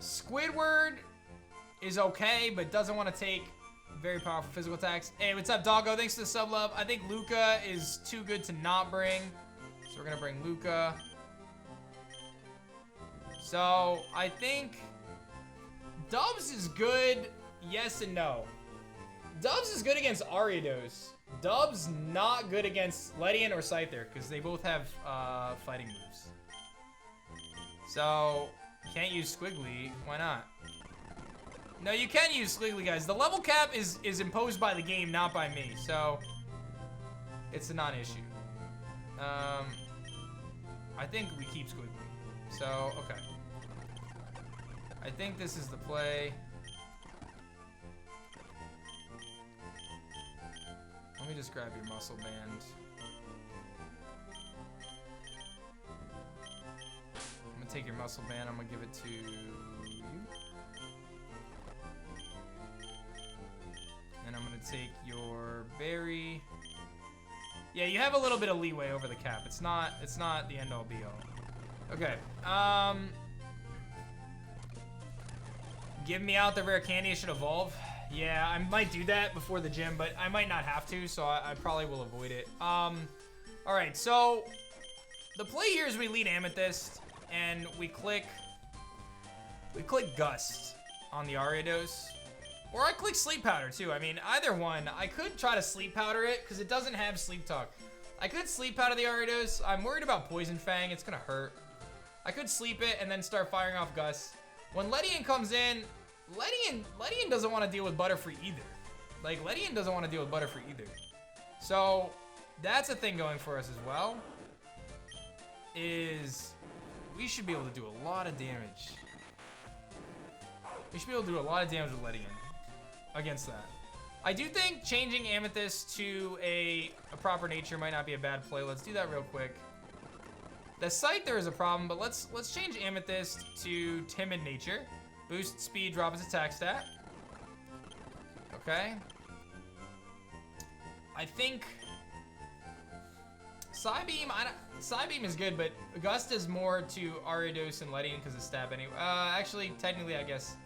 Squidward is okay, but doesn't want to take very powerful physical attacks. Hey, what's up, Doggo? Thanks for the sub love. I think Luca is too good to not bring, so we're gonna bring Luca. So I think Dubs is good, yes and no. Dubs is good against Ariados. Dubs not good against Ledian or Scyther, because they both have fighting moves. So, can't use Squiggly. Why not? No, you can use Squiggly, guys. The level cap is imposed by the game, not by me. So, it's a non-issue. I think we keep Squiggly. So, okay. I think this is the play. Let me just grab your muscle band. I'm gonna take your muscle band, I'm gonna give it to you. And I'm gonna take your berry. Yeah, you have a little bit of leeway over the cap. It's not the end all be all. Okay. Give me out the rare candy, it should evolve. Yeah, I might do that before the gym, but I might not have to, so I probably will avoid it. Alright, so the play here is we lead Amethyst, and we click Gust on the Ariados. Or I click Sleep Powder too. I mean, either one. I could try to Sleep Powder it, because it doesn't have Sleep Talk. I could Sleep Powder the Ariados. I'm worried about Poison Fang, it's gonna hurt. I could sleep it and then start firing off Gust. When Ledian comes in, Ledian doesn't want to deal with Butterfree either. Like, Ledian doesn't want to deal with Butterfree either. So, that's a thing going for us as well. Is we should be able to do a lot of damage. We should be able to do a lot of damage with Ledian against that. I do think changing Amethyst to a proper nature might not be a bad play. Let's do that real quick. The Scyther is a problem, but let's change Amethyst to Timid Nature. Boost speed, drop its attack stat. Okay. I think Psybeam, Psybeam is good, but Gust is more to Ariados and Ledian because of stab anyway. Actually, technically, I guess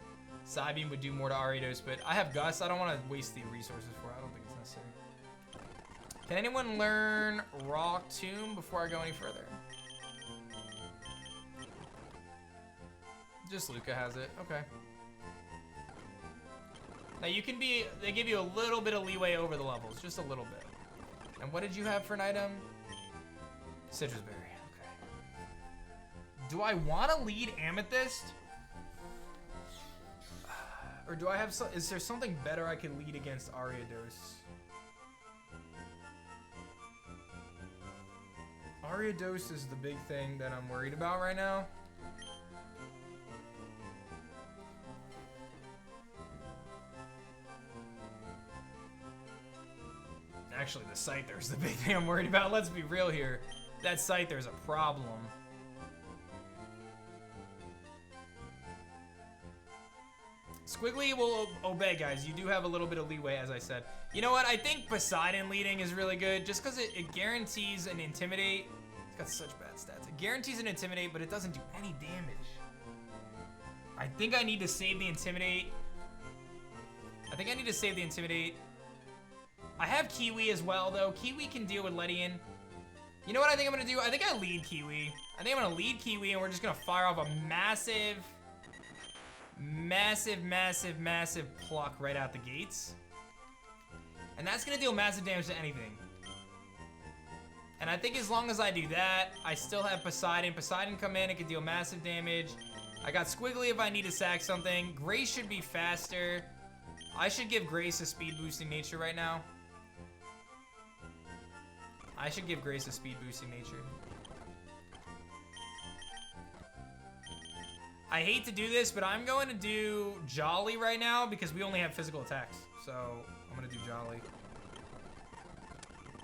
Psybeam would do more to Ariados, but I have Gust. I don't want to waste the resources for it. I don't think it's necessary. Can anyone learn Rock Tomb before I go any further? Just Luca has it. Okay. Now you can be, they give you a little bit of leeway over the levels, just a little bit. And what did you have for an item? Citrus berry. Okay. Do I want to lead Amethyst? Or do I have some, is there something better I can lead against Ariados? Ariados is the big thing that I'm worried about right now. Actually, the Scyther is the big thing I'm worried about. Let's be real here. That Scyther is a problem. Squiggly will obey, guys. You do have a little bit of leeway, as I said. You know what? I think Poseidon leading is really good, just because it guarantees an Intimidate. It's got such bad stats. It guarantees an Intimidate, but it doesn't do any damage. I think I need to save the Intimidate. I have Kiwi as well, though. Kiwi can deal with Ledian. You know what I think I'm going to do? I think I lead Kiwi. I think I'm going to lead Kiwi, and we're just going to fire off a massive pluck right out the gates. And that's going to deal massive damage to anything. And I think as long as I do that, I still have Poseidon. Poseidon come in, it can deal massive damage. I got Squiggly if I need to sack something. Grace should be faster. I should give Grace a speed boosting nature right now. I should give Grace a speed boosting nature. I hate to do this, but I'm going to do Jolly right now because we only have physical attacks. So I'm going to do Jolly.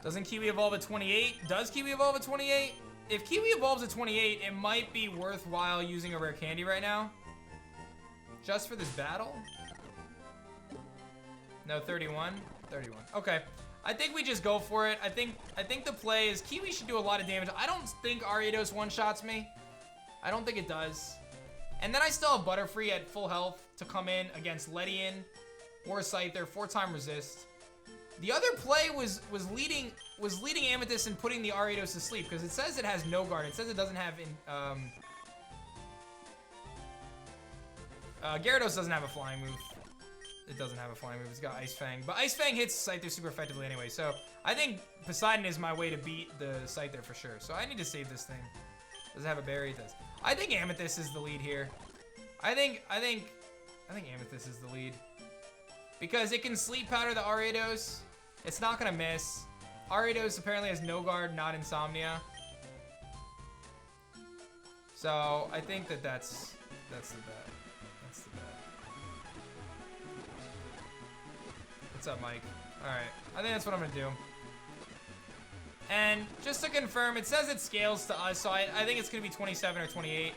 Doesn't Kiwi evolve at 28? Does Kiwi evolve at 28? If Kiwi evolves at 28, it might be worthwhile using a rare candy right now. Just for this battle? No, 31? 31. Okay. I think we just go for it. I think the play is Kiwi should do a lot of damage. I don't think Ariados one-shots me. I don't think it does. And then I still have Butterfree at full health to come in against Ledian or Scyther, 4-time resist. The other play was leading Amethyst and putting the Ariados to sleep because it says it has no guard. It says it doesn't have Gyarados doesn't have a flying move. It doesn't have a flying move. It's got Ice Fang. But Ice Fang hits Scyther super effectively anyway. So I think Poseidon is my way to beat the Scyther for sure. So I need to save this thing. Does it have a berry? It does. I think Amethyst is the lead here. I think Amethyst is the lead. Because it can Sleep Powder the Ariados. It's not going to miss. Ariados apparently has no guard, not Insomnia. So I think that's the bet. That's the bet. What's up, Mike? All right, I think that's what I'm gonna do. And just to confirm, it says it scales to us, so I think it's gonna be 27 or 28.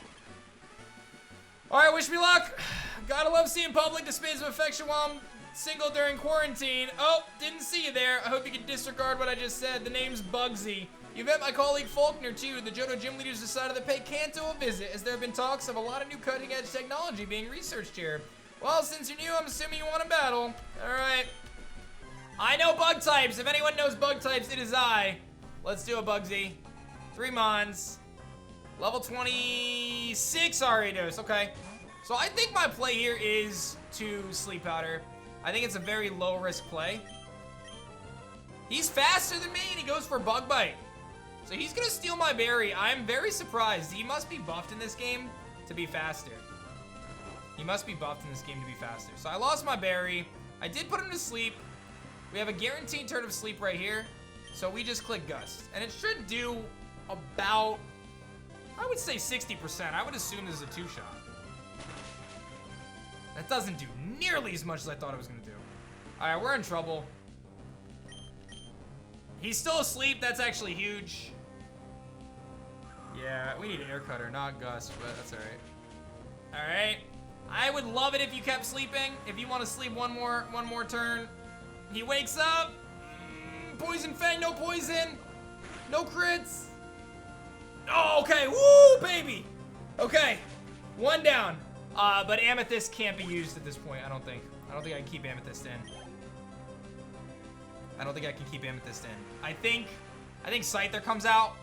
All right, wish me luck. Gotta love seeing public displays of affection while I'm single during quarantine. Oh, didn't see you there. I hope you can disregard what I just said. The name's Bugsy. You met my colleague Faulkner too. The Johto gym leaders decided to pay Kanto a visit as there have been talks of a lot of new cutting edge technology being researched here. Well, since you're new, I'm assuming you want a battle. All right. I know bug types. If anyone knows bug types, it is I. Let's do a Bugsy. 3 Mons. Level 26 Ariados. Okay. So I think my play here is to Sleep Powder. I think it's a very low risk play. He's faster than me and he goes for Bug Bite. So he's gonna steal my berry. I'm very surprised. He must be buffed in this game to be faster. He must be buffed in this game to be faster. So I lost my berry. I did put him to sleep. We have a guaranteed turn of sleep right here. So we just click Gust. And it should do about, I would say 60%. I would assume this is a 2-shot. That doesn't do nearly as much as I thought it was gonna do. All right, we're in trouble. He's still asleep. That's actually huge. Yeah, we need Air Cutter, not Gust, but that's all right. All right. I would love it if you kept sleeping. If you want to sleep one more turn. He wakes up. Poison Fang, no poison. No crits. Oh, okay. Woo, baby. Okay. 1 down. But Amethyst can't be used at this point, I don't think. I don't think I can keep Amethyst in. I don't think I can keep Amethyst in. I think Scyther comes out.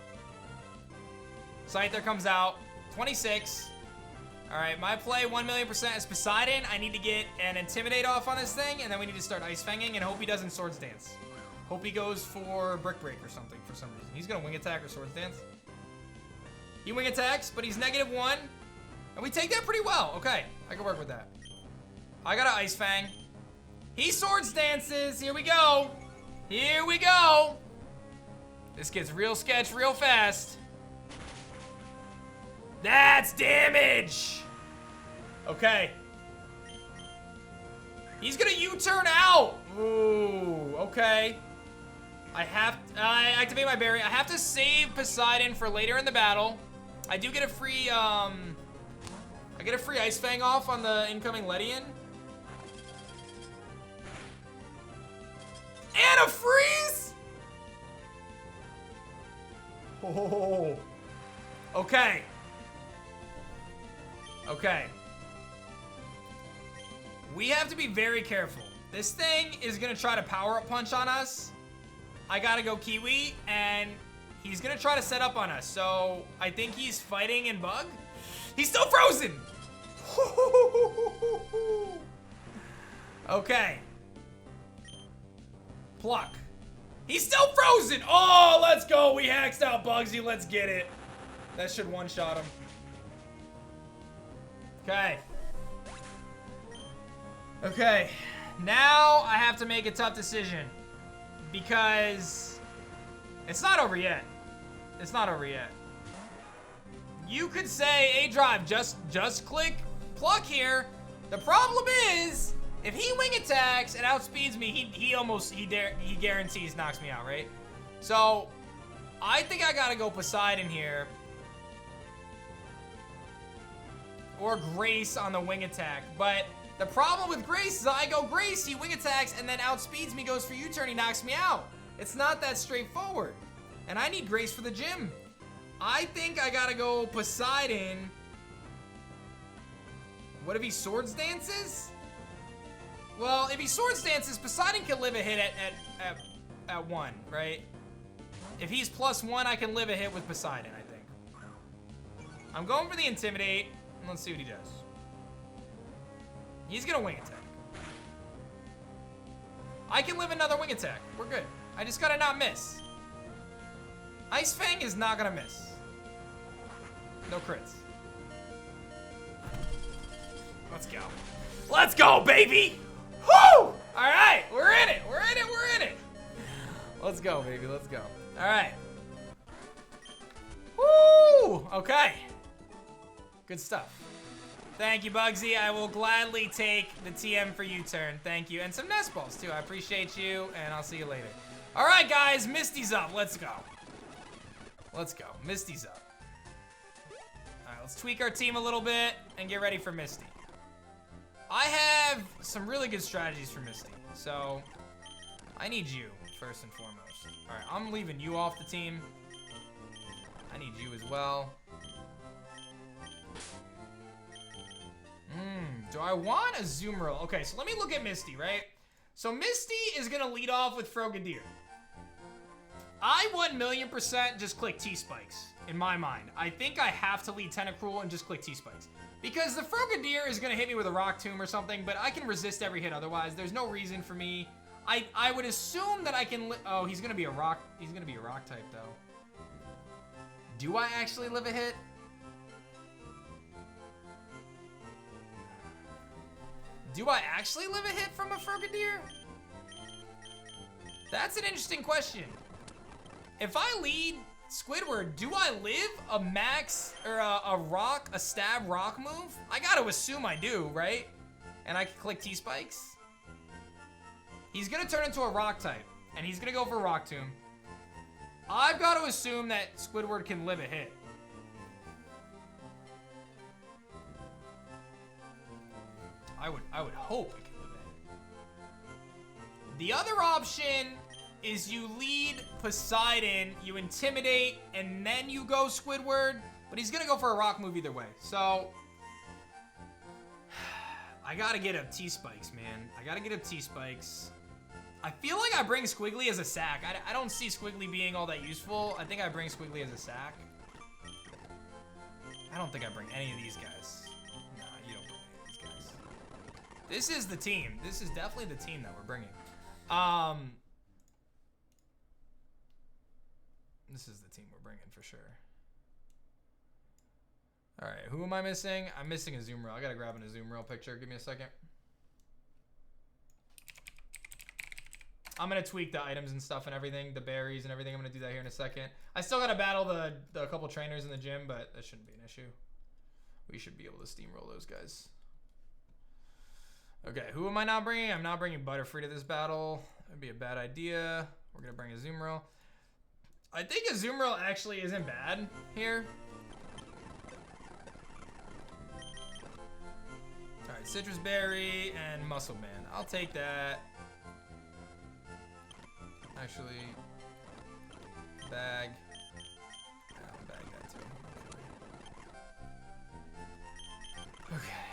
Scyther comes out. 26. All right, my play 1,000,000% is Poseidon. I need to get an Intimidate off on this thing, and then we need to start Ice Fanging and hope he doesn't Swords Dance. Hope he goes for Brick Break or something for some reason. He's gonna Wing Attack or Swords Dance. He Wing Attacks, but he's -1. And we take that pretty well. Okay, I can work with that. I got an Ice Fang. He Swords Dances. Here we go. Here we go. This gets real sketch real fast. That's damage. Okay. He's gonna U-turn out. Ooh, okay. I activate my berry. I have to save Poseidon for later in the battle. I do get a free, I get a free Ice Fang off on the incoming Ledian. And a freeze! Oh. Okay. Okay. We have to be very careful. This thing is gonna try to power-up punch on us. I gotta go Kiwi, and he's gonna try to set up on us. So I think he's fighting in Bug. He's still frozen! Okay. Pluck. He's still frozen! Oh, let's go! We hacked out Bugsy, let's get it. That should one-shot him. Okay. Okay. Now I have to make a tough decision. Because it's not over yet. It's not over yet. You could say, hey, Drive, just click Pluck here. The problem is, if he Wing Attacks and outspeeds me, he guarantees knocks me out, right? So, I think I gotta go Poseidon here. Or Grace on the Wing Attack. But the problem with Grace is I go Grace, he Wing Attacks, and then outspeeds me, goes for U-turn, he knocks me out. It's not that straightforward. And I need Grace for the gym. I think I gotta go Poseidon. What if he Swords Dances? Well, if he Swords Dances, Poseidon can live a hit at 1, right? If he's +1, I can live a hit with Poseidon, I think. I'm going for the Intimidate. Let's see what he does. He's gonna wing attack. I can live another wing attack. We're good. I just gotta not miss. Ice Fang is not gonna miss. No crits. Let's go. Let's go, baby! Woo! All right, we're in it. We're in it. We're in it. Let's go, baby. Let's go. All right. Woo! Okay. Good stuff. Thank you, Bugsy. I will gladly take the TM for U-turn. Thank you. And some nest balls, too. I appreciate you, and I'll see you later. All right, guys. Misty's up. Let's go. Let's go. Misty's up. All right, let's tweak our team a little bit and get ready for Misty. I have some really good strategies for Misty, so I need you first and foremost. All right, I'm leaving you off the team. I need you as well. Do I want a Azumarill? Okay, so let me look at Misty, right? So Misty is gonna lead off with Frogadier. I 1,000,000% just click T-Spikes, in my mind. I think I have to lead Tentacruel and just click T-Spikes. Because the Frogadier is gonna hit me with a Rock Tomb or something, but I can resist every hit otherwise. There's no reason for me. I would assume that I can oh, he's gonna be a rock type though. Do I actually live a hit? Do I actually live a hit from a Frogadier? That's an interesting question. If I lead Squidward, do I live a max or a stab rock move? I gotta assume I do, right? And I can click T-Spikes. He's gonna turn into a rock type, and he's gonna go for Rock Tomb. I've got to assume that Squidward can live a hit. I would hope it can live a hit. The other option is you lead Poseidon, you intimidate, and then you go Squidward, but he's gonna go for a rock move either way. So I gotta get up T-Spikes, man. I gotta get up T-Spikes. I feel like I bring Squiggly as a sack. I don't see Squiggly being all that useful. I think I bring Squiggly as a sack. I don't think I bring any of these guys. No, you don't bring any of these guys. This is the team. This is definitely the team that we're bringing. This is the team we're bringing for sure. All right, who am I missing? I'm missing a Azumarill. I gotta grab an Azumarill picture. Give me a second. I'm gonna tweak the items and stuff and everything, the berries and everything. I'm gonna do that here in a second. I still gotta battle the couple trainers in the gym, but that shouldn't be an issue. We should be able to steamroll those guys. Okay, who am I not bringing? I'm not bringing Butterfree to this battle. That'd be a bad idea. We're gonna bring Azumarill. I think Azumarill actually isn't bad here. All right, Citrus Berry and Muscle Band. I'll take that. Actually, bag. I'll bag that too. Okay,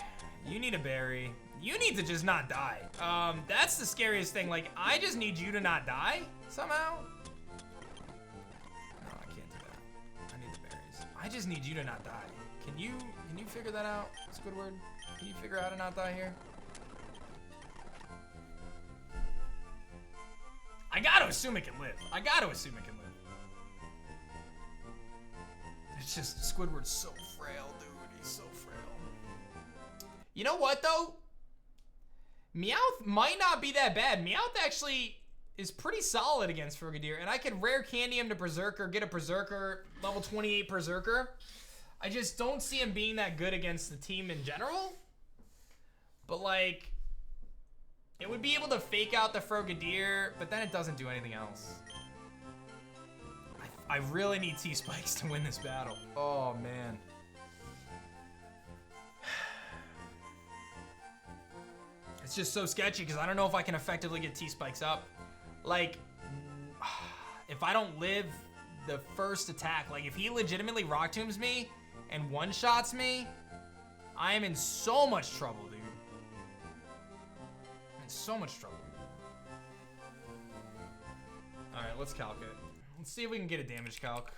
you need a berry. You need to just not die. That's the scariest thing. Like, I just need you to not die somehow. No, I can't do that. I need the berries. I just need you to not die. Can you figure that out, Squidward? Can you figure out how to not die here? I gotta assume it can live. I gotta assume it can live. It's just Squidward's so frail, dude. He's so frail. You know what, though? Meowth might not be that bad. Meowth actually is pretty solid against Frogadier, and I could rare candy him to Berserker, get a Berserker, level 28 Berserker. I just don't see him being that good against the team in general. But, like, it would be able to fake out the Frogadier, but then it doesn't do anything else. I really need T-Spikes to win this battle. Oh, man. It's just so sketchy because I don't know if I can effectively get T-Spikes up. Like, if I don't live the first attack, like if he legitimately Rock Tombs me and one-shots me, I am in so much trouble, dude. I'm in so much trouble. All right, let's calc it. Let's see if we can get a damage calc.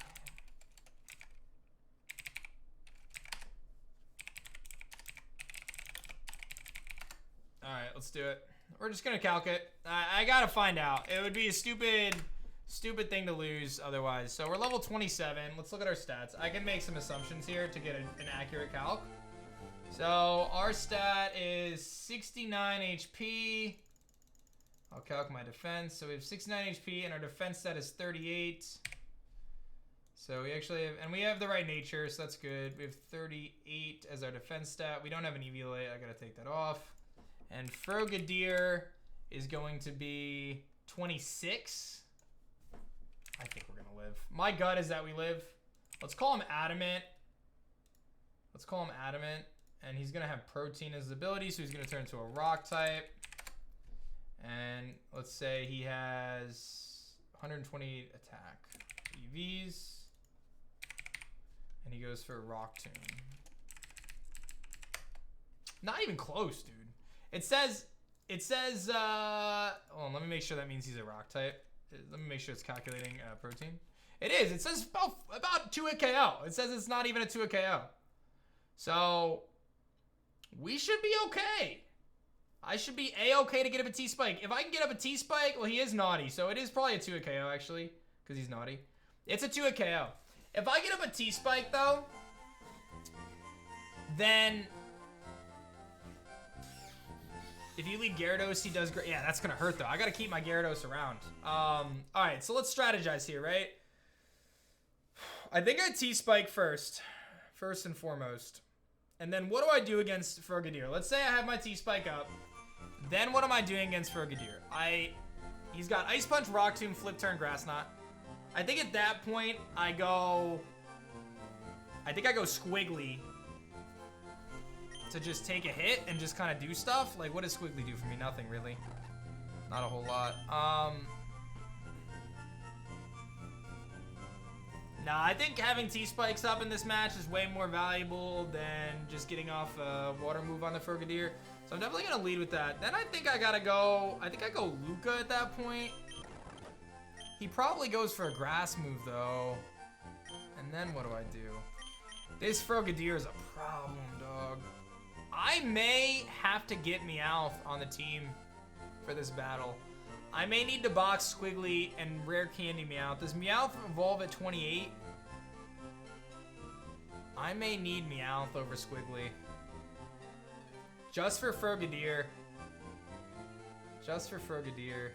Let's do it. We're just gonna calc it. I gotta find out. It would be a stupid thing to lose otherwise. So we're level 27. Let's look at our stats. I can make some assumptions here to get an accurate calc. So our stat is 69 HP. I'll calc my defense. So we have 69 HP and our defense stat is 38. So we actually have, and we have the right nature, so that's good. We have 38 as our defense stat. We don't have an evaluate. I gotta take that off. And Frogadier is going to be 26. I think we're gonna live. My gut is that we live. Let's call him Adamant. Let's call him Adamant. And he's gonna have protein as his ability, so he's gonna turn into a rock type. And let's say he has 120 attack EVs. And he goes for a rock tomb. Not even close, dude. It says, hold on, let me make sure that means he's a rock type. Let me make sure it's calculating protein. It is, it says about 2 hit KO. It says it's not even a 2 hit KO. So, we should be okay. I should be A-okay to get up a T-Spike. If I can get up a T-Spike, well, he is naughty. So it is probably a 2 hit KO, actually, because he's naughty. It's a 2 hit KO. If I get up a T-Spike, though, then if you lead Gyarados, he does great. Yeah, that's going to hurt, though. I got to keep my Gyarados around. All right, so let's strategize here, right? I think I T-Spike first and foremost. And then what do I do against Frogadier? Let's say I have my T-Spike up. Then what am I doing against Frogadier? He's got Ice Punch, Rock Tomb, Flip Turn, Grass Knot. I think at that point, I go Squiggly to just take a hit and just kind of do stuff. Like, what does Squiggly do for me? Nothing, really. Not a whole lot. Nah, I think having T-Spikes up in this match is way more valuable than just getting off a water move on the Frogadier. So I'm definitely going to lead with that. Then I think I go Luca at that point. He probably goes for a grass move, though. And then what do I do? This Frogadier is a problem, dog. I may have to get Meowth on the team for this battle. I may need to box Squiggly and Rare Candy Meowth. Does Meowth evolve at 28? I may need Meowth over Squiggly. Just for Frogadier. Just for Frogadier.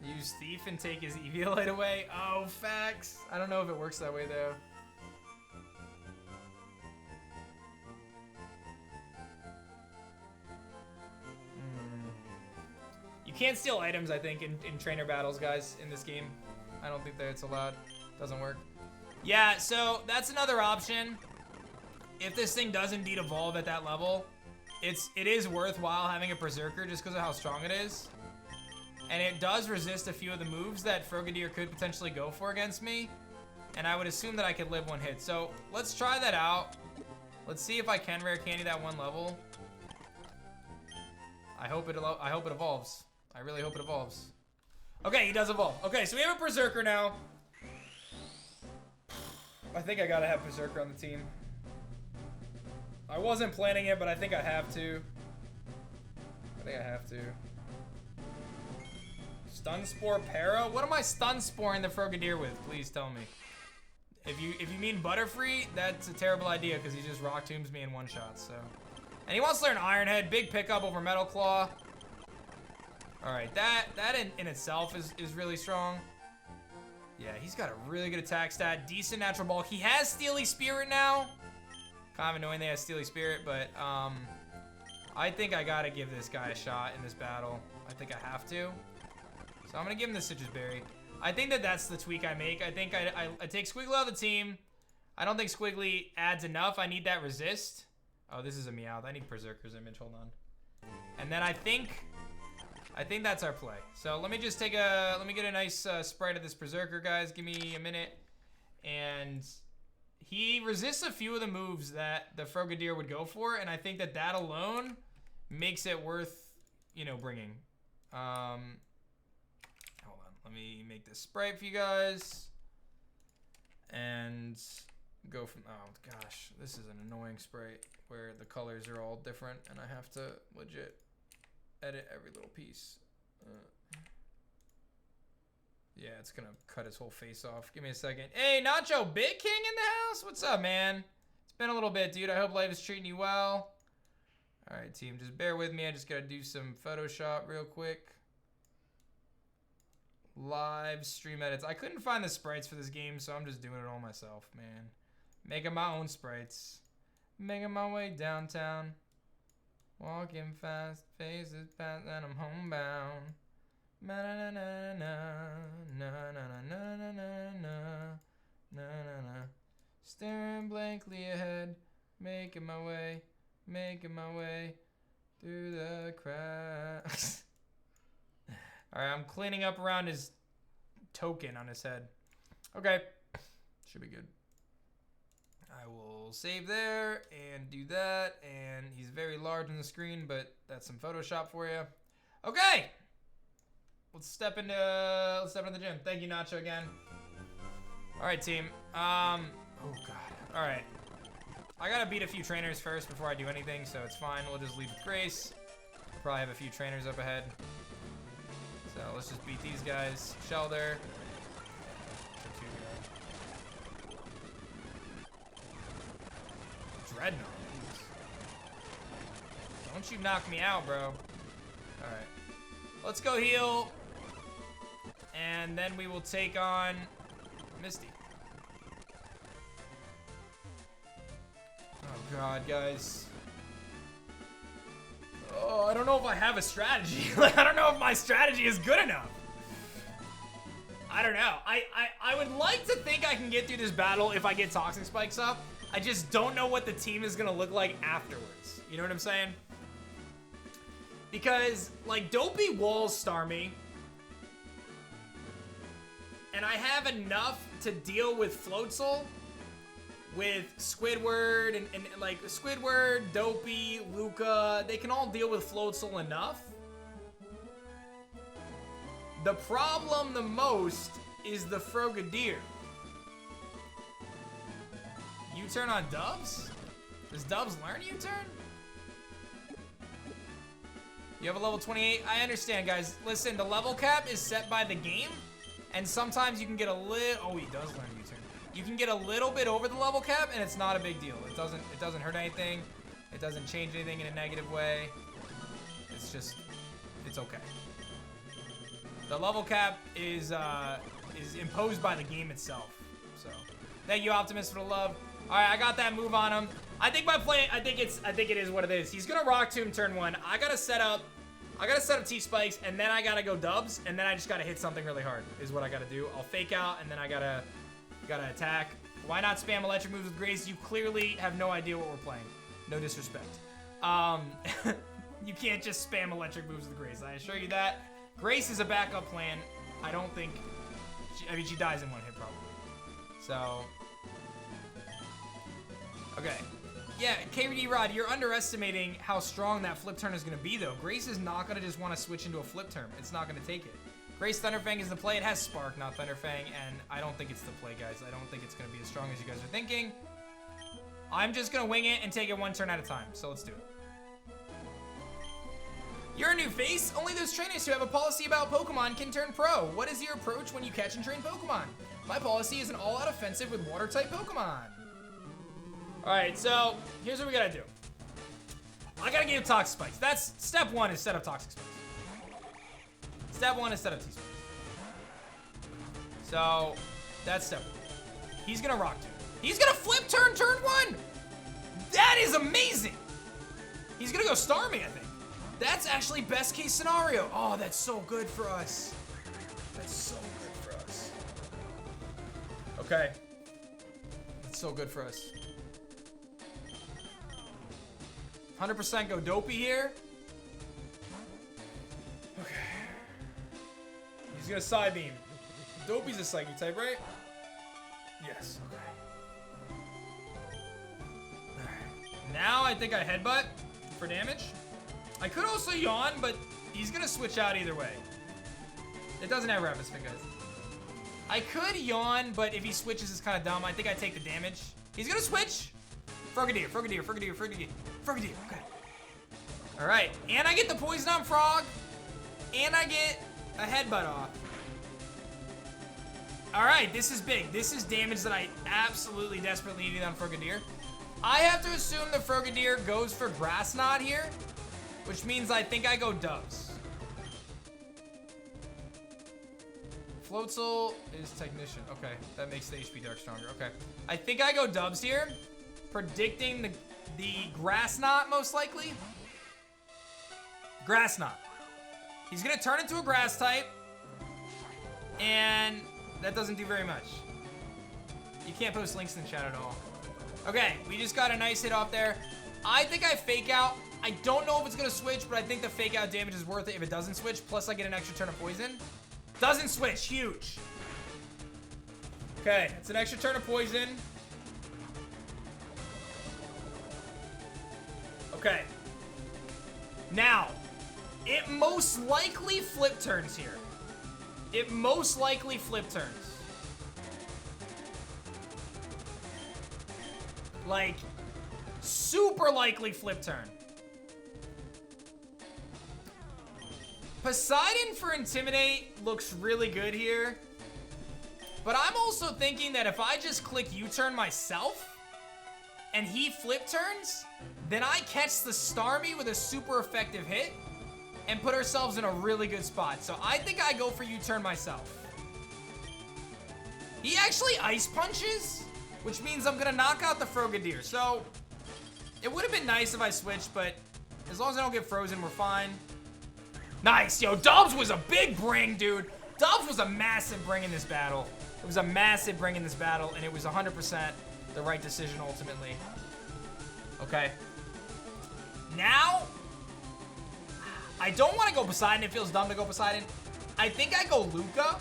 Use Thief and take his Eviolite away? Oh, facts. I don't know if it works that way, though. You can't steal items, I think, in trainer battles, guys, in this game. I don't think that it's allowed. Doesn't work. Yeah, so that's another option. If this thing does indeed evolve at that level, it is worthwhile having a Berserker just because of how strong it is. And it does resist a few of the moves that Frogadier could potentially go for against me. And I would assume that I could live one hit. So let's try that out. Let's see if I can Rare Candy that one level. I hope it evolves. I really hope it evolves. Okay, he does evolve. Okay, so we have a Berserker now. I think I gotta have Berserker on the team. I wasn't planning it, but I think I have to. I think I have to. Stun Spore Para? What am I Stun Sporing the Frogadier with? Please tell me. If you mean Butterfree, that's a terrible idea because he just Rock Tombs me in one shot, so. And he wants to learn Iron Head. Big pickup over Metal Claw. Alright, that in itself is really strong. Yeah, he's got a really good attack stat. Decent natural ball. He has Steely Spirit now. Kind of annoying they have Steely Spirit, but I think I gotta give this guy a shot in this battle. I think I have to. So I'm gonna give him the Citrus Berry. I think that's the tweak I make. I think I take Squiggly out of the team. I don't think Squiggly adds enough. I need that resist. Oh, this is a Meowth. I need Berserker's image. Hold on. And then I think that's our play. So let me just let me get a nice sprite of this Berserker, guys. Give me a minute. And he resists a few of the moves that the Frogadier would go for, and I think that alone makes it worth, bringing. Hold on. Let me make this sprite for you guys. And go from, oh gosh, this is an annoying sprite where the colors are all different and I have to legit edit every little piece. Yeah, it's gonna cut his whole face off. Give me a second. Hey, Nacho Big King in the house? What's up, man? It's been a little bit, dude. I hope life is treating you well. All right, team, just bear with me. I just gotta do some Photoshop real quick. Live stream edits. I couldn't find the sprites for this game, so I'm just doing it all myself, man. Making my own sprites. Making my way downtown. Walking fast, faces past, and I'm homebound. Na na na na na na na na na na na. Staring blankly ahead, making my way through the cracks. All right, I'm cleaning up around his token on his head. Okay, should be good. I will save there and do that, and he's very large on the screen, but that's some Photoshop for you. Okay, let's step into the gym. Thank you, Nacho, again. All right, team. Oh god. All right, I gotta beat a few trainers first before I do anything, so it's fine. We'll just leave with Grace. Probably have a few trainers up ahead. So let's just beat these guys. Shelter. Dreadnought. Don't you knock me out, bro. Alright. Let's go heal. And then we will take on Misty. Oh god, guys. Oh, I don't know if I have a strategy. Like, I don't know if my strategy is good enough. I don't know. I would like to think I can get through this battle if I get Toxic Spikes up. I just don't know what the team is gonna look like afterwards. You know what I'm saying? Because, like, Dopey walls star me. And I have enough to deal with Floatzel, with Squidward, and like, Squidward, Dopey, Luca. They can all deal with Floatzel enough. The problem the most is the Frogadier. U-turn on Dubs? Does Dubs learn U-turn? You have a level 28? I understand, guys. Listen, the level cap is set by the game, and sometimes you can get a little... Oh, he does learn U-turn. You can get a little bit over the level cap, and it's not a big deal. It doesn't hurt anything. It doesn't change anything in a negative way. It's just... It's okay. The level cap is imposed by the game itself. So, thank you, Optimus, for the love. All right, I got that move on him. I think my play, I think it is what it is. He's gonna Rock Tomb turn 1. I gotta set up T-Spikes, and then I gotta go Dubs, and then I just gotta hit something really hard, is what I gotta do. I'll fake out, and then I gotta attack. Why not spam electric moves with Grace? You clearly have no idea what we're playing. No disrespect. You can't just spam electric moves with Grace. I assure you that. Grace is a backup plan. I don't think... she dies in one hit, probably. So... Okay. Yeah, KVD Rod, you're underestimating how strong that flip turn is going to be, though. Grace is not going to just want to switch into a flip turn. It's not going to take it. Grace Thunderfang is the play. It has Spark, not Thunderfang, and I don't think it's the play, guys. I don't think it's going to be as strong as you guys are thinking. I'm just going to wing it and take it one turn at a time, so let's do it. You're a new face? Only those trainers who have a policy about Pokemon can turn pro. What is your approach when you catch and train Pokemon? My policy is an all-out offensive with water-type Pokemon. Alright, so here's what we gotta do. I gotta give Toxic Spikes. That's step 1 is set up Toxic Spikes. Step 1 is set up T-Spikes. So that's step 1. He's gonna Rock Tomb. He's gonna flip turn 1! That is amazing! He's gonna go Star me, I think. That's actually best case scenario. Oh, that's so good for us. That's so good for us. Okay. That's so good for us. 100% go Dopey here. Okay. He's gonna Side Beam. Dopey's a Psychic type, right? Yes, okay. Alright. Now I think I Headbutt for damage. I could also Yawn, but he's gonna switch out either way. It doesn't have Rapid Spin, guys. I could Yawn, but if he switches, it's kind of dumb. I think I take the damage. He's gonna switch. Frogadier, Frogadier, Frogadier, Frogadier, Frogadier. Okay. All right, and I get the poison on Frog, and I get a headbutt off. All right, this is big. This is damage that I absolutely desperately need on Frogadier. I have to assume the Frogadier goes for Grass Knot here, which means I think I go Doves. Floatzel is Technician. Okay, that makes the HP Dark stronger. Okay, I think I go Doves here, predicting the Grass Knot most likely. Grass Knot. He's gonna turn into a Grass type, and that doesn't do very much. You can't post links in the chat at all. Okay, we just got a nice hit off there. I think I Fake Out. I don't know if it's gonna switch, but I think the Fake Out damage is worth it if it doesn't switch. Plus, I get an extra turn of poison. Doesn't switch, huge. Okay, it's an extra turn of poison. Okay. Now, it most likely flip turns here. It most likely flip turns. Like, super likely flip turn. Poseidon for Intimidate looks really good here. But I'm also thinking that if I just click U-turn myself and he flip turns, then I catch the Starmie with a super effective hit and put ourselves in a really good spot. So I think I go for U-turn myself. He actually Ice Punches, which means I'm gonna knock out the Frogadier. So it would have been nice if I switched, but as long as I don't get frozen, we're fine. Nice, yo, Dubs was a big bring, dude. Dubs was a massive bring in this battle. It was a massive bring in this battle, and it was 100% the right decision ultimately. Okay. Now, I don't want to go Poseidon. It feels dumb to go Poseidon. I think I go Luca.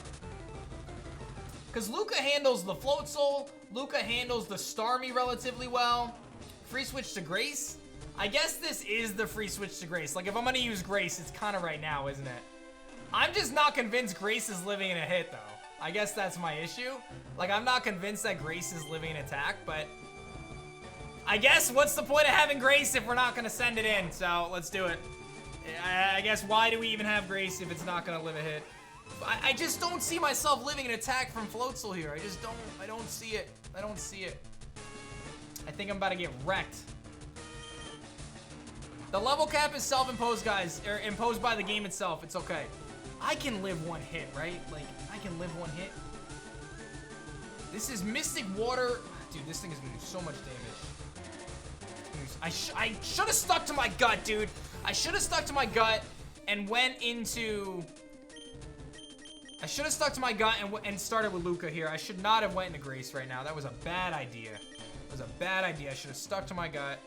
Because Luca handles the Floatzel. Luca handles the Starmie relatively well. Free switch to Grace. I guess this is the free switch to Grace. Like, if I'm going to use Grace, it's kind of right now, isn't it? I'm just not convinced Grace is living in a hit, though. I guess that's my issue. Like, I'm not convinced that Grace is living in attack, but I guess what's the point of having Grace if we're not going to send it in? So, let's do it. I guess why do we even have Grace if it's not going to live a hit? I just don't see myself living an attack from Floatzel here. I don't see it. I don't see it. I think I'm about to get wrecked. The level cap is self-imposed, guys, or imposed by the game itself. It's okay. I can live one hit, right? Like, I can live one hit. This is Mystic Water. Dude, this thing is gonna do so much damage. I should have stuck to my gut, dude. I should have stuck to my gut and went into... I should have stuck to my gut and started with Luca here. I should not have went into Grace right now. That was a bad idea. It was a bad idea. I should have stuck to my gut.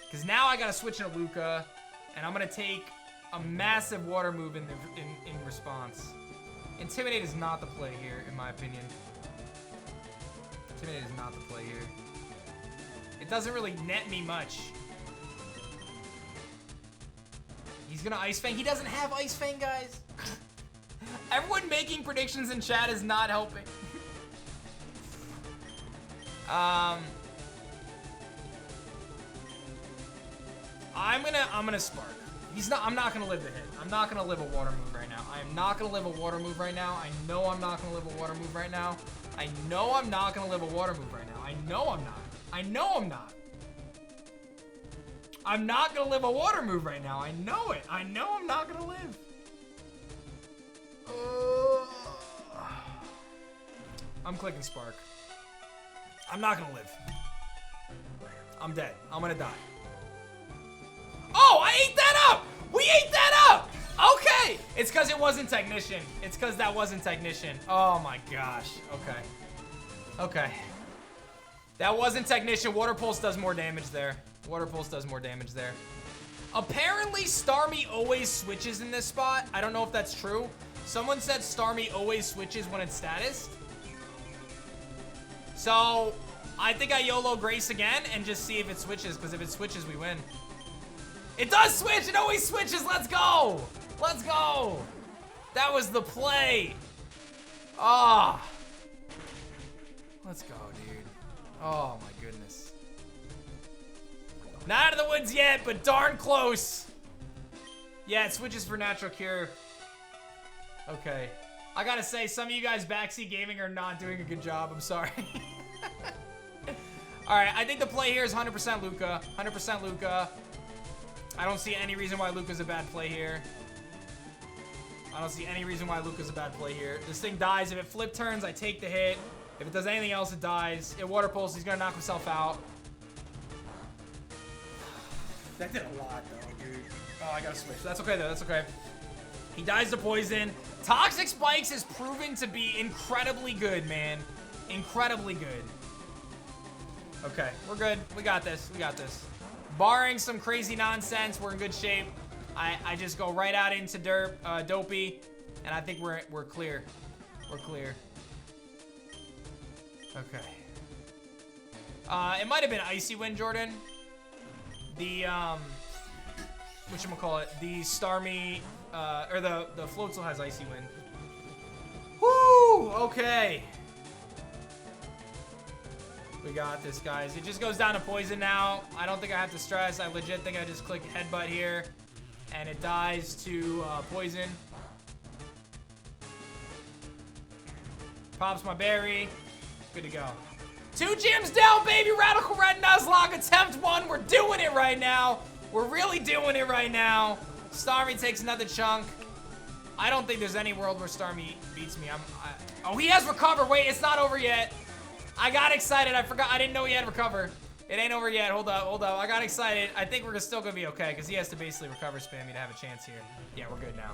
Because now I gotta switch into Luca, and I'm gonna take a massive water move in response. Intimidate is not the play here, in my opinion. Intimidate is not the play here. It doesn't really net me much. He's gonna Ice Fang. He doesn't have Ice Fang, guys. Everyone making predictions in chat is not helping. I'm gonna Spark. I'm not gonna live the hit. I'm not gonna live a water move right now. I am not gonna live a water move right now. I know I'm not gonna live a water move right now. I know I'm not gonna live a water move right now. I know I'm not. I know I'm not. I'm not gonna live a water move right now. I know it. I know I'm not gonna live. I'm clicking Spark. I'm not gonna live. I'm dead. I'm gonna die. Oh, I ate that up! We ate that up! Okay! It's because it wasn't Technician. It's because that wasn't Technician. Oh my gosh. Okay. Okay. That wasn't Technician. Water Pulse does more damage there. Water Pulse does more damage there. Apparently, Starmie always switches in this spot. I don't know if that's true. Someone said Starmie always switches when it's status. So, I think I YOLO Grace again and just see if it switches, because if it switches, we win. It does switch! It always switches! Let's go! Let's go! That was the play! Ah! Let's go, dude. Oh my goodness. Not out of the woods yet, but darn close. Yeah, it switches for natural cure. Okay. I gotta say, some of you guys backseat gaming are not doing a good job. I'm sorry. Alright, I think the play here is 100% Luca. 100% Luca. I don't see any reason why Luca's a bad play here. I don't see any reason why Luca's a bad play here. This thing dies. If it flip turns, I take the hit. If it does anything else, it dies. It water pulse, he's gonna knock himself out. That did a lot, though, dude. Oh, I gotta switch. That's okay, though. That's okay. He dies to poison. Toxic Spikes is proven to be incredibly good, man. Incredibly good. Okay, we're good. We got this. We got this. Barring some crazy nonsense, we're in good shape. I just go right out into Dopey, and I think we're clear. We're clear. Okay. It might have been Icy Wind, Jordan. The whatchamacallit, the Starmie, or the Floatzel has Icy Wind. Woo! Okay. We got this, guys. It just goes down to poison now. I don't think I have to stress. I legit think I just click headbutt here, and it dies to poison. Pops my berry. Good to go. 2 gyms down, baby. Radical Red Nuzlocke. Attempt 1. We're doing it right now. We're really doing it right now. Starmie takes another chunk. I don't think there's any world where Starmie beats me. Oh, he has recover. Wait, it's not over yet. I got excited. I forgot. I didn't know he had recover. It ain't over yet. Hold up. Hold up. I got excited. I think we're still going to be okay because he has to basically recover spam me to have a chance here. Yeah, we're good now.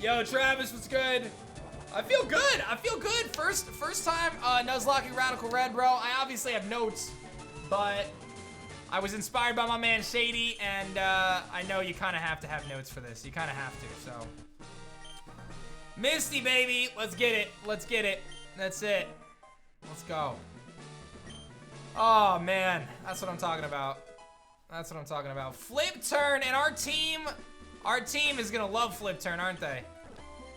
Yo, Travis, what's good? I feel good. I feel good. First time Nuzlocking Radical Red, bro. I obviously have notes, but I was inspired by my man Shady, and I know you kind of have to have notes for this. You kind of have to, so. Misty, baby. Let's get it. Let's get it. That's it. Let's go. Oh, man. That's what I'm talking about. That's what I'm talking about. Flip turn, and our team is going to love flip turn, aren't they?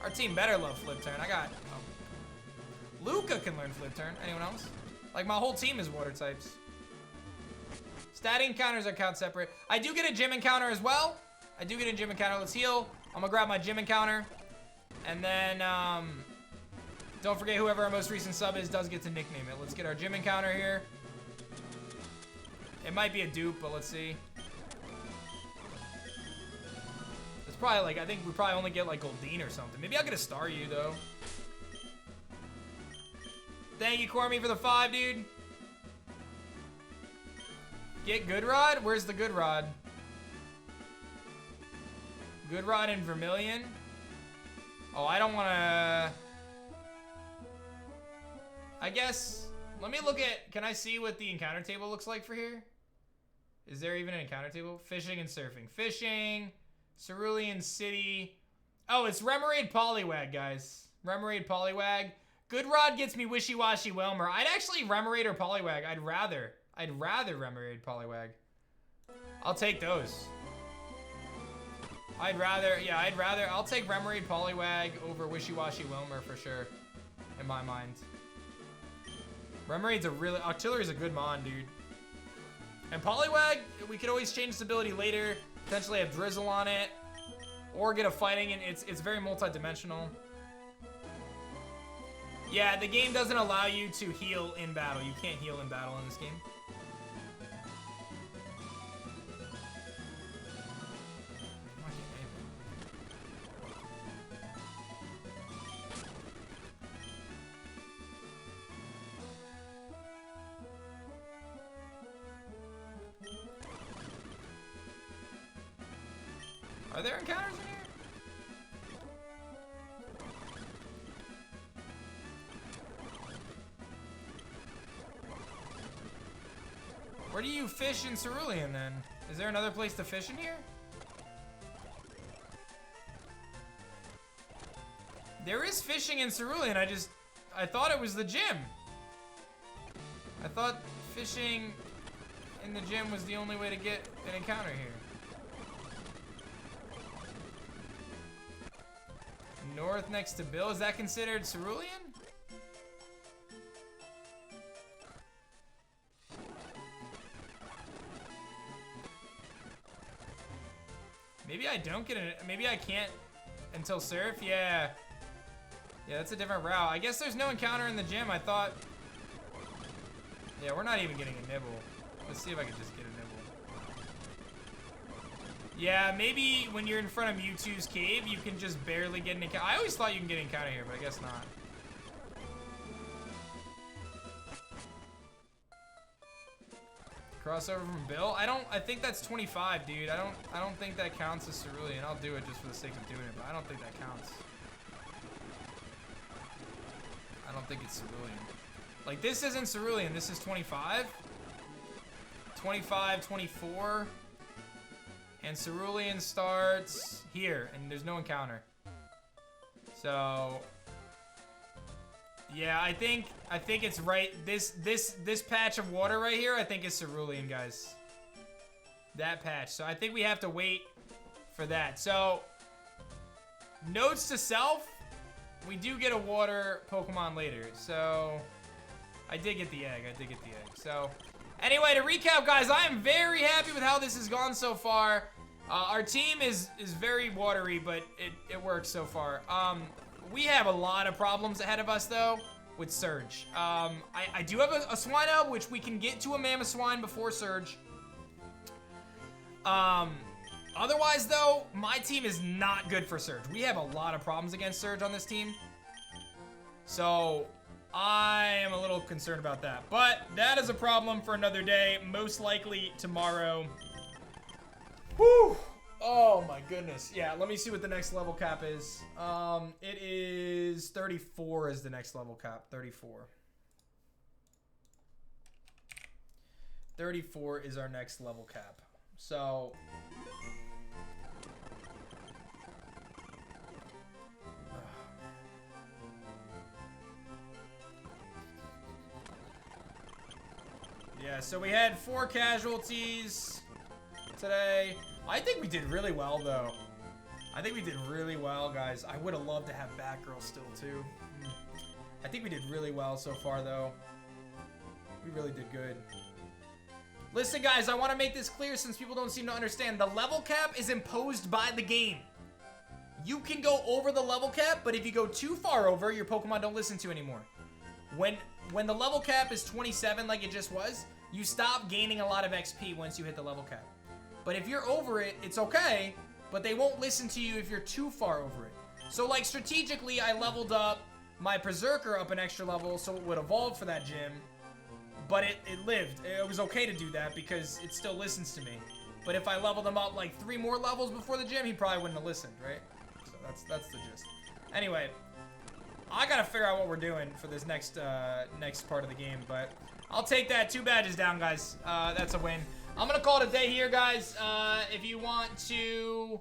Our team better love flip turn. I got... Oh. Luca can learn flip turn. Anyone else? Like, my whole team is water types. Stat encounters are count separate. I do get a gym encounter as well. I do get a gym encounter. Let's heal. I'm gonna grab my gym encounter. And then, don't forget whoever our most recent sub is does get to nickname it. Let's get our gym encounter here. It might be a dupe, but let's see. It's probably like, I think we probably only get like Goldeen or something. Maybe I'll get a Staryu though. Thank you, Cormy, for the 5, dude. Get Good Rod? Where's the Good Rod? Good Rod and Vermilion? Oh, I don't want to... I guess... Let me look at... Can I see what the encounter table looks like for here? Is there even an encounter table? Fishing and surfing. Fishing. Cerulean City. Oh, it's Remoraid Poliwag, guys. Remoraid Poliwag. Good Rod gets me Wishy Washy Whelmer. I'd actually Remoraid or Poliwag. I'd rather Remoraid Poliwag. I'll take those. I'll take Remoraid Poliwag over Wishy Washy Whelmer for sure. In my mind. Remoraid's a really... Octillery's a good mon, dude. And Poliwag, we could always change its ability later. Potentially have Drizzle on it. Or get a fighting, and it's very multi-dimensional. Yeah, the game doesn't allow you to heal in battle. You can't heal in battle in this game. Are there encounters in here? Where do you fish in Cerulean then? Is there another place to fish in here? There is fishing in Cerulean, I thought it was the gym. I thought fishing in the gym was the only way to get an encounter here. North next to Bill, is that considered Cerulean? don't get it. Maybe I can't until Surf. Yeah. Yeah, that's a different route. I guess there's no encounter in the gym. I thought. Yeah, we're not even getting a nibble. Let's see if I can just get a nibble. Yeah, maybe when you're in front of Mewtwo's cave, you can just barely get an encounter. I always thought you can get an encounter here, but I guess not. Crossover from Bill? I think that's 25, dude. I don't think that counts as Cerulean. I'll do it just for the sake of doing it, but I don't think that counts. I don't think it's Cerulean. Like, this isn't Cerulean. This is 25. 25, 24. And Cerulean starts here, and there's no encounter. So, yeah, I think it's right. This patch of water right here, I think is Cerulean, guys. That patch. So I think we have to wait for that. So, notes to self, we do get a water Pokemon later. So, I did get the egg. So, anyway, to recap, guys, I am very happy with how this has gone so far. Our team is very watery, but it works so far. We have a lot of problems ahead of us, though, with Surge. I do have a Swinub, which we can get to a Mamoswine before Surge. Otherwise, though, my team is not good for Surge. We have a lot of problems against Surge on this team. So, I am a little concerned about that. But that is a problem for another day, most likely tomorrow. Whew. Oh my goodness. Yeah, let me see what the next level cap is. It is 34 is the next level cap. 34. 34 is our next level cap. So yeah, so we had 4 casualties today. I think we did really well, though. I think we did really well, guys. I would have loved to have Batgirl still, too. I think we did really well so far, though. We really did good. Listen, guys, I want to make this clear since people don't seem to understand. The level cap is imposed by the game. You can go over the level cap, but if you go too far over, your Pokemon don't listen to anymore. When the level cap is 27, like it just was, you stop gaining a lot of XP once you hit the level cap. But if you're over it, it's okay, but they won't listen to you if you're too far over it. So, like, strategically, I leveled up my Berserker up an extra level so it would evolve for that gym, but it lived. It was okay to do that because it still listens to me. But if I leveled him up, like, 3 more levels before the gym, he probably wouldn't have listened, right? So that's the gist. Anyway, I gotta figure out what we're doing for this next part of the game, but I'll take that. 2 badges down, guys. That's a win. I'm gonna call it a day here, guys. If you want to,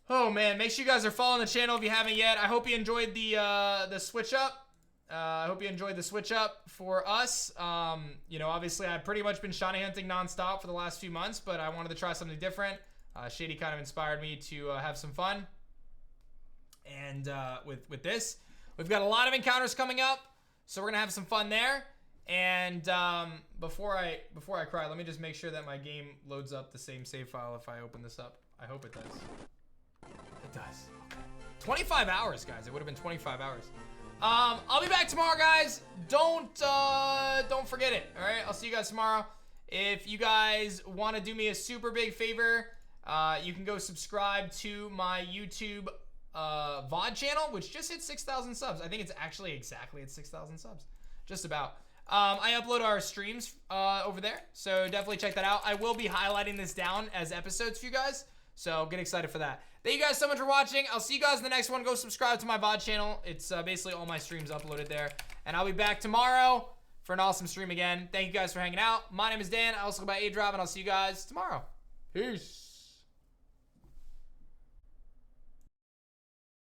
oh man, make sure you guys are following the channel if you haven't yet. I hope you enjoyed the switch up. I hope you enjoyed the switch up for us. You know, obviously I've pretty much been shiny hunting nonstop for the last few months, but I wanted to try something different. Shady kind of inspired me to have some fun. And with this, we've got a lot of encounters coming up, so we're gonna have some fun there. And before I cry, let me just make sure that my game loads up the same save file if I open this up. I hope it does. It does. Okay. 25 hours, guys. It would have been 25 hours. I'll be back tomorrow, guys. Don't forget it. All right. I'll see you guys tomorrow. If you guys want to do me a super big favor, you can go subscribe to my YouTube VOD channel, which just hit 6,000 subs. I think it's actually exactly at 6,000 subs. Just about. I upload our streams over there, so definitely check that out. I will be highlighting this down as episodes for you guys, so get excited for that. Thank you guys so much for watching. I'll see you guys in the next one. Go subscribe to my VOD channel. It's basically all my streams uploaded there, and I'll be back tomorrow for an awesome stream again. Thank you guys for hanging out. My name is Dan. I also go by A-Drive, and I'll see you guys tomorrow. Peace.